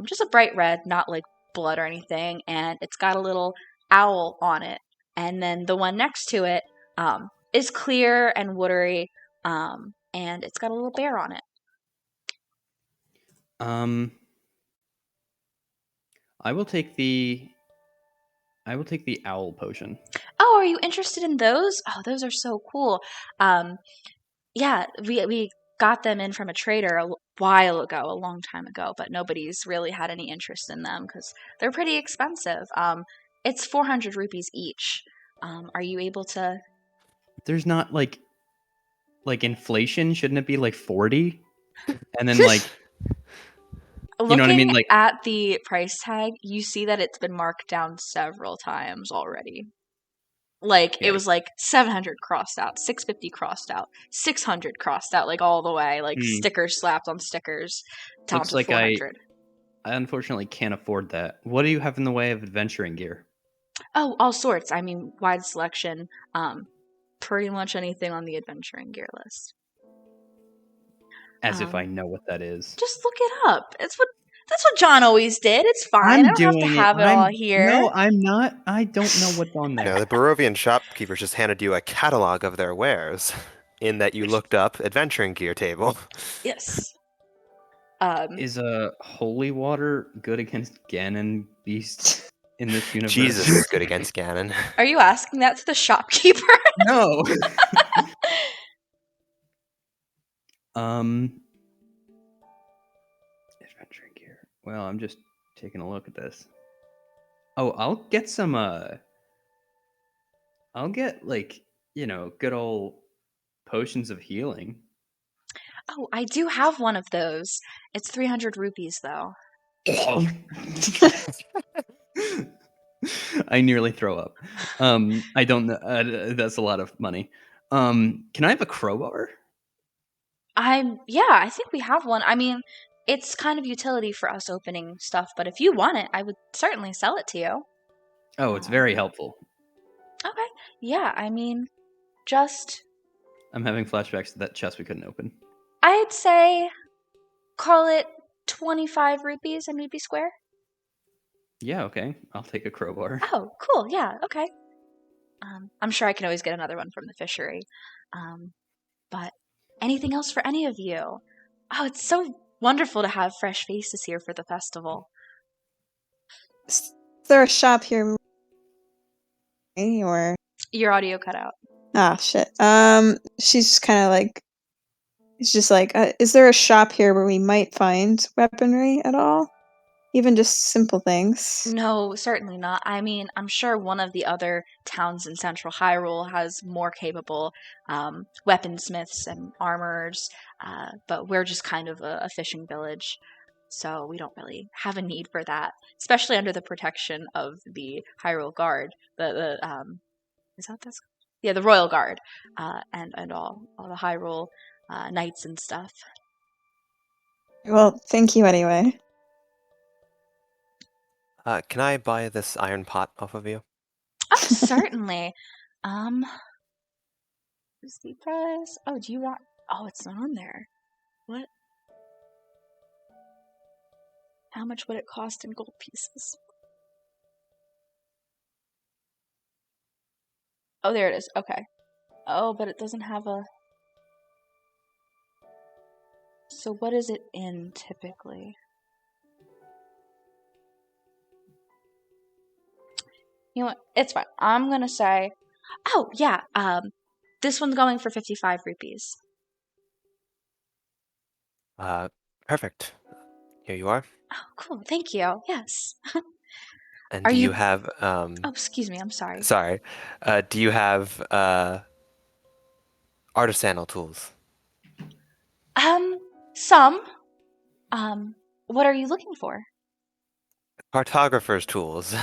just a bright red, not like blood or anything, and it's got a little owl on it, and then the one next to it is clear and watery, and it's got a little bear on it. Um, I will take the owl potion. Oh, are you interested in those? Oh, those are so cool. Um, yeah, we got them in from a trader while ago, a long time ago, but nobody's really had any interest in them because they're pretty expensive. It's 400 rupees each. Are you able to? There's not like inflation. Shouldn't it be like 40? And then like you know what I Looking mean? Like at the price tag, you see that it's been marked down several times already. Like it was yikes. like 700 crossed out, 650 crossed out, 600 crossed out, like all the way, like Hmm. stickers slapped on stickers down Looks to like 400. I unfortunately can't afford that. What do you have in the way of adventuring gear? Oh, all sorts. I mean, wide selection. Pretty much anything on the adventuring gear list. As if I Um, know what that is. just look it up. That's what John always did. It's fine. I I'm don't have to doing it. have it all here. I'm not. I don't know what's on there. No, the Barovian shopkeepers just handed you a catalog of their wares, in that you looked up adventuring gear table. Yes. Is a holy water good against Ganon beasts in this universe? Jesus is good against Ganon. Are you asking that to the shopkeeper? No. Adventuring gear. Well, I'm just taking a look at this. Oh, I'll get some I'll get like, good old potions of healing. Oh, I do have one of those. It's 300 rupees though. I nearly throw up. I don't know. That's a lot of money. Can I have a crowbar? Yeah, I think we have one. I mean, it's kind of utility for us opening stuff, but if you want it, I would certainly sell it to you. Oh, it's very helpful. Okay. Yeah, I mean, just I'm having flashbacks to that chest we couldn't open. I'd say call it 25 rupees and we'd be square. Yeah, okay. I'll take a crowbar. Oh, cool. Yeah, okay. I'm sure I can always get another one from the fishery. But anything else for any of you? Oh, it's so wonderful to have fresh faces here for the festival. Is there a shop here? Or Your audio cut out. ah, shit. She's just kind of like, it's just like, is there a shop here where we might find weaponry at all? Even just simple things. No, certainly not. I mean, I'm sure one of the other towns in central Hyrule has more capable weaponsmiths and armorers, but we're just kind of a fishing village, so we don't really have a need for that, especially under the protection of the Hyrule Guard. Is that this? Yeah, the Royal Guard, and all the Hyrule knights and stuff. Well, thank you anyway. Can I buy this iron pot off of you? Oh, certainly. Is the price? Oh, do you want? Oh, it's not on there. What? How much would it cost in gold pieces? Oh, there it is. Okay. Oh, but it doesn't have a... So what is it in, typically? You know what? It's fine. I'm gonna say... Oh, yeah. This one's going for 55 rupees. Perfect. Here you are. Oh, cool. Thank you. Yes. And Are do you you... have Oh, excuse me. I'm sorry. sorry. Do you have artisanal tools? Some. What are you looking for? Cartographer's tools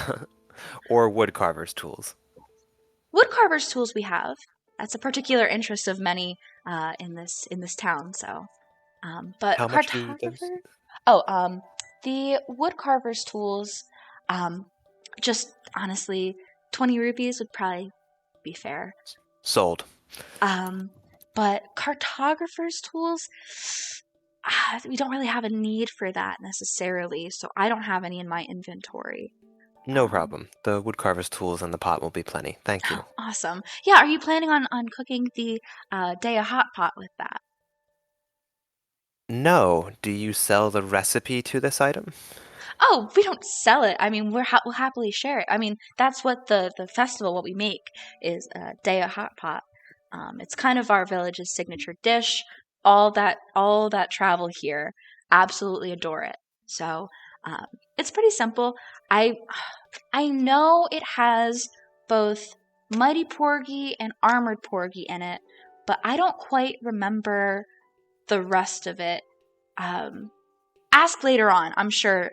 or woodcarver's tools? Woodcarver's tools we have. That's a particular interest of many in this town. So, but How much do those? cartographer. Oh, the woodcarver's tools. Just honestly, 20 rupees would probably be fair. Sold. But cartographer's tools. We don't really have a need for that necessarily, so I don't have any in my inventory. No problem. The woodcarver's tools and the pot will be plenty. Thank you. Awesome. Yeah, are you planning on cooking the Deya hot pot with that? No. Do you sell the recipe to this item? Oh, we don't sell it. I mean, we'll happily share it. I mean, that's what the festival, what we make, is Deya hot pot. It's kind of our village's signature dish. All that travel here absolutely adore it. So it's pretty simple. I know it has both Mighty Porgy and Armored Porgy in it, but I don't quite remember the rest of it. Ask later on. I'm sure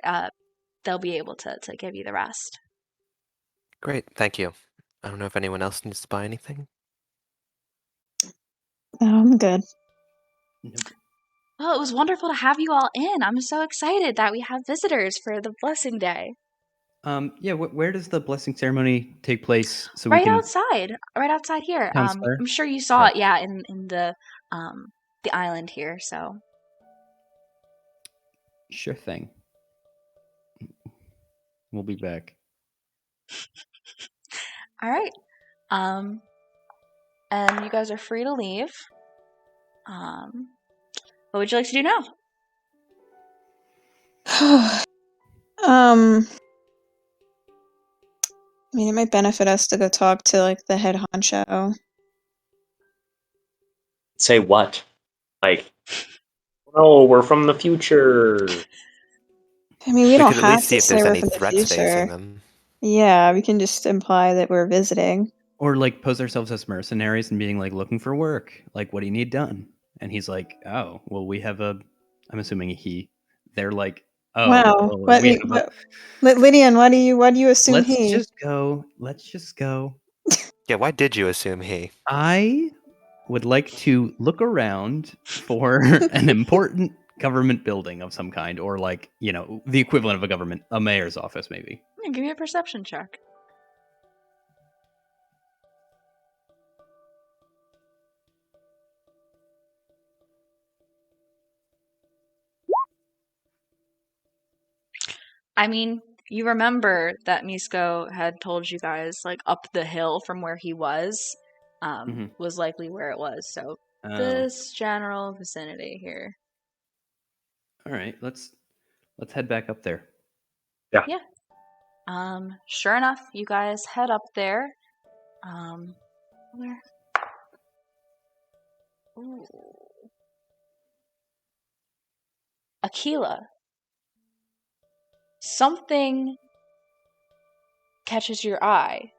they'll be able to give you the rest. Great. Thank you. I don't know if anyone else needs to buy anything. I'm good. Nope. Well, it was wonderful to have you all in. I'm so excited that we have visitors for the blessing day. Yeah. Where does the blessing ceremony take place? So we Right can. outside here. Town square? I'm sure you saw Okay. it, yeah, in the island here. So Sure thing. We'll be back. all right. And you guys are free to leave. What would you like to do now? I mean, it might benefit us to go talk to like the head honcho. Say what? Like, no, we're from the future. I mean, we We don't could at have least see to if say there's we're any from the threats facing future. them. Yeah, we can just imply that we're visiting. Or like pose ourselves as mercenaries and being like looking for work. Like, what do you need done? And he's like, oh, well, we have a. I'm assuming a he. They're like, oh, Wow. well, we have a. Lydian, why do you assume Let's he? just go. Let's just go. Yeah, why did you assume he? I would like to look around for an important government building of some kind, or like, the equivalent of a government, a mayor's office, maybe. Give me a perception check. I mean, you remember that Misko had told you guys, like, up the hill from where he was, was likely where it was. So Oh. this general vicinity here. All right, let's head back up there. Yeah. Sure enough, you guys head up there. Where? Ooh. Aquila. Something catches your eye.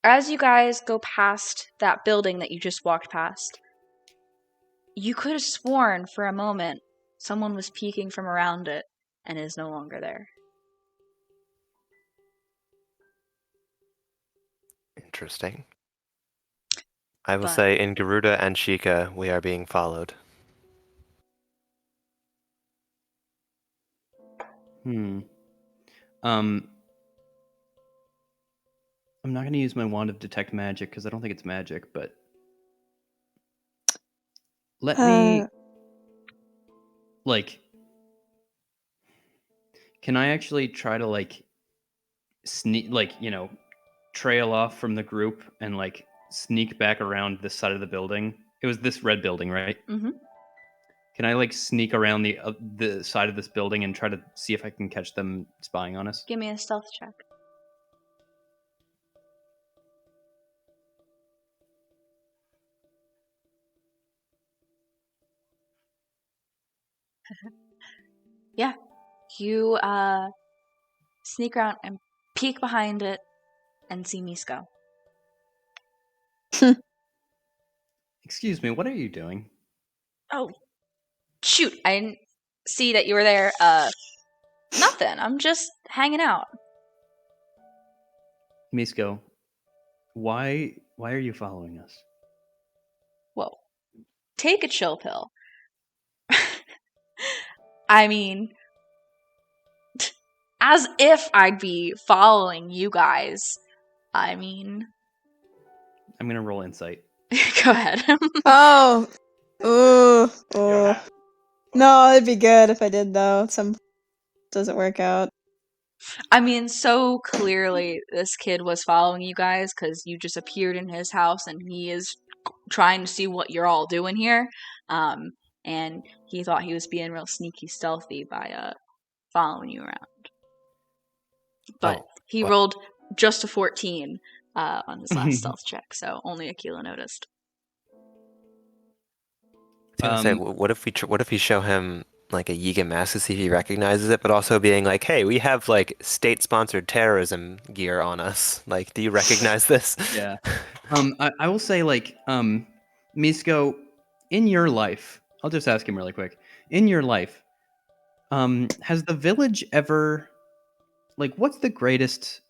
As you guys go past that building that you just walked past, you could have sworn for a moment someone was peeking from around it and is no longer there. Interesting. I will say in Garuda and Sheikah, we are being followed. I'm not going to use my wand of detect magic because I don't think it's magic, but let me can I actually try to like sneak, like, trail off from the group and like sneak back around this side of the building? It was this red building, right? Mm-hmm. Can I like sneak around the side of this building and try to see if I can catch them spying on us? Give me a stealth check. Yeah. You sneak around and peek behind it and see Misko. Excuse me, what are you doing? Oh, shoot. I didn't see that you were there. Nothing. I'm just hanging out. Misko, why are you following us? Whoa. Take a chill pill. I mean, as if I'd be following you guys. I mean, I'm gonna roll insight. go ahead. Oh. Ooh. Ooh. No, it'd be good if I did though. Some doesn't work out. I mean, so clearly this kid was following you guys because you just appeared in his house and he is trying to see what you're all doing here. And he thought he was being real sneaky stealthy by following you around. But he rolled just a 14 on his last stealth check, so only Akila noticed. I was gonna say, what if we show him like a Yiga mask to see if he recognizes it, but also being like, hey, we have like state-sponsored terrorism gear on us. Like, do you recognize this? Yeah. I will say, like, Misko, in your life, I'll just ask him really quick. In your life, has the village ever, like, what's the greatest,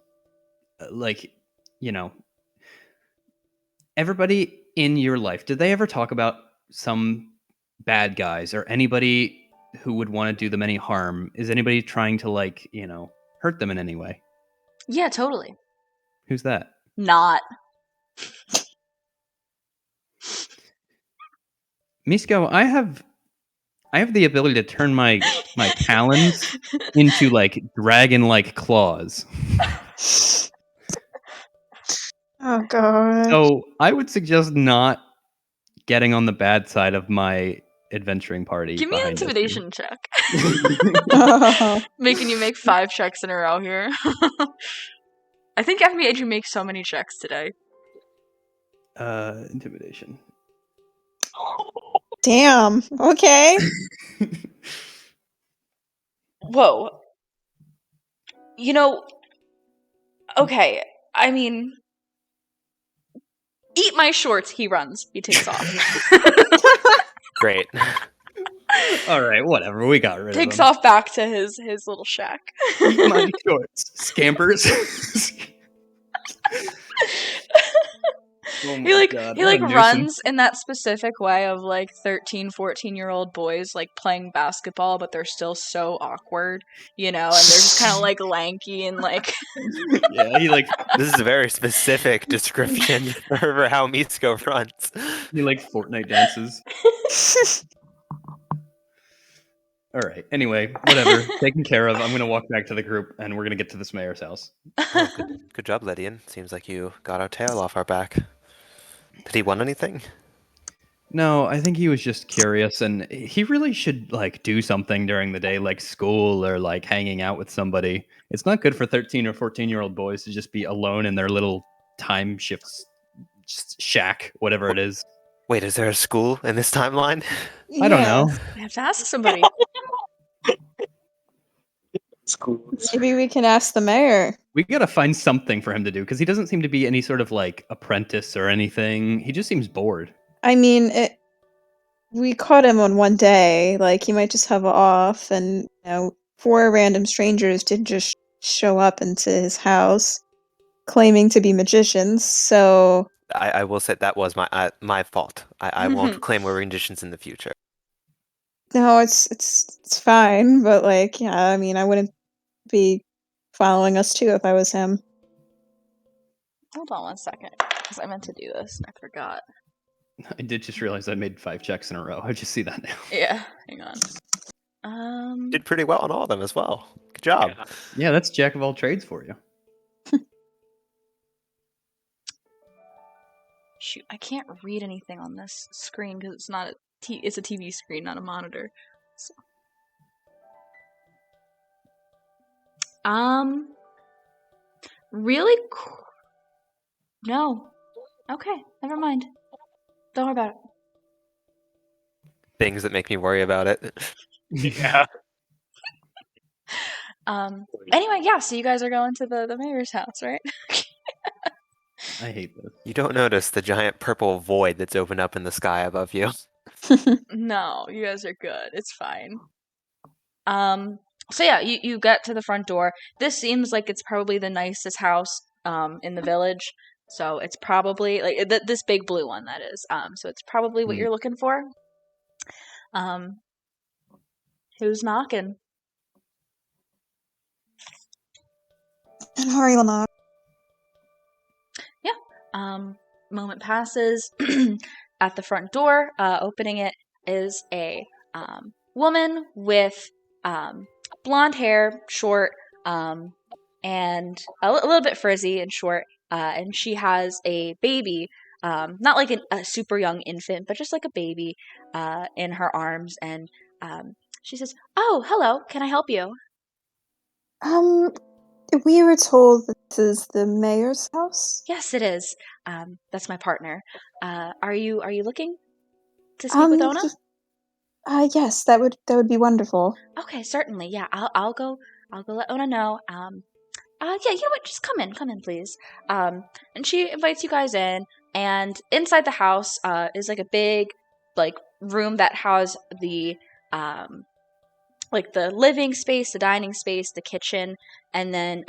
like, everybody in your life, did they ever talk about some bad guys or anybody who would want to do them any harm? Is anybody trying to, like, hurt them in any way? Yeah, totally. Who's that? Not. Misko, I have the ability to turn my talons into like dragon-like claws. Oh god. So I would suggest not getting on the bad side of my adventuring party. Give me an behind us. intimidation check. Oh. Making you make 5 checks in a row here. I think I've made you make so many checks today. Intimidation. Damn. Okay. Whoa. Okay, I mean, eat my shorts, he runs. He takes off. Great. All right, whatever. We got rid Takes of him. off back to his little shack. Eat my shorts, scampers. Oh my God, he what a runs nuisance. in that specific way of like 13, 14-year-old boys like playing basketball, but they're still so awkward, and they're just kind of like lanky and like Yeah, he like This is a very specific description for how Mitsuko runs. he like Fortnite dances. All right. Anyway, whatever. Taken care of. I'm gonna walk back to the group, and we're gonna get to this mayor's house. Oh, good job, Lydian. Seems like you got our tail off our back. Did he want anything? No, I think he was just curious, and he really should like do something during the day, like school or like hanging out with somebody. It's not good for 13 or 14-year-old boys to just be alone in their little time shifts shack, whatever it is. Wait, is there a school in this timeline? I don't know. I have to ask somebody. Schools. Maybe we can ask the mayor. We gotta find something for him to do because he doesn't seem to be any sort of like apprentice or anything. He just seems bored. I mean, we caught him on one day. Like, he might just have off, and 4 random strangers did just show up into his house, claiming to be magicians. So I will say that was my fault. I won't claim we're magicians in the future. no, it's fine. But like, yeah, I mean, I wouldn't be following us too if I was him. Hold on one second, because I meant to do this and I forgot. I did just realize I made 5 checks in a row. I just see that now. Yeah, hang on. Did pretty well on all of them as well. Good job. Yeah. Yeah, that's jack of all trades for you. Shoot, I can't read anything on this screen because it's not it's a TV screen, not a monitor. So. Really? No. Okay, never mind. Don't worry about it. Things that make me worry about it. Yeah. Anyway, yeah, so you guys are going to the mayor's house, right? I hate this. You don't notice the giant purple void that's opened up in the sky above you. No, you guys are good. It's fine. So yeah, you get to the front door. This seems like it's probably the nicest house in the village. So it's probably like this big blue one that is. So it's probably what you're looking for. Who's knocking? And Hari will knock. Moment passes. At the front door, opening it is a woman with blonde hair, short, and a little bit frizzy and short. And she has a baby, not like a super young infant, but just like a baby in her arms. And she says, "Oh, hello. Can I help you?" We were told that this is the mayor's house. Yes, it is. That's my partner. Are you looking to speak with Ona? Yes, that would be wonderful. Okay, certainly. Yeah, I'll go let Ona know. Yeah, you know what? Just come in, please. And she invites you guys in, and inside the house is like a big like room that has the like the living space, the dining space, the kitchen, and then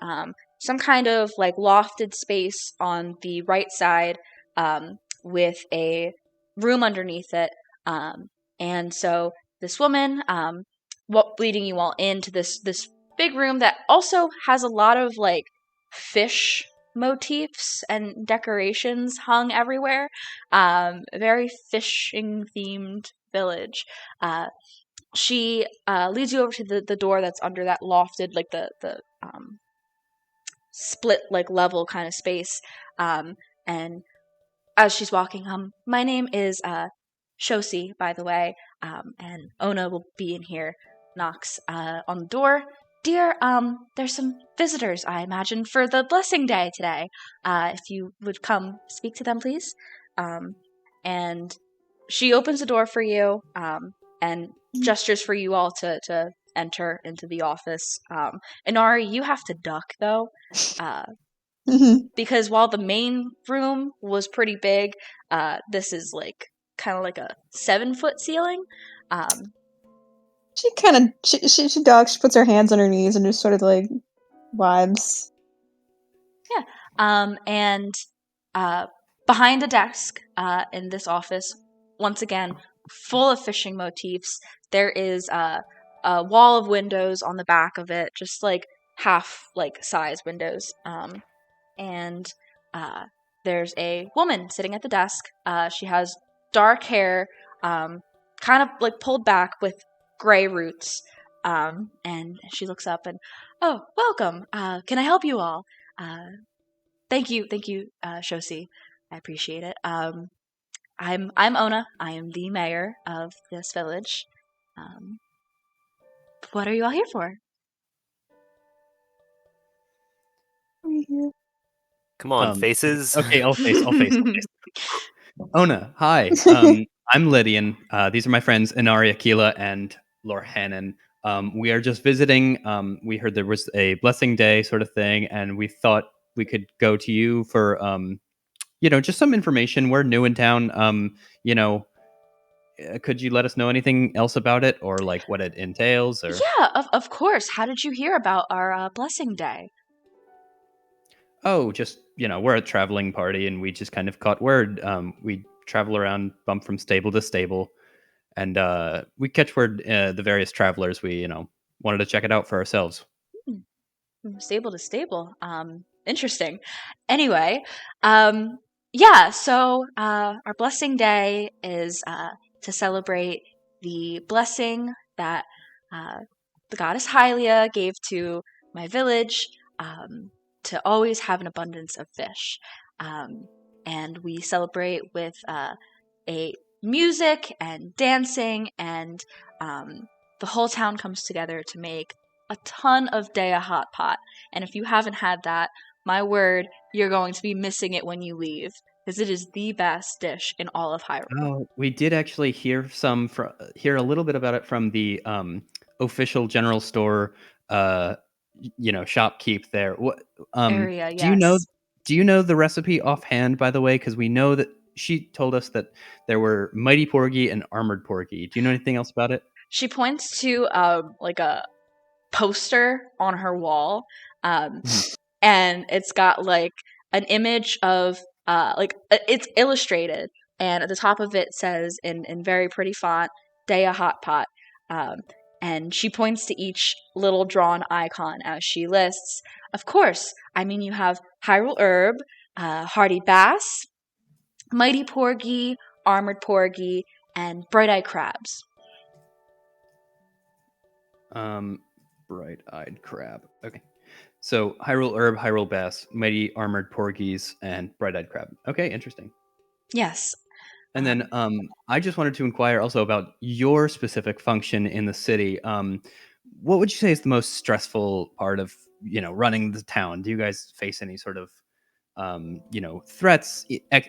some kind of like lofted space on the right side with a room underneath it. And so this woman, leading you all into this big room that also has a lot of like fish motifs and decorations hung everywhere. Very fishing themed village. She leads you over to the door that's under that lofted, like the split like level kind of space. And as she's walking, my name is Shosi, by the way, and Ona will be in here. Knocks on the door. Dear, there's some visitors, I imagine, for the blessing day today. If you would come speak to them, please. And she opens the door for you, and gestures for you all to enter into the office. Inari, you have to duck, though. Because while the main room was pretty big, this is like kind of like a 7-foot ceiling. She kind of she ducks. She puts her hands on her knees and just sort of like vibes. Yeah. And behind a desk in this office, once again, full of fishing motifs, there is a wall of windows on the back of it, just like half like size windows. And there's a woman sitting at the desk. She has dark hair, kind of like pulled back with gray roots. And she looks up and, "Oh, welcome. Can I help you all? Thank you, Shosi. I appreciate it. I'm Ona. I am the mayor of this village. What are you all here for?" Come on, faces. Okay, I'll face. Ona, hi. I'm Lydian. These are my friends Inari Aquila and Lorhanan. We are just visiting. We heard there was a blessing day sort of thing, and we thought we could go to you for just some information. We're new in town. Could you let us know anything else about it, or like what it entails? Or Yeah, of course. How did you hear about our blessing day? oh, just we're a traveling party, and we just kind of caught word. We travel around, bump from stable to stable, and we catch word the various travelers. We wanted to check it out for ourselves. From stable to stable. Interesting. Anyway, yeah. So our blessing day is to celebrate the blessing that the goddess Hylia gave to my village to always have an abundance of fish. And we celebrate with a music and dancing, and the whole town comes together to make a ton of Deya hot pot. And if you haven't had that, my word, you're going to be missing it when you leave, because it is the best dish in all of Hyrule. Oh, we did actually hear a little bit about it from the official general store, shopkeep there. What Area, do you know? yes. Do you know the recipe offhand? By the way, because we know that she told us that there were mighty porgy and armored porgy. Do you know anything else about it? She points to like a poster on her wall, and it's got like an image of it's illustrated, and at the top of it says in very pretty font, Deya hot pot. And she points to each little drawn icon as she lists. Of course, I mean, you have Hyrule herb, hardy bass, mighty porgy, armored porgy, and bright-eyed crabs. Bright-eyed crab. Okay. So Hyrule herb, Hyrule bass, mighty armored porgies, and bright-eyed crab. Okay, interesting. Yes. And then I just wanted to inquire also about your specific function in the city. What would you say is the most stressful part of running the town? Do you guys face any sort of threats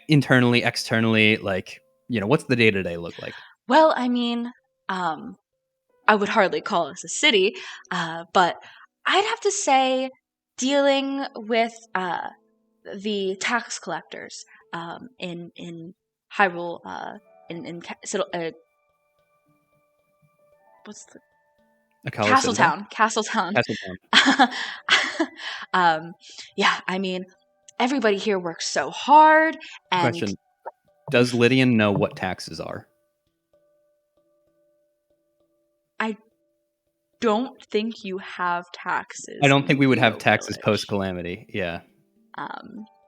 internally, externally? Like what's the day-to-day look like? Well, I mean, I would hardly call us a city, but I'd have to say dealing with the tax collectors in Hyrule, what's the Castletown. Castletown. Yeah, I mean, everybody here works so hard. And question: does Lydian know what taxes are? I don't think you have taxes. I don't think we would have Deya taxes Village. post calamity. Yeah.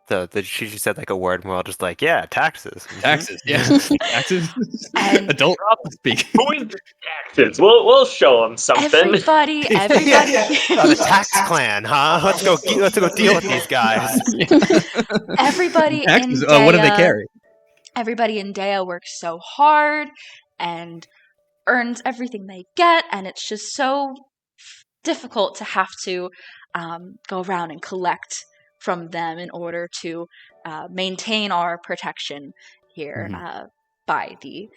So she just said like a word, and we're all just like, yeah, taxes. Taxes, yeah, taxes. And Adult speak. Who is the taxes? We'll show them something. Everybody. The tax clan, huh? Let's go deal with these guys. Everybody taxes. in Deya, what do they carry? Everybody in Deya works so hard and earns everything they get, and it's just so difficult to have to go around and collect from them in order to maintain our protection here by the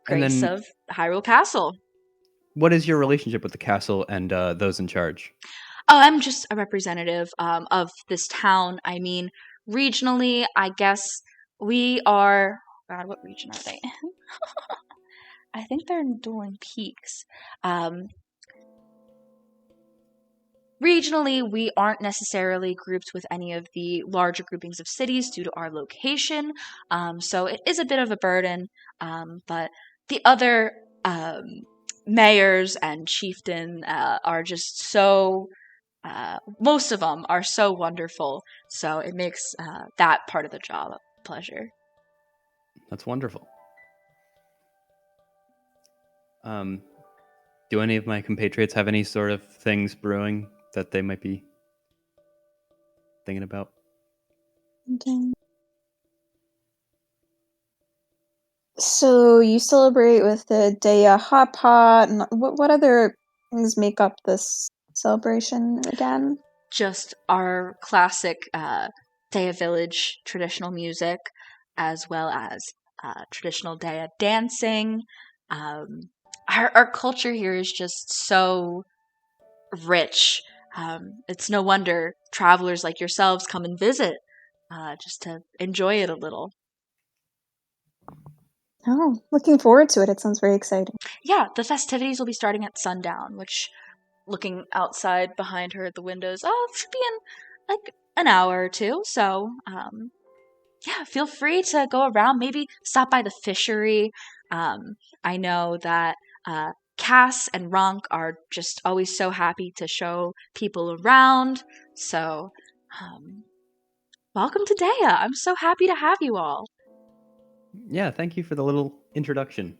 grace of Hyrule Castle. What is your relationship with the castle and those in charge? Oh, I'm just a representative of this town. I mean, regionally, I guess we are... God, what region are they in? I think they're in Dueling Peaks. Regionally, we aren't necessarily grouped with any of the larger groupings of cities due to our location, so it is a bit of a burden, but the other mayors and chieftain are just so... most of them are so wonderful, so it makes that part of the job a pleasure. That's wonderful. Do any of my compatriots have any sort of things brewing that they might be thinking about? Okay. So you celebrate with the Deya hot pot, and what other things make up this celebration again? Just our classic Deya Village traditional music, as well as traditional Deya dancing. Our culture here is just so rich. It's no wonder travelers like yourselves come and visit just to enjoy it a little. Oh, looking forward to it. It sounds very exciting. Yeah, the festivities will be starting at sundown, which, looking outside behind her at the windows, it should be in like an hour or two. So, yeah, feel free to go around, maybe stop by the fishery. I know that Cass and Ronk are just always so happy to show people around. So, welcome to Deya. I'm so happy to have you all. Yeah, thank you for the little introduction.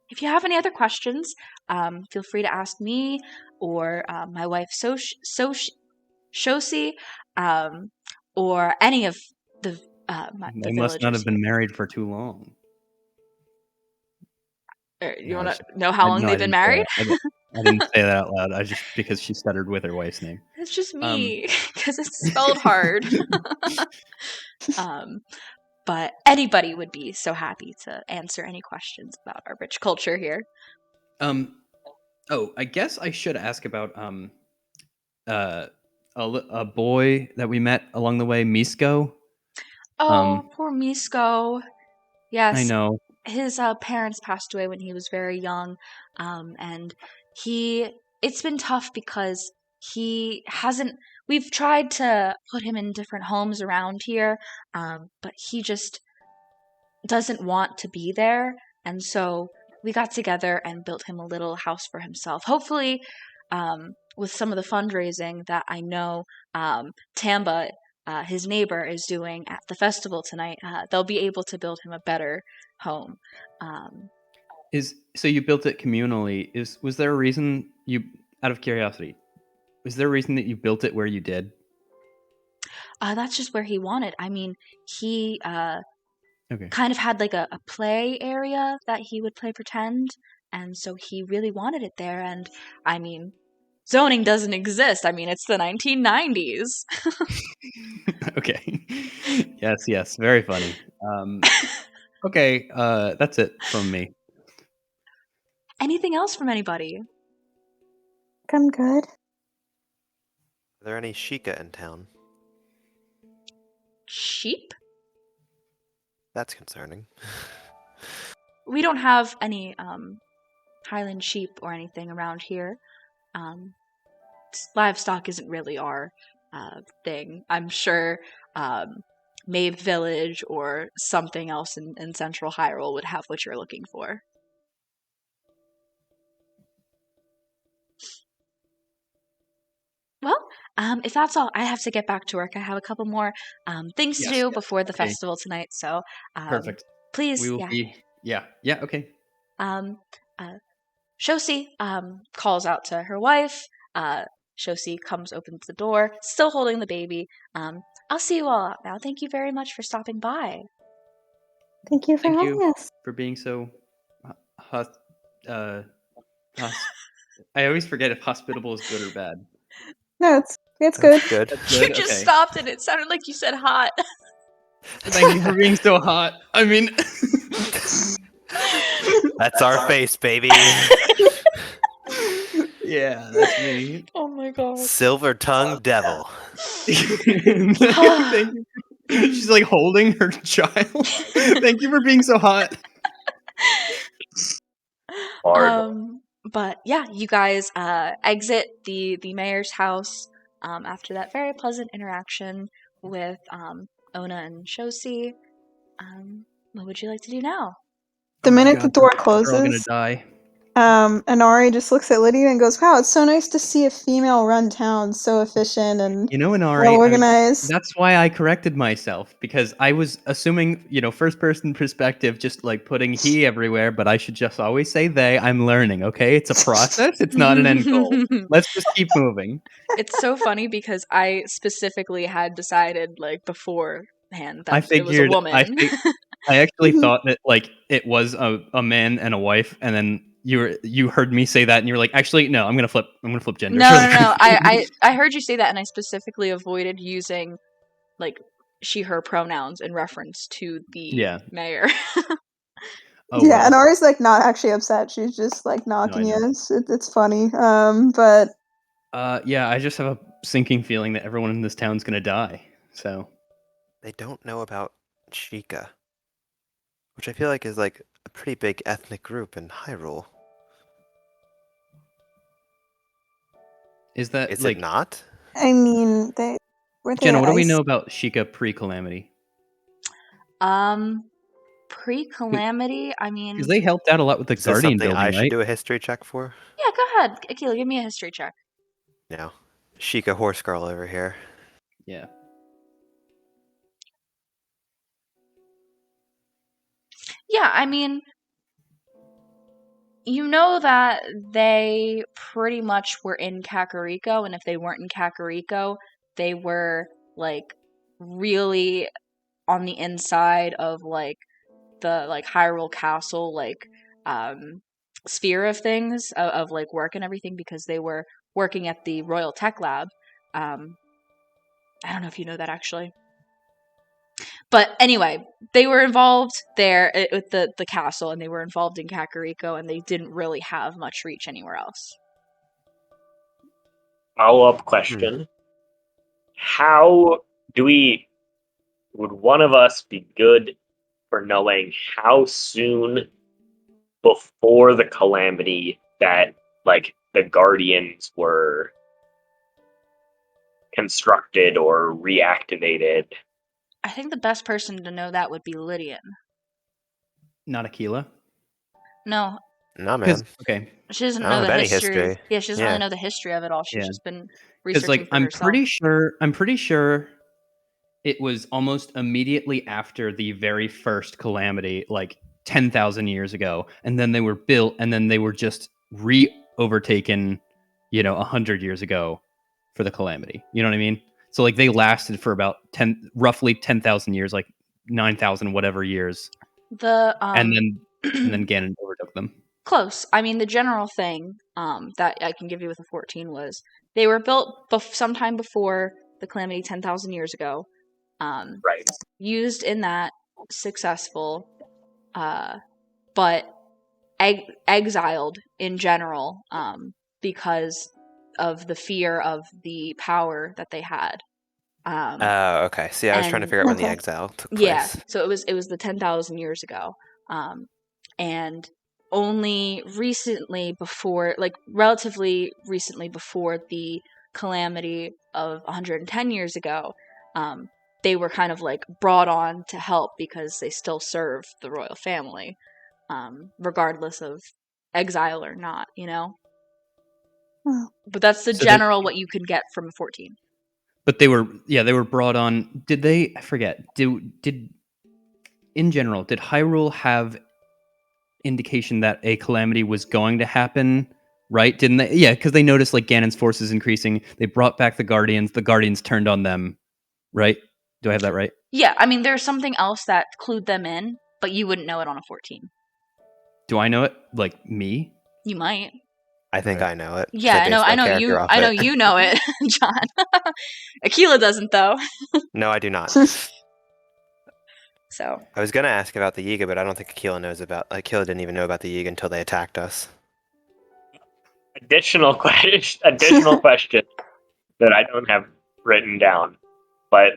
if you have any other questions, feel free to ask me or my wife Shoshi, or any of the They must not villagers have been here. married for too long. You No, want to know how long no, I they've been didn't say married? that. I didn't say that out loud. I just because she stuttered with her wife's name. It's just Um, me, because it's spelled hard. But anybody would be so happy to answer any questions about our rich culture here. Oh, I guess I should ask about a boy that we met along the way, Misko. Oh, poor Misko. I Yes, know. his parents passed away when he was very young, and it's been tough because he hasn't. We've tried to put him in different homes around here, but he just doesn't want to be there, and so we got together and built him a little house for himself. Hopefully, with some of the fundraising that I know Tamba, his neighbor, is doing at the festival tonight, they'll be able to build him a better home. So you built it communally. Was there a reason out of curiosity, was there a reason that you built it where you did? That's just where he wanted. I mean, he Okay. kind of had like a play area that he would play pretend, and so he really wanted it there. And I mean, zoning doesn't exist. I mean, it's the 1990s. Okay. Yes, very funny. Okay, that's it from me. Anything else from anybody? I'm good. Are there any Sheikah in town? Sheep? That's concerning. We don't have any Highland sheep or anything around here. Livestock isn't really our thing. I'm sure Maeve Village or something else in Central Hyrule would have what you're looking for. Well, if that's all, I have to get back to work. I have a couple more things to do before the Okay. festival tonight. So, Perfect. please, We will be. Yeah. Okay. Shoshi calls out to her wife. Shoshi comes, opens the door, still holding the baby. I'll see you all out now. Thank you very much for stopping by. Thank you for Thank having you us. for being so. I always forget if hospitable is good or bad. No, it's That's good. good. You Good? just Okay. stopped and it sounded like you said hot. Thank you for being so hot. I mean, That's our face, baby. yeah, that's me. Oh my god. Silver tongued devil. Thank you. She's like holding her child. Thank you for being so hot. But yeah, you guys exit the mayor's house after that very pleasant interaction with Ona and Shoshi. What would you like to do now? The Oh my minute the God, door we're all gonna closes, die. Inari just looks at Lydia and goes, "Wow, it's so nice to see a female-run town, so efficient and You know, Inari, well organized." that's why I corrected myself, because I was assuming, first person perspective, just like putting he everywhere, but I should just always say they. I'm learning, okay? It's a process, it's not an end goal. Let's just keep moving. It's so funny because I specifically had decided like beforehand I that it was a figured, woman. I actually thought that like it was a man and a wife, and then you heard me say that, and you were like, actually, no, I'm gonna flip genders. No, really no, no. quick. I heard you say that, and I specifically avoided using like she, her pronouns in reference to the Yeah. mayor. Oh Yeah, and well. Ari's like not actually upset. She's just like knocking I you. know. It's funny. But Yeah, I just have a sinking feeling that everyone in this town's gonna die. So They don't know about Sheikah, which I feel like is like a pretty big ethnic group in Hyrule. is that Is like it not? I mean, they were they Jenna? at What do we ice? know about Sheikah pre-calamity? Pre-calamity, I mean, Because they helped out a lot with the Is this Guardian something I building, should right? do a history check for? yeah, go ahead. Akila, give me a history check. No. Sheikah horse girl over here. Yeah. Yeah, I mean, You know that they pretty much were in Kakariko, and if they weren't in Kakariko, they were like really on the inside of like the like Hyrule Castle sphere of things of like work and everything because they were working at the Royal Tech Lab. I don't know if you know that actually. But anyway, they were involved there with the castle, and they were involved in Kakariko, and they didn't really have much reach anywhere else. Follow-up question. How would one of us be good for knowing how soon before the calamity that, like, the Guardians were constructed or reactivated? I think the best person to know that would be Lydian. Not Aquila. No, No, man. Okay, she doesn't I know don't the have any history. history. Yeah, she doesn't Yeah. really know the history of it all. She's Yeah. just been because researching for I'm herself. pretty sure it was almost immediately after the very first calamity, like 10,000 years ago, and then they were built, and then they were just overtaken, 100 years ago for the calamity. You know what I mean? So like they lasted for about roughly 10,000 years, like 9,000 whatever years, The and then Ganon overtook them. close. I mean, the general thing that I can give you with a 14 was they were built sometime before the calamity 10,000 years ago. Right. Used in that, successful, but exiled in general because of the fear of the power that they had. Oh, okay. See, I was trying to and- figure out when the Okay. exile took place. Yeah, so it was the 10,000 years ago, and only recently before, like relatively recently before the calamity of 110 years ago, they were kind of like brought on to help because they still serve the royal family, regardless of exile or not, you know? Oh. But that's the So general what you could get from a 14. But they were brought on. Did they? I forget. Did in general, did Hyrule have indication that a calamity was going to happen? Right? Didn't they? Yeah, because they noticed like Ganon's forces increasing. They brought back the Guardians. The Guardians turned on them. Right? Do I have that right? Yeah, I mean, there's something else that clued them in, but you wouldn't know it on a 14. Do I know it? Like me? You might. I think Okay. I know it. 'cause Yeah, based my character off I know it. you know it, John. Aquila doesn't though. No, I do not. So I was gonna ask about the Yiga, but I don't think Aquila knows about. Aquila didn't even know about the Yiga until they attacked us. Additional question that I don't have written down, but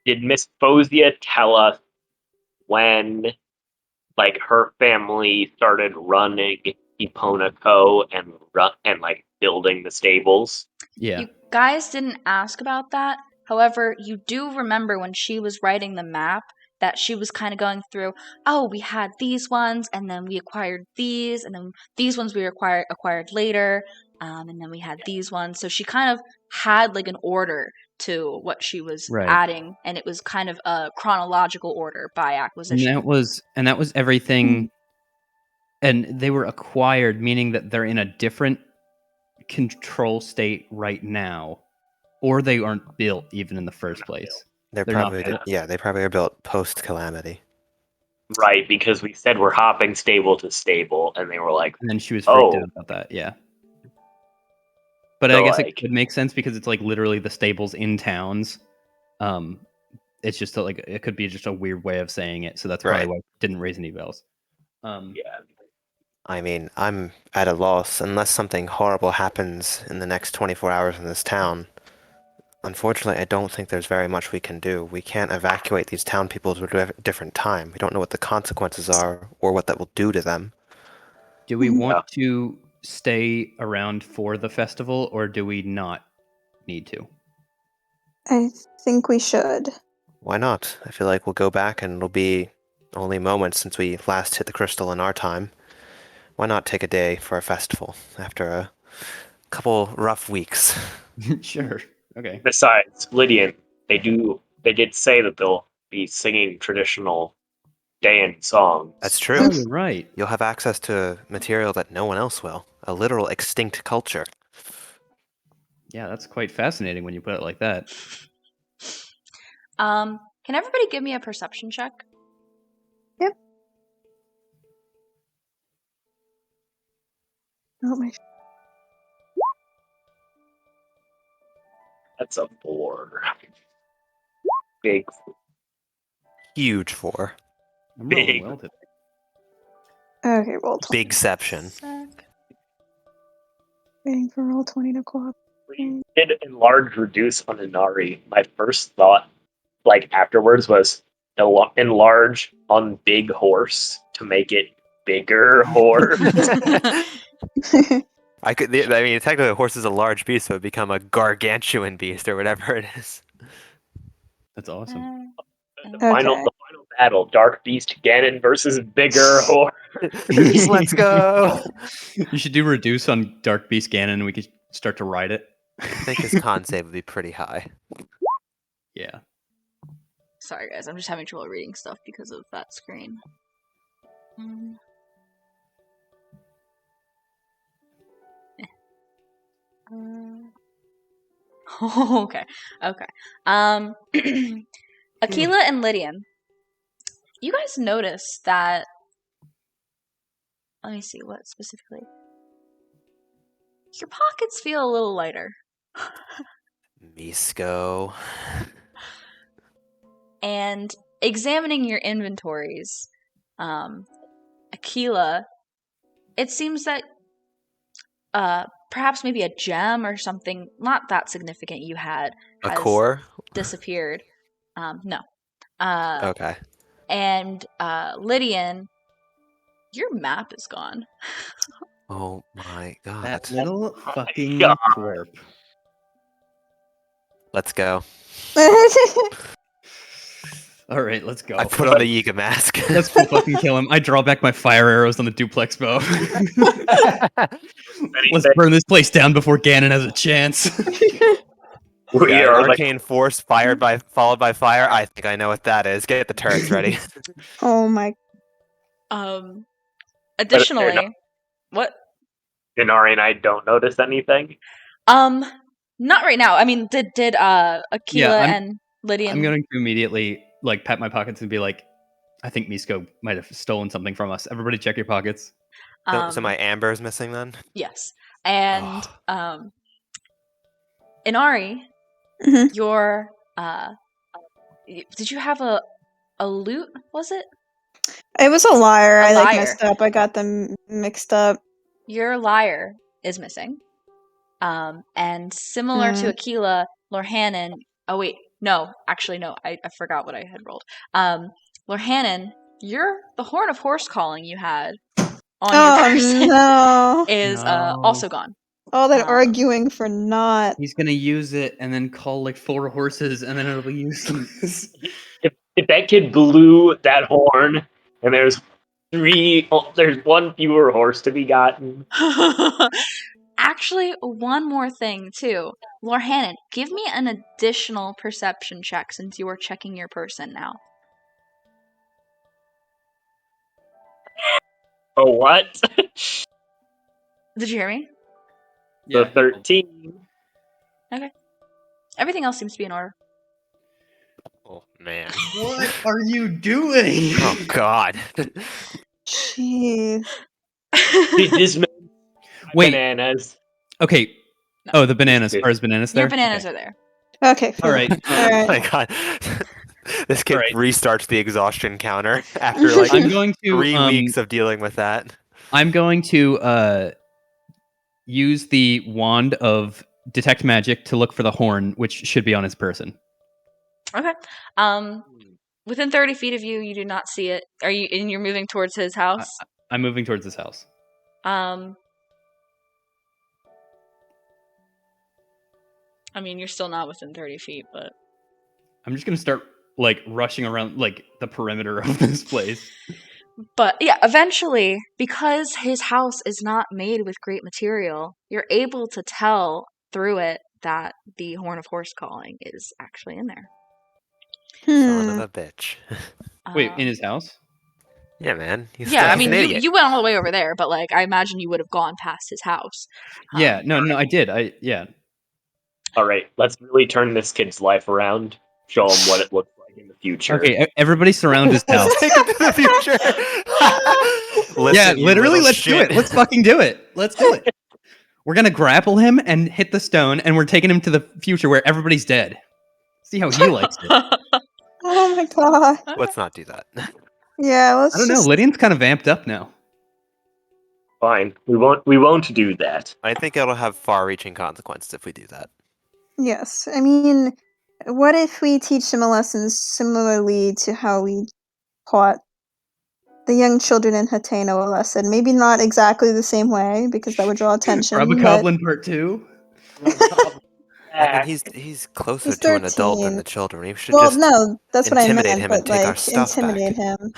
did Miss Fosia tell us when, like, her family started running Epona Co. and like building the stables? Yeah. you guys didn't ask about that. However, you do remember when she was writing the map that she was kind of going through, oh, we had these ones, and then we acquired these, and then these ones we acquired later, and then we had these ones. So she kind of had like an order to what she was Right. adding, and it was kind of a chronological order by acquisition. And that was everything. And they were acquired, meaning that they're in a different control state right now, or they aren't built even in the first place. They're They're not probably built. they probably are built post calamity. Right, because we said we're hopping stable to stable, and they were like, And then she was freaked Oh. out about that. Yeah. But So, I guess like- it would make sense because it's like literally the stables in towns. It's just like it could be just a weird way of saying it, so that's probably Right. why it didn't raise any bells. yeah. I mean, I'm at a loss unless something horrible happens in the next 24 hours in this town. Unfortunately, I don't think there's very much we can do. We can't evacuate these town people to a different time. We don't know what the consequences are or what that will do to them. Do we want to stay around for the festival, or do we not need to? I think we should. Why not? I feel like we'll go back and it'll be only moments since we last hit the crystal in our time. Why not take a day for a festival after a couple rough weeks? Sure. Okay. Besides, Lydian, they did say that they'll be singing traditional Dayan songs. That's Oh, true. you're right. You'll have access to material that no one else will. A literal extinct culture. Yeah, that's quite fascinating when you put it like that. Can everybody give me a perception check? Oh my. That's a 4. Big. Huge 4. I'm rolling Big. well today. Okay, roll 20. Bigception. Waiting for roll 20 to cooperate. We did enlarge reduce on Inari. My first thought, like afterwards, was enlarge on big horse to make it bigger horse. I mean, technically, a horse is a large beast, so it would become a gargantuan beast or whatever it is. That's awesome. The Okay. final battle: Dark Beast Ganon versus bigger horse. Let's go. You should do reduce on Dark Beast Ganon and we could start to ride it. I think his con save would be pretty high. Yeah. Sorry, guys. I'm just having trouble reading stuff because of that screen. Okay. Aquila and Lydian, you guys notice that. Let me see what specifically. Your pockets feel a little lighter. Misko. And examining your inventories, Aquila, it seems that perhaps maybe a gem or something not that significant you had A has core? disappeared. No. Okay. And Lydian, your map is gone. Oh my god. That little fucking God. twerp. Let's go. All right, let's go. I put on the Yiga mask. Let's fucking kill him. I draw back my fire arrows on the duplex bow. Let's burn this place down before Ganon has a chance. We Yeah, are like arcane force followed by fire. I think I know what that is. Get the turrets ready. Oh my. Additionally, what? Inari and I don't notice anything. Not right now. I mean, did Aquila Yeah, and Lydian? I'm going to immediately like pat my pockets and be like, I think Misko might have stolen something from us. Everybody check your pockets. So my amber is missing then? Yes, and Inari, Mhm. your did you have a loot? Was it? It was a liar. I liar. messed up. I got them mixed up. Your lyre is missing. And similar to Aquila, Lorhanan. Oh wait, no, actually no. I forgot what I had rolled. Lorhanan, the horn of horse calling you had on your person no. is also gone. All that arguing for naught. He's gonna use it and then call like 4 horses, and then it'll be useless. If that kid blew that horn, and there's 1 fewer horse to be gotten. Actually, one more thing too. Lorhanan, give me an additional perception check since you are checking your person now. Oh, what? Did you hear me? The 13. Okay. Everything else seems to be in order. Oh man. What are you doing? Oh god. Jeez. This man Wait. bananas. Okay. No. Oh, the bananas. Are his bananas there? Your bananas Okay. are there. Okay. All right. Oh my god. This kid Right. restarts the exhaustion counter after like I'm going to 3 weeks of dealing with that. I'm going to use the wand of detect magic to look for the horn, which should be on his person. Okay. Within 30 feet of you, you do not see it. You're moving towards his house? I'm moving towards his house. I mean, you're still not within 30 feet, but... I'm just gonna start like rushing around like the perimeter of this place. But yeah, eventually, because his house is not made with great material, you're able to tell through it that the horn of horse calling is actually in there. Son of a bitch. Wait, in his house? Yeah, man. He's Yeah, I he's mean, an you idiot. you went all the way over there, but like, I imagine you would have gone past his house. Yeah, no, I did. Yeah. All right, let's really turn this kid's life around. Show him what it looks like in the future. Okay, everybody surround his house. Let's take him to the future. Listen, Yeah, you literally, little let's do shit. it. Let's fucking do it. Let's do it. We're gonna grapple him and hit the stone, and we're taking him to the future where everybody's dead. See how he likes it. Oh my god. Let's not do that. Yeah, I let's don't know. just. Lydian's kind of vamped up now. Fine, we won't do that. I think it'll have far-reaching consequences if we do that. Yes. I mean, what if we teach him a lesson similarly to how we taught the young children in Hateno a lesson? Maybe not exactly the same way, because that would draw attention. But Robocoblin Part 2. I mean, he's closer he's to an adult than 13. the children. We should Well, just no, that's what I intimidate meant. him But and take our like, stuff intimidate back. him.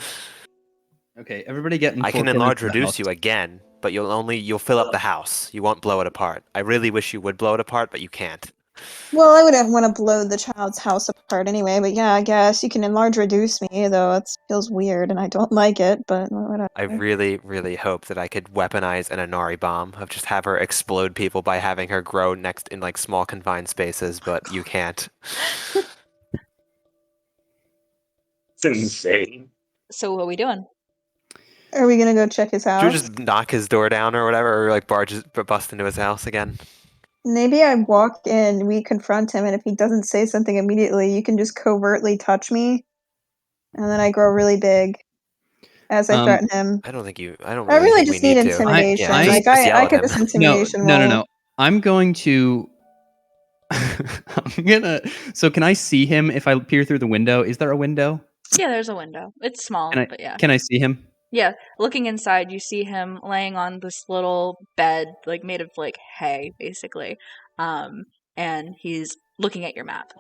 Okay, everybody get in I can 4 enlarge corners of the reduce house. you again, but you'll fill up the house. You won't blow it apart. I really wish you would blow it apart, but you can't. Well, I wouldn't want to blow the child's house apart anyway. But yeah, I guess you can enlarge reduce me, though it feels weird and I don't like it. But whatever. I really, really hope that I could weaponize an Inari bomb of just have her explode people by having her grow next in like small confined spaces, but you can't. It's insane. So what are we doing? Are we gonna go check his Should house? we just knock his door down or whatever, or like bust into his house again? Maybe I walk in, we confront him, and if he doesn't say something immediately, you can just covertly touch me, and then I grow really big as I threaten him. I don't I really really think we just need need to. intimidation. Yeah, Like just yell I at could him. just intimidation roll. No. I'm going to. I'm gonna. So can I see him if I peer through the window? Is there a window? Yeah, there's a window. It's small, but yeah. Can I see him? Yeah, looking inside, you see him laying on this little bed, like made of like hay, basically. And he's looking at your map.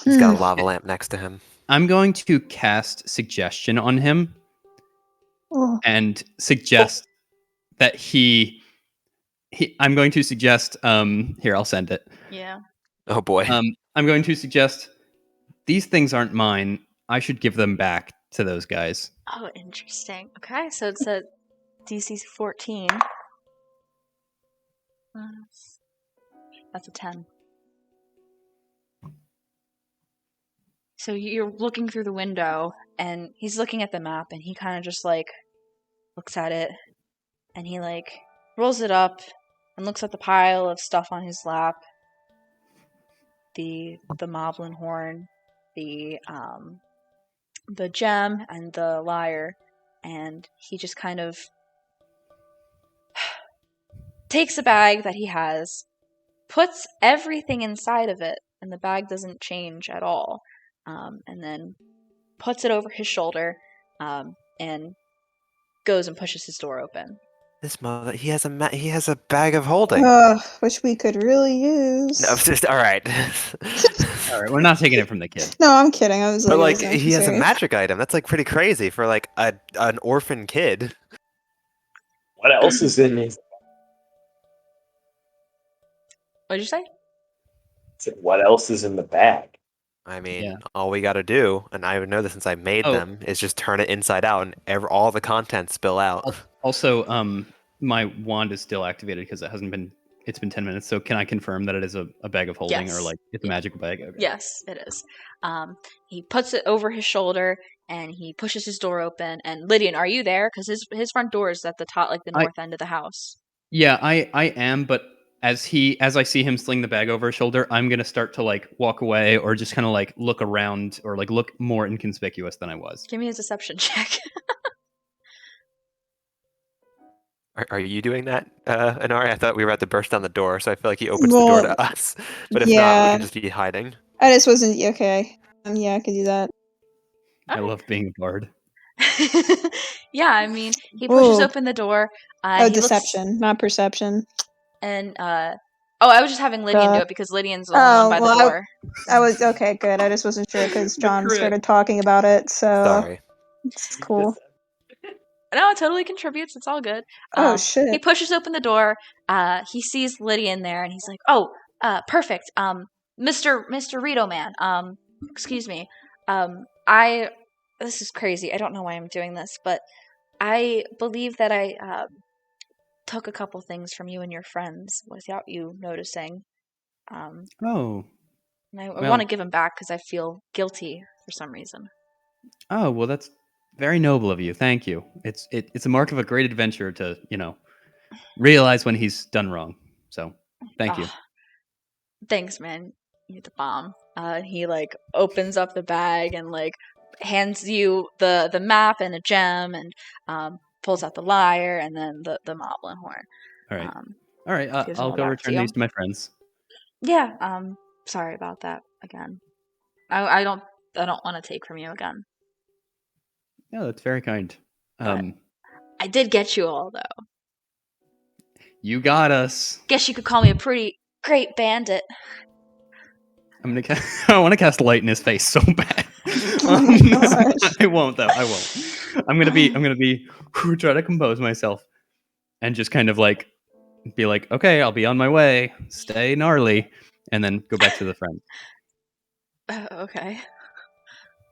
He's got a lava lamp next to him. I'm going to cast suggestion on him Oh. and suggest that I'm going to suggest. Here, I'll send it. Yeah. Oh boy. I'm going to suggest these things aren't mine. I should give them back to those guys. Oh, interesting. Okay, so it's a DC 14. That's a 10. So you're looking through the window, and he's looking at the map, and he kind of just like looks at it, and he like rolls it up and looks at the pile of stuff on his lap. The Moblin horn, the gem, and the lyre, and he just kind of takes a bag that he has, puts everything inside of it, and the bag doesn't change at all, and then puts it over his shoulder, and goes and pushes his door open. This mother, he has a bag of holding. Which we could really use. No, it's just all right. All right, we're not taking it from the kid. No, I'm kidding. I was But like, like, he has a magic item. That's like pretty crazy for like an orphan kid. What else is in his? What'd you say? What else is in the bag? I mean, Yeah. all we got to do, and I would know this since I made them, is just turn it inside out, and all the contents spill out. Also, my wand is still activated because it's been 10 minutes. So can I confirm that it is a bag of holding, Yes. or like it's a magical bag? Okay. Yes, it is. He puts it over his shoulder, and he pushes his door open. And Lydian, are you there? Because his front door is at the top, like the north end of the house. Yeah, I am, but as I see him sling the bag over his shoulder, I'm gonna start to like walk away or just kind of like look around or like look more inconspicuous than I was. Give me a deception check. Are you doing that, Inari? I thought we were about to burst down the door, so I feel like he opens the door to us. But if not, we yeah. can just be hiding. I just wasn't okay. Yeah, I could do that. I love being a bard. Yeah, I mean, he pushes Ooh. open the door. Oh, He deception, not perception. And I was just having Lydian do it because Lydian's the only one by the door. I was okay, good. I just wasn't sure because John crit. started talking about it, so Sorry. it's cool. No, it totally contributes. It's all good. Oh shit! He pushes open the door. He sees Lydian there, and he's like, "Oh, perfect. Mr. Rito Man. Excuse me. I this is crazy. I don't know why I'm doing this, but I believe that I took a couple things from you and your friends without you noticing. Oh. And I Well- want to give them back because I feel guilty for some reason. Oh, well, that's very noble of you. Thank you. It's a mark of a great adventurer to, realize when he's done wrong. So, thank you. Ah, thanks, man. You're the bomb. He like opens up the bag and like hands you the map and a gem and pulls out the lyre and then the moblin horn. All right. Um, All right. gives them I'll all go back return to you. these to my friends. Yeah. Sorry about that again. I don't want to take from you again. Yeah, that's very kind. But I did get you all though. You got us. Guess you could call me a pretty great bandit. I'm gonna. I want to cast light in his face so bad. Oh my gosh. I won't though. I won't. I'm gonna be. Try to compose myself, and just kind of like be like, okay, I'll be on my way. Stay gnarly, and then go back to the friend. Okay.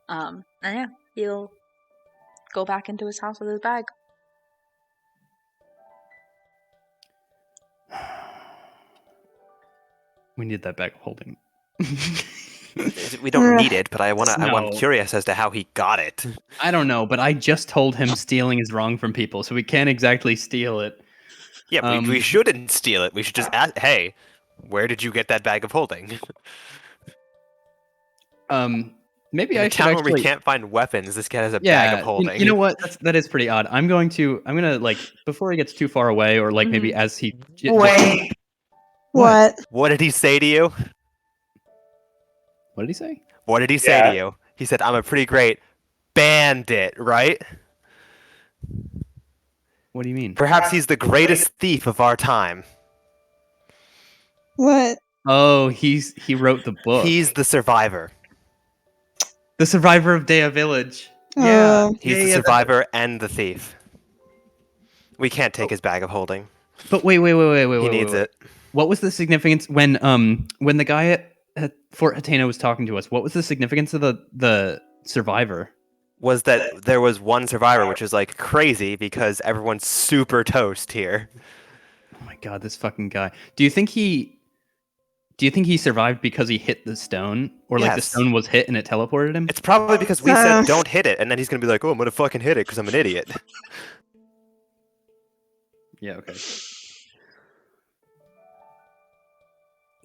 And yeah, he'll go back into his house with his bag. We need that bag of holding. We don't need it, but I'm No. curious as to how he got it. I don't know, but I just told him stealing is wrong from people, so we can't exactly steal it. Yeah, we shouldn't steal it. We should just ask, hey, where did you get that bag of holding? Maybe In I a should town where actually. we can't find weapons, this guy has a bag of holding. You know what? That is pretty odd. I'm gonna like before he gets too far away, or like maybe as he. Wait. What? What did he say to you? What did he say? What did he say Yeah. to you? He said, I'm a pretty great bandit, right? What do you mean? Perhaps he's the greatest thief of our time. What? Oh, he wrote the book. He's the survivor. the survivor of Deya Village. Oh. He's the survivor and the thief. We can't take his bag of holding. But wait. He needs it. What was the significance when the guy at Fort Hateno was talking to us? What was the significance of the survivor? Was that there was one survivor, which is like crazy because everyone's super toast here. Oh my god, this fucking guy. Do you think he survived because he hit the stone? Or like the Yes. stone was hit and it teleported him? It's probably because we said don't hit it, and then he's gonna be like, oh, I'm gonna fucking hit it because I'm an idiot. Yeah, okay.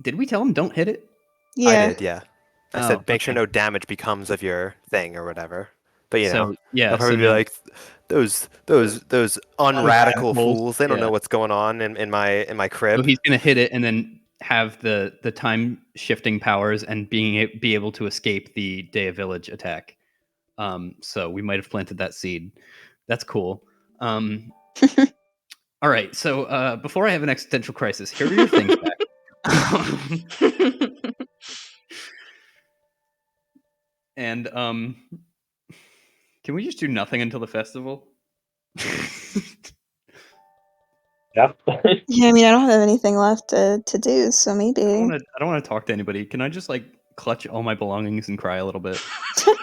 Did we tell him don't hit it? Yeah. I did, yeah. I Oh, said make sure okay. no damage becomes of your thing or whatever. But you know, So yeah, I'll probably so be then- like, those unradical Unradicals, fools. They don't yeah. know what's going on in my crib. So he's gonna hit it and then have the time shifting powers and be able to escape the Deya Village attack. So we might have planted that seed. That's cool. All right. So before I have an existential crisis, here are your things back. And can we just do nothing until the festival? Yeah. Yeah, I mean, I don't have anything left to do, so maybe. I don't want to talk to anybody. Can I just like clutch all my belongings and cry a little bit? Oh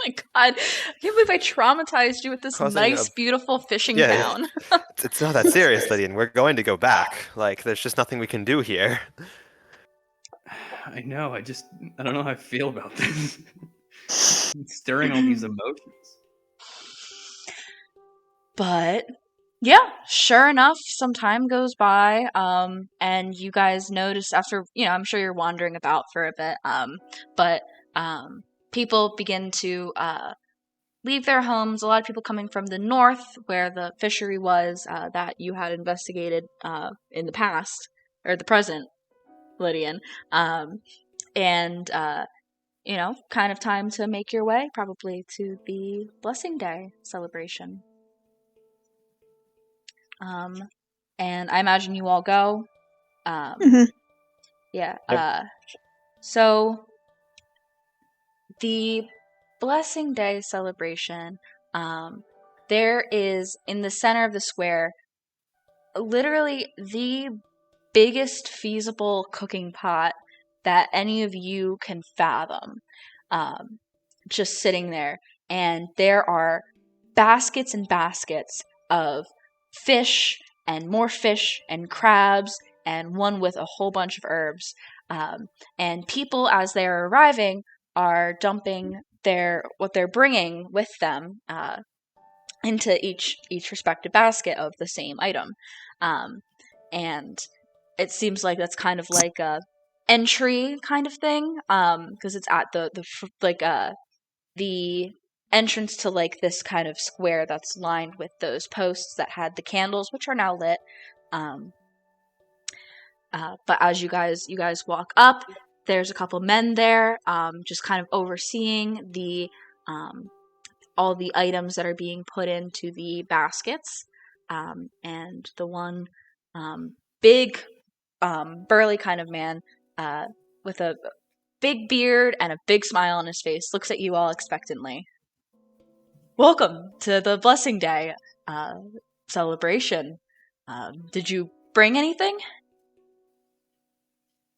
my god. I can't believe I traumatized you with this Causing nice, a- beautiful fishing Yeah. town. It's not that serious, Lydian. We're going to go back. Like, there's just nothing we can do here. I know. I don't know how I feel about this. I'm stirring all these emotions. But yeah, sure enough, some time goes by, and you guys notice after, I'm sure you're wandering about for a bit, but people begin to leave their homes. A lot of people coming from the north, where the fishery was that you had investigated in the past, or the present, Lydian. And kind of time to make your way, probably, to the Blessing Day celebration. And I imagine you all go. Mhm. Yeah. Yep. So the Blessing Day celebration, there is in the center of the square, literally the biggest feasible cooking pot that any of you can fathom. Just sitting there. and there are baskets and baskets of fish and crabs and one with a whole bunch of herbs. And people, as they're arriving, are dumping what they're bringing with them into each respective basket of the same item. And it seems like that's kind of like a entry kind of thing, because it's at the entrance to like this kind of square that's lined with those posts that had the candles, which are now lit. But as you guys walk up, there's a couple men there, just kind of overseeing the all the items that are being put into the baskets. And the one big, burly kind of man with a big beard and a big smile on his face looks at you all expectantly. Welcome to the Blessing Day celebration. Did you bring anything?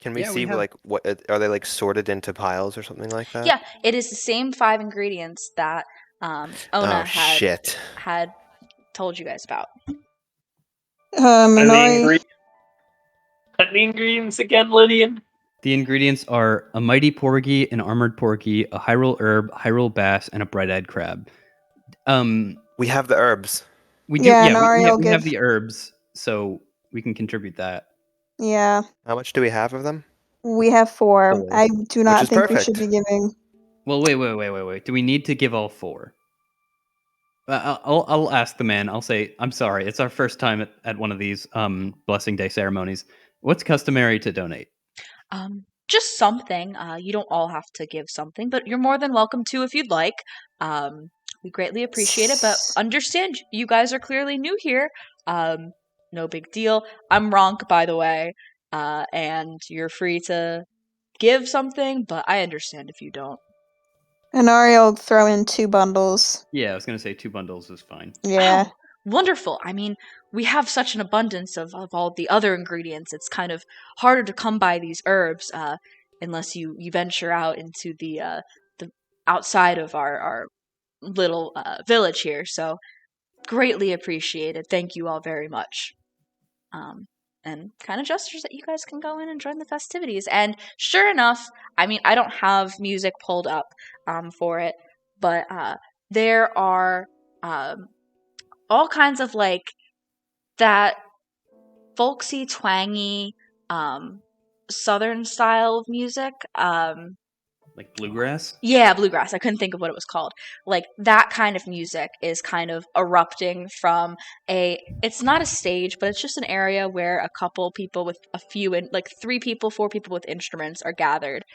Can we Yeah, we see have- like what are they like sorted into piles or something like that? Yeah, it is the same 5 ingredients that Ona Oh shit. had told you guys about. Minori. What are the ingredients again, Lydian? The ingredients are a mighty porgy, an armored porgy, a Hyrule herb, Hyrule bass, and a bright-eyed crab. We have the herbs. We do. Yeah, Yeah, Nari will we have give- the herbs, so we can contribute that. Yeah, How much do we have of them? we have 4. 4. I do not is think we should perfect. be giving. Well, wait. Do we need to give all 4? I'll ask the man. I'll say, I'm sorry. It's our first time at one of these Blessing Day ceremonies. What's customary to donate? Just something. You don't all have to give something, but you're more than welcome to if you'd like. We greatly appreciate it, but understand you guys are clearly new here. No big deal. I'm Ronk, by the way, and you're free to give something, but I understand if you don't. Minori will throw in 2 bundles. Yeah, I was gonna say 2 bundles is fine. Yeah. Wow, wonderful. I mean, we have such an abundance of all the other ingredients. It's kind of harder to come by these herbs unless you venture out into the outside of our little village here. So greatly appreciated. Thank you all very much. And kind of gestures that you guys can go in and join the festivities. And sure enough, I mean, I don't have music pulled up for it, but there are all kinds of like that folksy, twangy, southern style of music. Like bluegrass? Yeah, bluegrass. I couldn't think of what it was called. Like that kind of music is kind of erupting from it's not a stage, but it's just an area where a couple people with a few, like 3 people, 4 people with instruments are gathered,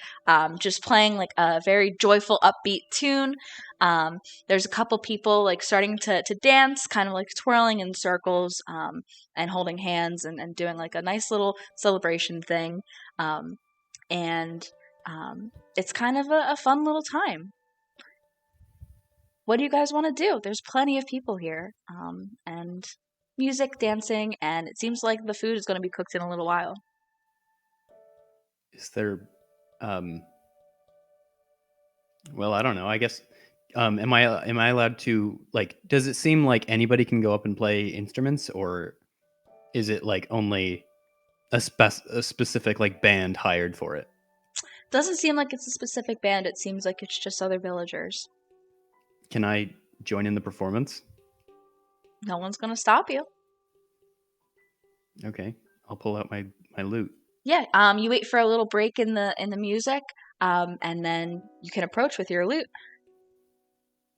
just playing like a very joyful, upbeat tune. There's a couple people like starting to dance, kind of like twirling in circles, and holding hands and doing like a nice little celebration thing. And it's kind of a fun little time. What do you guys want to do? There's plenty of people here, and music, dancing, and it seems like the food is going to be cooked in a little while. Is there well, I don't know. I guess am I allowed to, like, does it seem like anybody can go up and play instruments, or is it like only a specific like band hired for it? Doesn't seem like it's a specific band. It seems like it's just other villagers. Can I join in the performance? No one's going to stop you. Okay, I'll pull out my lute. Yeah, you wait for a little break in the music, and then you can approach with your lute.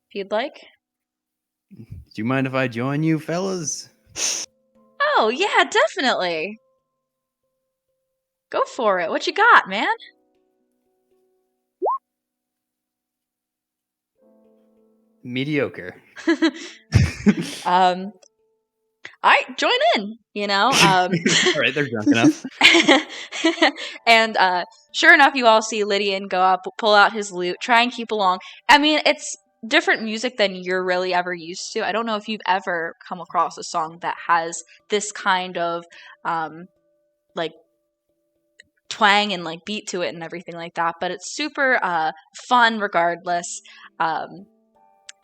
If you'd like. Do you mind if I join you, fellas? Oh, yeah, definitely. Go for it. What you got, man? Mediocre. I join in, you know. All right, they're drunk enough. And sure enough, you all see Lydian go up, pull out his lute, try and keep along. I mean, it's different music than you're really ever used to. I don't know if you've ever come across a song that has this kind of like twang and like beat to it and everything like that, but it's super fun regardless.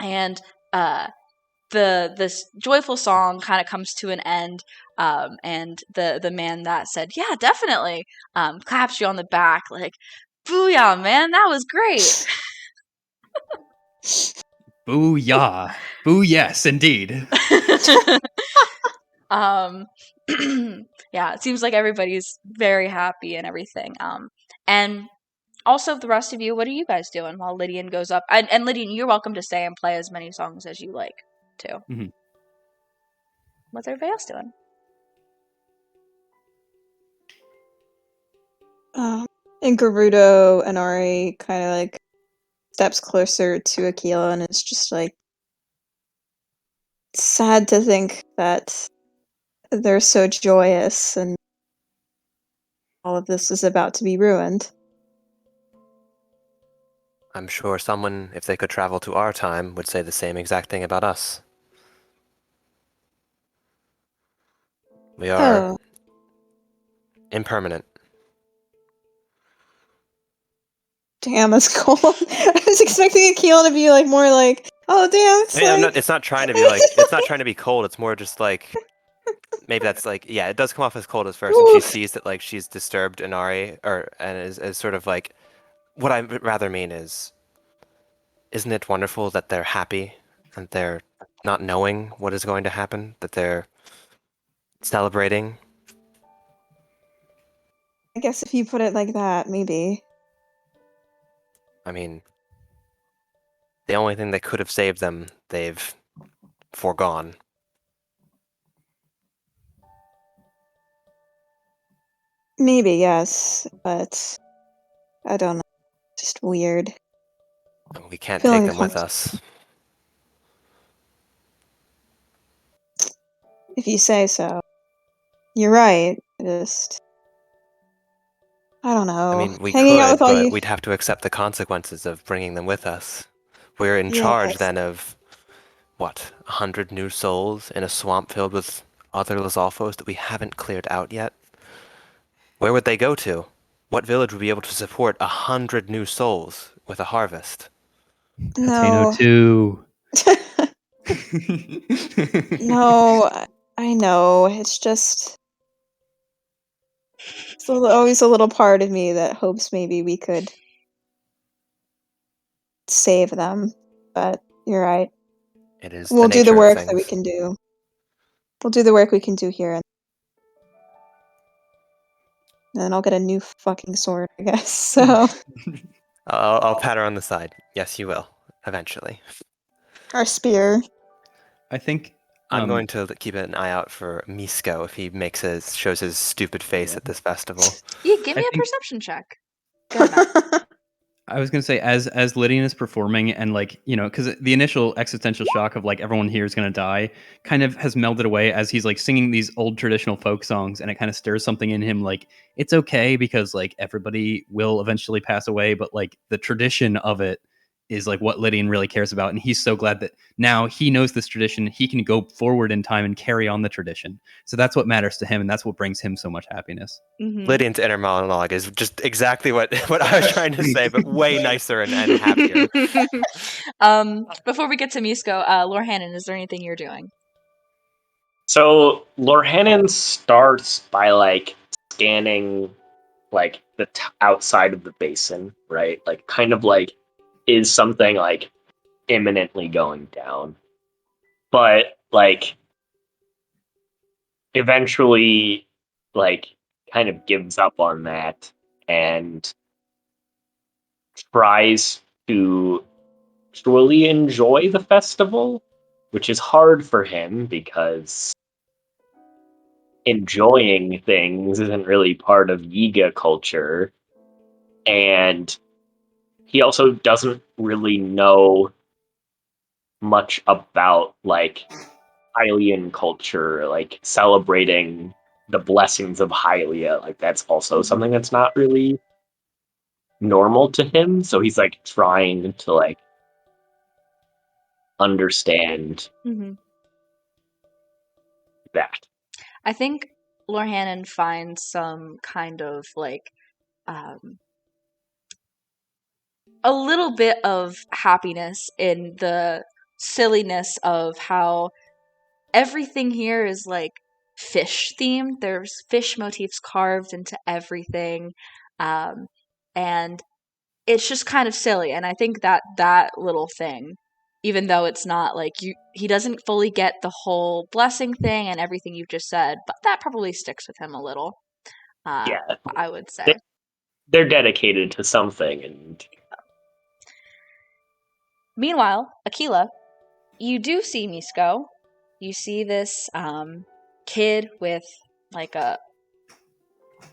and this joyful song kind of comes to an end, and the man that said, "Yeah, definitely," claps you on the back like, "Booyah, man, that was great." Booyah. Boo yes, indeed. Yeah, it seems like everybody's very happy and everything. And also the rest of you, what are you guys doing while Lydian goes up? And Lydian, you're welcome to stay and play as many songs as you like, too. Mhm. What's everybody else doing? And Gerudo and Ari kind of like steps closer to Akila, and it's just like sad to think that they're so joyous and all of this is about to be ruined. I'm sure someone, if they could travel to our time, would say the same exact thing about us. We are Oh, impermanent. damn, that's cold. I was expecting Akila to be like more like, oh damn, it's I mean, like it's not trying to be like, it's not trying to be cold. It's more just like, maybe that's like, yeah, it does come off as cold at first, and she Oof. sees that like she's disturbed Inari, and is sort of like, what I rather mean is, isn't it wonderful that they're happy and they're not knowing what is going to happen, that they're celebrating? I guess if you put it like that, maybe. I mean, the only thing that could have saved them, they've foregone. Maybe, yes, but I don't know. Just weird. We can't Feeling take them with uncomfortable. us. If you say so. You're right. Just I don't know. I mean, we Hanging out with could, all but you we'd have to accept the consequences of bringing them with us. We're in charge Yes. then of, what, 100 new souls in a swamp filled with other Lizalfos that we haven't cleared out yet? Where would they go to? What village would be able to support 100 new souls with a harvest? Pateno No. 2. No, I know. It's just always a little part of me that hopes maybe we could save them. But you're right. It is We'll the do the nature of work that we things. can do. We'll do the work we can do here, and then I'll get a new fucking sword, I guess. So, I'll pat her on the side. Yes, you will. Eventually. our spear. I think I'm going to keep an eye out for Misko if he shows his stupid face Yeah. at this festival. Yeah, give I me a think- perception check. Go ahead, Matt. I was gonna say, as Lydian is performing, and like, you know, because the initial existential shock of like everyone here is gonna die kind of has melted away as he's like singing these old traditional folk songs, and it kind of stirs something in him. Like, it's okay because like everybody will eventually pass away, but like the tradition of it is like what Lydian really cares about, and he's so glad that now he knows this tradition. He can go forward in time and carry on the tradition. So that's what matters to him, and that's what brings him so much happiness. Mhm. Lydian's inner monologue is just exactly what I was trying to say, but way nicer and happier. Before we get to Misko, Lorhannon, is there anything you're doing? So Lorhannon starts by like scanning like the outside of the basin, right? Like kind of like is something like imminently going down. But like eventually like kind of gives up on that and tries to truly enjoy the festival, which is hard for him because enjoying things isn't really part of Yiga culture. And he also doesn't really know much about like Hylian culture, like celebrating the blessings of Hylia. Like that's also something that's not really normal to him. So he's like trying to like understand Mm-hmm. that. I think Lorhannon finds some kind of like a little bit of happiness in the silliness of how everything here is like fish themed. There's fish motifs carved into everything, and it's just kind of silly. And I think that little thing, even though it's not like he doesn't fully get the whole blessing thing and everything you just said, but that probably sticks with him a little. Yeah, I would say. they're dedicated to something, and Meanwhile, Aquila, you do see Misko. You see this kid with like a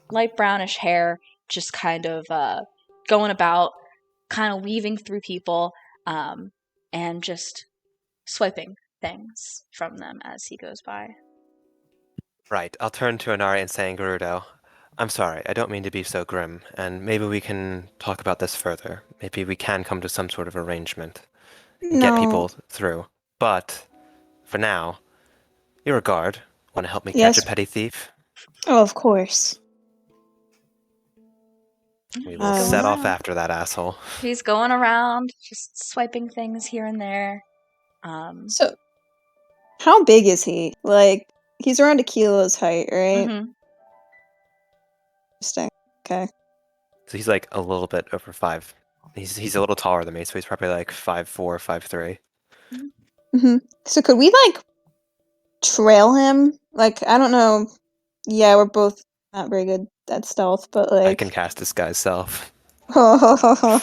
light brownish hair, just kind of going about, kind of weaving through people, and just swiping things from them as he goes by. Right, I'll turn to Inari and say, Gerudo, I'm sorry, I don't mean to be so grim, and maybe we can talk about this further. Maybe we can come to some sort of arrangement and get No. people through. But, for now, you're a guard. Want to help me Yes. catch a petty thief? Oh, of course. We will set off after that asshole. He's going around, just swiping things here and there. So, how big is he? Like, he's around Aquila's height, right? Mm-hmm. Interesting. Okay. So he's like a little bit over 5. He's a little taller than me, so he's probably like 5'4", 5'3". Mm-hmm. So could we, like, trail him? Like, I don't know. Yeah, we're both not very good at stealth, but, like... I can cast Disguise Self. Oh,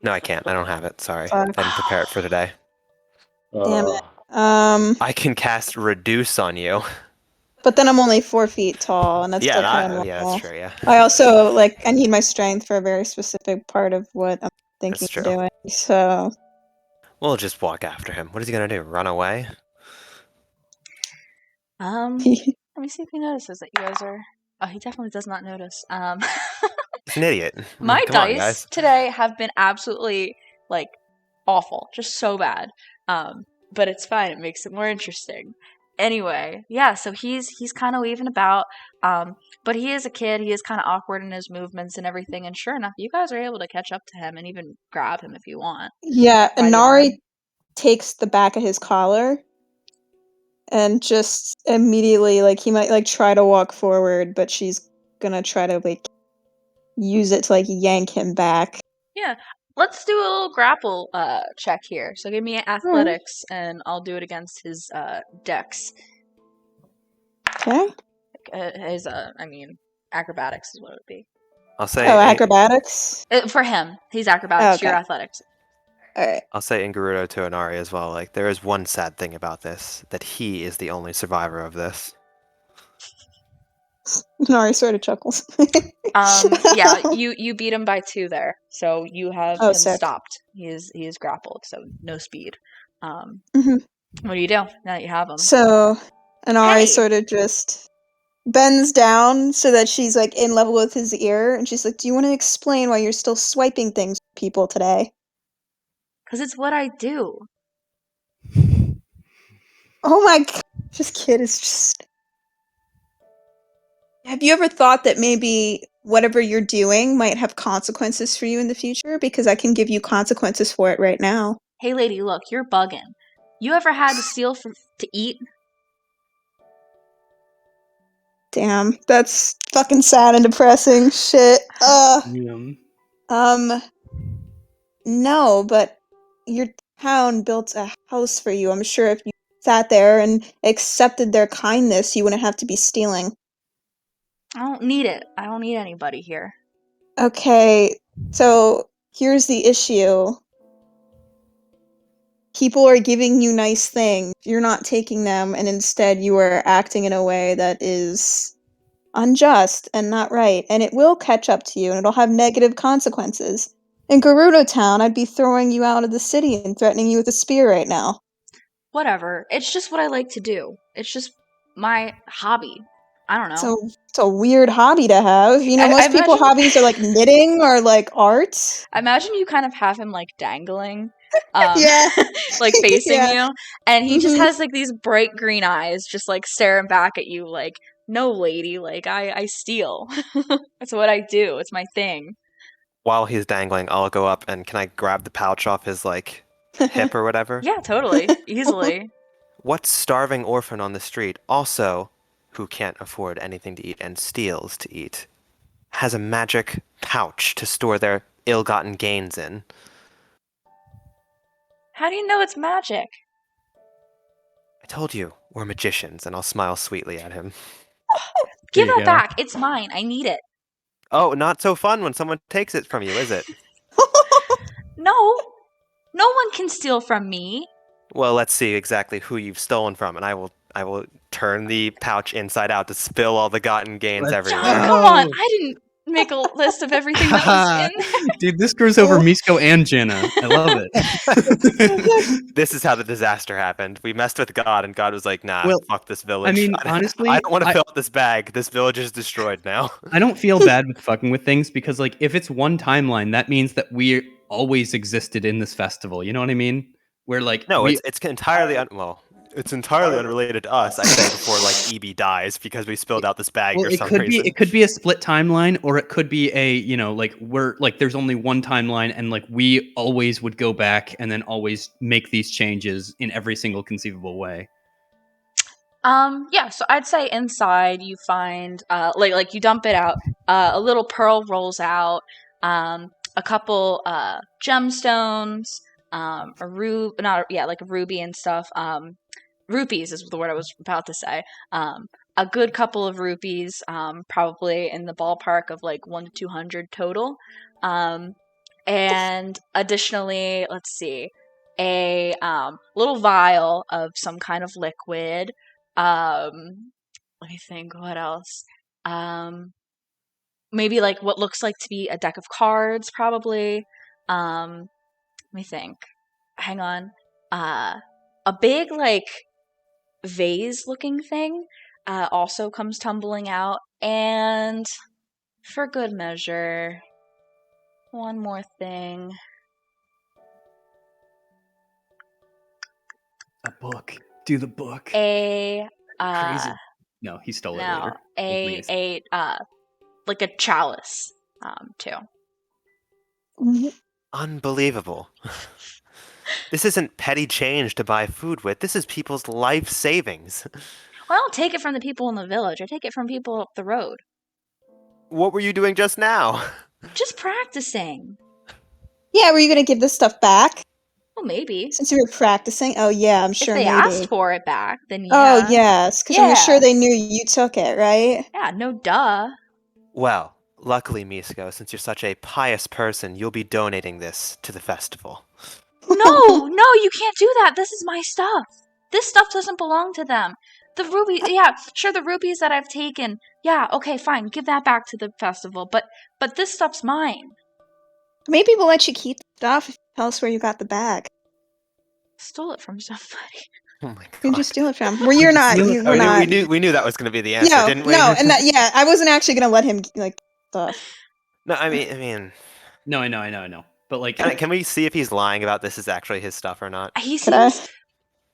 No, I can't. I don't have it. Sorry. Fuck. I didn't prepare it for today. damn it. I can cast Reduce on you. But then I'm only 4 feet tall, and that's still kind of yeah, that's true, yeah. I also, like, I need my strength for a very specific part of what I'm thinking That's of true. doing, so... We'll just walk after him. What is he gonna do? Run away? Let me see if he notices that you guys are... Oh, he definitely does not notice. He's an idiot. My Come on, dice guys. today have been absolutely, like, awful. Just so bad. But it's fine. It makes it more interesting. Anyway, yeah, so he's kind of weaving about, but he is a kid. He is kind of awkward in his movements and everything, and sure enough, you guys are able to catch up to him and even grab him if you want. Yeah, By the Inari arm. takes the back of his collar and just immediately, like, he might, like, try to walk forward, but she's gonna try to, like, use it to, like, yank him back. Yeah, let's do a little grapple check here. So give me athletics, and I'll do it against his dex. Okay. Acrobatics is what it would be. I'll say. Acrobatics? For him, he's acrobatics. Okay. You're athletics. Alright. I'll say in Gerudo to Inari as well. Like, there is one sad thing about this: that he is the only survivor of this. Inari sort of chuckles. Yeah, you beat him by 2 there, so you have him sick. stopped. He is grappled, so no speed. Mhm. What do you do now that you have him? So, Inari Hey! sort of just bends down so that she's, like, in level with his ear, and she's like, do you want to explain why you're still swiping things for people today? Because it's what I do. Oh my god, this kid is just... Have you ever thought that maybe whatever you're doing might have consequences for you in the future? Because I can give you consequences for it right now. Hey lady, look, you're bugging. You ever had to steal to eat? Damn, that's fucking sad and depressing. Shit. No, but your town built a house for you. I'm sure if you sat there and accepted their kindness, you wouldn't have to be stealing. I don't need it. I don't need anybody here. Okay, so here's the issue. People are giving you nice things. You're not taking them, and instead you are acting in a way that is unjust and not right, and it will catch up to you, and it'll have negative consequences. In Gerudo Town, I'd be throwing you out of the city and threatening you with a spear right now. Whatever. It's just what I like to do. It's just my hobby. I don't know. So it's a weird hobby to have. You know, I most people's imagine- hobbies are like knitting or like art. I imagine you kind of have him like dangling, Yeah. like facing Yeah. you, and he just Mhm. has like these bright green eyes, just like staring back at you, like, no, lady, like I steal. That's what I do. It's my thing. While he's dangling, I'll go up and can I grab the pouch off his like hip or whatever? Yeah, totally. Easily. What starving orphan on the street, also who can't afford anything to eat and steals to eat, has a magic pouch to store their ill-gotten gains in? How do you know it's magic? I told you, we're magicians, and I'll smile sweetly at him. Give There you that go. back. It's mine. I need it. Oh, not so fun when someone takes it from you, is it? No. No one can steal from me. Well, let's see exactly who you've stolen from, and I will turn the pouch inside out to spill all the gotten gains Let's John, everywhere. go. come on. I didn't make a list of everything that was in there. Dude, this screws over Misko and Jenna. I love it. This is how the disaster happened. We messed with God, and God was like, "Nah, Well, fuck this village. I mean, honestly, I don't want to fill up this bag. This village is destroyed now." I don't feel bad with fucking with things because, like, if it's one timeline, that means that we always existed in this festival. You know what I mean? Where like No, we, it's entirely it's entirely unrelated to us. I say before like EB dies because we spilled out this bag well, for some it reason. could be a split timeline, or it could be a like we're like there's only one timeline, and like we always would go back and then always make these changes in every single conceivable way. Yeah, so I'd say inside you find like you dump it out, a little pearl rolls out, a couple gemstones, like a ruby and stuff. Rupees is the word I was about to say. A good couple of rupees, probably in the ballpark of like 1 to 200 total. And additionally, let's see, a little vial of some kind of liquid. Let me think, what else? Maybe like what looks like to be a deck of cards, probably. Let me think. Hang on. A big like vase-looking thing also comes tumbling out, and for good measure, one more thing. A book. Do the book. A Crazy. No, he stole it later. like a chalice, too. Unbelievable. This isn't petty change to buy food with. This is people's life savings. Well, I don't take it from the people in the village. I take it from people up the road. What were you doing just now? Just practicing. Yeah, were you gonna give this stuff back? Well, maybe. Since you were practicing? Oh yeah, I'm sure If they maybe. asked for it back, then yeah. Oh yes, because I'm sure they Yes. knew you took it, right? Yeah, no duh. Well, luckily, Misko, since you're such a pious person, you'll be donating this to the festival. No, you can't do that. This is my stuff. This stuff doesn't belong to them. The ruby, yeah, sure, the rupees that I've taken, yeah, okay, fine, give that back to the festival. But this stuff's mine. Maybe we'll let you keep the stuff if you tell us where you got the bag. Stole it from somebody. Oh my god. Who'd you steal it from? Well, you're not. You were not. We knew that was going to be the answer, No, didn't we? no, and that yeah, I wasn't actually gonna let him like stuff. No, I mean, No, I know. But like, can we see if he's lying about this is actually his stuff or not? He Could I? seems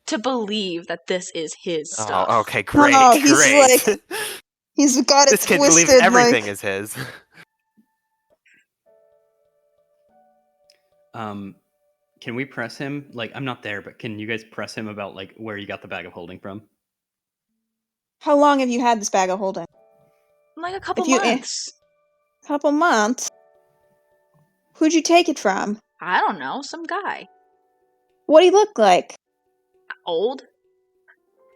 to believe that this is his stuff. Oh, okay, great, No, he's great. like- He's got it This kid twisted believes everything like. is his. can we press him? Like, I'm not there, but can you guys press him about like where you got the bag of holding from? How long have you had this bag of holding? Like a couple If you- months. Couple months. Who'd you take it from? I don't know, some guy. What'd he look like? Old?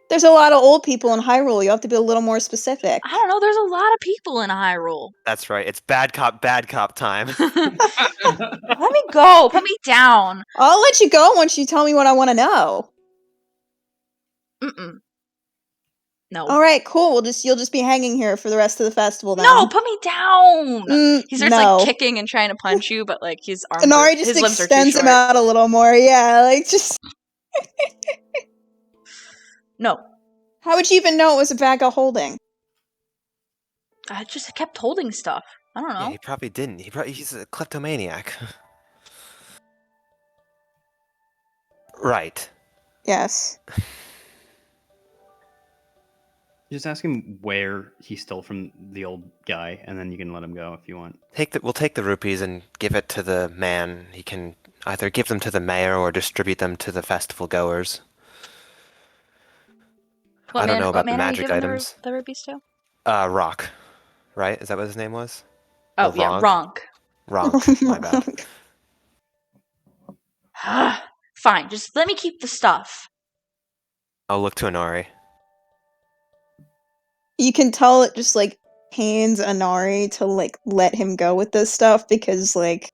There's a lot of old people in Hyrule. You have to be a little more specific. I don't know, there's a lot of people in Hyrule. That's right. It's bad cop time. Let me go. Put me down. I'll let you go once you tell me what I want to know. Mm-mm. No. All right, cool. You'll just be hanging here for the rest of the festival then. No, put me down. He starts no. like kicking and trying to punch you, but like his arms Inari are, just his limbs are too extends short. him out a little more. Yeah, like just. No. How would you even know it was a bag of holding? I just kept holding stuff. I don't know. Yeah, he probably didn't. He's a kleptomaniac. Right. Yes. Just ask him where he stole from the old guy, and then you can let him go if you want. We'll take the rupees and give it to the man. He can either give them to the mayor or distribute them to the festival goers. I don't know What about the man are you magic giving items. the rubies to? Rock, right? Is that what his name was? Oh, Or yeah, Ronk? Ronk, my bad. Fine, just let me keep the stuff. I'll look to Inari. You can tell it just like pains Anari to like let him go with this stuff because like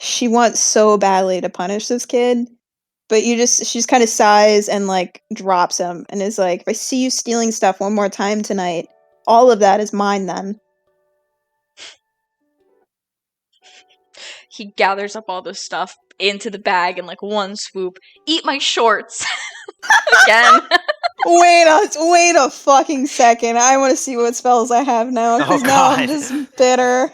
she wants so badly to punish this kid, but she's kind of sighs and like drops him and is like, if I see you stealing stuff one more time tonight, all of that is mine then. He gathers up all this stuff into the bag in like one swoop. Eat my shorts. Again. Wait a fucking second. I want to see what spells I have now because Oh, now I'm God. just bitter.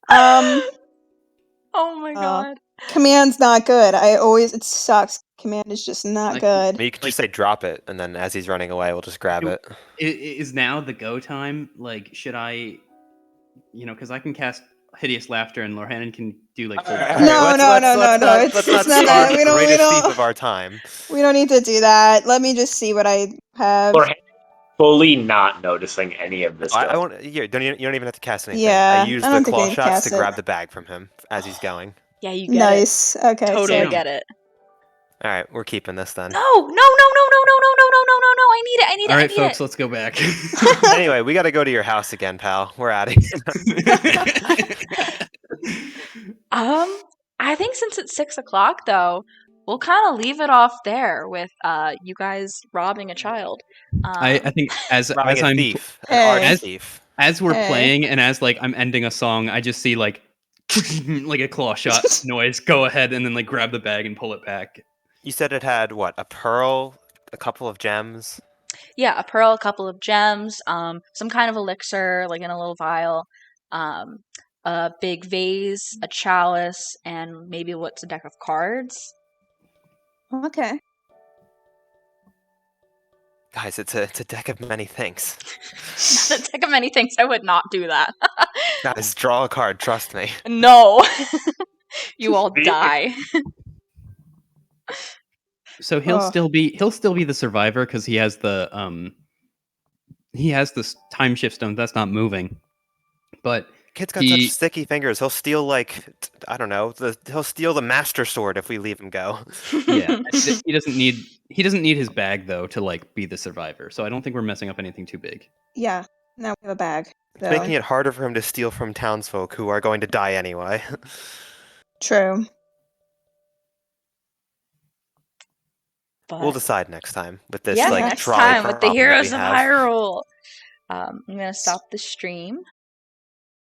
Oh my god. Command's not good. It sucks. Command is just not Like, good. I mean, you could just say drop it, and then as he's running away, we'll just grab it. Is now the go time? Like, should I, because I can cast Hideous Laughter and Lorhanan can do like full. Alright, No, let's it's not not starve that. the greatest thief of our time. We don't need to do that. Let me just see what I have. Or fully not noticing any of this. I won't. You don't even have to cast anything. Yeah, I use I the don't think we claw need to shots cast to it. grab the bag from him as he's going. Yeah, you get Nice. Okay. it. Totally so Damn. get it. All right, we're keeping this then. No, no, no, no, no, no, no, no, no, no, no, no, no. I need it. I need All it. right, I need folks, it. let's go back. Anyway, we got to go to your house again, pal. We're out of here. I think since it's 6:00 though, we'll kind of leave it off there with you guys robbing a child. I think Robbing a I'm thief, Hey. an arch thief. as we're Hey. playing and as like I'm ending a song, I just see like like a claw shot noise. Go ahead and then like grab the bag and pull it back. You said it had what? A pearl, a couple of gems. Yeah, a pearl, a couple of gems, some kind of elixir, like in a little vial, a big vase, a chalice, and maybe what's a deck of cards. Okay. Guys, it's a deck of many things. A deck of many things. I would not do that. Guys, draw a card. Trust me. No, you all die. So he'll Ugh. still be the survivor because he has the time shift stone that's not moving. But Kid's got such sticky fingers. He'll steal I don't know. He'll steal the master sword if we leave him go. yeah, he doesn't need his bag though to like be the survivor. So I don't think we're messing up anything too big. Yeah. Now we have a bag. It's making it harder for him to steal from townsfolk who are going to die anyway. True. But We'll decide next time with this yeah, like next trolley time with the problem that heroes we of have. Hyrule. I'm gonna stop the stream.